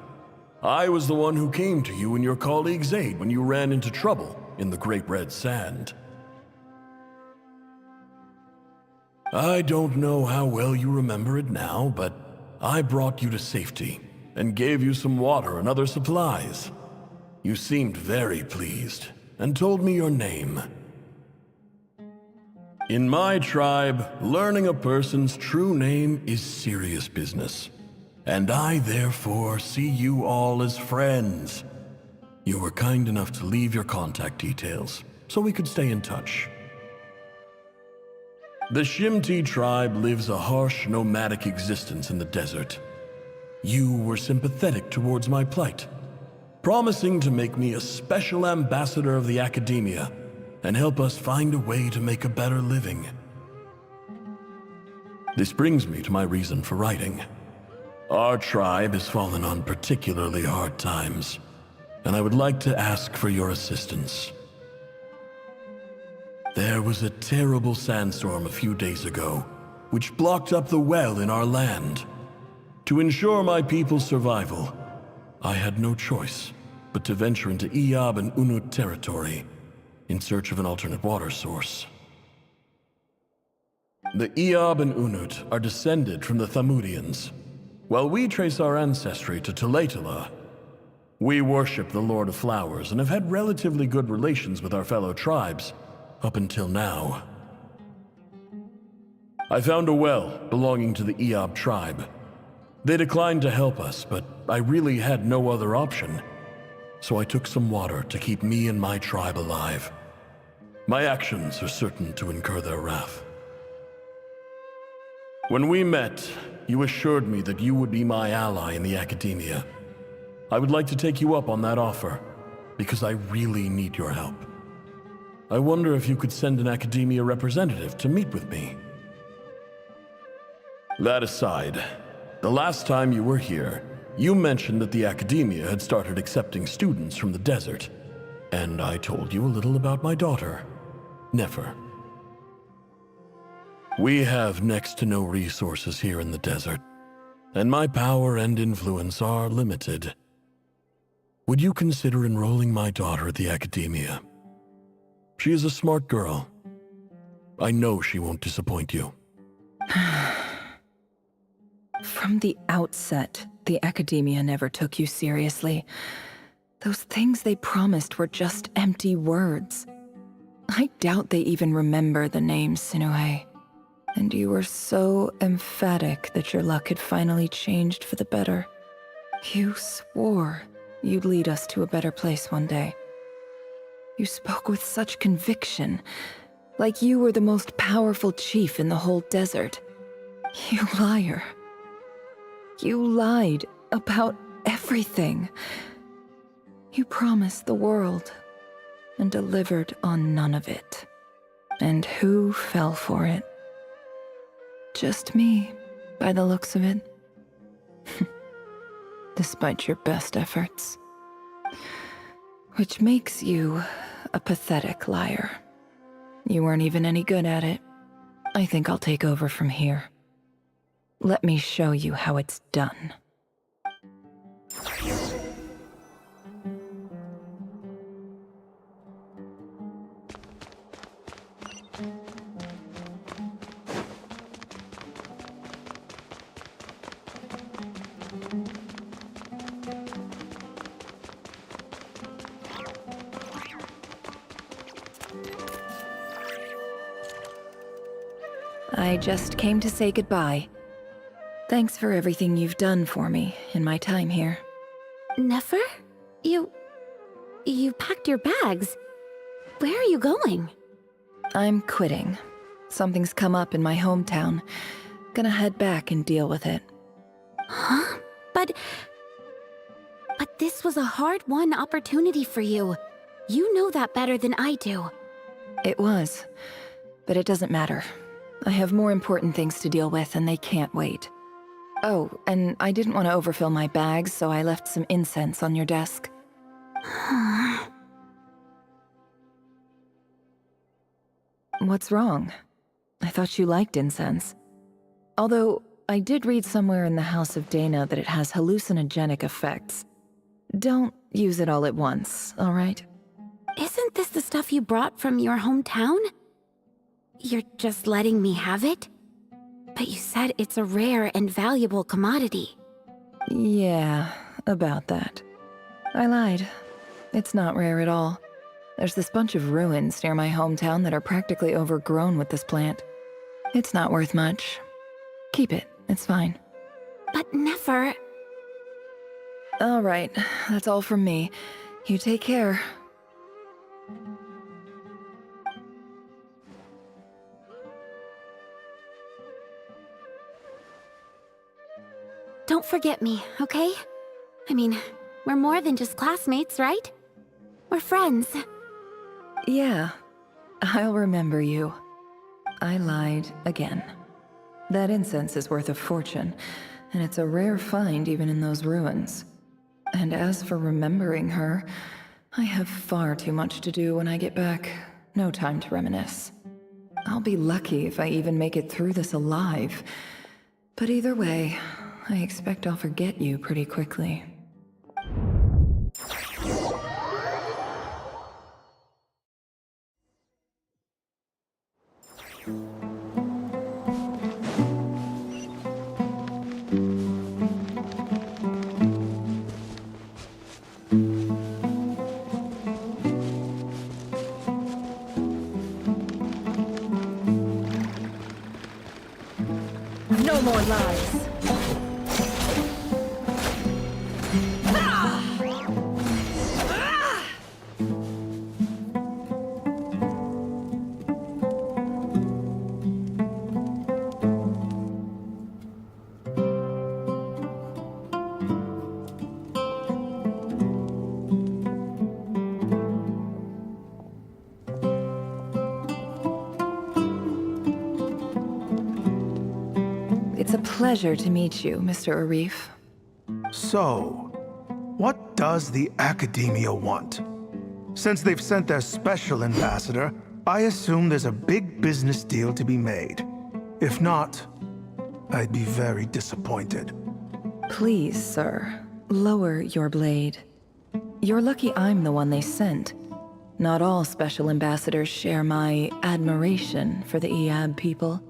I was the one who came to you and your colleague's aid when you ran into trouble in the Great Red Sand. I don't know how well you remember it now, but I brought you to safety and gave you some water and other supplies. You seemed very pleased and told me your name. In my tribe, learning a person's true name is serious business, and I therefore see you all as friends. You were kind enough to leave your contact details, so we could stay in touch. The Shimti tribe lives a harsh, nomadic existence in the desert. You were sympathetic towards my plight, promising to make me a special ambassador of the academia and help us find a way to make a better living. This brings me to my reason for writing. Our tribe has fallen on particularly hard times, and I would like to ask for your assistance. There was a terrible sandstorm a few days ago, which blocked up the well in our land. To ensure my people's survival, I had no choice but to venture into Iyab and Unut territory in search of an alternate water source. The Iyab and Unut are descended from the Thamudians, while we trace our ancestry to Tulatala. We worship the Lord of Flowers and have had relatively good relations with our fellow tribes up until now. I found a well belonging to the Iyab tribe. They declined to help us, but I really had no other option. So I took some water to keep me and my tribe alive. My actions are certain to incur their wrath. When we met, you assured me that you would be my ally in the academia. I would like to take you up on that offer, because I really need your help. I wonder if you could send an academia representative to meet with me. That aside, the last time you were here, you mentioned that the academia had started accepting students from the desert, and I told you a little about my daughter, Nefer. We have next to no resources here in the desert, and my power and influence are limited. Would you consider enrolling my daughter at the academia? She is a smart girl. I know she won't disappoint you. From the outset, the academia never took you seriously. Those things they promised were just empty words. I doubt they even remember the name Sinuhe. And you were so emphatic that your luck had finally changed for the better. You swore you'd lead us to a better place one day. You spoke with such conviction, like you were the most powerful chief in the whole desert. You liar. You lied about everything. You promised the world and delivered on none of it. And who fell for it? Just me, by the looks of it. Despite your best efforts. Which makes you a pathetic liar. You weren't even any good at it. I think I'll take over from here. Let me show you how it's done. I just came to say goodbye. Thanks for everything you've done for me in my time here. Nefer? You packed your bags. Where are you going? I'm quitting. Something's come up in my hometown. Gonna head back and deal with it. Huh? But this was a hard-won opportunity for you. You know that better than I do. It was, but it doesn't matter. I have more important things to deal with and they can't wait. Oh, and I didn't want to overfill my bags, so I left some incense on your desk. What's wrong? I thought you liked incense. Although, I did read somewhere in the House of Dana that it has hallucinogenic effects. Don't use it all at once, alright? Isn't this the stuff you brought from your hometown? You're just letting me have it? But you said it's a rare and valuable commodity. Yeah, about that. I lied. It's not rare at all. There's this bunch of ruins near my hometown that are practically overgrown with this plant. It's not worth much. Keep it, it's fine. But Nefer... Alright, that's all from me. You take care. Don't forget me, okay? I mean, we're more than just classmates, right? We're friends. Yeah, I'll remember you. I lied again. That incense is worth a fortune, and it's a rare find even in those ruins. And as for remembering her, I have far too much to do when I get back. No time to reminisce. I'll be lucky if I even make it through this alive. But either way, I expect I'll forget you pretty quickly. No more lies. It's a pleasure to meet you, Mr. Arif. So, what does the Academia want? Since they've sent their special ambassador, I assume there's a big business deal to be made. If not, I'd be very disappointed. Please, sir, lower your blade. You're lucky I'm the one they sent. Not all special ambassadors share my admiration for the Eab people.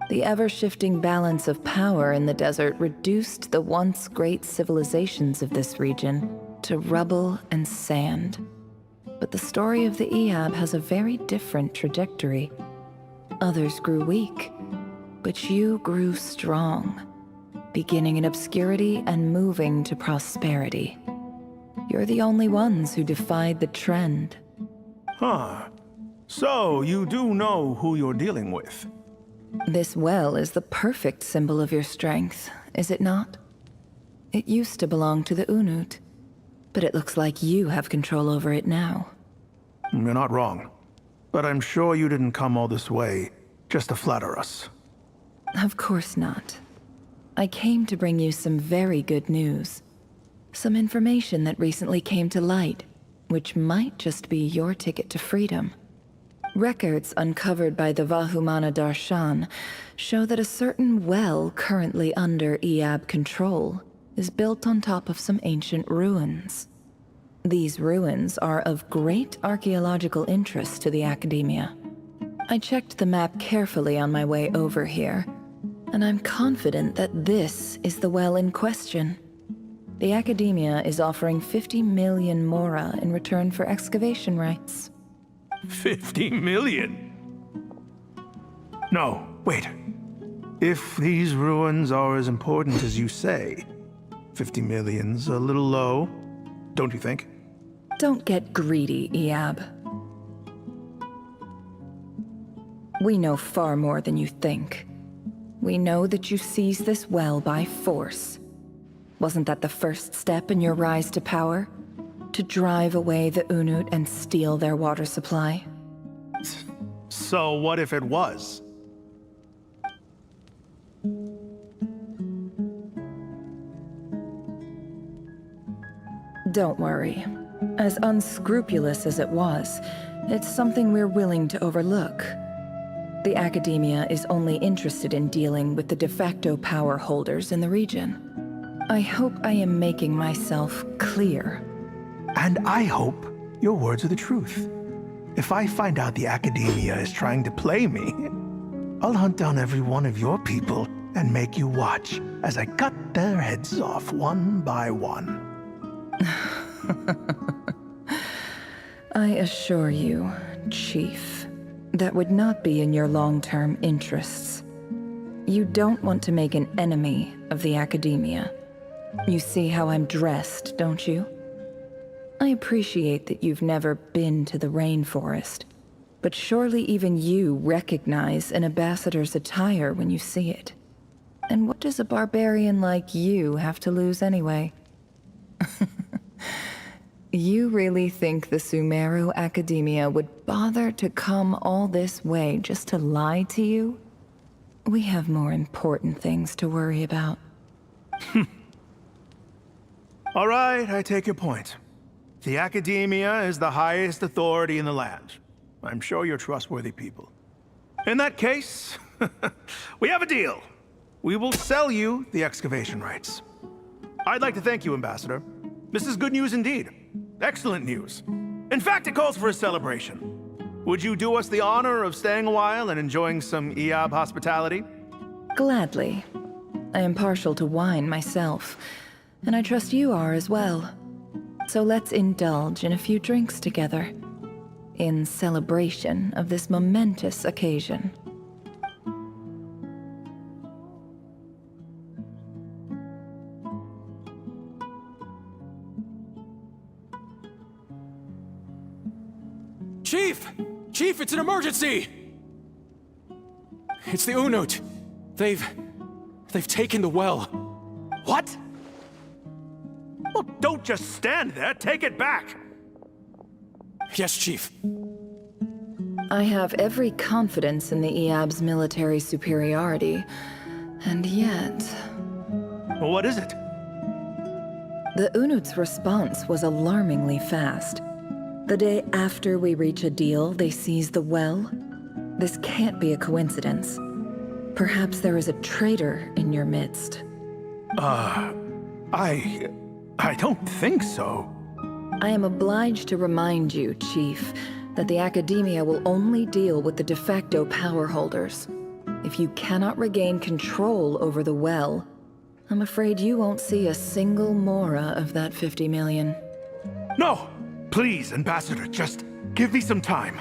The ever-shifting balance of power in the desert reduced the once great civilizations of this region to rubble and sand. But the story of the Eab has a very different trajectory. Others grew weak, but you grew strong, beginning in obscurity and moving to prosperity. You're the only ones who defied the trend. Huh. So, you do know who you're dealing with? This well is the perfect symbol of your strength, is it not? It used to belong to the Unut, but it looks like you have control over it now. You're not wrong. But I'm sure you didn't come all this way just to flatter us. Of course not. I came to bring you some very good news. Some information that recently came to light, which might just be your ticket to freedom. Records uncovered by the Vahumana Darshan show that a certain well currently under Eab control is built on top of some ancient ruins. These ruins are of great archaeological interest to the Academia. I checked the map carefully on my way over here, and I'm confident that this is the well in question. The Academia is offering 50 million mora in return for excavation rights. 50 million? No, wait. If these ruins are as important as you say, 50 million's a little low, don't you think? Don't get greedy, Eab. We know far more than you think. We know that you seized this well by force. Wasn't that the first step in your rise to power? To drive away the Unut and steal their water supply? So what if it was? Don't worry. As unscrupulous as it was, it's something we're willing to overlook. The Academia is only interested in dealing with the de facto power holders in the region. I hope I am making myself clear. And I hope your words are the truth. If I find out the Academia is trying to play me, I'll hunt down every one of your people and make you watch as I cut their heads off one by one. I assure you, Chief, that would not be in your long-term interests. You don't want to make an enemy of the Academia. You see how I'm dressed, don't you? I appreciate that you've never been to the rainforest, but surely even you recognize an ambassador's attire when you see it. And what does a barbarian like you have to lose anyway? You really think the Sumeru Academia would bother to come all this way just to lie to you? We have more important things to worry about. All right, I take your point. The Academia is the highest authority in the land. I'm sure you're trustworthy people. In that case, we have a deal. We will sell you the excavation rights. I'd like to thank you, Ambassador. This is good news indeed. Excellent news. In fact, it calls for a celebration. Would you do us the honor of staying a while and enjoying some Eab hospitality? Gladly. I am partial to wine myself, and I trust you are as well. So let's indulge in a few drinks together, in celebration of this momentous occasion. Chief! Chief, it's an emergency! It's the Unut. They've taken the well. What? Well, don't just stand there. Take it back. Yes, Chief. I have every confidence in the Eab's military superiority. And yet... What is it? The Unut's response was alarmingly fast. The day after we reach a deal, they seize the well. This can't be a coincidence. Perhaps there is a traitor in your midst. I don't think so. I am obliged to remind you, Chief, that the Academia will only deal with the de facto power holders. If you cannot regain control over the well, I'm afraid you won't see a single mora of that 50 million. No! Please, Ambassador, just give me some time.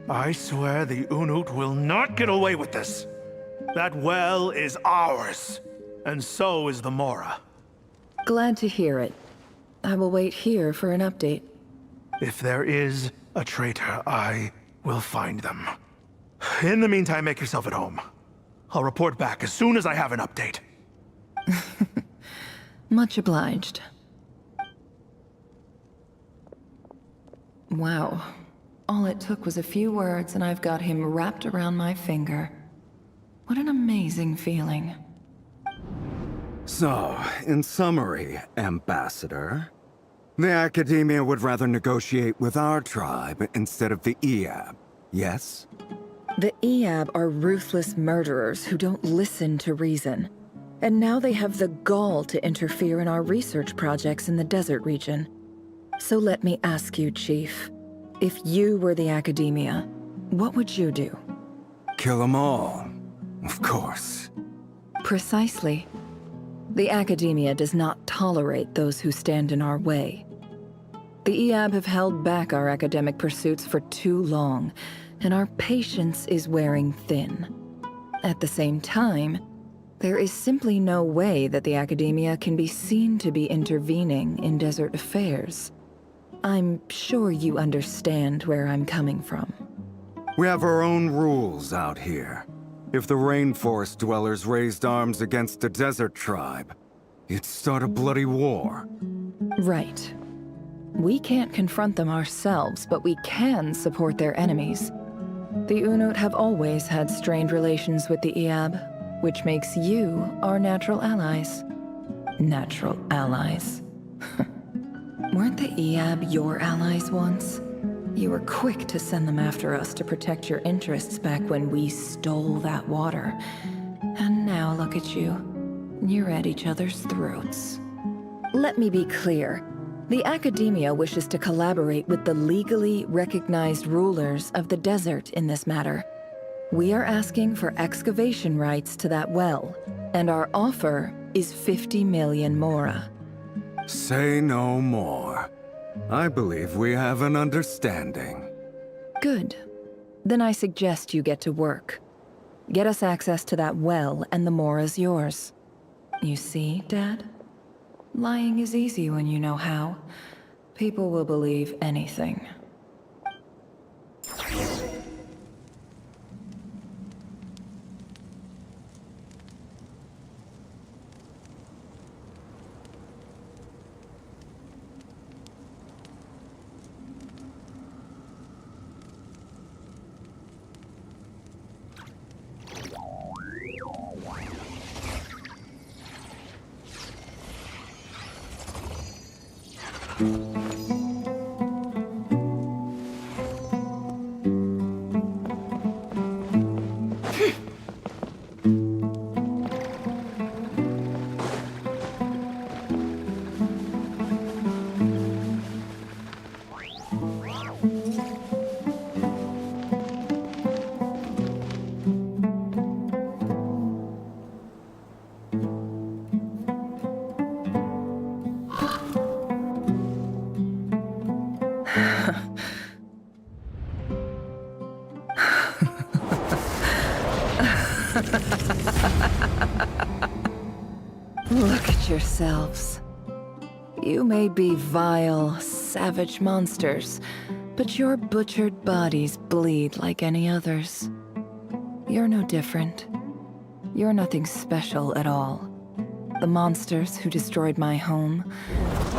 I swear the Unut will not get away with this. That well is ours, and so is the mora. Glad to hear it. I will wait here for an update. If there is a traitor, I will find them. In the meantime, make yourself at home. I'll report back as soon as I have an update. Much obliged. Wow. All it took was a few words and I've got him wrapped around my finger. What an amazing feeling. So, in summary, Ambassador, the Academia would rather negotiate with our tribe instead of the Eab, yes? The Eab are ruthless murderers who don't listen to reason. And now they have the gall to interfere in our research projects in the desert region. So let me ask you, Chief. If you were the Academia, what would you do? Kill them all, of course. Precisely. The Academia does not tolerate those who stand in our way. The Eab have held back our academic pursuits for too long, and our patience is wearing thin. At the same time, there is simply no way that the Academia can be seen to be intervening in desert affairs. I'm sure you understand where I'm coming from. We have our own rules out here. If the rainforest dwellers raised arms against a desert tribe, it'd start a bloody war. Right. We can't confront them ourselves, but we can support their enemies. The Unut have always had strained relations with the Eab, which makes you our natural allies. Natural allies. Weren't the Eab your allies once? You were quick to send them after us to protect your interests back when we stole that water. And now look at you. You're at each other's throats. Let me be clear. The Academia wishes to collaborate with the legally recognized rulers of the desert in this matter. We are asking for excavation rights to that well, and our offer is 50 million mora. Say no more. I believe we have an understanding. Good. Then I suggest you get to work. Get us access to that well, and the mora's yours. You see, Dad? Lying is easy when you know how. People will believe anything. Look at yourselves. You may be vile, savage monsters, but your butchered bodies bleed like any others. You're no different. You're nothing special at all. The monsters who destroyed my home,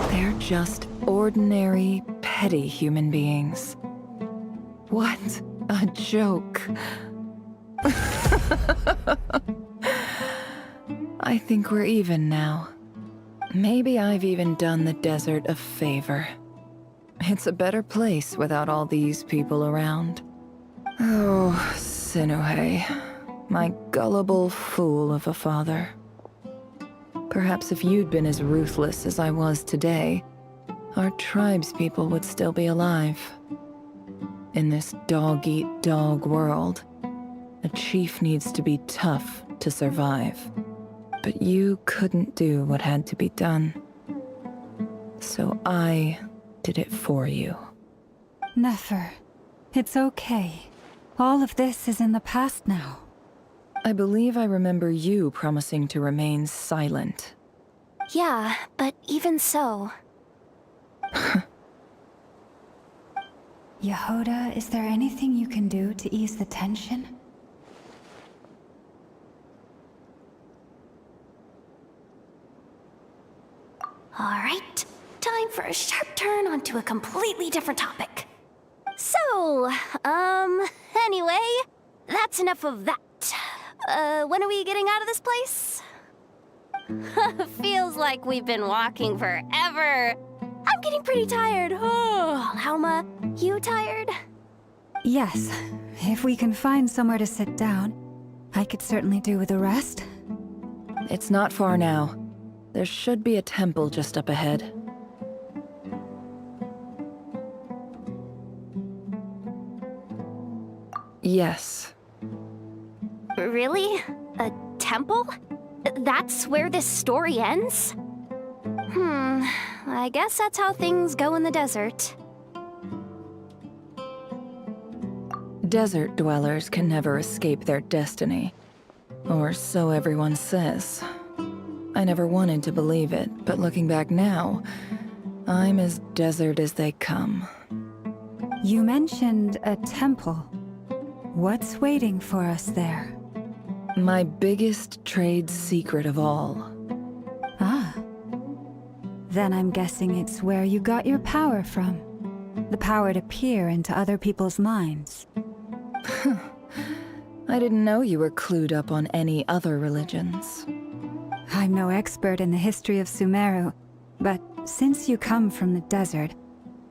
they're just ordinary, petty human beings. What a joke. I think we're even now. Maybe I've even done the desert a favor. It's a better place without all these people around. Oh, Sinuhe, my gullible fool of a father. Perhaps if you'd been as ruthless as I was today, our tribespeople would still be alive. In this dog-eat-dog world, a chief needs to be tough to survive. But you couldn't do what had to be done. So I did it for you. Nefer, it's okay. All of this is in the past now. I believe I remember you promising to remain silent. Yeah, but even so... Yehoda, is there anything you can do to ease the tension? Alright, time for a sharp turn onto a completely different topic. So, anyway, that's enough of that. When are we getting out of this place? Feels like we've been walking forever. I'm getting pretty tired. Oh, Alma, you tired? Yes, if we can find somewhere to sit down, I could certainly do with a rest. It's not far now. There should be a temple just up ahead. Yes. Really? A temple? That's where this story ends? I guess that's how things go in the desert. Desert dwellers can never escape their destiny. Or so everyone says. I never wanted to believe it, but looking back now, I'm as desert as they come. You mentioned a temple. What's waiting for us there? My biggest trade secret of all. Ah. Then I'm guessing it's where you got your power from. The power to peer into other people's minds. I didn't know you were clued up on any other religions. I'm no expert in the history of Sumeru, but since you come from the desert,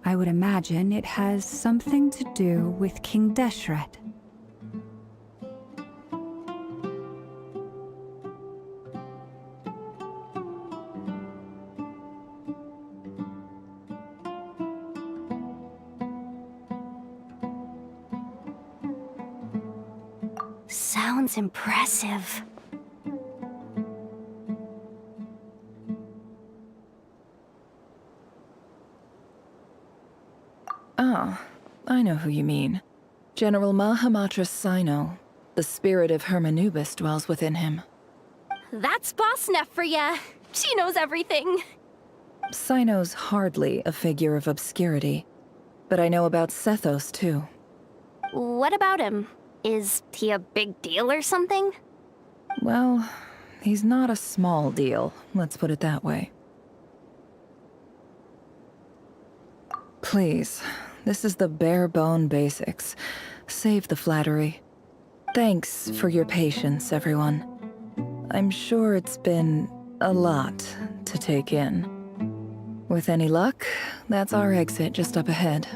I would imagine it has something to do with King Deshret. Sounds impressive. Ah, I know who you mean. General Mahamatra Sino. The spirit of Hermanubis dwells within him. That's Boss Neff for ya. She knows everything. Sino's hardly a figure of obscurity, but I know about Sethos too. What about him? Is he a big deal or something? Well, he's not a small deal, let's put it that way. Please, this is the bare-bone basics. Save the flattery. Thanks for your patience, everyone. I'm sure it's been a lot to take in. With any luck, that's our exit just up ahead.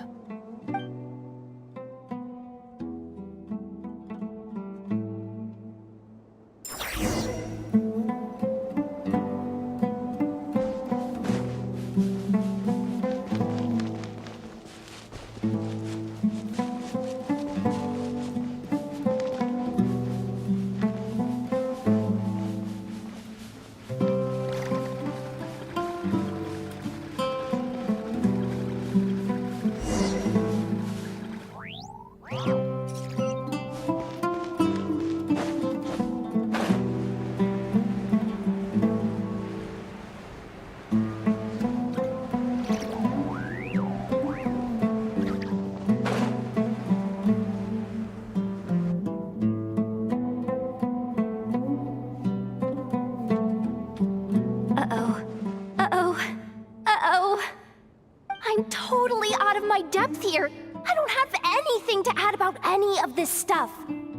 Here, I don't have anything to add about any of this stuff.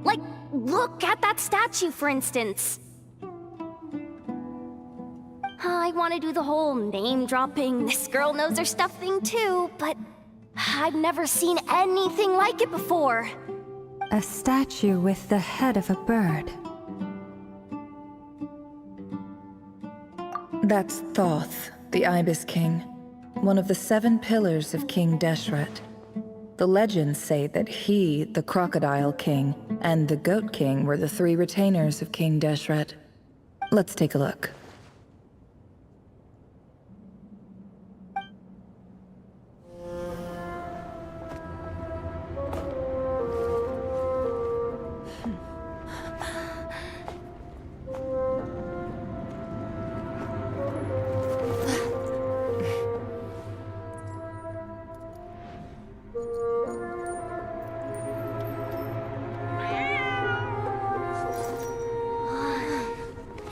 Like, look at that statue, for instance. I want to do the whole name-dropping, this girl knows her stuff thing too, but I've never seen anything like it before. A statue with the head of a bird. That's Thoth, the Ibis King, one of the 7 pillars of King Deshret. The legends say that he, the Crocodile King, and the Goat King were the 3 retainers of King Deshret. Let's take a look.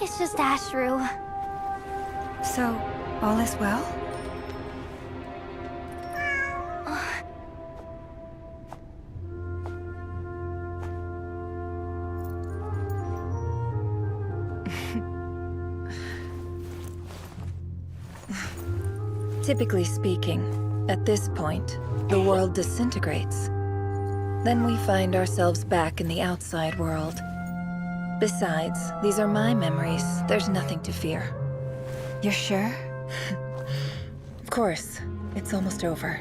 It's just Ashru. So, all is well? Typically speaking, at this point, the world disintegrates. Then we find ourselves back in the outside world. Besides, these are my memories. There's nothing to fear. You're sure? Of course. It's almost over.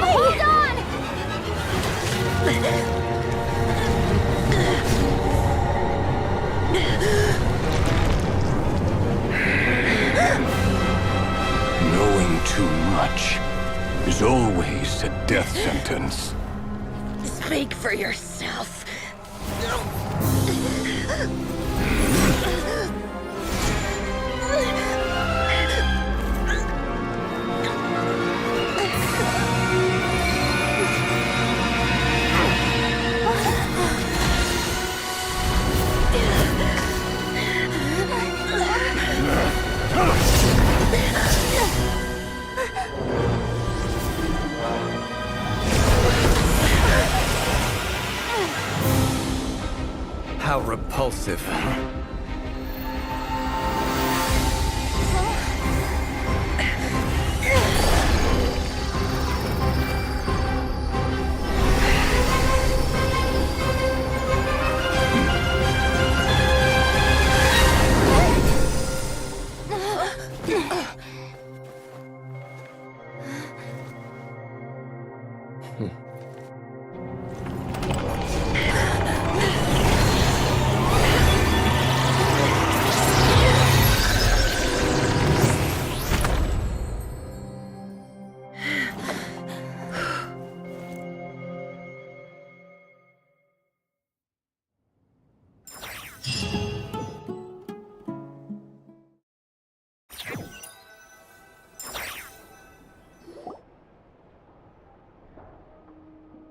Hold on! Knowing too much is always a death sentence. Speak for yourself. How repulsive.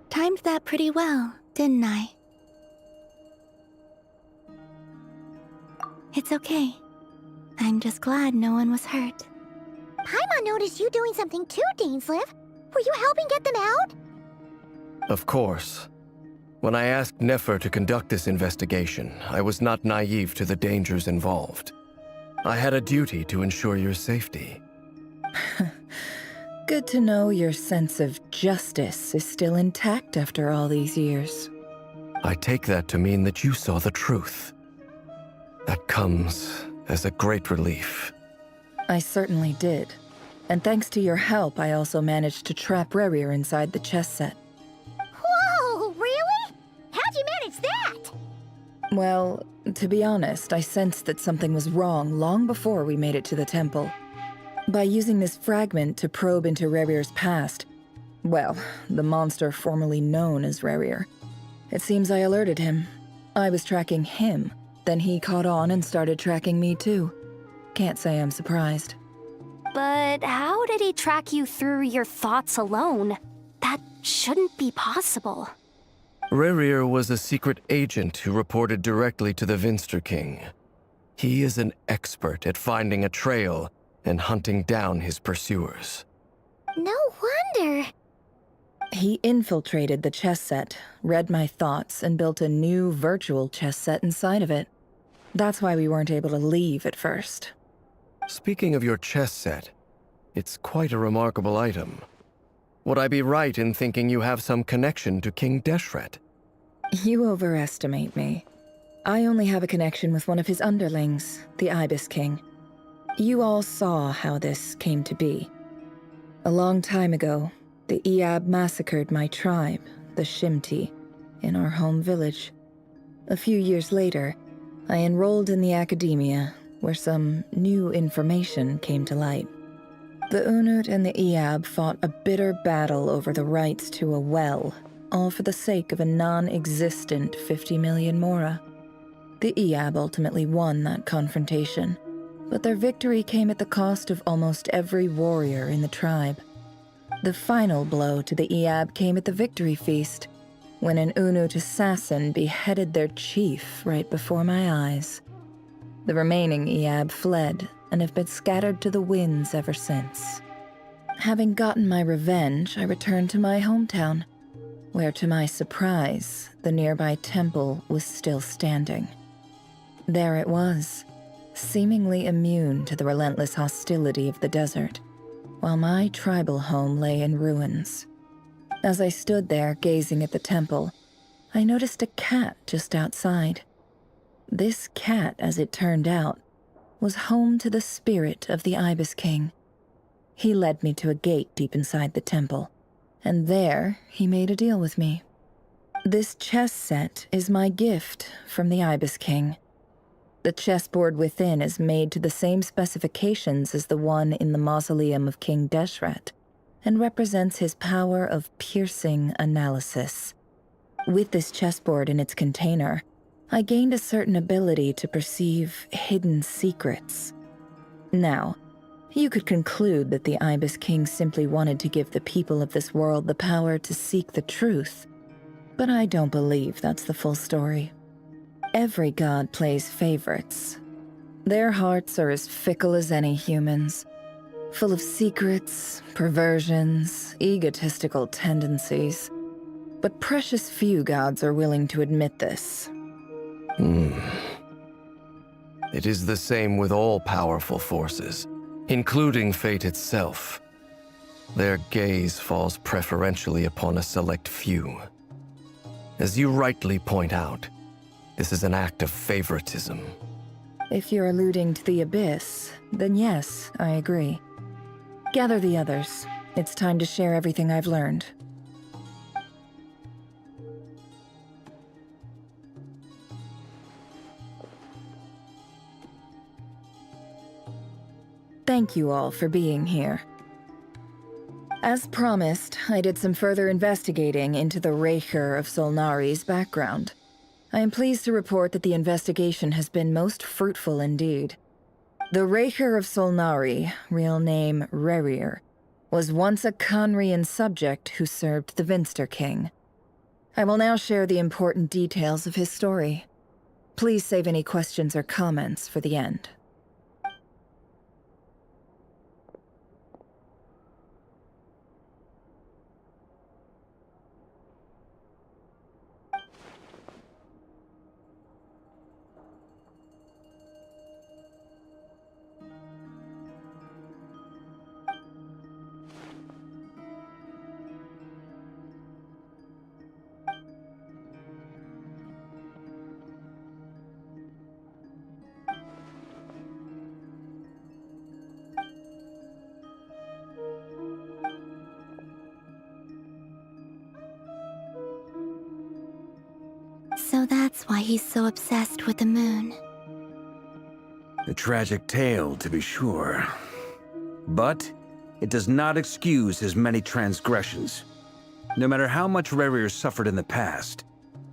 Timed that pretty well, didn't I? It's okay. I'm just glad no one was hurt. Paimon noticed you doing something too, Dainsleif. Were you helping get them out? Of course. When I asked Nefer to conduct this investigation, I was not naive to the dangers involved. I had a duty to ensure your safety. Good to know your sense of justice is still intact after all these years. I take that to mean that you saw the truth. That comes as a great relief. I certainly did. And thanks to your help, I also managed to trap Rerir inside the chess set. Whoa, really? How'd you manage that? Well, to be honest, I sensed that something was wrong long before we made it to the temple. By using this fragment to probe into Rerir's past, well, the monster formerly known as Rerir, it seems I alerted him. I was tracking him, then he caught on and started tracking me too. Can't say I'm surprised. But how did he track you through your thoughts alone? That shouldn't be possible. Rerir was a secret agent who reported directly to the Vinster King. He is an expert at finding a trail and hunting down his pursuers. No wonder. He infiltrated the chess set, read my thoughts, and built a new virtual chess set inside of it. That's why we weren't able to leave at first. Speaking of your chess set, it's quite a remarkable item. Would I be right in thinking you have some connection to King Deshret? You overestimate me. I only have a connection with one of his underlings, the Ibis King. You all saw how this came to be. A long time ago, the Iab massacred my tribe, the Shimti, in our home village. A few years later, I enrolled in the academia, where some new information came to light. The Unut and the Iab fought a bitter battle over the rights to a well, all for the sake of a non-existent 50 million mora. The Iab ultimately won that confrontation, but their victory came at the cost of almost every warrior in the tribe. The final blow to the Iab came at the victory feast, when an Unut assassin beheaded their chief right before my eyes. The remaining Iab fled and have been scattered to the winds ever since. Having gotten my revenge, I returned to my hometown, where to my surprise, the nearby temple was still standing. There it was, seemingly immune to the relentless hostility of the desert, while my tribal home lay in ruins. As I stood there gazing at the temple, I noticed a cat just outside. This cat, as it turned out, was home to the spirit of the Ibis King. He led me to a gate deep inside the temple, and there he made a deal with me. This chess set is my gift from the Ibis King. The chessboard within is made to the same specifications as the one in the mausoleum of King Deshret, and represents his power of piercing analysis. With this chessboard in its container, I gained a certain ability to perceive hidden secrets. Now, you could conclude that the Ibis King simply wanted to give the people of this world the power to seek the truth, but I don't believe that's the full story. Every god plays favorites. Their hearts are as fickle as any human's, full of secrets, perversions, egotistical tendencies. But precious few gods are willing to admit this. It is the same with all powerful forces, including fate itself. Their gaze falls preferentially upon a select few. As you rightly point out, this is an act of favoritism. If you're alluding to the Abyss, then yes, I agree. Gather the others. It's time to share everything I've learned. Thank you all for being here. As promised, I did some further investigating into the Reicher of Solnari's background. I am pleased to report that the investigation has been most fruitful indeed. The Reicher of Solnari, real name Rerir, was once a Conrian subject who served the Vinster King. I will now share the important details of his story. Please save any questions or comments for the end. So that's why he's so obsessed with the moon. A tragic tale, to be sure. But it does not excuse his many transgressions. No matter how much Rerir suffered in the past,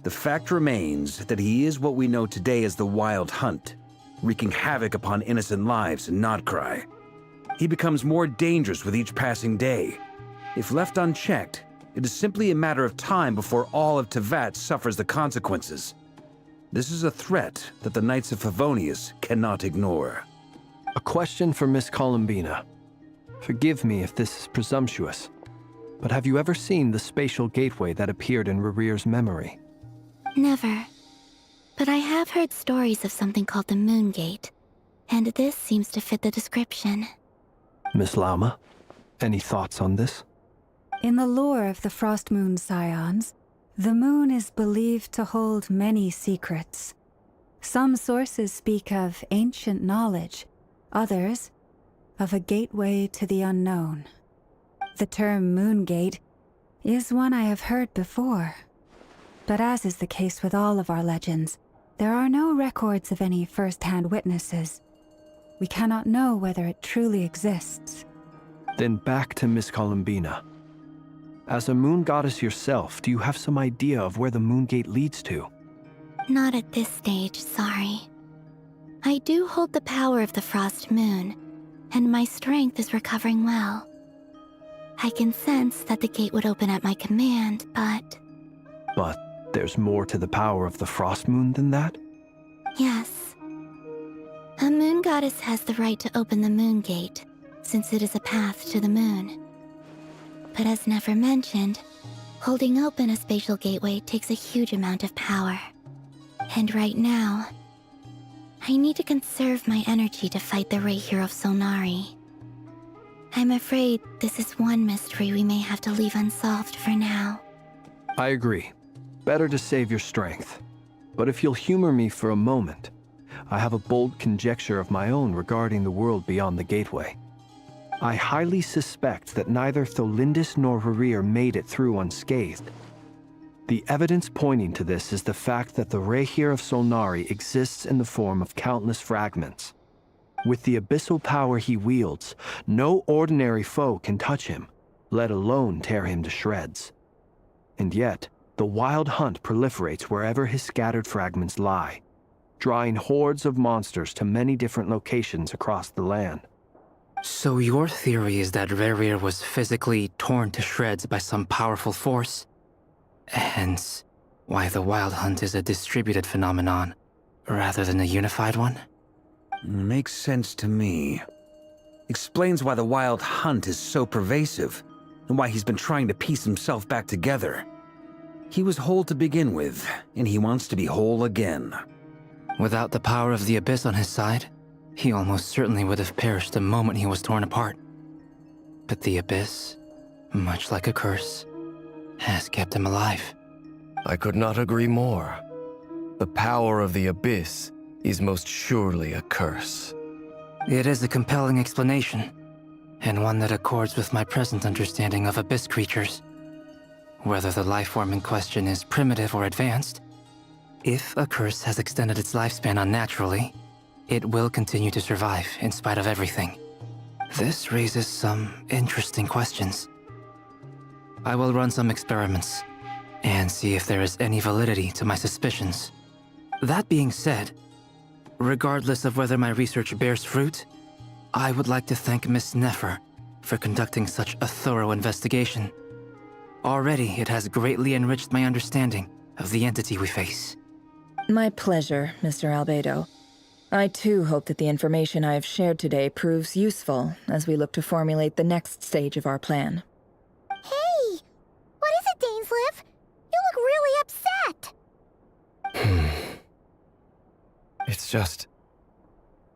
the fact remains that he is what we know today as the Wild Hunt, wreaking havoc upon innocent lives in Nodcry. He becomes more dangerous with each passing day. If left unchecked, It is simply a matter of time before all of Tevat suffers the consequences. This is a threat that the Knights of Favonius cannot ignore. A question for Miss Columbina. Forgive me if this is presumptuous, but have you ever seen the spatial gateway that appeared in Rerear's memory? Never. But I have heard stories of something called the Moon Gate, and this seems to fit the description. Miss Lauma, any thoughts on this? In the lore of the Frost Moon Scions, the moon is believed to hold many secrets. Some sources speak of ancient knowledge, others of a gateway to the unknown. The term Moon Gate is one I have heard before. But as is the case with all of our legends, there are no records of any first-hand witnesses. We cannot know whether it truly exists. Then back to Miss Columbina. As a moon goddess yourself, do you have some idea of where the Moon Gate leads to? Not at this stage, sorry. I do hold the power of the Frost Moon, and my strength is recovering well. I can sense that the gate would open at my command, but... But there's more to the power of the Frost Moon than that? Yes. A moon goddess has the right to open the Moon Gate, since it is a path to the moon. But as never mentioned, holding open a spatial gateway takes a huge amount of power. And right now, I need to conserve my energy to fight the Rahier of Solnari. I'm afraid this is one mystery we may have to leave unsolved for now. I agree. Better to save your strength. But if you'll humor me for a moment, I have a bold conjecture of my own regarding the world beyond the gateway. I highly suspect that neither Tholindis nor Rerear made it through unscathed. The evidence pointing to this is the fact that the Rahier of Solnari exists in the form of countless fragments. With the abyssal power he wields, no ordinary foe can touch him, let alone tear him to shreds. And yet, the Wild Hunt proliferates wherever his scattered fragments lie, drawing hordes of monsters to many different locations across the land. So your theory is that Rerir was physically torn to shreds by some powerful force? Hence, why the Wild Hunt is a distributed phenomenon, rather than a unified one? Makes sense to me. Explains why the Wild Hunt is so pervasive, and why he's been trying to piece himself back together. He was whole to begin with, and he wants to be whole again. Without the power of the Abyss on his side, he almost certainly would have perished the moment he was torn apart. But the Abyss, much like a curse, has kept him alive. I could not agree more. The power of the Abyss is most surely a curse. It is a compelling explanation, and one that accords with my present understanding of Abyss creatures. Whether the life form in question is primitive or advanced, if a curse has extended its lifespan unnaturally, it will continue to survive in spite of everything. This raises some interesting questions. I will run some experiments and see if there is any validity to my suspicions. That being said, regardless of whether my research bears fruit, I would like to thank Miss Nefer for conducting such a thorough investigation. Already, it has greatly enriched my understanding of the entity we face. My pleasure, Mr. Albedo. I too hope that the information I have shared today proves useful as we look to formulate the next stage of our plan. Hey! What is it, Dainsleif? You look really upset! It's just...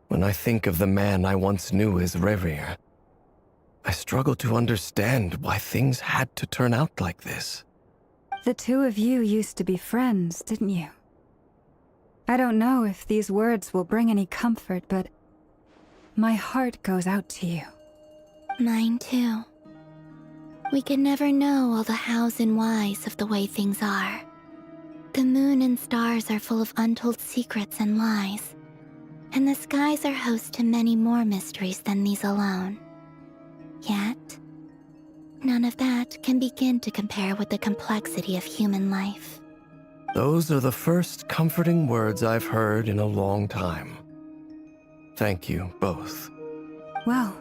when I think of the man I once knew as Rerir, I struggle to understand why things had to turn out like this. The two of you used to be friends, didn't you? I don't know if these words will bring any comfort, but my heart goes out to you. Mine too. We can never know all the hows and whys of the way things are. The moon and stars are full of untold secrets and lies, and the skies are host to many more mysteries than these alone. Yet, none of that can begin to compare with the complexity of human life. Those are the first comforting words I've heard in a long time. Thank you, both. Well,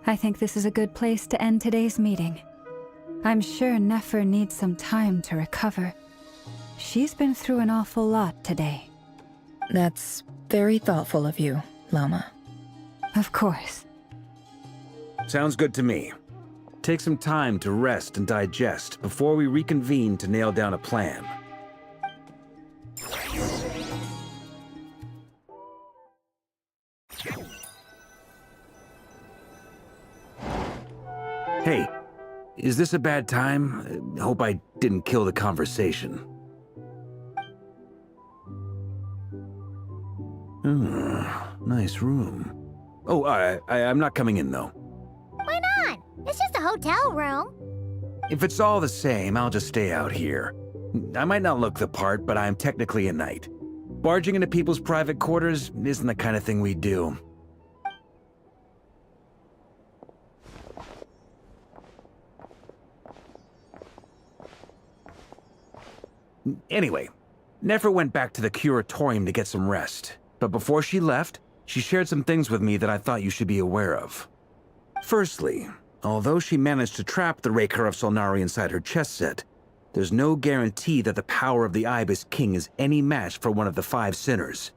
I think this is a good place to end today's meeting. I'm sure Nefer needs some time to recover. She's been through an awful lot today. That's very thoughtful of you, Lama. Of course. Sounds good to me. Take some time to rest and digest before we reconvene to nail down a plan. Hey, is this a bad time? Hope I didn't kill the conversation. Nice room. Oh, I'm not coming in, though. Why not? It's just a hotel room. If it's all the same, I'll just stay out here. I might not look the part, but I'm technically a knight. Barging into people's private quarters isn't the kind of thing we do. Anyway, Nefer went back to the curatorium to get some rest. But before she left, she shared some things with me that I thought you should be aware of. Firstly, although she managed to trap the Raker of Solnari inside her chess set, there's no guarantee that the power of the Ibis King is any match for one of the 5 sinners.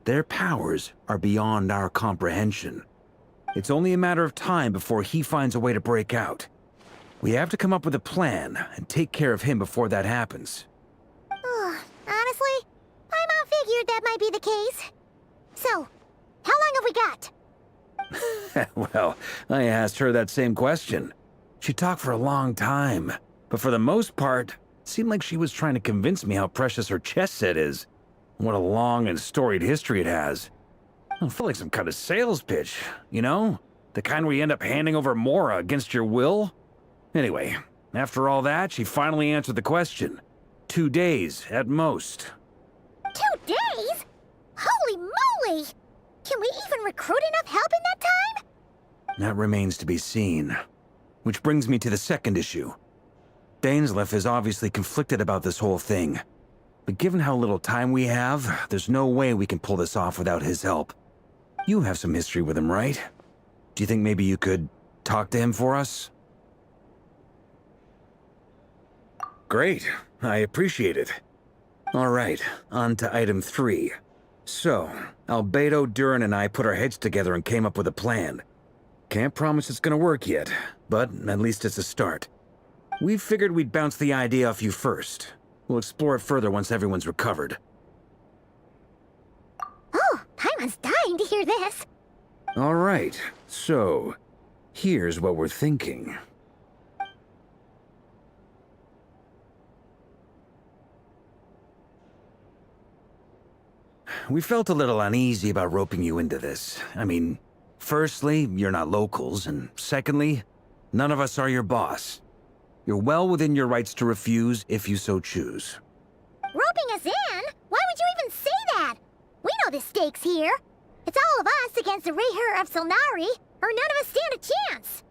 Their powers are beyond our comprehension. It's only a matter of time before he finds a way to break out. We have to come up with a plan and take care of him before that happens. Honestly, my mom figured that might be the case. So, how long have we got? Well, I asked her that same question. She talked for a long time, but for the most part, it seemed like she was trying to convince me how precious her chess set is. What a long and storied history it has. I feel like some kind of sales pitch, you know? The kind where you end up handing over Mora against your will? Anyway, after all that, she finally answered the question. 2 days, at most. 2 days? Holy moly! Can we even recruit enough help in that time? That remains to be seen. Which brings me to the second issue. Dainsleif is obviously conflicted about this whole thing. But given how little time we have, there's no way we can pull this off without his help. You have some history with him, right? Do you think maybe you could talk to him for us? Great. I appreciate it. All right, on to item 3. So, Albedo, Durin, and I put our heads together and came up with a plan. Can't promise it's gonna work yet, but at least it's a start. We figured we'd bounce the idea off you first. We'll explore it further once everyone's recovered. Oh, Paimon's dying to hear this. All right, so here's what we're thinking. We felt a little uneasy about roping you into this. I mean, firstly, you're not locals, and secondly, none of us are your boss. You're well within your rights to refuse if you so choose. Roping us in? Why would you even say that? We know the stakes here. It's all of us against the Rayher of Solnari, or none of us stand a chance.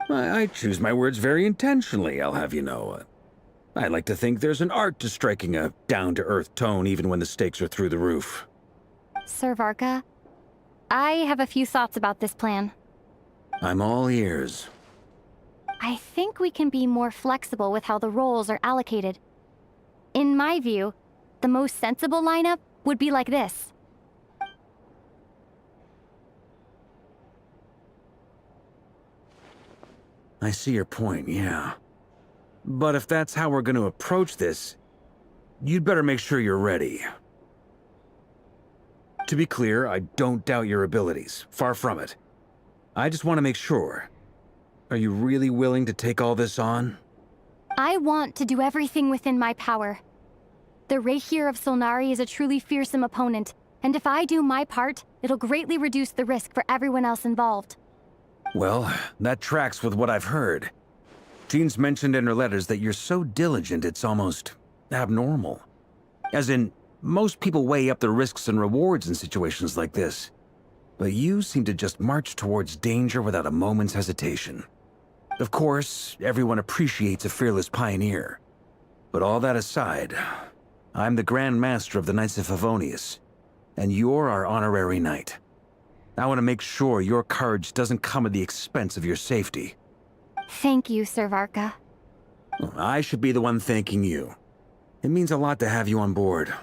I choose my words very intentionally, I'll have you know. I like to think there's an art to striking a down-to-earth tone even when the stakes are through the roof. Sir Varka, I have a few thoughts about this plan. I'm all ears. I think we can be more flexible with how the roles are allocated. In my view, the most sensible lineup would be like this. I see your point, yeah. But if that's how we're going to approach this, you'd better make sure you're ready. To be clear, I don't doubt your abilities. Far from it. I just want to make sure. Are you really willing to take all this on? I want to do everything within my power. The Rayher of Solnari is a truly fearsome opponent, and if I do my part, it'll greatly reduce the risk for everyone else involved. Well, that tracks with what I've heard. Jean's mentioned in her letters that you're so diligent it's almost abnormal. As in, most people weigh up the risks and rewards in situations like this. But you seem to just march towards danger without a moment's hesitation. Of course, everyone appreciates a fearless pioneer. But all that aside, I'm the Grand Master of the Knights of Favonius, and you're our honorary knight. I want to make sure your courage doesn't come at the expense of your safety. Thank you, Sir Varka. Well, I should be the one thanking you. It means a lot to have you on board.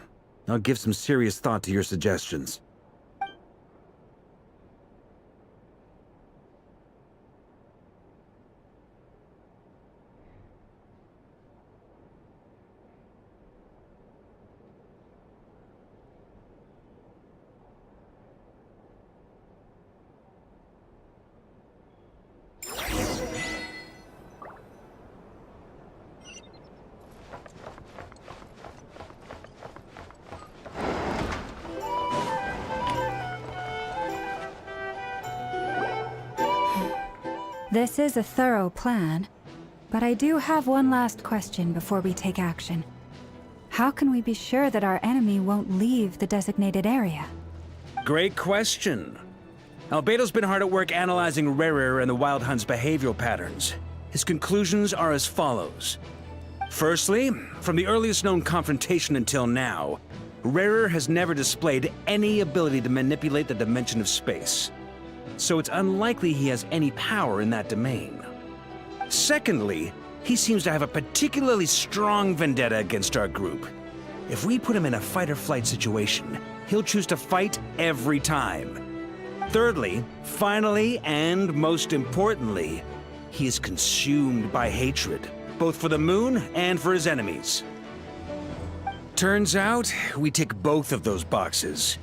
I'll give some serious thought to your suggestions. This is a thorough plan, but I do have one last question before we take action. How can we be sure that our enemy won't leave the designated area? Great question. Albedo's been hard at work analyzing Rerir and the Wild Hunt's behavioral patterns. His conclusions are as follows. Firstly, from the earliest known confrontation until now, Rerir has never displayed any ability to manipulate the dimension of space. So it's unlikely he has any power in that domain. Secondly, he seems to have a particularly strong vendetta against our group. If we put him in a fight-or-flight situation, he'll choose to fight every time. Thirdly, finally, and most importantly, he is consumed by hatred, both for the moon and for his enemies. Turns out, we tick both of those boxes.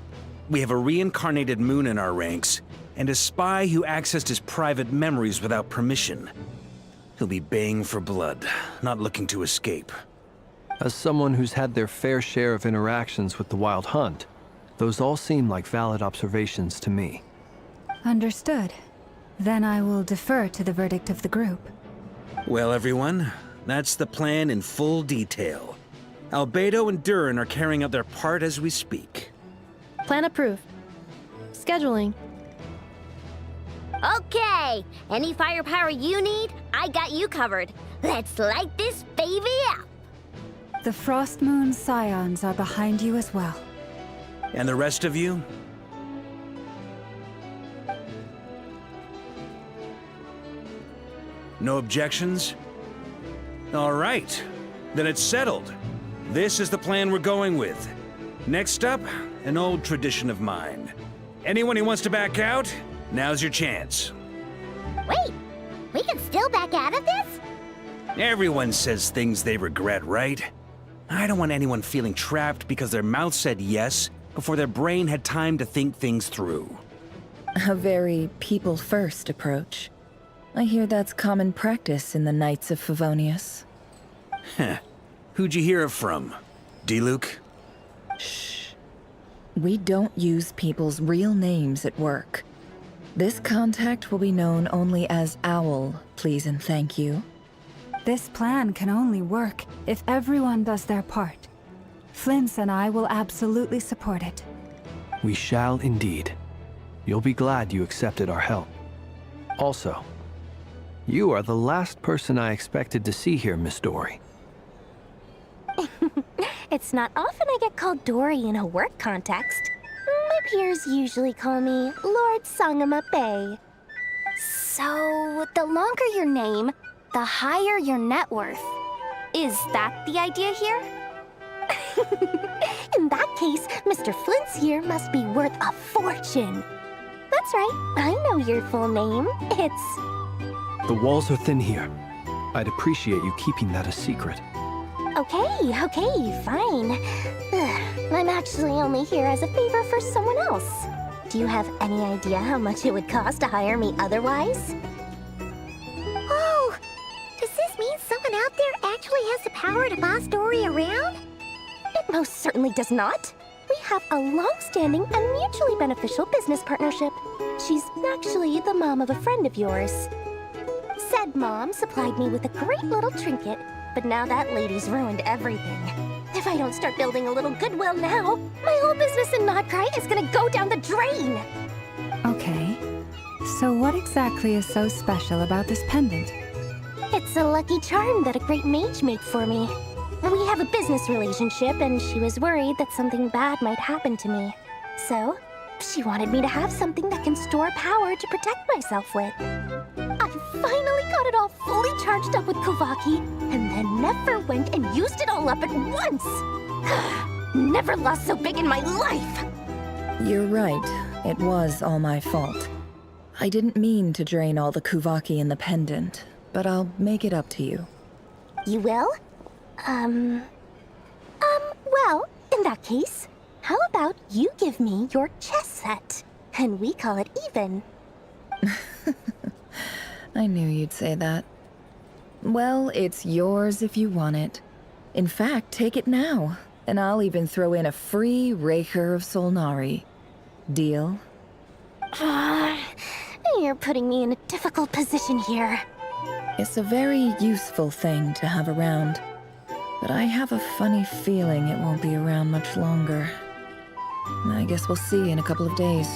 We have a reincarnated moon in our ranks, and a spy who accessed his private memories without permission. He'll be baying for blood, not looking to escape. As someone who's had their fair share of interactions with the Wild Hunt, those all seem like valid observations to me. Understood. Then I will defer to the verdict of the group. Well, everyone, that's the plan in full detail. Albedo and Durin are carrying out their part as we speak. Plan approved. Scheduling. Okay, any firepower you need, I got you covered. Let's light this baby up. The Frost Moon Scions are behind you as well. And the rest of you? No objections? All right, then it's settled. This is the plan we're going with. Next up, an old tradition of mine. Anyone who wants to back out, now's your chance. Wait, we can still back out of this? Everyone says things they regret, right? I don't want anyone feeling trapped because their mouth said yes before their brain had time to think things through. A very people-first approach. I hear that's common practice in the Knights of Favonius. Heh. Who'd you hear it from? D-Luke? Shh. We don't use people's real names at work. This contact will be known only as Owl, please and thank you. This plan can only work if everyone does their part. Flint's and I will absolutely support it. We shall indeed. You'll be glad you accepted our help. Also, you are the last person I expected to see here, Miss Dory. It's not often I get called Dory in a work context. My peers usually call me Lord Sangamape. So, the longer your name, the higher your net worth. Is that the idea here? In that case, Mr. Flint's here must be worth a fortune. That's right, I know your full name. It's... The walls are thin here. I'd appreciate you keeping that a secret. Okay, fine. I'm actually only here as a favor for someone else. Do you have any idea how much it would cost to hire me otherwise? Oh, does this mean someone out there actually has the power to boss Dory around? It most certainly does not. We have a long-standing and mutually beneficial business partnership. She's actually the mom of a friend of yours. Said mom supplied me with a great little trinket, but now that lady's ruined everything. If I don't start building a little goodwill now, my whole business in Notcry is gonna go down the drain! Okay. So what exactly is so special about this pendant? It's a lucky charm that a great mage made for me. We have a business relationship, and she was worried that something bad might happen to me. So, she wanted me to have something that can store power to protect myself with. I finally got it all fully charged up with Kovaki, and then never went and used it all up at once! Never lost so big in my life! You're right. It was all my fault. I didn't mean to drain all the Kuvaki in the pendant, but I'll make it up to you. You will? Well, in that case, how about you give me your chess set, and we call it even? I knew you'd say that. Well, it's yours if you want it. In fact, take it now, and I'll even throw in a free Raker of Solnari. Deal? You're putting me in a difficult position here. It's a very useful thing to have around, but I have a funny feeling it won't be around much longer. I guess we'll see in a couple of days.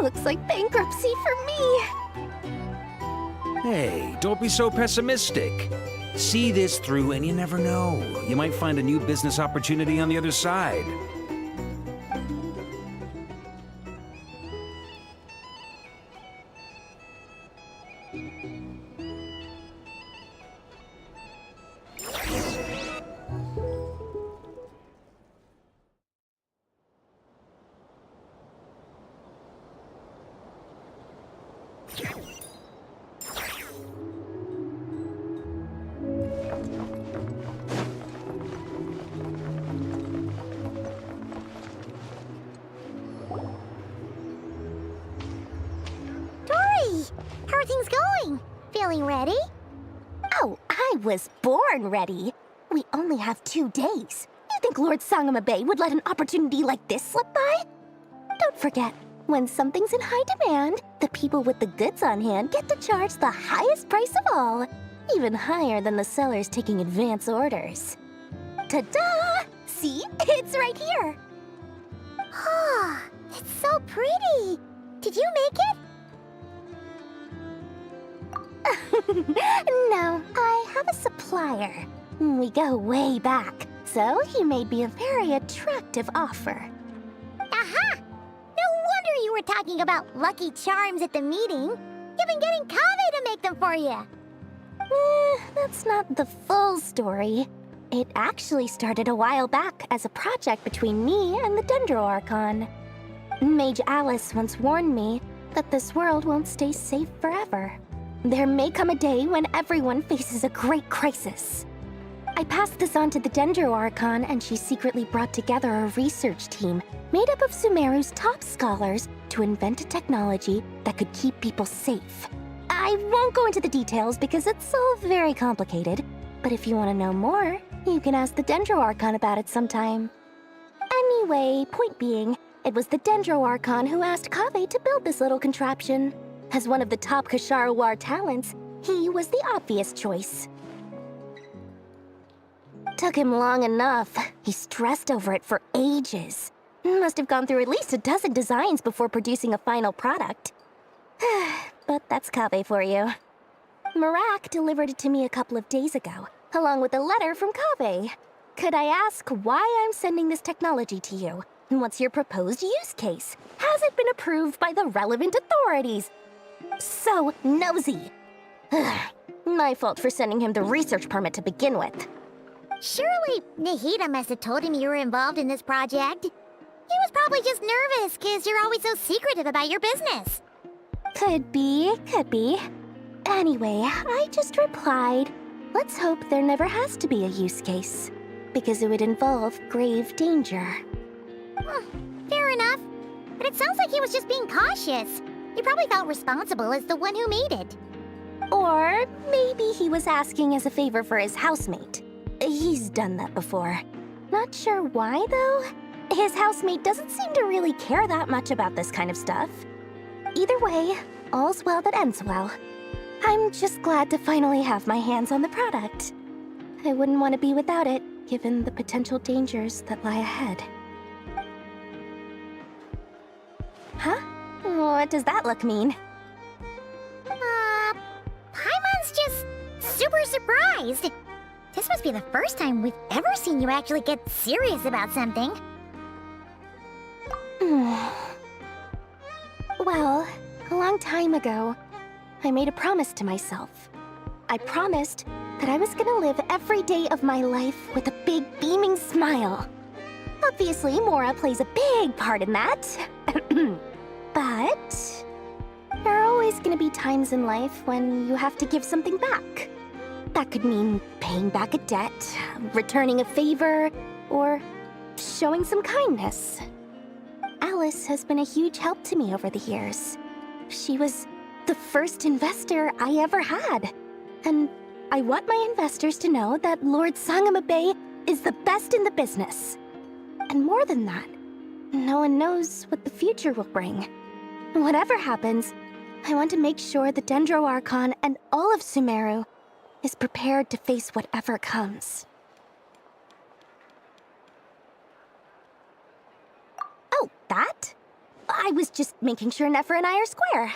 Looks like bankruptcy for me. Hey, don't be so pessimistic. See this through and you never know. You might find a new business opportunity on the other side. How are things going? Feeling ready? Oh, I was born ready. We only have 2 days. You think Lord Sangamabe would let an opportunity like this slip by? Don't forget, when something's in high demand, the people with the goods on hand get to charge the highest price of all, even higher than the sellers taking advance orders. Ta-da! See? It's right here! Oh, it's so pretty! Did you make it? No, I have a supplier. We go way back, so he made me a very attractive offer. Aha! No wonder you were talking about lucky charms at the meeting. You've been getting Kave to make them for you. That's not the full story. It actually started a while back as a project between me and the Dendro Archon. Mage Alice once warned me that this world won't stay safe forever. There may come a day when everyone faces a great crisis. I passed this on to the Dendro Archon, and she secretly brought together a research team made up of Sumeru's top scholars to invent a technology that could keep people safe. I won't go into the details because it's all very complicated, but if you want to know more, you can ask the Dendro Archon about it sometime. Anyway, point being, it was the Dendro Archon who asked Kave to build this little contraption. As one of the top Kashara War talents, he was the obvious choice. Took him long enough. He stressed over it for ages. Must have gone through at least a dozen designs before producing a final product. But that's Kave for you. Marak delivered it to me a couple of days ago, along with a letter from Kave. Could I ask why I'm sending this technology to you? What's your proposed use case? Has it been approved by the relevant authorities? So nosy. My fault for sending him the research permit to begin with. Surely Nahida must have told him you were involved in this project. He was probably just nervous because you're always so secretive about your business. Could be, could be. Anyway, I just replied, let's hope there never has to be a use case, because it would involve grave danger. Fair enough. But it sounds like he was just being cautious. He probably felt responsible as the one who made it. Or maybe he was asking as a favor for his housemate. He's done that before. Not sure why, though. His housemate doesn't seem to really care that much about this kind of stuff. Either way, all's well that ends well. I'm just glad to finally have my hands on the product. I wouldn't want to be without it, given the potential dangers that lie ahead. Huh? What does that look mean? Paimon's just super surprised. This must be the first time we've ever seen you actually get serious about something. Well, a long time ago, I made a promise to myself. I promised that I was gonna live every day of my life with a big beaming smile. Obviously, Mora plays a big part in that. But there are always gonna be times in life when you have to give something back. That could mean paying back a debt, returning a favor, or showing some kindness. Alice has been a huge help to me over the years. She was the first investor I ever had. And I want my investors to know that Lord Sangamabe is the best in the business. And more than that, no one knows what the future will bring. Whatever happens, I want to make sure the Dendro Archon and all of Sumeru is prepared to face whatever comes. Oh, that? I was just making sure Nefer and I are square.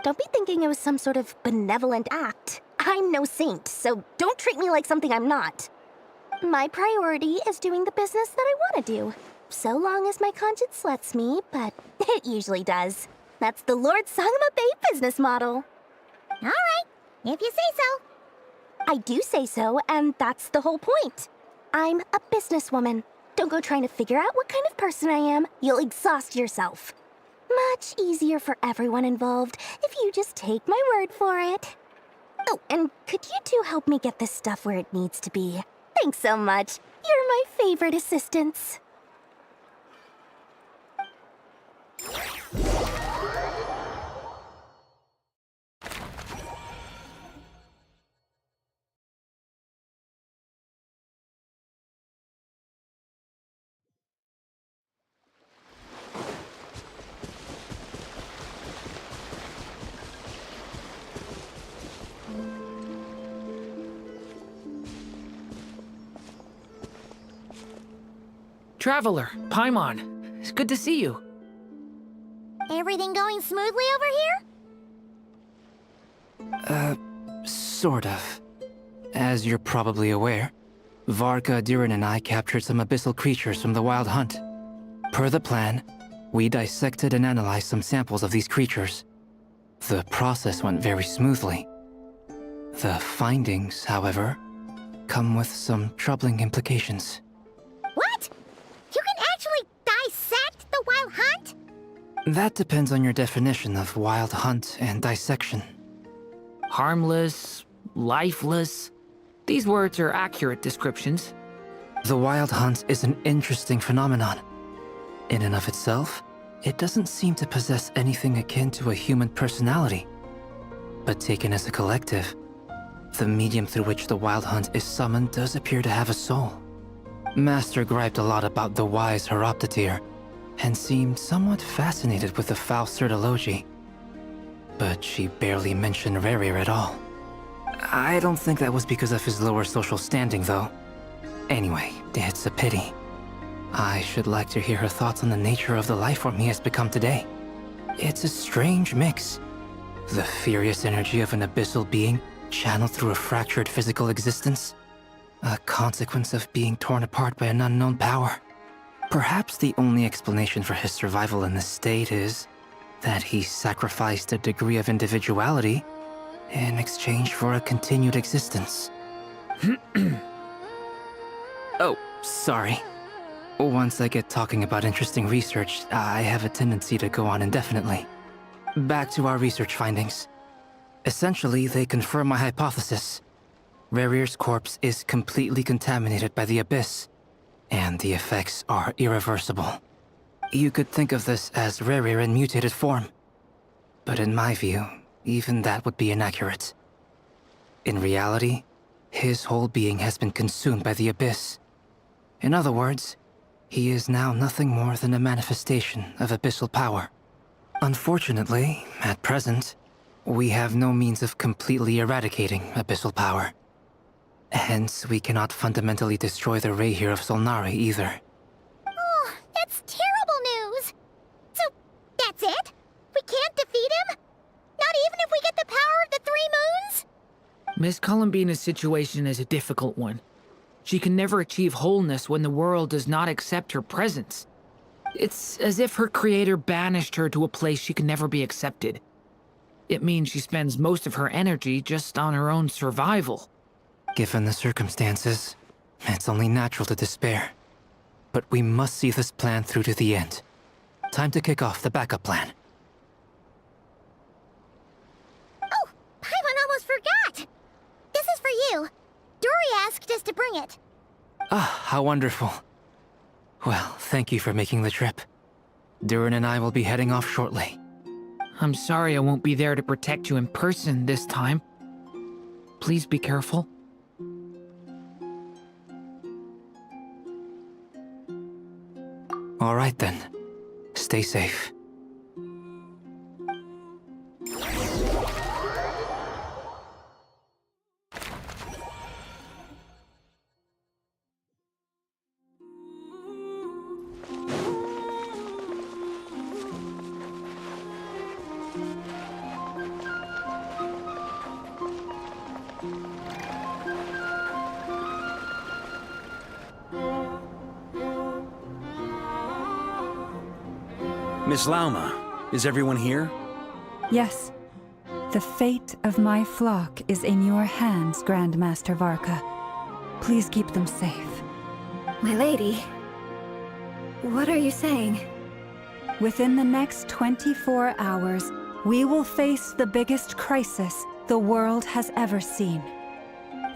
Don't be thinking it was some sort of benevolent act. I'm no saint, so don't treat me like something I'm not. My priority is doing the business that I want to do, so long as my conscience lets me, but it usually does. That's the Lord Sangamabe business model. All right, if you say so. I do say so, and that's the whole point. I'm a businesswoman. Don't go trying to figure out what kind of person I am. You'll exhaust yourself. Much easier for everyone involved if you just take my word for it. Oh, and could you two help me get this stuff where it needs to be? Thanks so much. You're my favorite assistants. Traveler, Paimon, it's good to see you. Everything going smoothly over here? Sort of. As you're probably aware, Varka, Diren, and I captured some abyssal creatures from the Wild Hunt. Per the plan, we dissected and analyzed some samples of these creatures. The process went very smoothly. The findings, however, come with some troubling implications. What? You can actually dissect the Wild Hunt? That depends on your definition of Wild Hunt and dissection. Harmless, lifeless. These words are accurate descriptions. The Wild Hunt is an interesting phenomenon. In and of itself, it doesn't seem to possess anything akin to a human personality. But taken as a collective, the medium through which the Wild Hunt is summoned does appear to have a soul. Master griped a lot about the wise Horoptetyr, and seemed somewhat fascinated with the foul Certology. But she barely mentioned Rerir at all. I don't think that was because of his lower social standing, though. Anyway, it's a pity. I should like to hear her thoughts on the nature of the lifeform he has become today. It's a strange mix. The furious energy of an abyssal being channeled through a fractured physical existence. A consequence of being torn apart by an unknown power. Perhaps the only explanation for his survival in this state is that he sacrificed a degree of individuality in exchange for a continued existence. Oh, sorry. Once I get talking about interesting research, I have a tendency to go on indefinitely. Back to our research findings. Essentially, they confirm my hypothesis. Rerir's corpse is completely contaminated by the Abyss, and the effects are irreversible. You could think of this as Rerir in mutated form. But in my view, even that would be inaccurate. In reality, his whole being has been consumed by the Abyss. In other words, he is now nothing more than a manifestation of abyssal power. Unfortunately, at present, we have no means of completely eradicating abyssal power. Hence, we cannot fundamentally destroy the Rehir of Solnari either. Oh, that's terrible news! So, that's it? We can't defeat him? Not even if we get the power of the Three Moons? Miss Columbina's situation is a difficult one. She can never achieve wholeness when the world does not accept her presence. It's as if her creator banished her to a place she can never be accepted. It means she spends most of her energy just on her own survival. Given the circumstances, it's only natural to despair. But we must see this plan through to the end. Time to kick off the backup plan. Oh, Paimon almost forgot! This is for you. Dory asked us to bring it. Ah, how wonderful. Well, thank you for making the trip. Durin and I will be heading off shortly. I'm sorry I won't be there to protect you in person this time. Please be careful. All right then. Stay safe. Miss Lauma, is everyone here? Yes. The fate of my flock is in your hands, Grand Master Varka. Please keep them safe. My lady, what are you saying? Within the next 24 hours, we will face the biggest crisis the world has ever seen.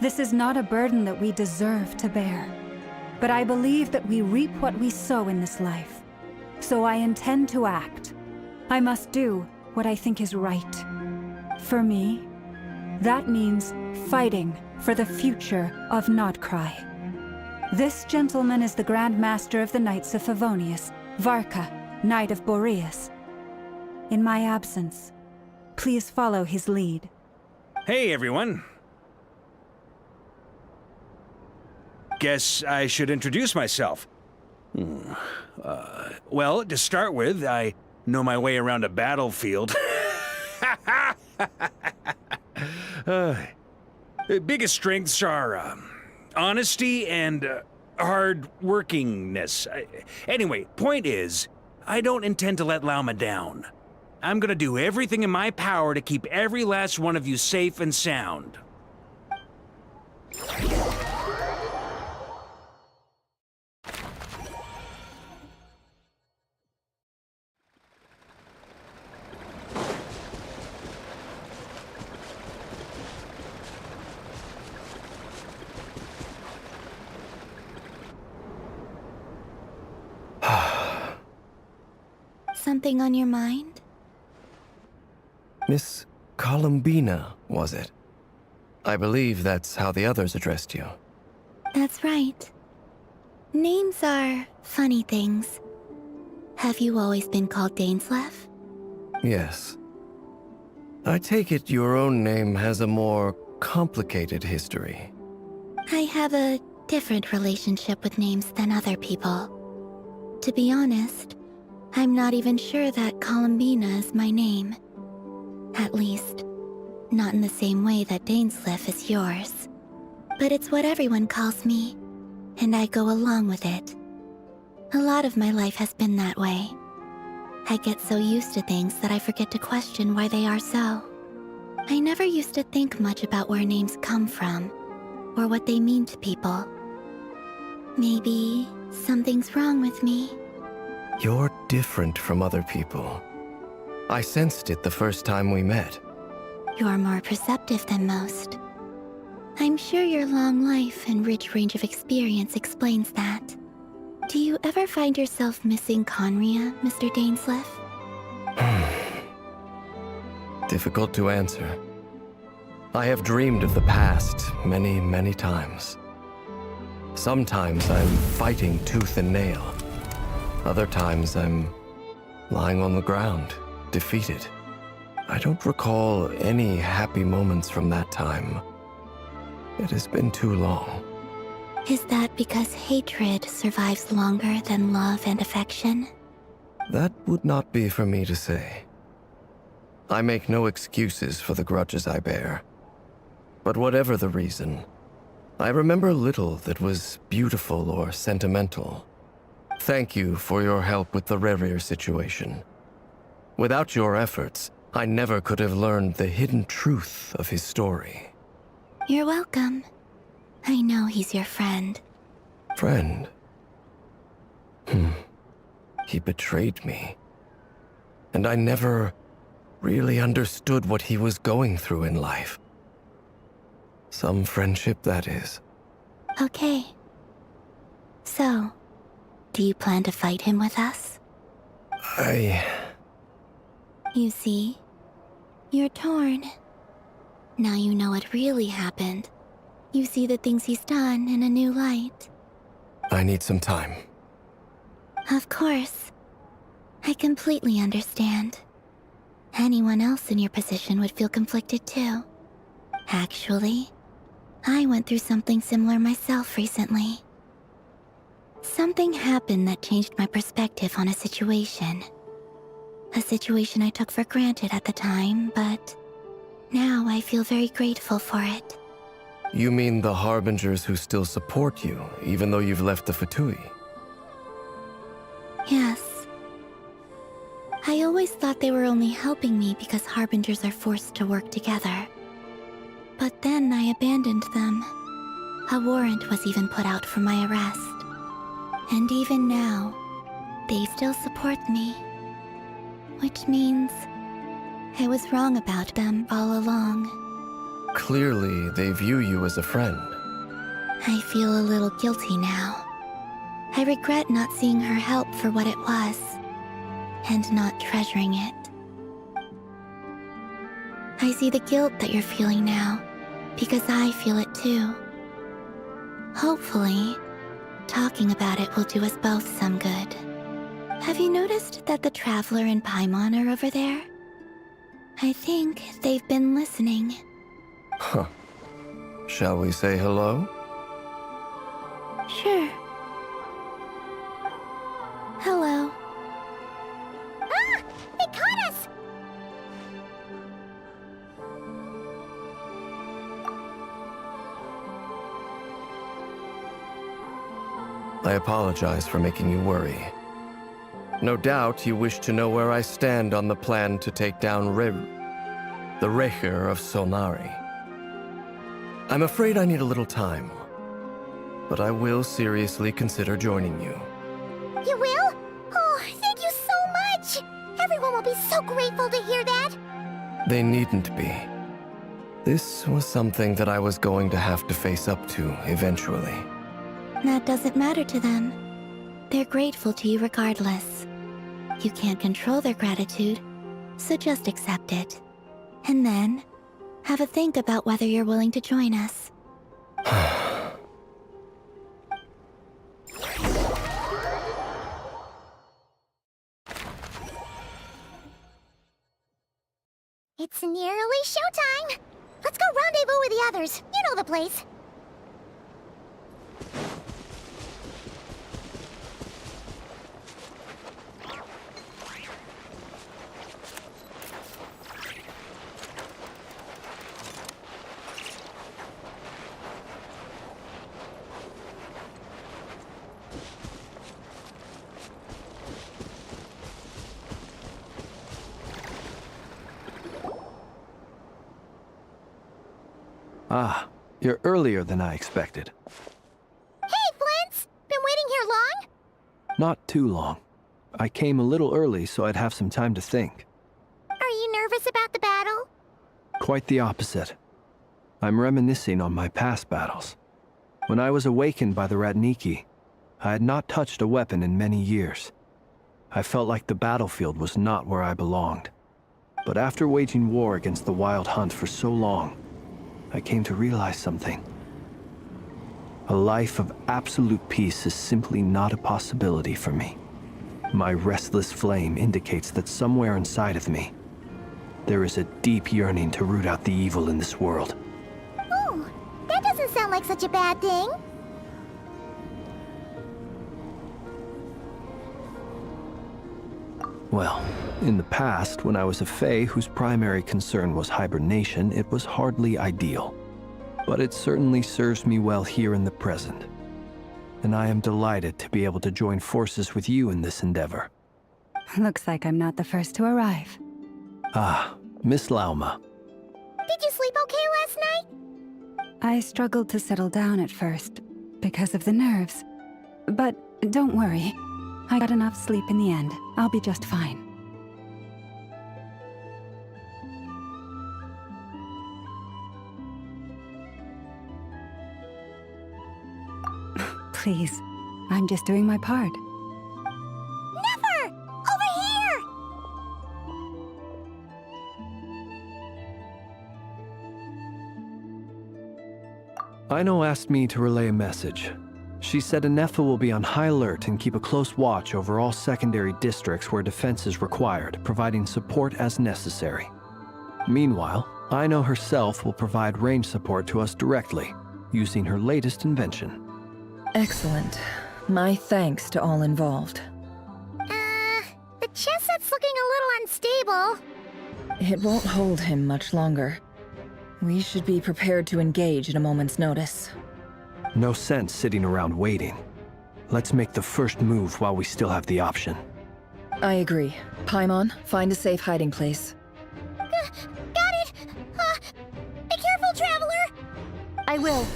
This is not a burden that we deserve to bear, but I believe that we reap what we sow in this life. So I intend to act. I must do what I think is right. For me, that means fighting for the future of Notcry. This gentleman is the Grand Master of the Knights of Favonius, Varka, Knight of Boreas. In my absence, please follow his lead. Hey, everyone. Guess I should introduce myself. Well, to start with, I know my way around a battlefield. Biggest strengths are honesty and hard-workingness. Anyway, point is, I don't intend to let Lauma down. I'm gonna do everything in my power to keep every last one of you safe and sound. Something on your mind? Miss Columbina, was it? I believe that's how the others addressed you. That's right. Names are funny things. Have you always been called Dainsleif? Yes. I take it your own name has a more complicated history. I have a different relationship with names than other people. To be honest, I'm not even sure that Columbina is my name. At least, not in the same way that Dainsleif is yours. But it's what everyone calls me, and I go along with it. A lot of my life has been that way. I get so used to things that I forget to question why they are so. I never used to think much about where names come from, or what they mean to people. Maybe something's wrong with me. You're different from other people. I sensed it the first time we met. You're more perceptive than most. I'm sure your long life and rich range of experience explains that. Do you ever find yourself missing Conria, Mr. Dainsleif? Difficult to answer. I have dreamed of the past many, many times. Sometimes I'm fighting tooth and nail. Other times I'm lying on the ground, defeated. I don't recall any happy moments from that time. It has been too long. Is that because hatred survives longer than love and affection? That would not be for me to say. I make no excuses for the grudges I bear. But whatever the reason, I remember little that was beautiful or sentimental. Thank you for your help with the Rerir situation. Without your efforts, I never could have learned the hidden truth of his story. You're welcome. I know he's your friend. Friend? He betrayed me. And I never really understood what he was going through in life. Some friendship, that is. Okay. So, do you plan to fight him with us? You see, you're torn. Now you know what really happened. You see the things he's done in a new light. I need some time. Of course. I completely understand. Anyone else in your position would feel conflicted too. Actually, I went through something similar myself recently. Something happened that changed my perspective on a situation. A situation I took for granted at the time, but now I feel very grateful for it. You mean the Harbingers who still support you, even though you've left the Fatui? Yes. I always thought they were only helping me because Harbingers are forced to work together. But then I abandoned them. A warrant was even put out for my arrest. And even now, they still support me. Which means I was wrong about them all along. Clearly, they view you as a friend. I feel a little guilty now. I regret not seeing her help for what it was, and not treasuring it. I see the guilt that you're feeling now, because I feel it too. Hopefully, talking about it will do us both some good. Have you noticed that the Traveler and Paimon are over there? I think they've been listening. Huh. Shall we say hello? Sure. Hello. Ah! They caught us! I apologize for making you worry. No doubt you wish to know where I stand on the plan to take down the Recher of Solnari. I'm afraid I need a little time, but I will seriously consider joining you. You will? Oh, thank you so much! Everyone will be so grateful to hear that! They needn't be. This was something that I was going to have to face up to eventually. That doesn't matter to them. They're grateful to you regardless. You can't control their gratitude, so just accept it. And then, have a think about whether you're willing to join us. It's nearly showtime! Let's go rendezvous with the others. You know the place. Ah, you're earlier than I expected. Hey, Flint's! Been waiting here long? Not too long. I came a little early so I'd have some time to think. Are you nervous about the battle? Quite the opposite. I'm reminiscing on my past battles. When I was awakened by the Ratniki, I had not touched a weapon in many years. I felt like the battlefield was not where I belonged. But after waging war against the Wild Hunt for so long, I came to realize something. A life of absolute peace is simply not a possibility for me. My restless flame indicates that somewhere inside of me, there is a deep yearning to root out the evil in this world. Ooh, that doesn't sound like such a bad thing. Well, in the past, when I was a Fae whose primary concern was hibernation, it was hardly ideal. But it certainly serves me well here in the present. And I am delighted to be able to join forces with you in this endeavor. Looks like I'm not the first to arrive. Ah, Miss Lauma. Did you sleep okay last night? I struggled to settle down at first because of the nerves. But don't worry. I got enough sleep in the end. I'll be just fine. Please, I'm just doing my part. Never! Over here! Aino asked me to relay a message. She said Anefa will be on high alert and keep a close watch over all secondary districts where defense is required, providing support as necessary. Meanwhile, Aino herself will provide range support to us directly, using her latest invention. Excellent. My thanks to all involved. The chess set's looking a little unstable. It won't hold him much longer. We should be prepared to engage at a moment's notice. No sense sitting around waiting. Let's make the first move while we still have the option. I agree. Paimon, find a safe hiding place. Got it! Be careful, Traveler! I will.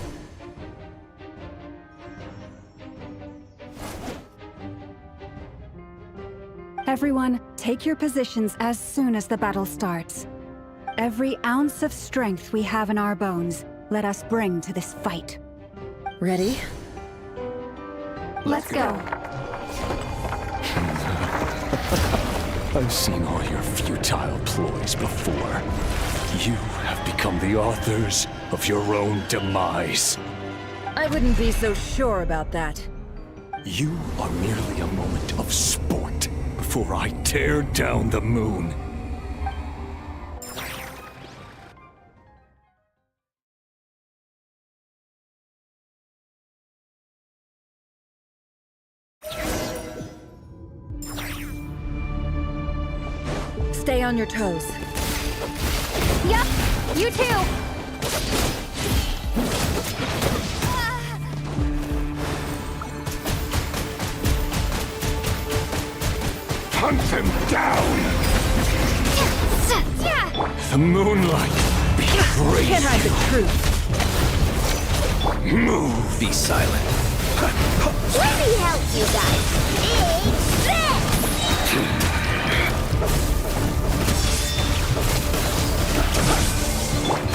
Everyone, take your positions as soon as the battle starts. Every ounce of strength we have in our bones, let us bring to this fight. Ready? Let's go. I've seen all your futile ploys before. You have become the authors of your own demise. I wouldn't be so sure about that. You are merely a moment of sport before I tear down the moon. Stay on your toes. Yep, you too! Hunt them down! The moonlight betrays Can't hide the truth. Move! Be silent. Let me help you guys.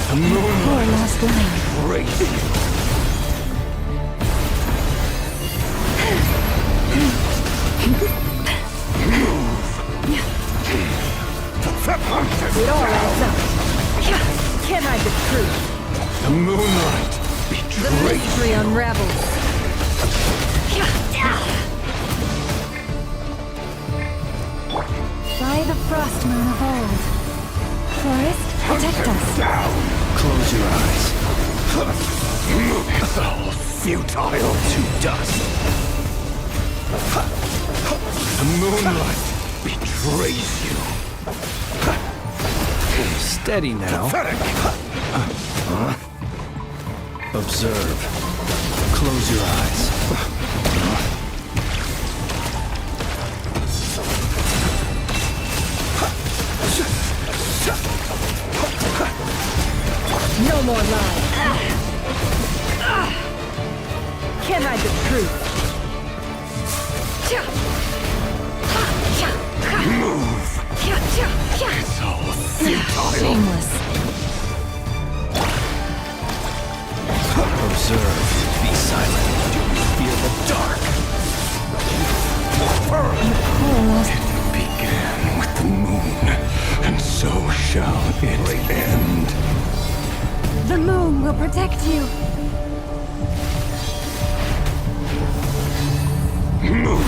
The moonlight last line. betrays you. It all adds up. Can't hide the truth. The moonlight The betrays mystery unravels. By the frost moon of old. Forest, protect us. Close your eyes. It's all futile to dust. The moonlight betrays you. Steady now. Observe. Close your eyes. No more lies. Can't hide the truth. Move. It's all futile. Shameless. Observe. Be silent. Do you fear the dark? It began with the moon, and so shall it end. The moon will protect you. Move.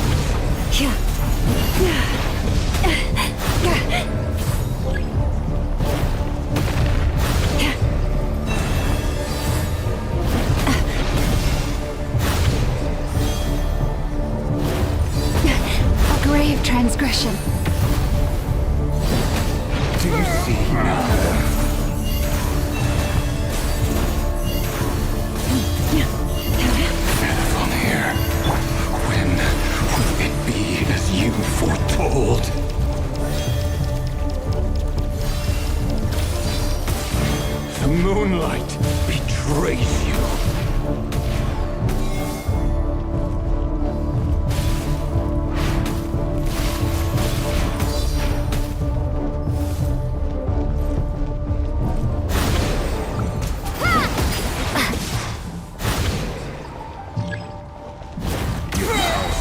A grave transgression. Do you see now? From here, when will it be as you foretold?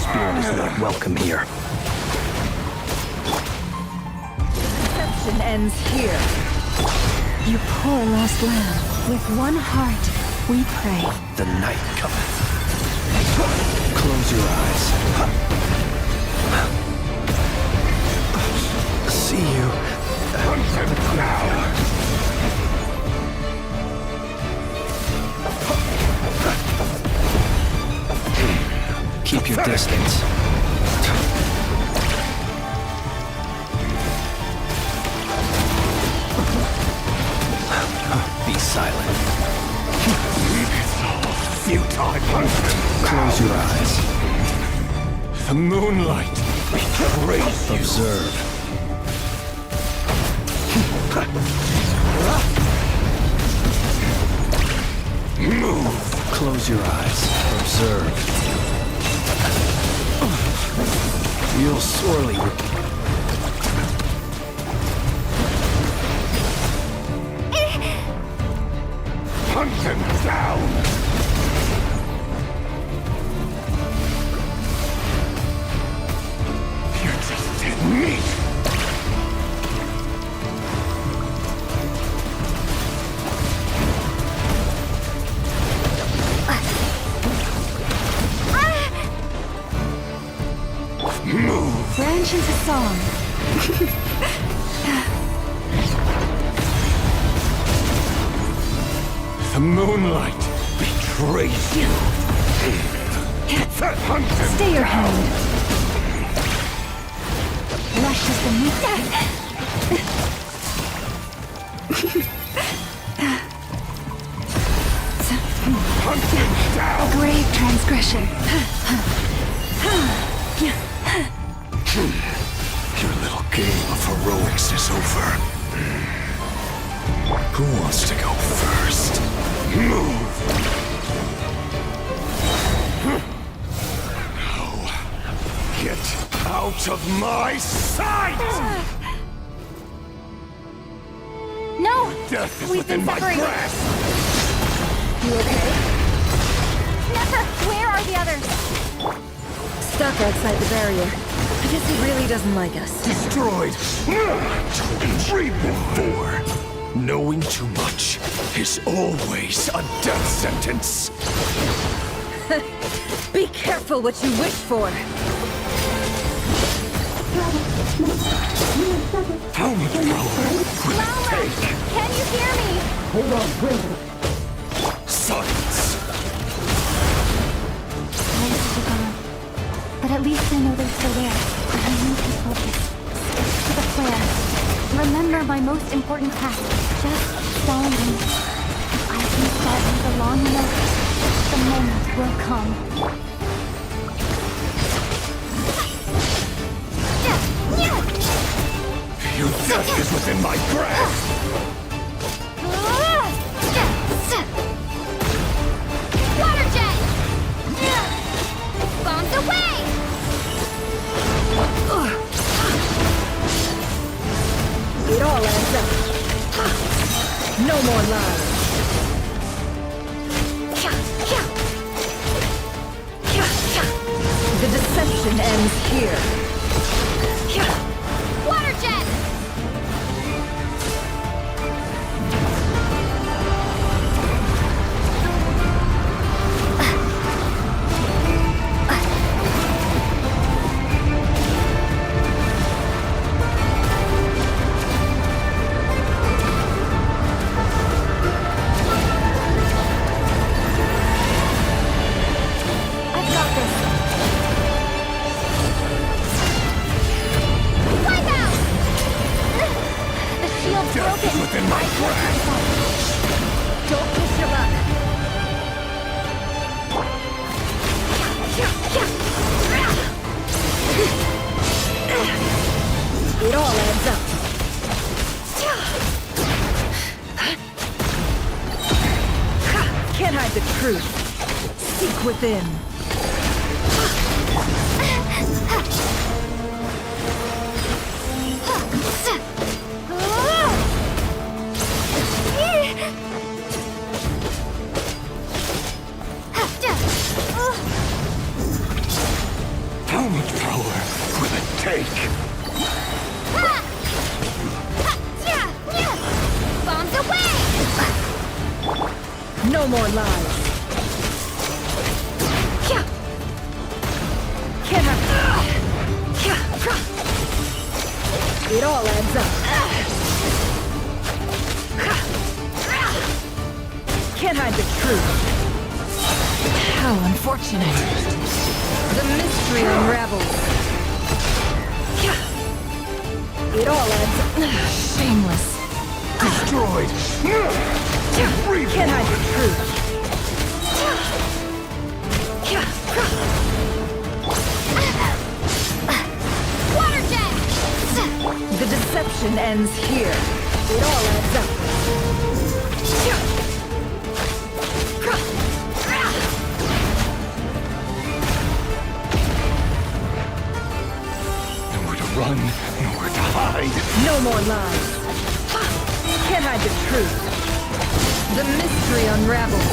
spirit is not welcome here. Deception ends here. You poor lost lamb. With one heart, we pray. The night cometh. Close your eyes. See you. Now. Keep your distance. Be silent. It's all futile, Huntsman. Close your eyes. The moonlight betrays you. Observe. Move. Close your eyes. Observe. You'll sorely hunt them down. You're just dead meat. Move. Branch into song. The moonlight betrays you. Hunt them Stay your down. hand. Lush is the meat. Hunt them down. A grave transgression. Your little game of heroics is over. Who wants to go first? Move! Now, get out of my sight! No! Death is We've within been my separated. grasp! You okay? Never! Where are the others? Stuck outside the barrier. I guess he really doesn't like us. Destroyed! Dream before! Knowing too much is always a death sentence! Be careful what you wish for. How much power will it take? Can you hear me? Hold on, silence! Lights are gone. But at least I know they're still there. I need to focus. Stick to the plan. Remember my most important task. Just follow me. If I can follow the long enough, the moment will come. Your death is within my grasp! Water jet! Bombs away! It all adds up. No more lies. The deception ends here. Water jet! I've got this. Wipe out! The shield's Death is broken. within my grasp! Don't push your luck. It all adds up. Can't hide the truth. Seek within. How much power will it take? Bombs away! No more lies. Can't have... It all adds up. Can't hide the truth. How unfortunate. The mystery unravels. It all adds up. Shameless. Destroyed! Can't hide the truth. Water jet! The deception ends here. It all adds up. Nowhere to run, nowhere to hide. No more lies. Can't hide the truth. The mystery unravels.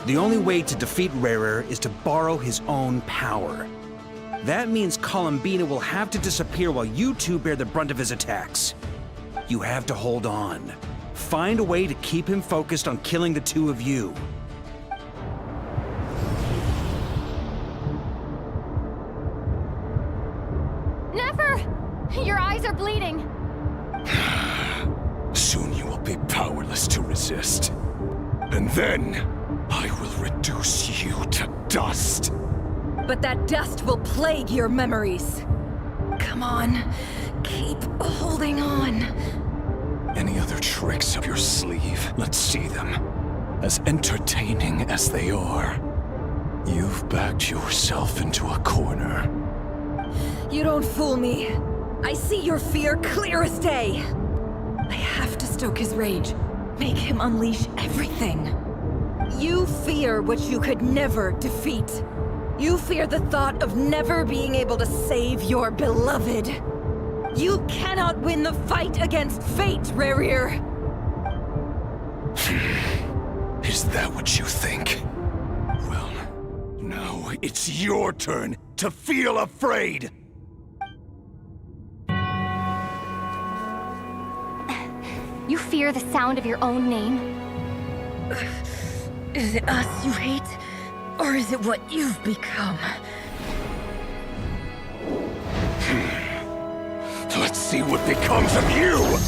The only way to defeat Rarer is to borrow his own power. That means Columbina will have to disappear while you two bear the brunt of his attacks. You have to hold on. Find a way to keep him focused on killing the two of you. Never! Your eyes are bleeding. Soon you will be powerless to resist. And then, I will reduce you to dust. But that dust will plague your memories. Come on, keep holding on. Any other tricks up your sleeve? Let's see them. As entertaining as they are. You've backed yourself into a corner. You don't fool me. I see your fear clear as day. I have to stoke his rage. Make him unleash everything. You fear what you could never defeat. You fear the thought of never being able to save your beloved. You cannot win the fight against fate, Rarir. Is that what you think? Well, now it's your turn to feel afraid! You fear the sound of your own name? Is it us you hate? Or is it what you've become? Let's see what becomes of you!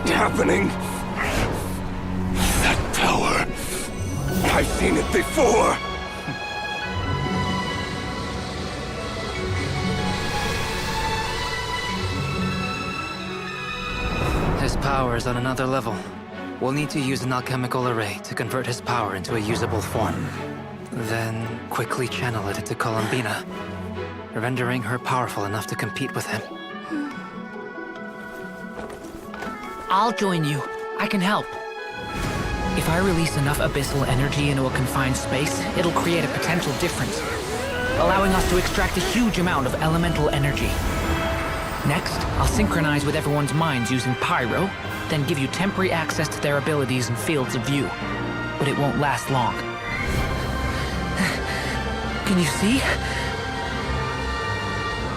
Happening? That power. I've seen it before. His power is on another level. We'll need to use an alchemical array to convert his power into a usable form. Then quickly channel it into Columbina, rendering her powerful enough to compete with him. I'll join you. I can help. If I release enough abyssal energy into a confined space, it'll create a potential difference, allowing us to extract a huge amount of elemental energy. Next, I'll synchronize with everyone's minds using Pyro, then give you temporary access to their abilities and fields of view. But it won't last long. Can you see?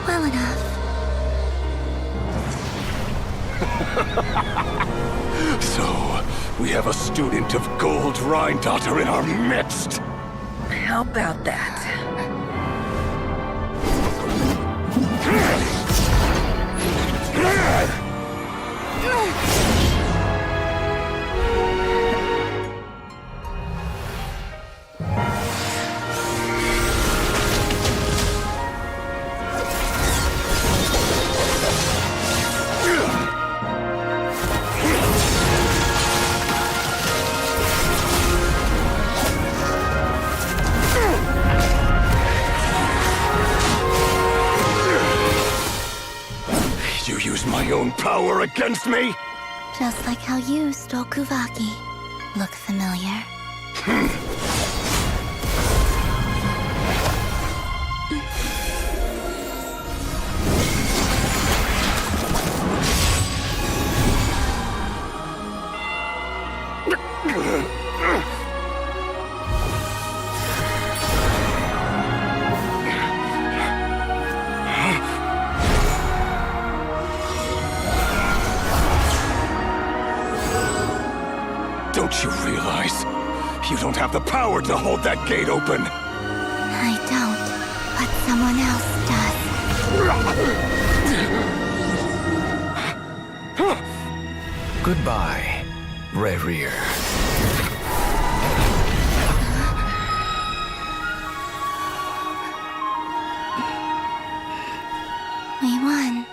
Well enough. So, we have a student of Gold Rhine-Daughter in our midst. How about that? You use my own power against me? Just like how you stole Kuvaki. Look familiar? Don't you realize? You don't have the power to hold that gate open. I don't, but someone else does. Goodbye, Rerir. We won.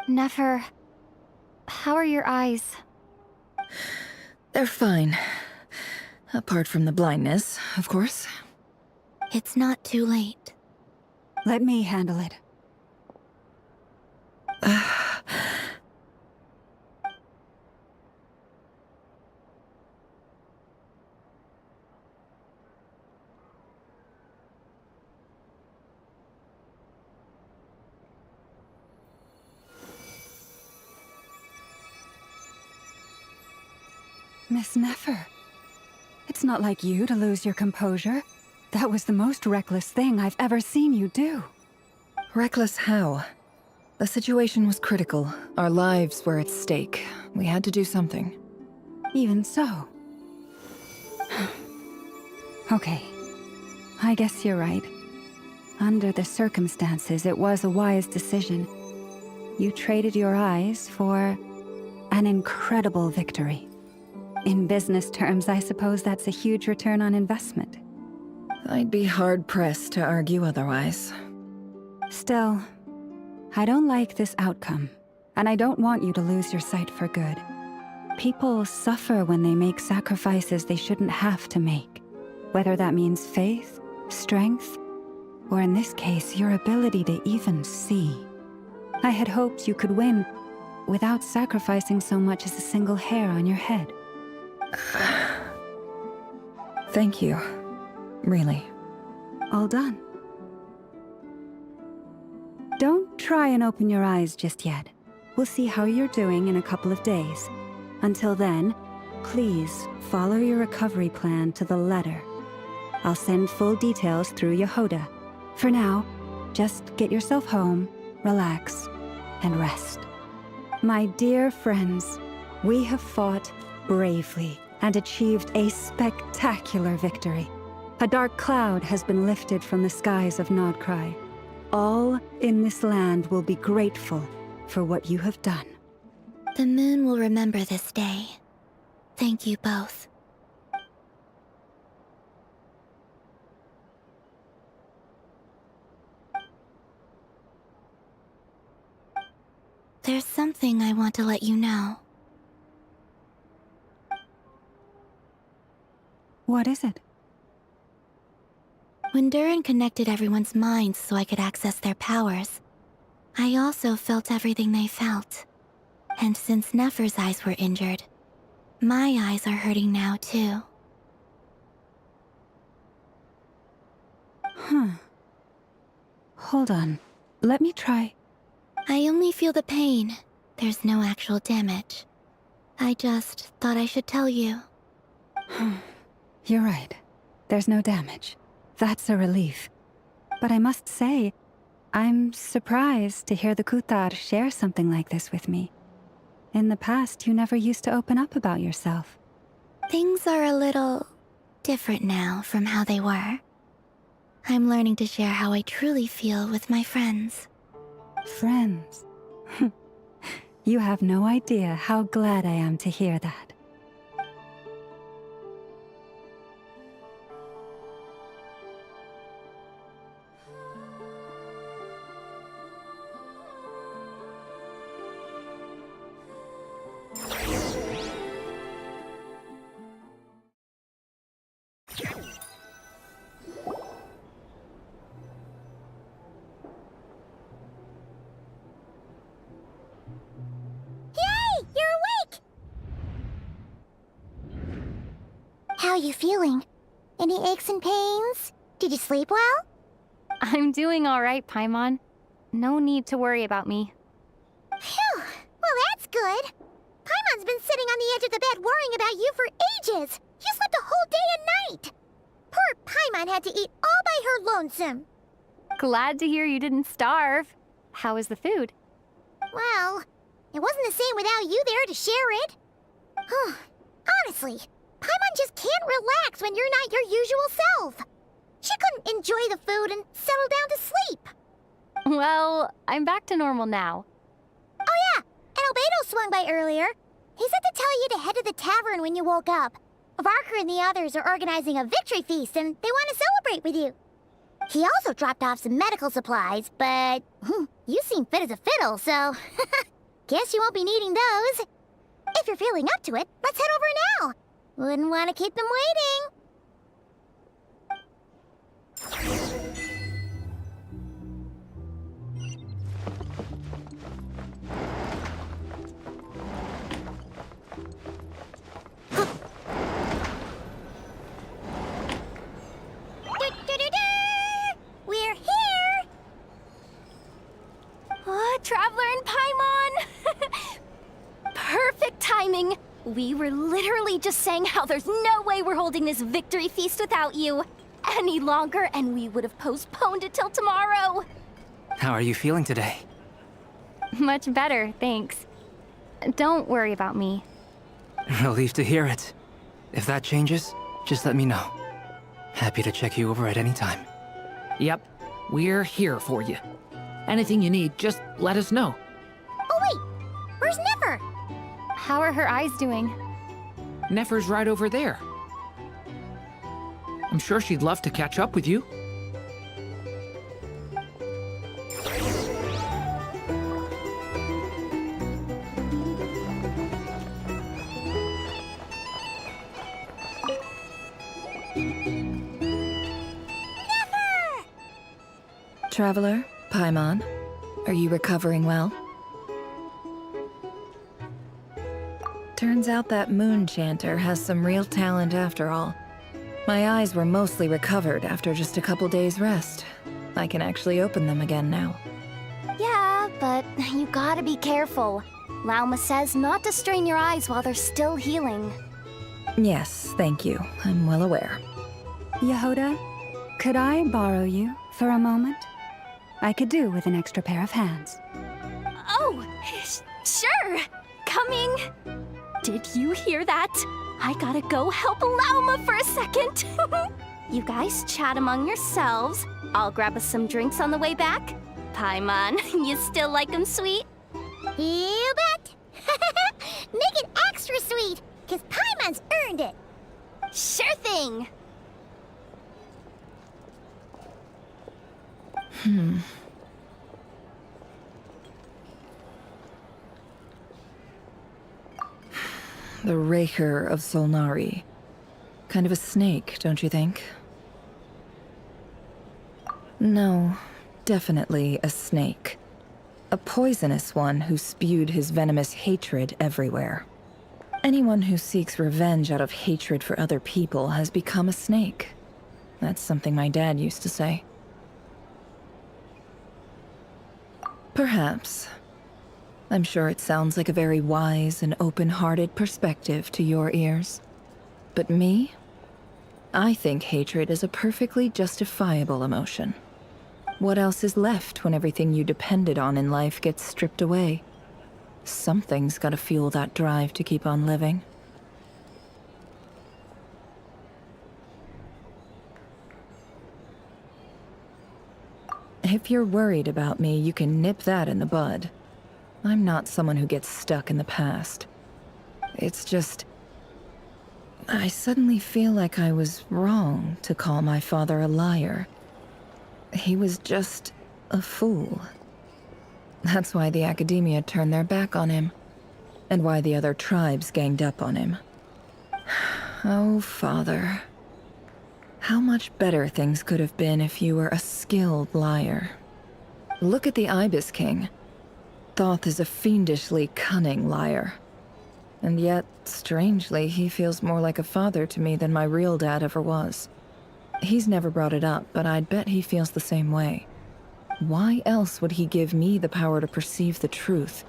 Nefer, how are your eyes? They're fine. Apart from the blindness, of course. It's not too late. Let me handle it. Miss Nefer, it's not like you to lose your composure. That was the most reckless thing I've ever seen you do. Reckless how? The situation was critical. Our lives were at stake. We had to do something. Even so. Okay. I guess you're right. Under the circumstances, it was a wise decision. You traded your eyes for an incredible victory. In business terms, I suppose that's a huge return on investment. I'd be hard-pressed to argue otherwise. Still, I don't like this outcome, and I don't want you to lose your sight for good. People suffer when they make sacrifices they shouldn't have to make, whether that means faith, strength, or in this case, your ability to even see. I had hoped you could win without sacrificing so much as a single hair on your head. Thank you. Really. All done. Don't try and open your eyes just yet. We'll see how you're doing in a couple of days. Until then, please follow your recovery plan to the letter. I'll send full details through Yehoda. For now, just get yourself home, relax, and rest. My dear friends, we have fought bravely and achieved a spectacular victory. A dark cloud has been lifted from the skies of Nodcry. All in this land will be grateful for what you have done. The moon will remember this day. Thank you both. There's something I want to let you know. What is it? When Durin connected everyone's minds so I could access their powers, I also felt everything they felt. And since Nefer's eyes were injured, My eyes are hurting now, too. Hold on. Let me try. I only feel the pain. There's no actual damage. I just thought I should tell you. You're right. There's no damage. That's a relief. But I must say, I'm surprised to hear the Kutar share something like this with me. In the past, you never used to open up about yourself. Things are a little different now from how they were. I'm learning to share how I truly feel with my friends. Friends? You have no idea how glad I am to hear that. How are you feeling? Any aches and pains? Did you sleep well? I'm doing all right, Paimon. No need to worry about me. Phew! Well, that's good. Paimon's been sitting on the edge of the bed worrying about you for ages. You slept a whole day and night. Poor Paimon had to eat all by her lonesome. Glad to hear you didn't starve. How was the food? Well, it wasn't the same without you there to share it. Honestly, Paimon just can't relax when you're not your usual self. She couldn't enjoy the food and settle down to sleep. Well, I'm back to normal now. Oh yeah, and Albedo swung by earlier. He said to tell you to head to the tavern when you woke up. Varker and the others are organizing a victory feast and they want to celebrate with you. He also dropped off some medical supplies, but you seem fit as a fiddle, so guess you won't be needing those. If you're feeling up to it, let's head over now. Wouldn't want to keep them waiting. We're here! Oh, Traveler and Paimon! Perfect timing! We were literally just saying how there's no way we're holding this victory feast without you. Any longer, and we would have postponed it till tomorrow. How are you feeling today? Much better, thanks. Don't worry about me. Relief to hear it. If that changes, just let me know. Happy to check you over at any time. Yep, we're here for you. Anything you need, just let us know. Oh wait, where's Nefer? How are her eyes doing? Nefer's right over there. I'm sure she'd love to catch up with you. Traveler, Paimon, are you recovering well? Turns out that moon chanter has some real talent after all. My eyes were mostly recovered after just a couple days rest. I can actually open them again now. Yeah, but you gotta be careful. Lauma says not to strain your eyes while they're still healing. Yes, thank you. I'm well aware. Yehoda, could I borrow you for a moment? I could do with an extra pair of hands. Oh, sure. Coming. Did you hear that? I gotta go help Lauma for a second. You guys chat among yourselves. I'll grab us some drinks on the way back. Paimon, you still like them sweet? You bet. Make it extra sweet, because Paimon's earned it. Sure thing. The Raker of Solnari. Kind of a snake, don't you think? No, definitely a snake. A poisonous one who spewed his venomous hatred everywhere. Anyone who seeks revenge out of hatred for other people has become a snake. That's something my dad used to say. Perhaps. I'm sure it sounds like a very wise and open-hearted perspective to your ears. But me? I think hatred is a perfectly justifiable emotion. What else is left when everything you depended on in life gets stripped away? Something's gotta fuel that drive to keep on living. If you're worried about me, you can nip that in the bud. I'm not someone who gets stuck in the past. It's just... I suddenly feel like I was wrong to call my father a liar. He was just a fool. That's why the academia turned their back on him, and why the other tribes ganged up on him. Oh, Father. How much better things could have been if you were a skilled liar. Look at the Ibis King. Thoth is a fiendishly cunning liar. And yet, strangely, he feels more like a father to me than my real dad ever was. He's never brought it up, but I'd bet he feels the same way. Why else would he give me the power to perceive the truth,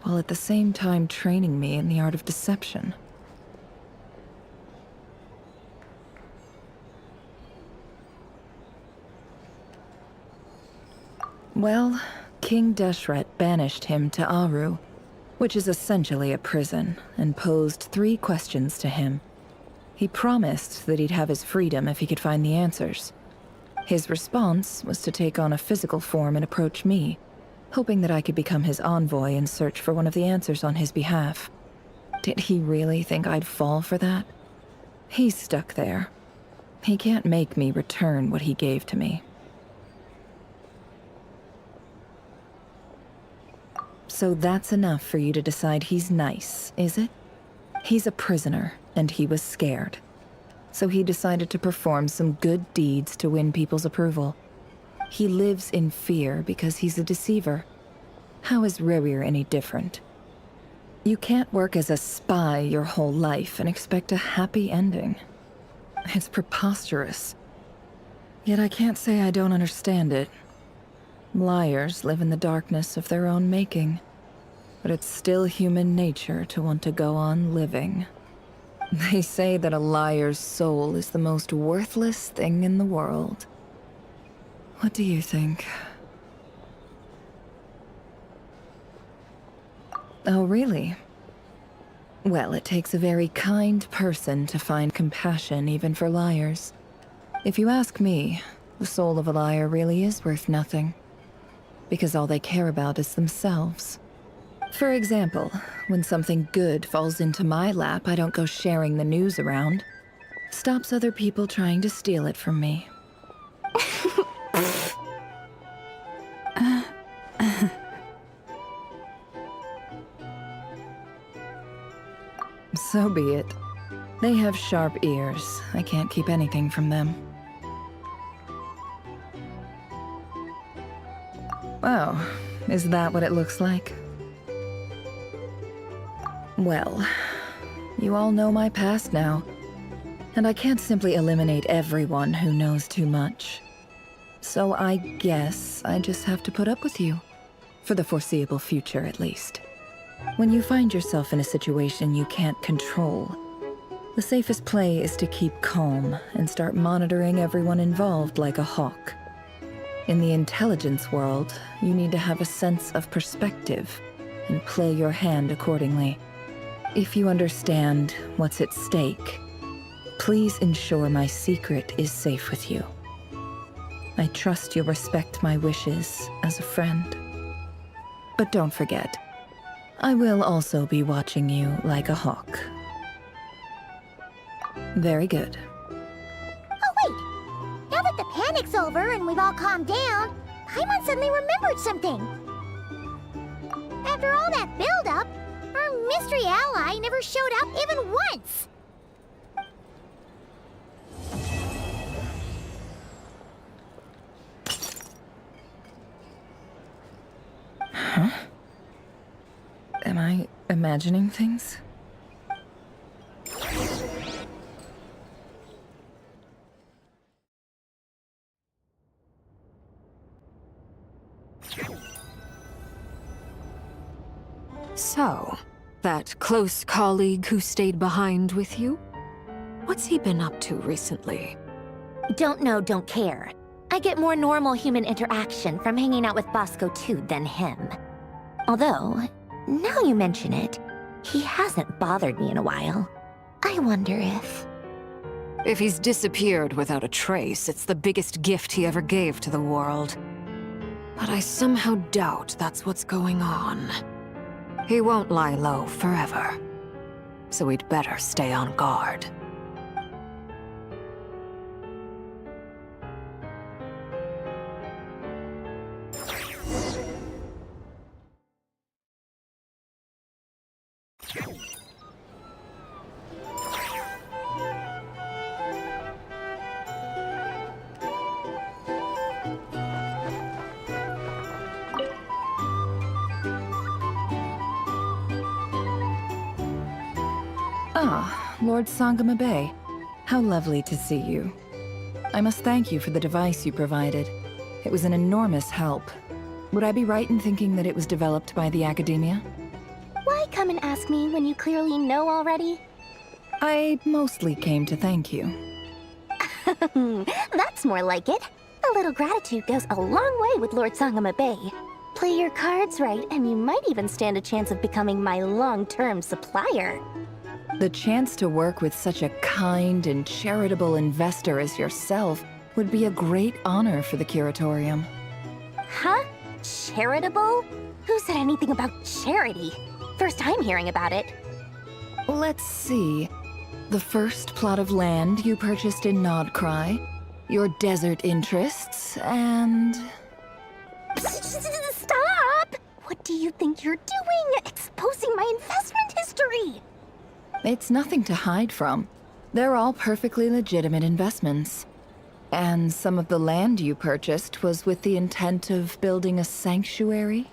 while at the same time training me in the art of deception? Well, King Deshret banished him to Aru, which is essentially a prison, and posed 3 questions to him. He promised that he'd have his freedom if he could find the answers. His response was to take on a physical form and approach me, hoping that I could become his envoy and search for one of the answers on his behalf. Did he really think I'd fall for that? He's stuck there. He can't make me return what he gave to me. So that's enough for you to decide he's nice, is it? He's a prisoner, and he was scared. So he decided to perform some good deeds to win people's approval. He lives in fear because he's a deceiver. How is Rerir any different? You can't work as a spy your whole life and expect a happy ending. It's preposterous. Yet I can't say I don't understand it. Liars live in the darkness of their own making. But it's still human nature to want to go on living. They say that a liar's soul is the most worthless thing in the world. What do you think? Oh, really? Well, it takes a very kind person to find compassion even for liars. If you ask me, the soul of a liar really is worth nothing. Because all they care about is themselves. For example, when something good falls into my lap, I don't go sharing the news around. Stops other people trying to steal it from me. So be it. They have sharp ears. I can't keep anything from them. Oh, is that what it looks like? Well, you all know my past now, and I can't simply eliminate everyone who knows too much. So I guess I just have to put up with you, for the foreseeable future at least. When you find yourself in a situation you can't control, the safest play is to keep calm and start monitoring everyone involved like a hawk. In the intelligence world, you need to have a sense of perspective and play your hand accordingly. If you understand what's at stake, please ensure my secret is safe with you. I trust you'll respect my wishes as a friend. But don't forget, I will also be watching you like a hawk. Very good. Oh, wait! Now that the panic's over and we've all calmed down, Paimon suddenly remembered something. After all that build-up, our mystery ally never showed up even once! Huh? Am I imagining things? So, that close colleague who stayed behind with you? What's he been up to recently? Don't know, don't care. I get more normal human interaction from hanging out with Bosco too than him. Although, now you mention it, he hasn't bothered me in a while. I wonder if... If he's disappeared without a trace, it's the biggest gift he ever gave to the world. But I somehow doubt that's what's going on. He won't lie low forever. So we'd better stay on guard. Ah, Lord Sangama Bay. How lovely to see you. I must thank you for the device you provided. It was an enormous help. Would I be right in thinking that it was developed by the Academia? Why come and ask me when you clearly know already? I mostly came to thank you. That's more like it. A little gratitude goes a long way with Lord Sangama Bay. Play your cards right, and you might even stand a chance of becoming my long-term supplier. The chance to work with such a kind and charitable investor as yourself would be a great honor for the Curatorium. Huh? Charitable? Who said anything about charity? First time hearing about it. Let's see. The first plot of land you purchased in Nodcry, your desert interests, and... Stop! What do you think you're doing? Exposing my investment history! It's nothing to hide from. They're all perfectly legitimate investments. And some of the land you purchased was with the intent of building a sanctuary?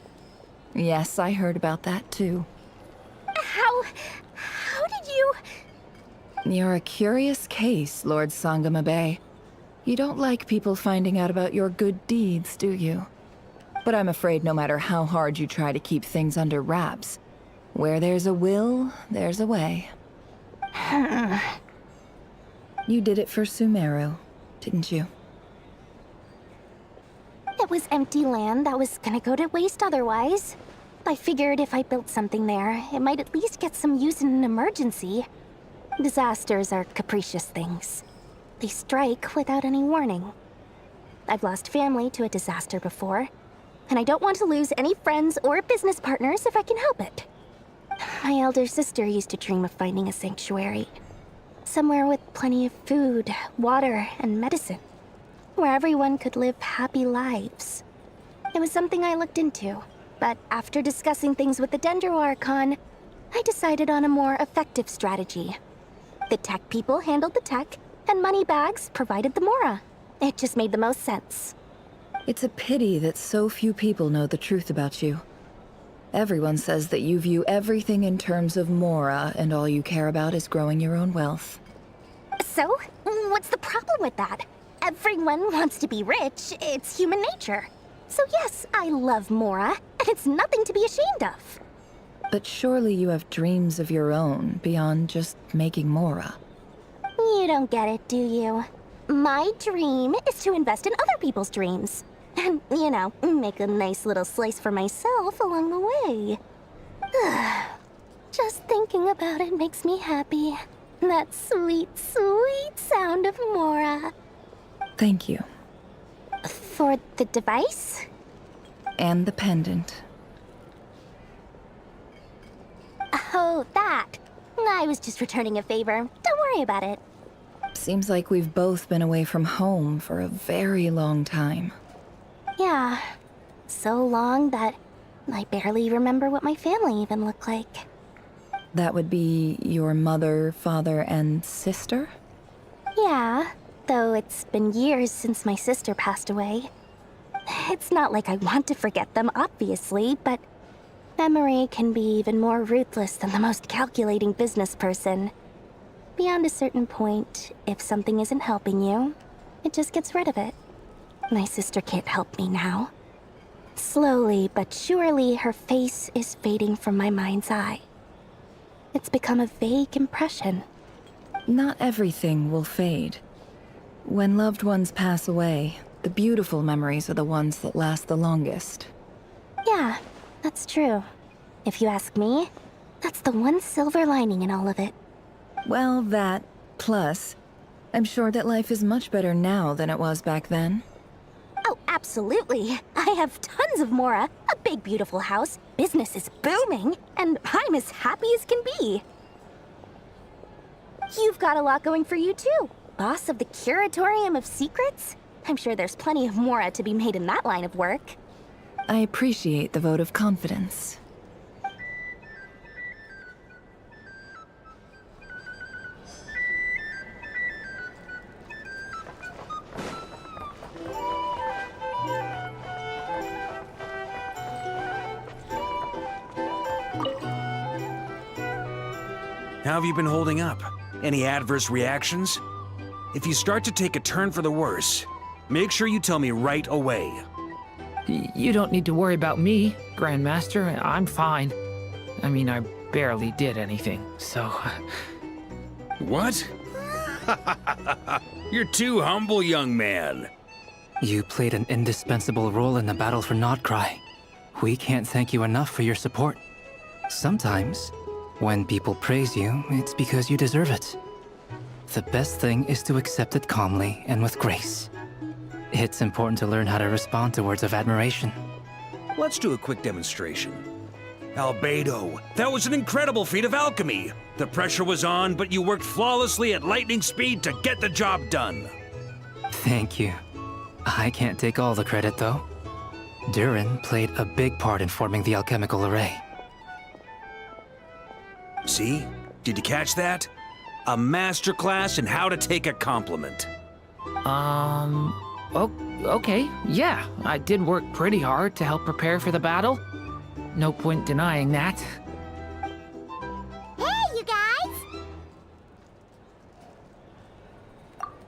Yes, I heard about that too. How did you... You're a curious case, Lord Sangama Bay. You don't like people finding out about your good deeds, do you? But I'm afraid no matter how hard you try to keep things under wraps, where there's a will, there's a way. You did it for Sumeru, didn't you? It was empty land that was gonna go to waste otherwise. I figured if I built something there, it might at least get some use in an emergency. Disasters are capricious things. They strike without any warning. I've lost family to a disaster before, and I don't want to lose any friends or business partners if I can help it. My elder sister used to dream of finding a sanctuary. Somewhere with plenty of food, water, and medicine. Where everyone could live happy lives. It was something I looked into, but after discussing things with the Dendro Archon, I decided on a more effective strategy. The tech people handled the tech, and Moneybags provided the Mora. It just made the most sense. It's a pity that so few people know the truth about you. Everyone says that you view everything in terms of Mora, and all you care about is growing your own wealth. So, what's the problem with that? Everyone wants to be rich. It's human nature. So yes, I love Mora, and it's nothing to be ashamed of. But surely you have dreams of your own beyond just making Mora. You don't get it, do you? My dream is to invest in other people's dreams. And, you know, make a nice little slice for myself along the way. Just thinking about it makes me happy. That sweet, sweet sound of Mora. Thank you. For the device? And the pendant. Oh, that. I was just returning a favor. Don't worry about it. Seems like we've both been away from home for a very long time. Yeah. So long that I barely remember what my family even looked like. That would be your mother, father, and sister? Yeah, though it's been years since my sister passed away. It's not like I want to forget them, obviously, but memory can be even more ruthless than the most calculating business person. Beyond a certain point, if something isn't helping you, it just gets rid of it. My sister can't help me now. Slowly but surely, her face is fading from my mind's eye. It's become a vague impression. Not everything will fade. When loved ones pass away, the beautiful memories are the ones that last the longest. Yeah, that's true. If you ask me, that's the one silver lining in all of it. Well, that, plus, I'm sure that life is much better now than it was back then. Oh, absolutely. I have tons of Mora, a big beautiful house, business is booming, and I'm as happy as can be. You've got a lot going for you too. Boss of the Curatorium of Secrets? I'm sure there's plenty of Mora to be made in that line of work. I appreciate the vote of confidence. How have you been holding up? Any adverse reactions? If you start to take a turn for the worse, make sure you tell me right away. You don't need to worry about me, Grandmaster. I'm fine. I mean, I barely did anything, so... What? You're too humble, young man. You played an indispensable role in the battle for Nodcry. We can't thank you enough for your support. Sometimes, when people praise you, it's because you deserve it. The best thing is to accept it calmly and with grace. It's important to learn how to respond to words of admiration. Let's do a quick demonstration. Albedo, that was an incredible feat of alchemy. The pressure was on, but you worked flawlessly at lightning speed to get the job done. Thank you. I can't take all the credit, though. Durin played a big part in forming the alchemical array. See? Did you catch that? A masterclass in how to take a compliment. Okay, yeah. I did work pretty hard to help prepare for the battle. No point denying that. Hey, you guys!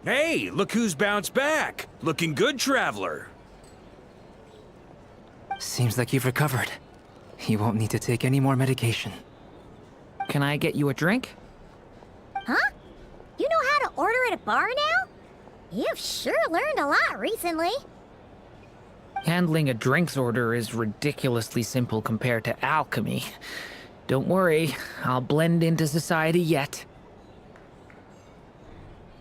Hey, look who's bounced back. Looking good, Traveler. Seems like you've recovered. You won't need to take any more medication. Can I get you a drink? Huh? You know how to order at a bar now? You've sure learned a lot recently. Handling a drinks order is ridiculously simple compared to alchemy. Don't worry, I'll blend into society yet.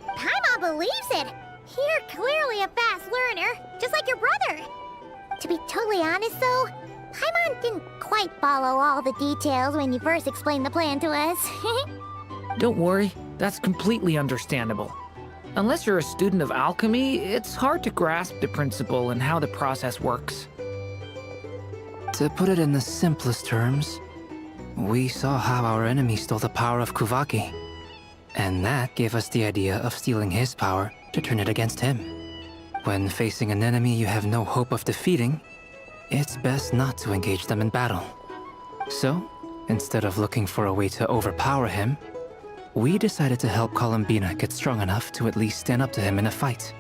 Paimon believes it! You're clearly a fast learner, just like your brother. To be totally honest though, Paimon didn't quite follow all the details when you first explained the plan to us. Don't worry, that's completely understandable. Unless you're a student of alchemy, it's hard to grasp the principle and how the process works. To put it in the simplest terms, we saw how our enemy stole the power of Kuvaki. And that gave us the idea of stealing his power to turn it against him. When facing an enemy you have no hope of defeating, it's best not to engage them in battle. So, instead of looking for a way to overpower him, we decided to help Columbina get strong enough to at least stand up to him in a fight.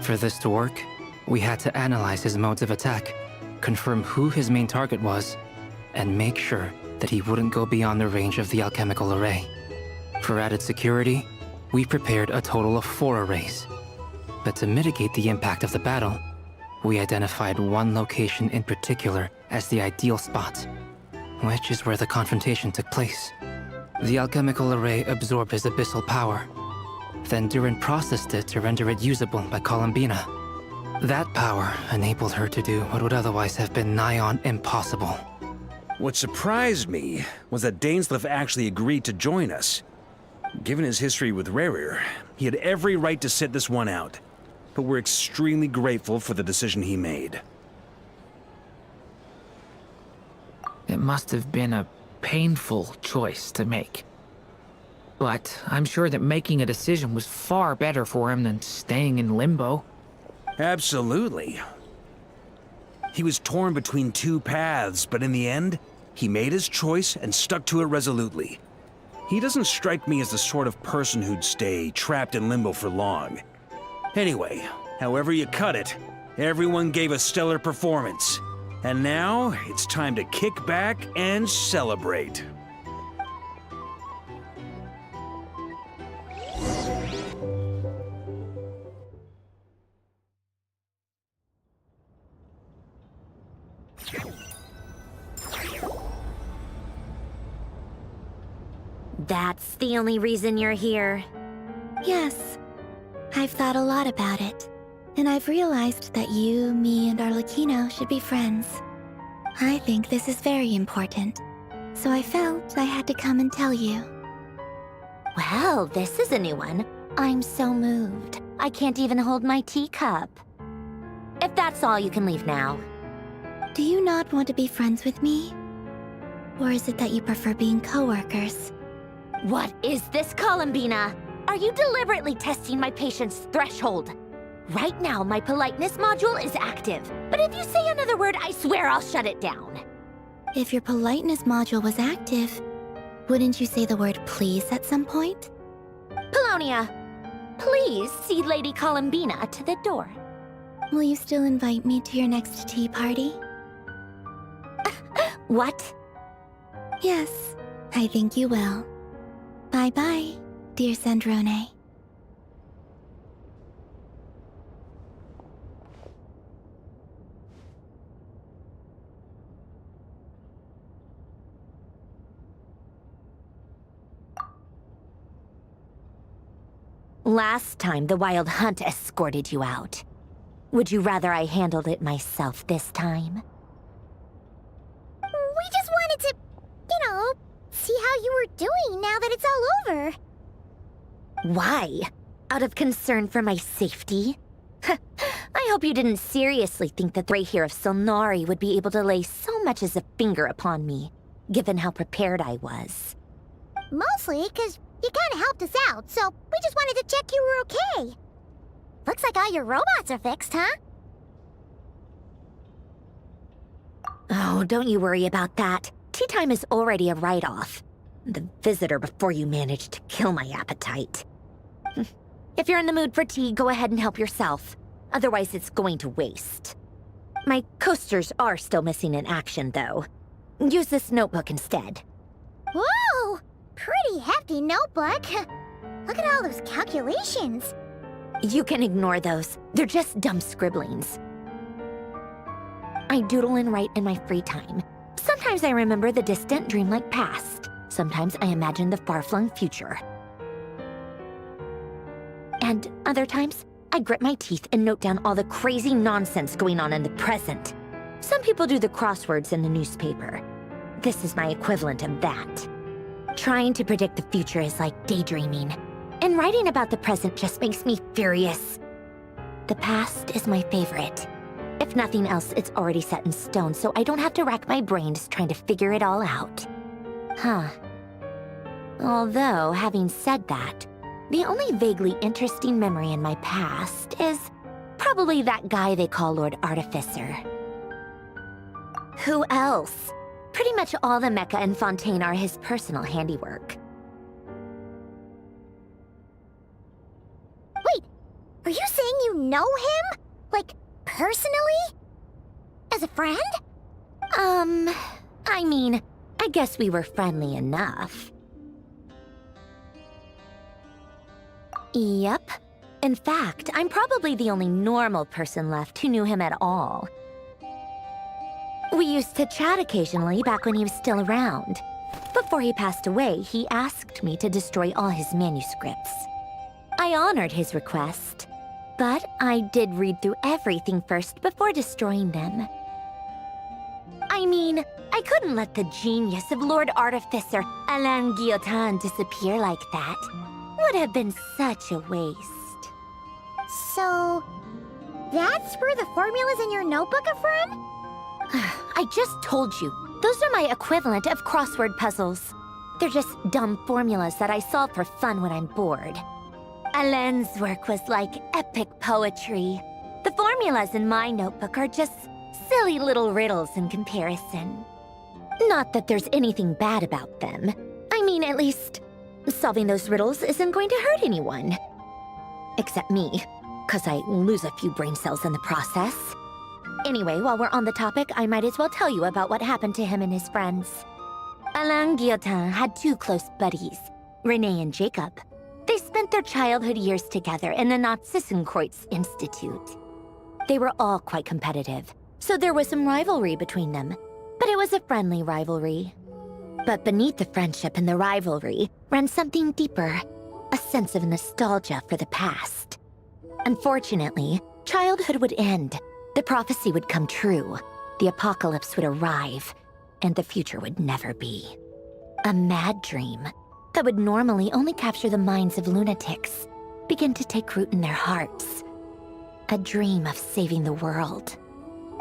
For this to work, we had to analyze his modes of attack, confirm who his main target was, and make sure that he wouldn't go beyond the range of the alchemical array. For added security, we prepared a total of 4 arrays. But to mitigate the impact of the battle, we identified one location in particular as the ideal spot, which is where the confrontation took place. The alchemical array absorbed his abyssal power. Then Durin processed it to render it usable by Columbina. That power enabled her to do what would otherwise have been nigh on impossible. What surprised me was that Dainsleif actually agreed to join us. Given his history with Rerir, he had every right to sit this one out. But we're extremely grateful for the decision he made. It must have been a painful choice to make. But I'm sure that making a decision was far better for him than staying in limbo. Absolutely. He was torn between 2 paths, but in the end, he made his choice and stuck to it resolutely. He doesn't strike me as the sort of person who'd stay trapped in limbo for long. Anyway, however you cut it, everyone gave a stellar performance. And now, it's time to kick back and celebrate. That's the only reason you're here. Yes. I've thought a lot about it. And I've realized that you, me, and Arlecchino should be friends. I think this is very important. So I felt I had to come and tell you. Well, this is a new one. I'm so moved. I can't even hold my teacup. If that's all, you can leave now. Do you not want to be friends with me? Or is it that you prefer being co-workers? What is this, Columbina? Are you deliberately testing my patience threshold? Right now, my politeness module is active. But if you say another word, I swear I'll shut it down. If your politeness module was active, wouldn't you say the word please at some point? Polonia, please see Lady Columbina to the door. Will you still invite me to your next tea party? What? Yes, I think you will. Bye-bye, dear Sandrone. Last time, the Wild Hunt escorted you out. Would you rather I handled it myself this time? We just wanted to, see how you were doing now that it's all over. Why? Out of concern for my safety? I hope you didn't seriously think that the gray hair of Solnari would be able to lay so much as a finger upon me, given how prepared I was. Mostly because you kind of helped us out, so we just wanted to check you were okay. Looks like all your robots are fixed, huh? Oh, don't you worry about that. Tea time is already a write-off. The visitor before you managed to kill my appetite. If you're in the mood for tea, go ahead and help yourself. Otherwise, it's going to waste. My coasters are still missing in action, though. Use this notebook instead. Whoa! Pretty hefty notebook. Look at all those calculations. You can ignore those. They're just dumb scribblings. I doodle and write in my free time. Sometimes I remember the distant, dreamlike past. Sometimes I imagine the far-flung future. And other times, I grit my teeth and note down all the crazy nonsense going on in the present. Some people do the crosswords in the newspaper. This is my equivalent of that. Trying to predict the future is like daydreaming. And writing about the present just makes me furious. The past is my favorite. If nothing else, it's already set in stone, so I don't have to rack my brains trying to figure it all out. Huh. Although, having said that, the only vaguely interesting memory in my past is probably that guy they call Lord Artificer. Who else? Pretty much all the mecha and Fontaine are his personal handiwork. Wait, are you saying you know him? Like, personally? As a friend? I mean, I guess we were friendly enough. Yep. In fact, I'm probably the only normal person left who knew him at all. We used to chat occasionally back when he was still around. Before he passed away, he asked me to destroy all his manuscripts. I honored his request, but I did read through everything first before destroying them. I mean, I couldn't let the genius of Lord Artificer Alain Guillotin disappear like that. Would have been such a waste. So, that's where the formulas in your notebook are from? I just told you, those are my equivalent of crossword puzzles. They're just dumb formulas that I solve for fun when I'm bored. Alain's work was like epic poetry. The formulas in my notebook are just silly little riddles in comparison. Not that there's anything bad about them. I mean, at least, solving those riddles isn't going to hurt anyone. Except me, 'cause I lose a few brain cells in the process. Anyway, while we're on the topic, I might as well tell you about what happened to him and his friends. Alain Guillotin had two close buddies, René and Jacob. They spent their childhood years together in the Narzissenkreuz Institute. They were all quite competitive, so there was some rivalry between them, but it was a friendly rivalry. But beneath the friendship and the rivalry ran something deeper, a sense of nostalgia for the past. Unfortunately, childhood would end, the prophecy would come true, the apocalypse would arrive, and the future would never be. A mad dream that would normally only capture the minds of lunatics begin to take root in their hearts. A dream of saving the world.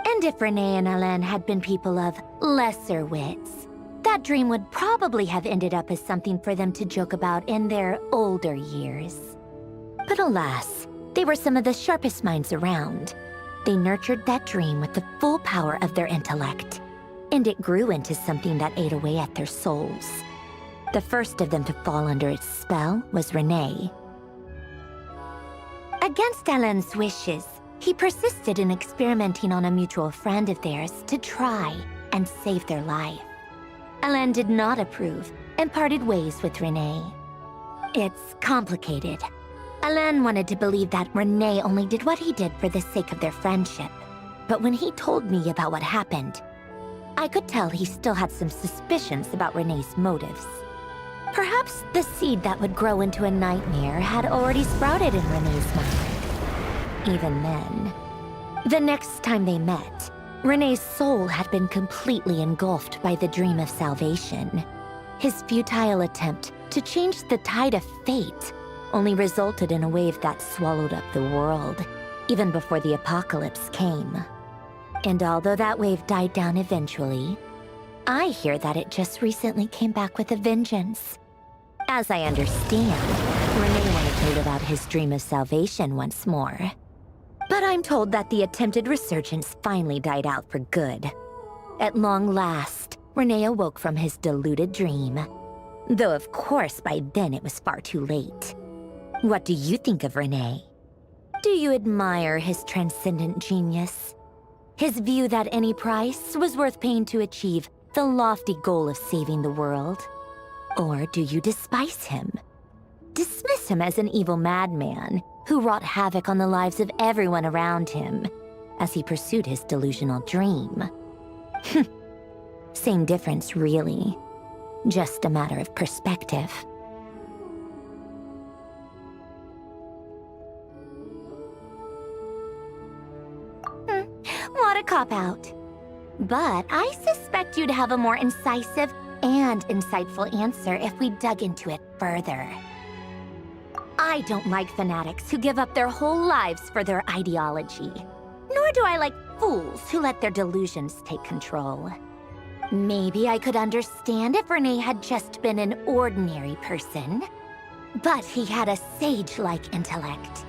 And if René and Alain had been people of lesser wits, that dream would probably have ended up as something for them to joke about in their older years. But alas, they were some of the sharpest minds around. They nurtured that dream with the full power of their intellect, and it grew into something that ate away at their souls. The first of them to fall under its spell was René. Against Alain's wishes, he persisted in experimenting on a mutual friend of theirs to try and save their life. Alain did not approve and parted ways with René. It's complicated. Alain wanted to believe that René only did what he did for the sake of their friendship. But when he told me about what happened, I could tell he still had some suspicions about René's motives. Perhaps the seed that would grow into a nightmare had already sprouted in René's mind. Even then. The next time they met, René's soul had been completely engulfed by the dream of salvation. His futile attempt to change the tide of fate only resulted in a wave that swallowed up the world, even before the apocalypse came. And although that wave died down eventually, I hear that it just recently came back with a vengeance. As I understand, René wanted to live out his dream of salvation once more. But I'm told that the attempted resurgence finally died out for good. At long last, René awoke from his deluded dream. Though of course by then it was far too late. What do you think of René? Do you admire his transcendent genius? His view that any price was worth paying to achieve the lofty goal of saving the world? Or do you despise him? Dismiss him as an evil madman who wrought havoc on the lives of everyone around him as he pursued his delusional dream? Same difference, really. Just a matter of perspective. What a cop-out. But I suspect you'd have a more incisive and insightful answer if we dug into it further. I don't like fanatics who give up their whole lives for their ideology. Nor do I like fools who let their delusions take control. Maybe I could understand if René had just been an ordinary person. But he had a sage-like intellect.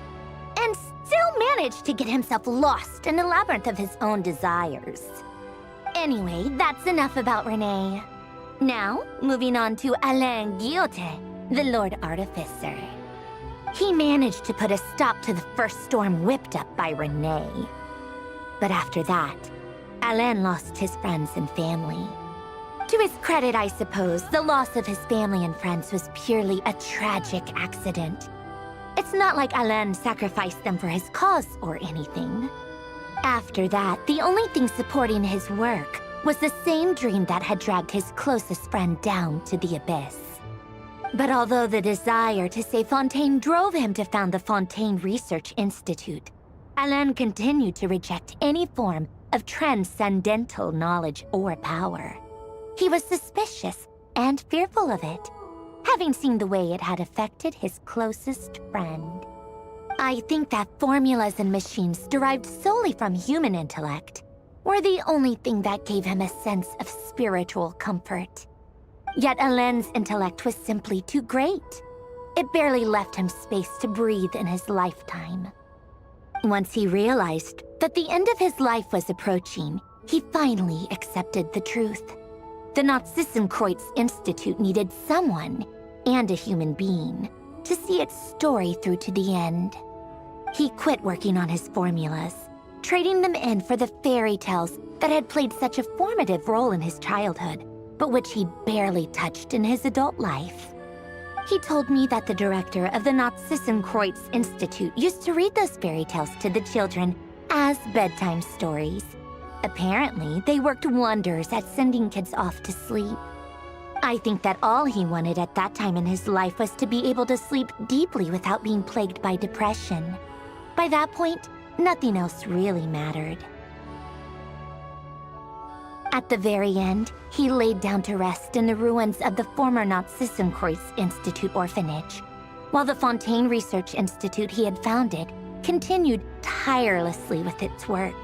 And still managed to get himself lost in a labyrinth of his own desires. Anyway, that's enough about René. Now, moving on to Alain Guillotin, the Lord Artificer. He managed to put a stop to the first storm whipped up by René. But after that, Alain lost his friends and family. To his credit, I suppose, the loss of his family and friends was purely a tragic accident. It's not like Alain sacrificed them for his cause or anything. After that, the only thing supporting his work was the same dream that had dragged his closest friend down to the abyss. But although the desire to save Fontaine drove him to found the Fontaine Research Institute, Alain continued to reject any form of transcendental knowledge or power. He was suspicious and fearful of it, having seen the way it had affected his closest friend. I think that formulas and machines derived solely from human intellect were the only thing that gave him a sense of spiritual comfort. Yet Alain's intellect was simply too great. It barely left him space to breathe in his lifetime. Once he realized that the end of his life was approaching, he finally accepted the truth. The Narzissenkreuz Institute needed someone, and a human being, to see its story through to the end. He quit working on his formulas, trading them in for the fairy tales that had played such a formative role in his childhood, but which he barely touched in his adult life. He told me that the director of the Narzissenkreuz Institute used to read those fairy tales to the children as bedtime stories. Apparently, they worked wonders at sending kids off to sleep. I think that all he wanted at that time in his life was to be able to sleep deeply without being plagued by depression. By that point, nothing else really mattered. At the very end, he laid down to rest in the ruins of the former Narzissenkreuz Institute orphanage, while the Fontaine Research Institute he had founded continued tirelessly with its work.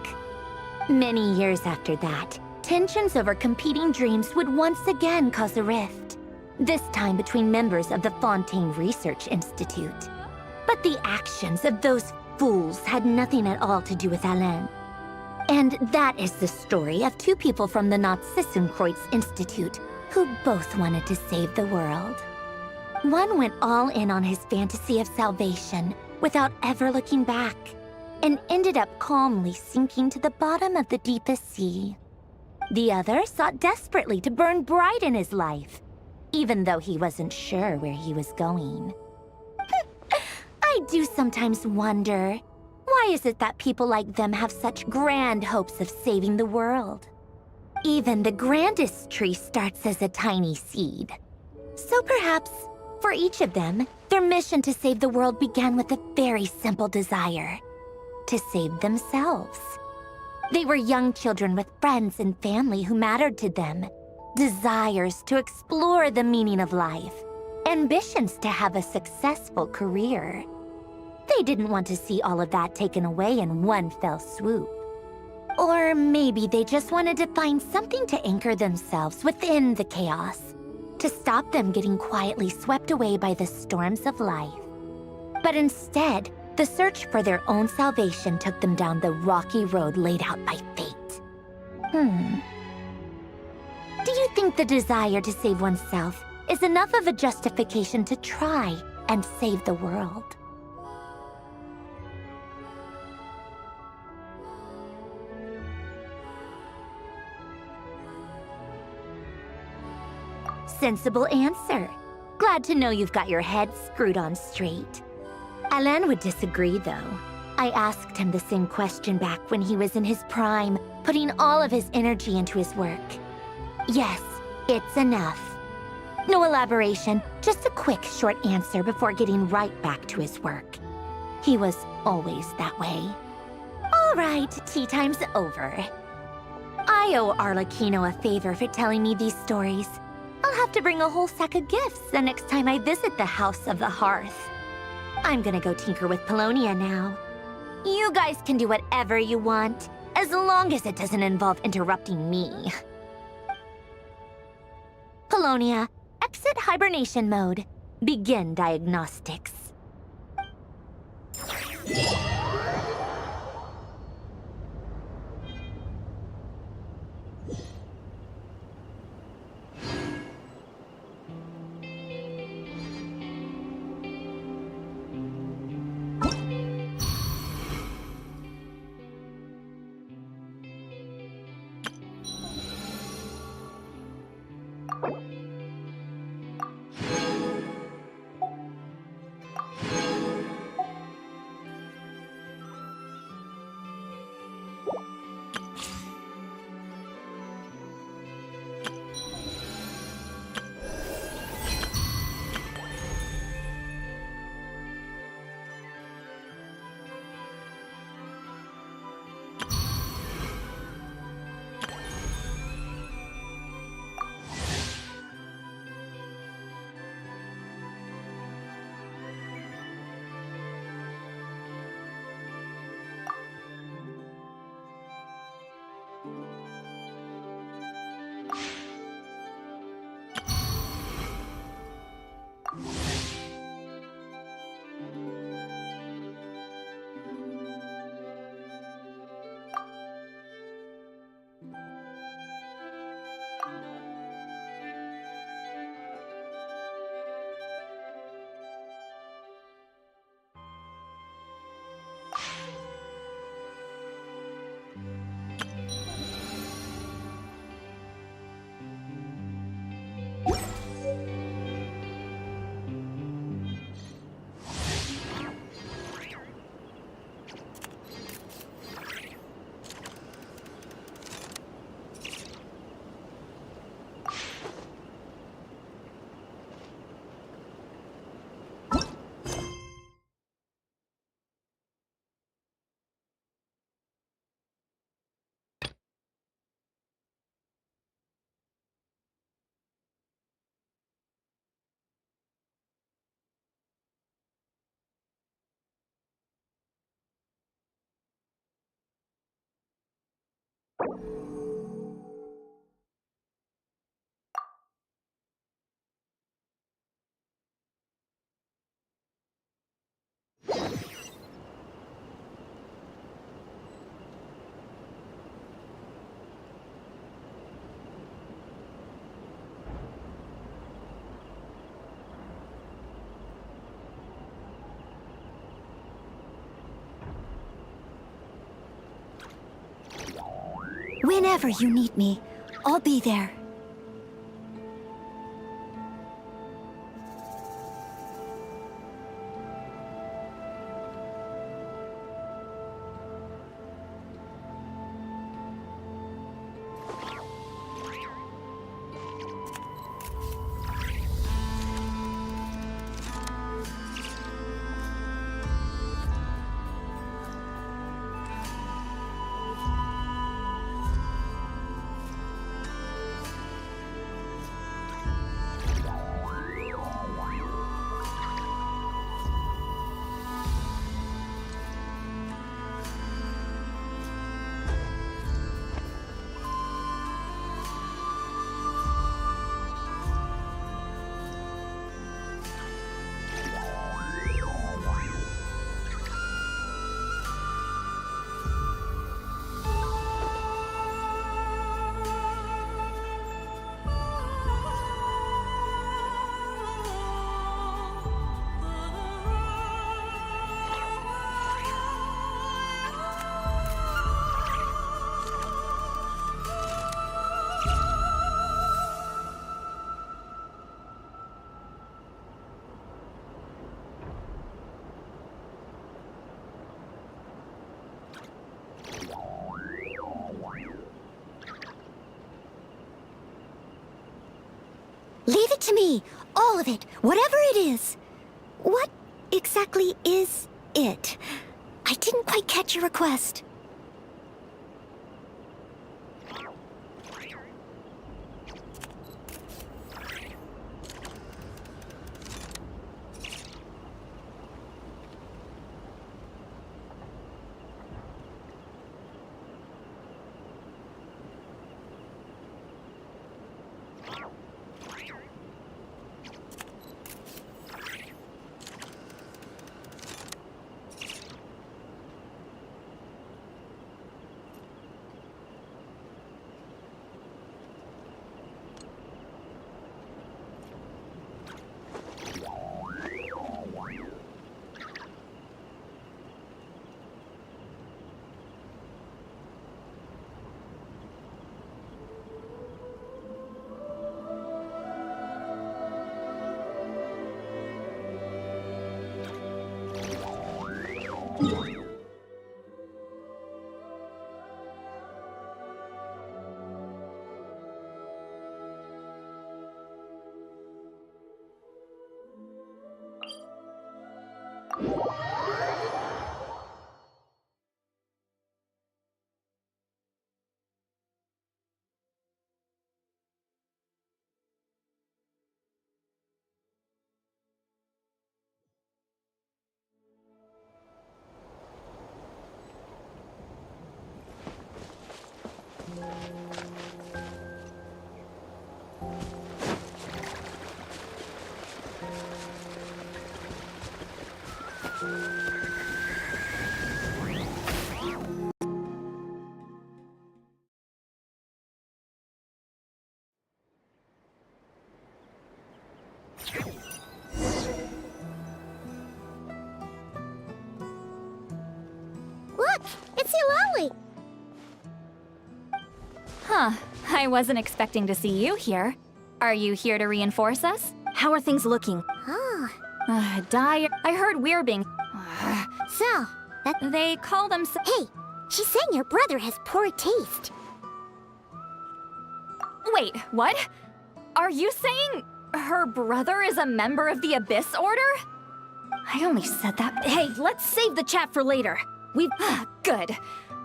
Many years after that, tensions over competing dreams would once again cause a rift, this time between members of the Fontaine Research Institute. But the actions of those fools had nothing at all to do with Alain. And that is the story of two people from the Narzissenkreuz Institute who both wanted to save the world. One went all in on his fantasy of salvation without ever looking back, and ended up calmly sinking to the bottom of the deepest sea. The other sought desperately to burn bright in his life, even though he wasn't sure where he was going. I do sometimes wonder, why is it that people like them have such grand hopes of saving the world? Even the grandest tree starts as a tiny seed. So perhaps, for each of them, their mission to save the world began with a very simple desire: to save themselves. They were young children with friends and family who mattered to them, desires to explore the meaning of life, ambitions to have a successful career. They didn't want to see all of that taken away in one fell swoop. Or maybe they just wanted to find something to anchor themselves within the chaos, to stop them getting quietly swept away by the storms of life. But instead, the search for their own salvation took them down the rocky road laid out by fate. Do you think the desire to save oneself is enough of a justification to try and save the world? Sensible answer. Glad to know you've got your head screwed on straight. Alain would disagree, though. I asked him the same question back when he was in his prime, putting all of his energy into his work. Yes, it's enough. No elaboration, just a quick, short answer before getting right back to his work. He was always that way. All right, tea time's over. I owe Arlecchino a favor for telling me these stories. I'll have to bring a whole sack of gifts the next time I visit the House of the Hearth. I'm gonna go tinker with Polonia now. You guys can do whatever you want, as long as it doesn't involve interrupting me. Polonia, exit hibernation mode. Begin diagnostics. Whenever you need me, I'll be there. Leave it to me. All of it. Whatever it is. What exactly is it? I didn't quite catch your request. Look, it's Eulalie. Huh. I wasn't expecting to see you here. Are you here to reinforce us? How are things looking? Dire. I heard we're being... So, They call them... Hey, she's saying your brother has poor taste. Wait, what? Are you saying her brother is a member of the Abyss Order? I only said that... Hey, let's save the chat for later. We've... Good.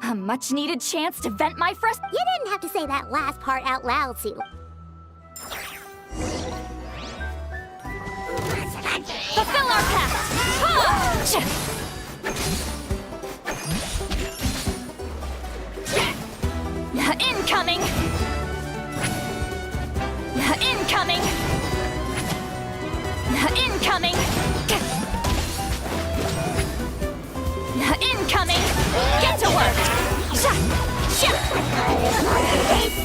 A much-needed chance to vent my frustration. You didn't have to say that last part out loud, Sue. Fulfill our pact! Incoming! Incoming! Incoming! Incoming! Get to work!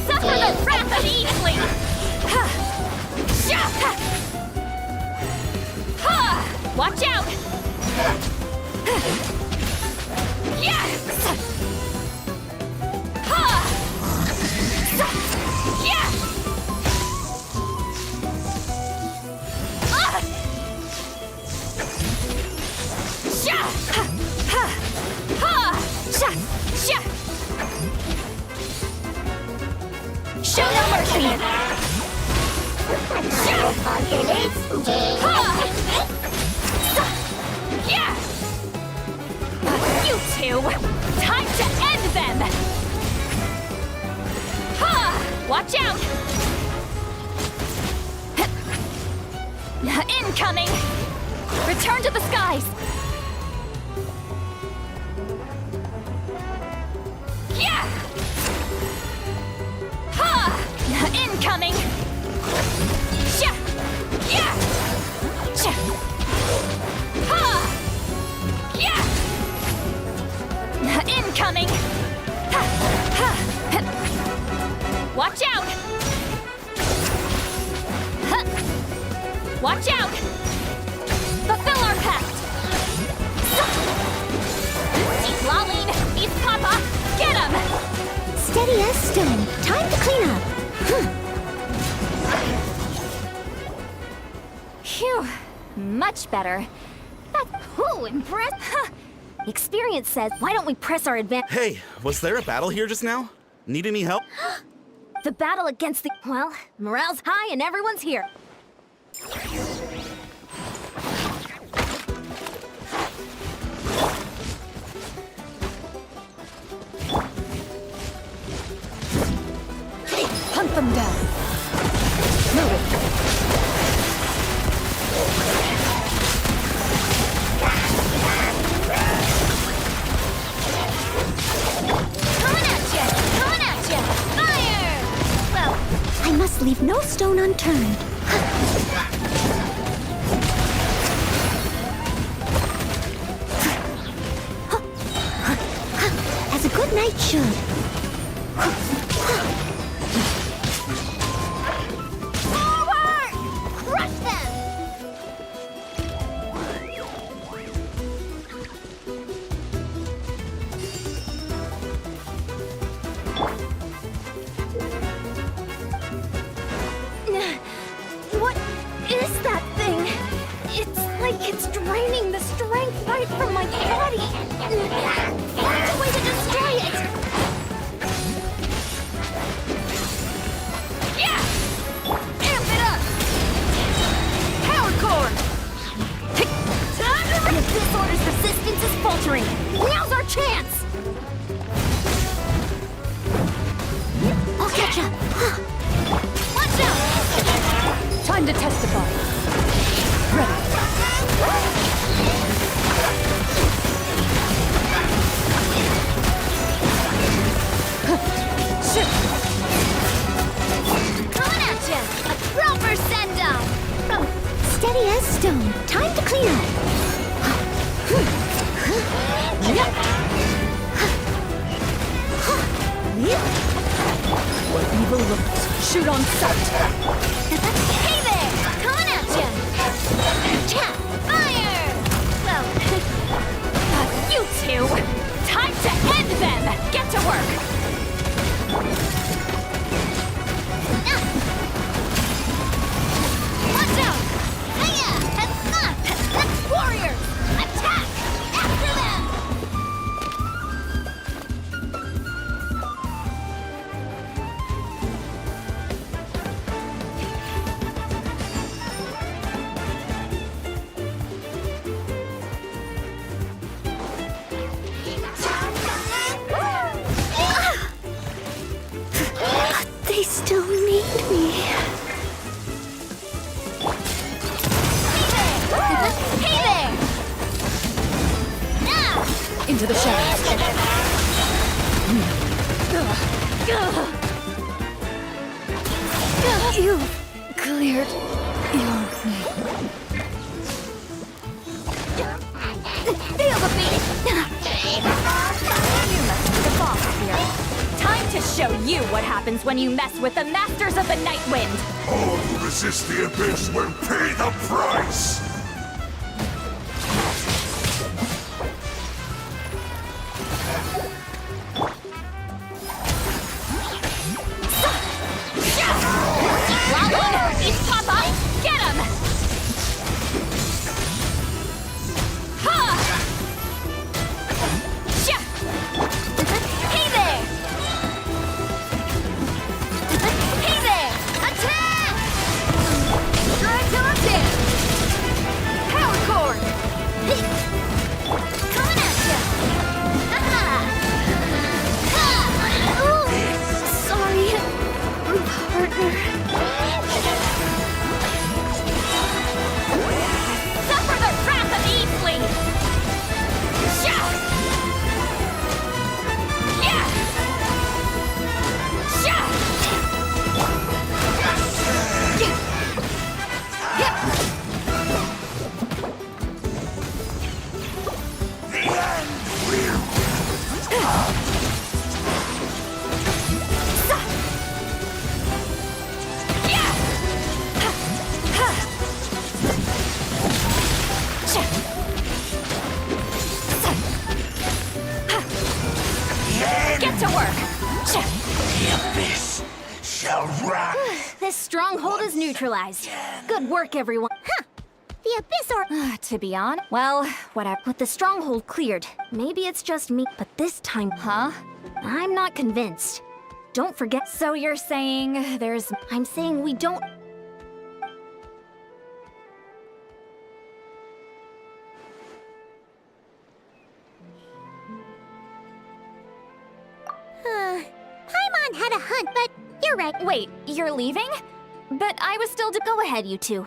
Suffer the wrath of Evenly! Watch out! Yes! Show no mercy! You two! Time to end them! Watch out! Incoming! Return to the skies! Incoming! Incoming! Watch out! Watch out! Fulfill our pact! Deep Laline! Beast Papa! Get him! Steady as stone. Time to clean up. Phew, much better. That's impressed. Experience says, why don't we press our advantage? Hey, was there a battle here just now? Need any help? The battle against the... Well, morale's high and everyone's here. Hunt them down. Move it. Coming at ya! Fire! Well, I must leave no stone unturned. As a good knight should. forward! Crush them! What is that thing? It's like it's draining the strength right from my body. Find a way to destroy it! Yeah! Amp it up! Power core! If this order's resistance is faltering, now's our chance! I'll catch up. Watch out! Time to testify. Coming at ya! A proper send-off! Steady as stone. Time to clean up. Where evil looks, shoot on sight. Hey there! Coming at ya! Tap! Fire! Well, You two! Time to end them! Get to work! watch out! Hiya! Let's warriors! Attack! After them! They still need me. Hey there! Now! Into the shadows. You've cleared your name. Feel the beat! You must be the boss here. Time to show you what happens when you mess with the Masters of the Night Wind. All who resist the abyss will pay the price! Laline, Beast Papa, get him! Ha! shall rise. This stronghold is neutralized. Good work, everyone. Huh. The Abyss or... To be honest, well, whatever. With the stronghold cleared, maybe it's just me, but this time, huh? I'm not convinced. Don't forget. So you're saying there's... I'm saying we don't... Paimon had a hunt, but you're right. Wait, you're leaving? But I was still to go ahead, you two.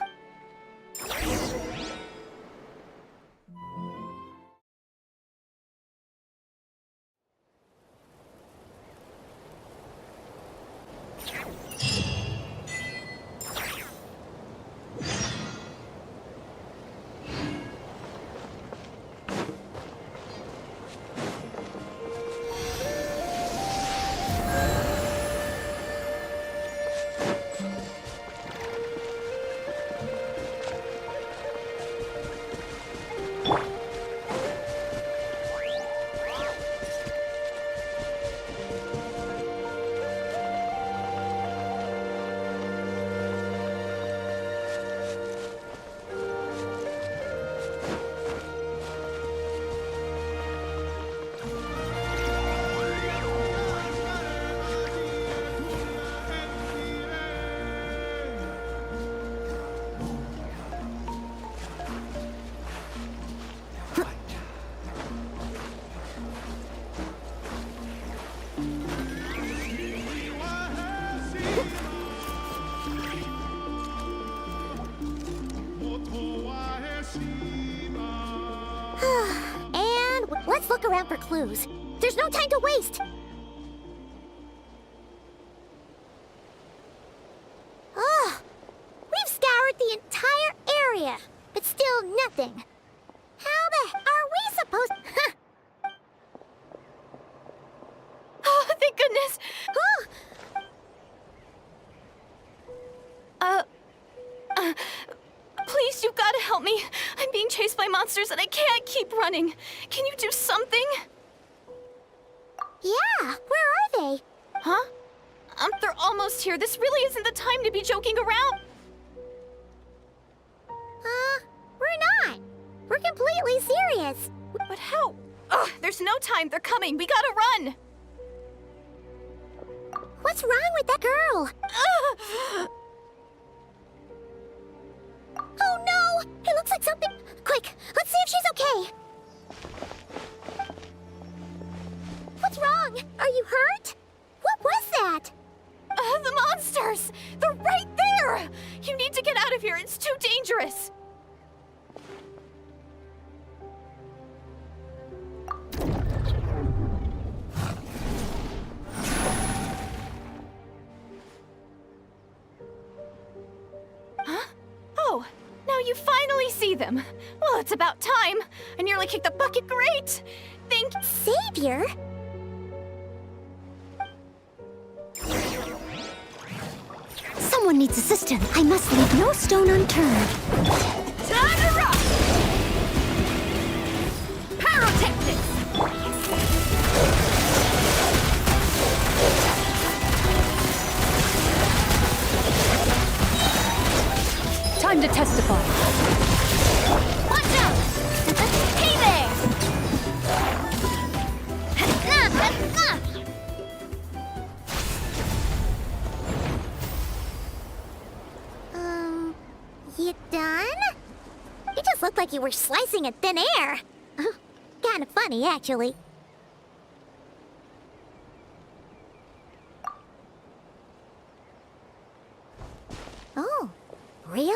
And let's look around for clues. There's no time to waste. Oh, we've scoured the entire area, but still nothing. How the are we supposed? Huh. Oh, thank goodness! Please, you've got to help me. I'm being chased by monsters and I can't keep running. Can you do something? Yeah, where are they? Huh? They're almost here. This really isn't the time to be joking around. We're not. We're completely serious. But how? Ugh, there's no time. They're coming. We gotta run. What's wrong with that girl? Oh no! It looks like something... Quick, let's see if she's okay. What's wrong? Are you hurt? What was that? The monsters! They're right there! You need to get out of here. It's too dangerous. Huh? Oh, now you finally see them. Well, it's about time. I nearly kicked the bucket. Great! Thank... Savior? Someone needs assistance. I must leave no stone unturned. Time to rock! Pyrotechnics! Time to testify. Watch out! Hey there! You done? You just looked like you were slicing in thin air. Kinda funny, actually. Oh, really?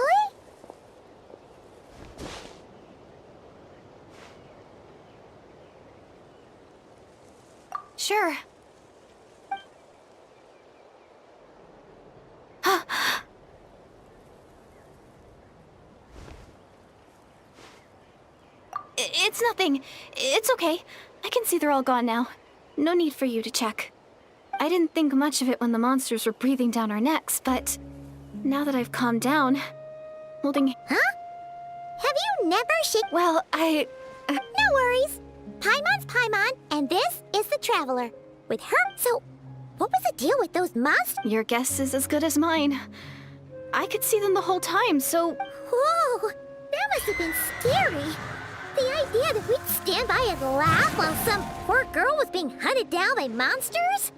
Sure. It's nothing. It's okay. I can see they're all gone now. No need for you to check. I didn't think much of it when the monsters were breathing down our necks, but now that I've calmed down, holding... Huh? Have you never Well, I... No worries. Paimon's Paimon, and this is the Traveler. With her, so... What was the deal with those monsters? Your guess is as good as mine. I could see them the whole time, so... Whoa! That must have been scary. The idea that we'd stand by and laugh while some poor girl was being hunted down by monsters?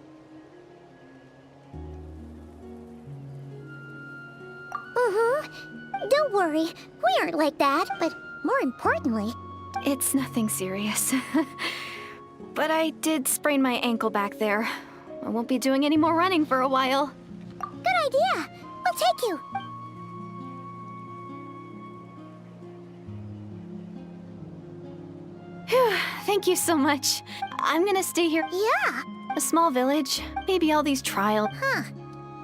Don't worry, we aren't like that, but more importantly... It's nothing serious. But I did sprain my ankle back there. I won't be doing any more running for a while. Good idea! We'll take you! Phew, thank you so much. I'm gonna stay here. Yeah! A small village. Maybe all these trials. Huh.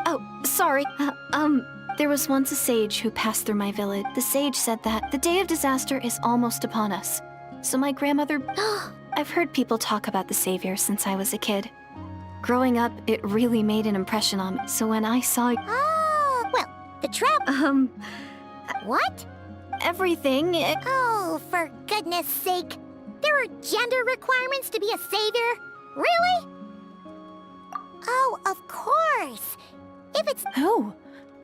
Oh, sorry. There was once a sage who passed through my village. The sage said that the day of disaster is almost upon us. So my grandmother... I've heard people talk about the savior since I was a kid. Growing up, it really made an impression on me. So when I saw... Oh, well, the trap... What? Everything... Oh, for goodness sake. There are gender requirements to be a savior? Really? Oh, of course. If it's... Who?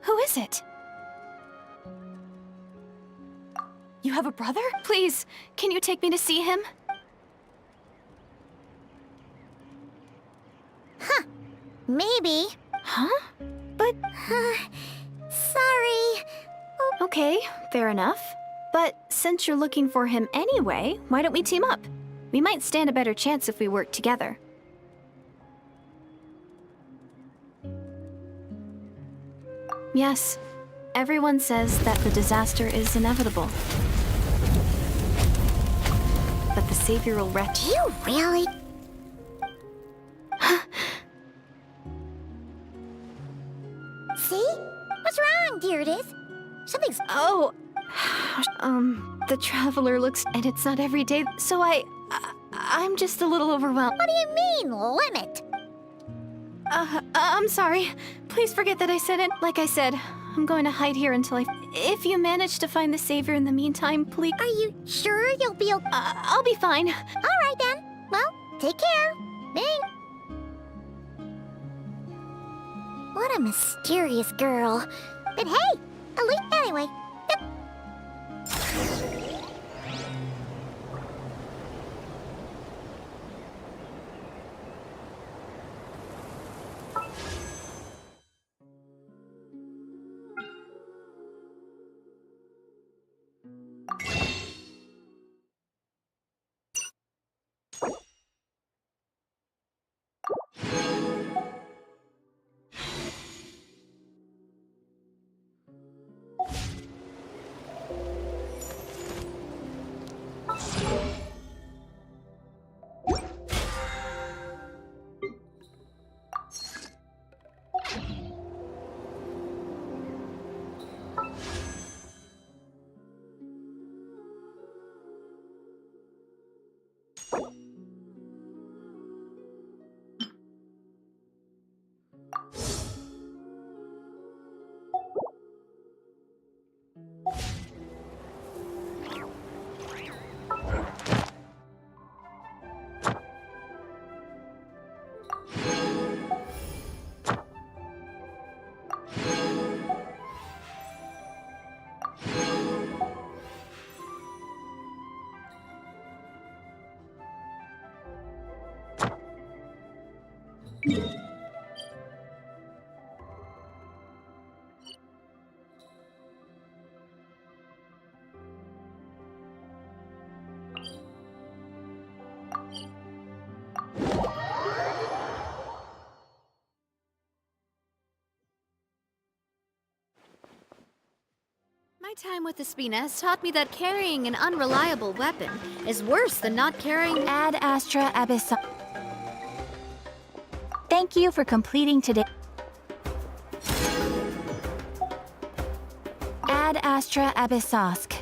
Who is it? You have a brother? Please, can you take me to see him? Huh. Maybe. Huh? But... Sorry. Okay, fair enough. But since you're looking for him anyway, why don't we team up? We might stand a better chance if we work together. Yes, everyone says that the disaster is inevitable. But the savior will Do you really? See? What's wrong, Deirdis? Something's... Oh! The traveler looks... And it's not every day, so I'm just a little overwhelmed. What do you mean, limit? I'm sorry. Please forget that I said it. Like I said, I'm going to hide here until If you manage to find the savior in the meantime, please... Are you sure you'll be okay? I'll be fine. All right, then. Well, take care. Bing. What a mysterious girl. But hey, at least anyway. Yep. My time with the Spina has taught me that carrying an unreliable weapon is worse than not carrying... Ad Astra Abyssa. Thank you for completing today. Ad Astra Abyssosk.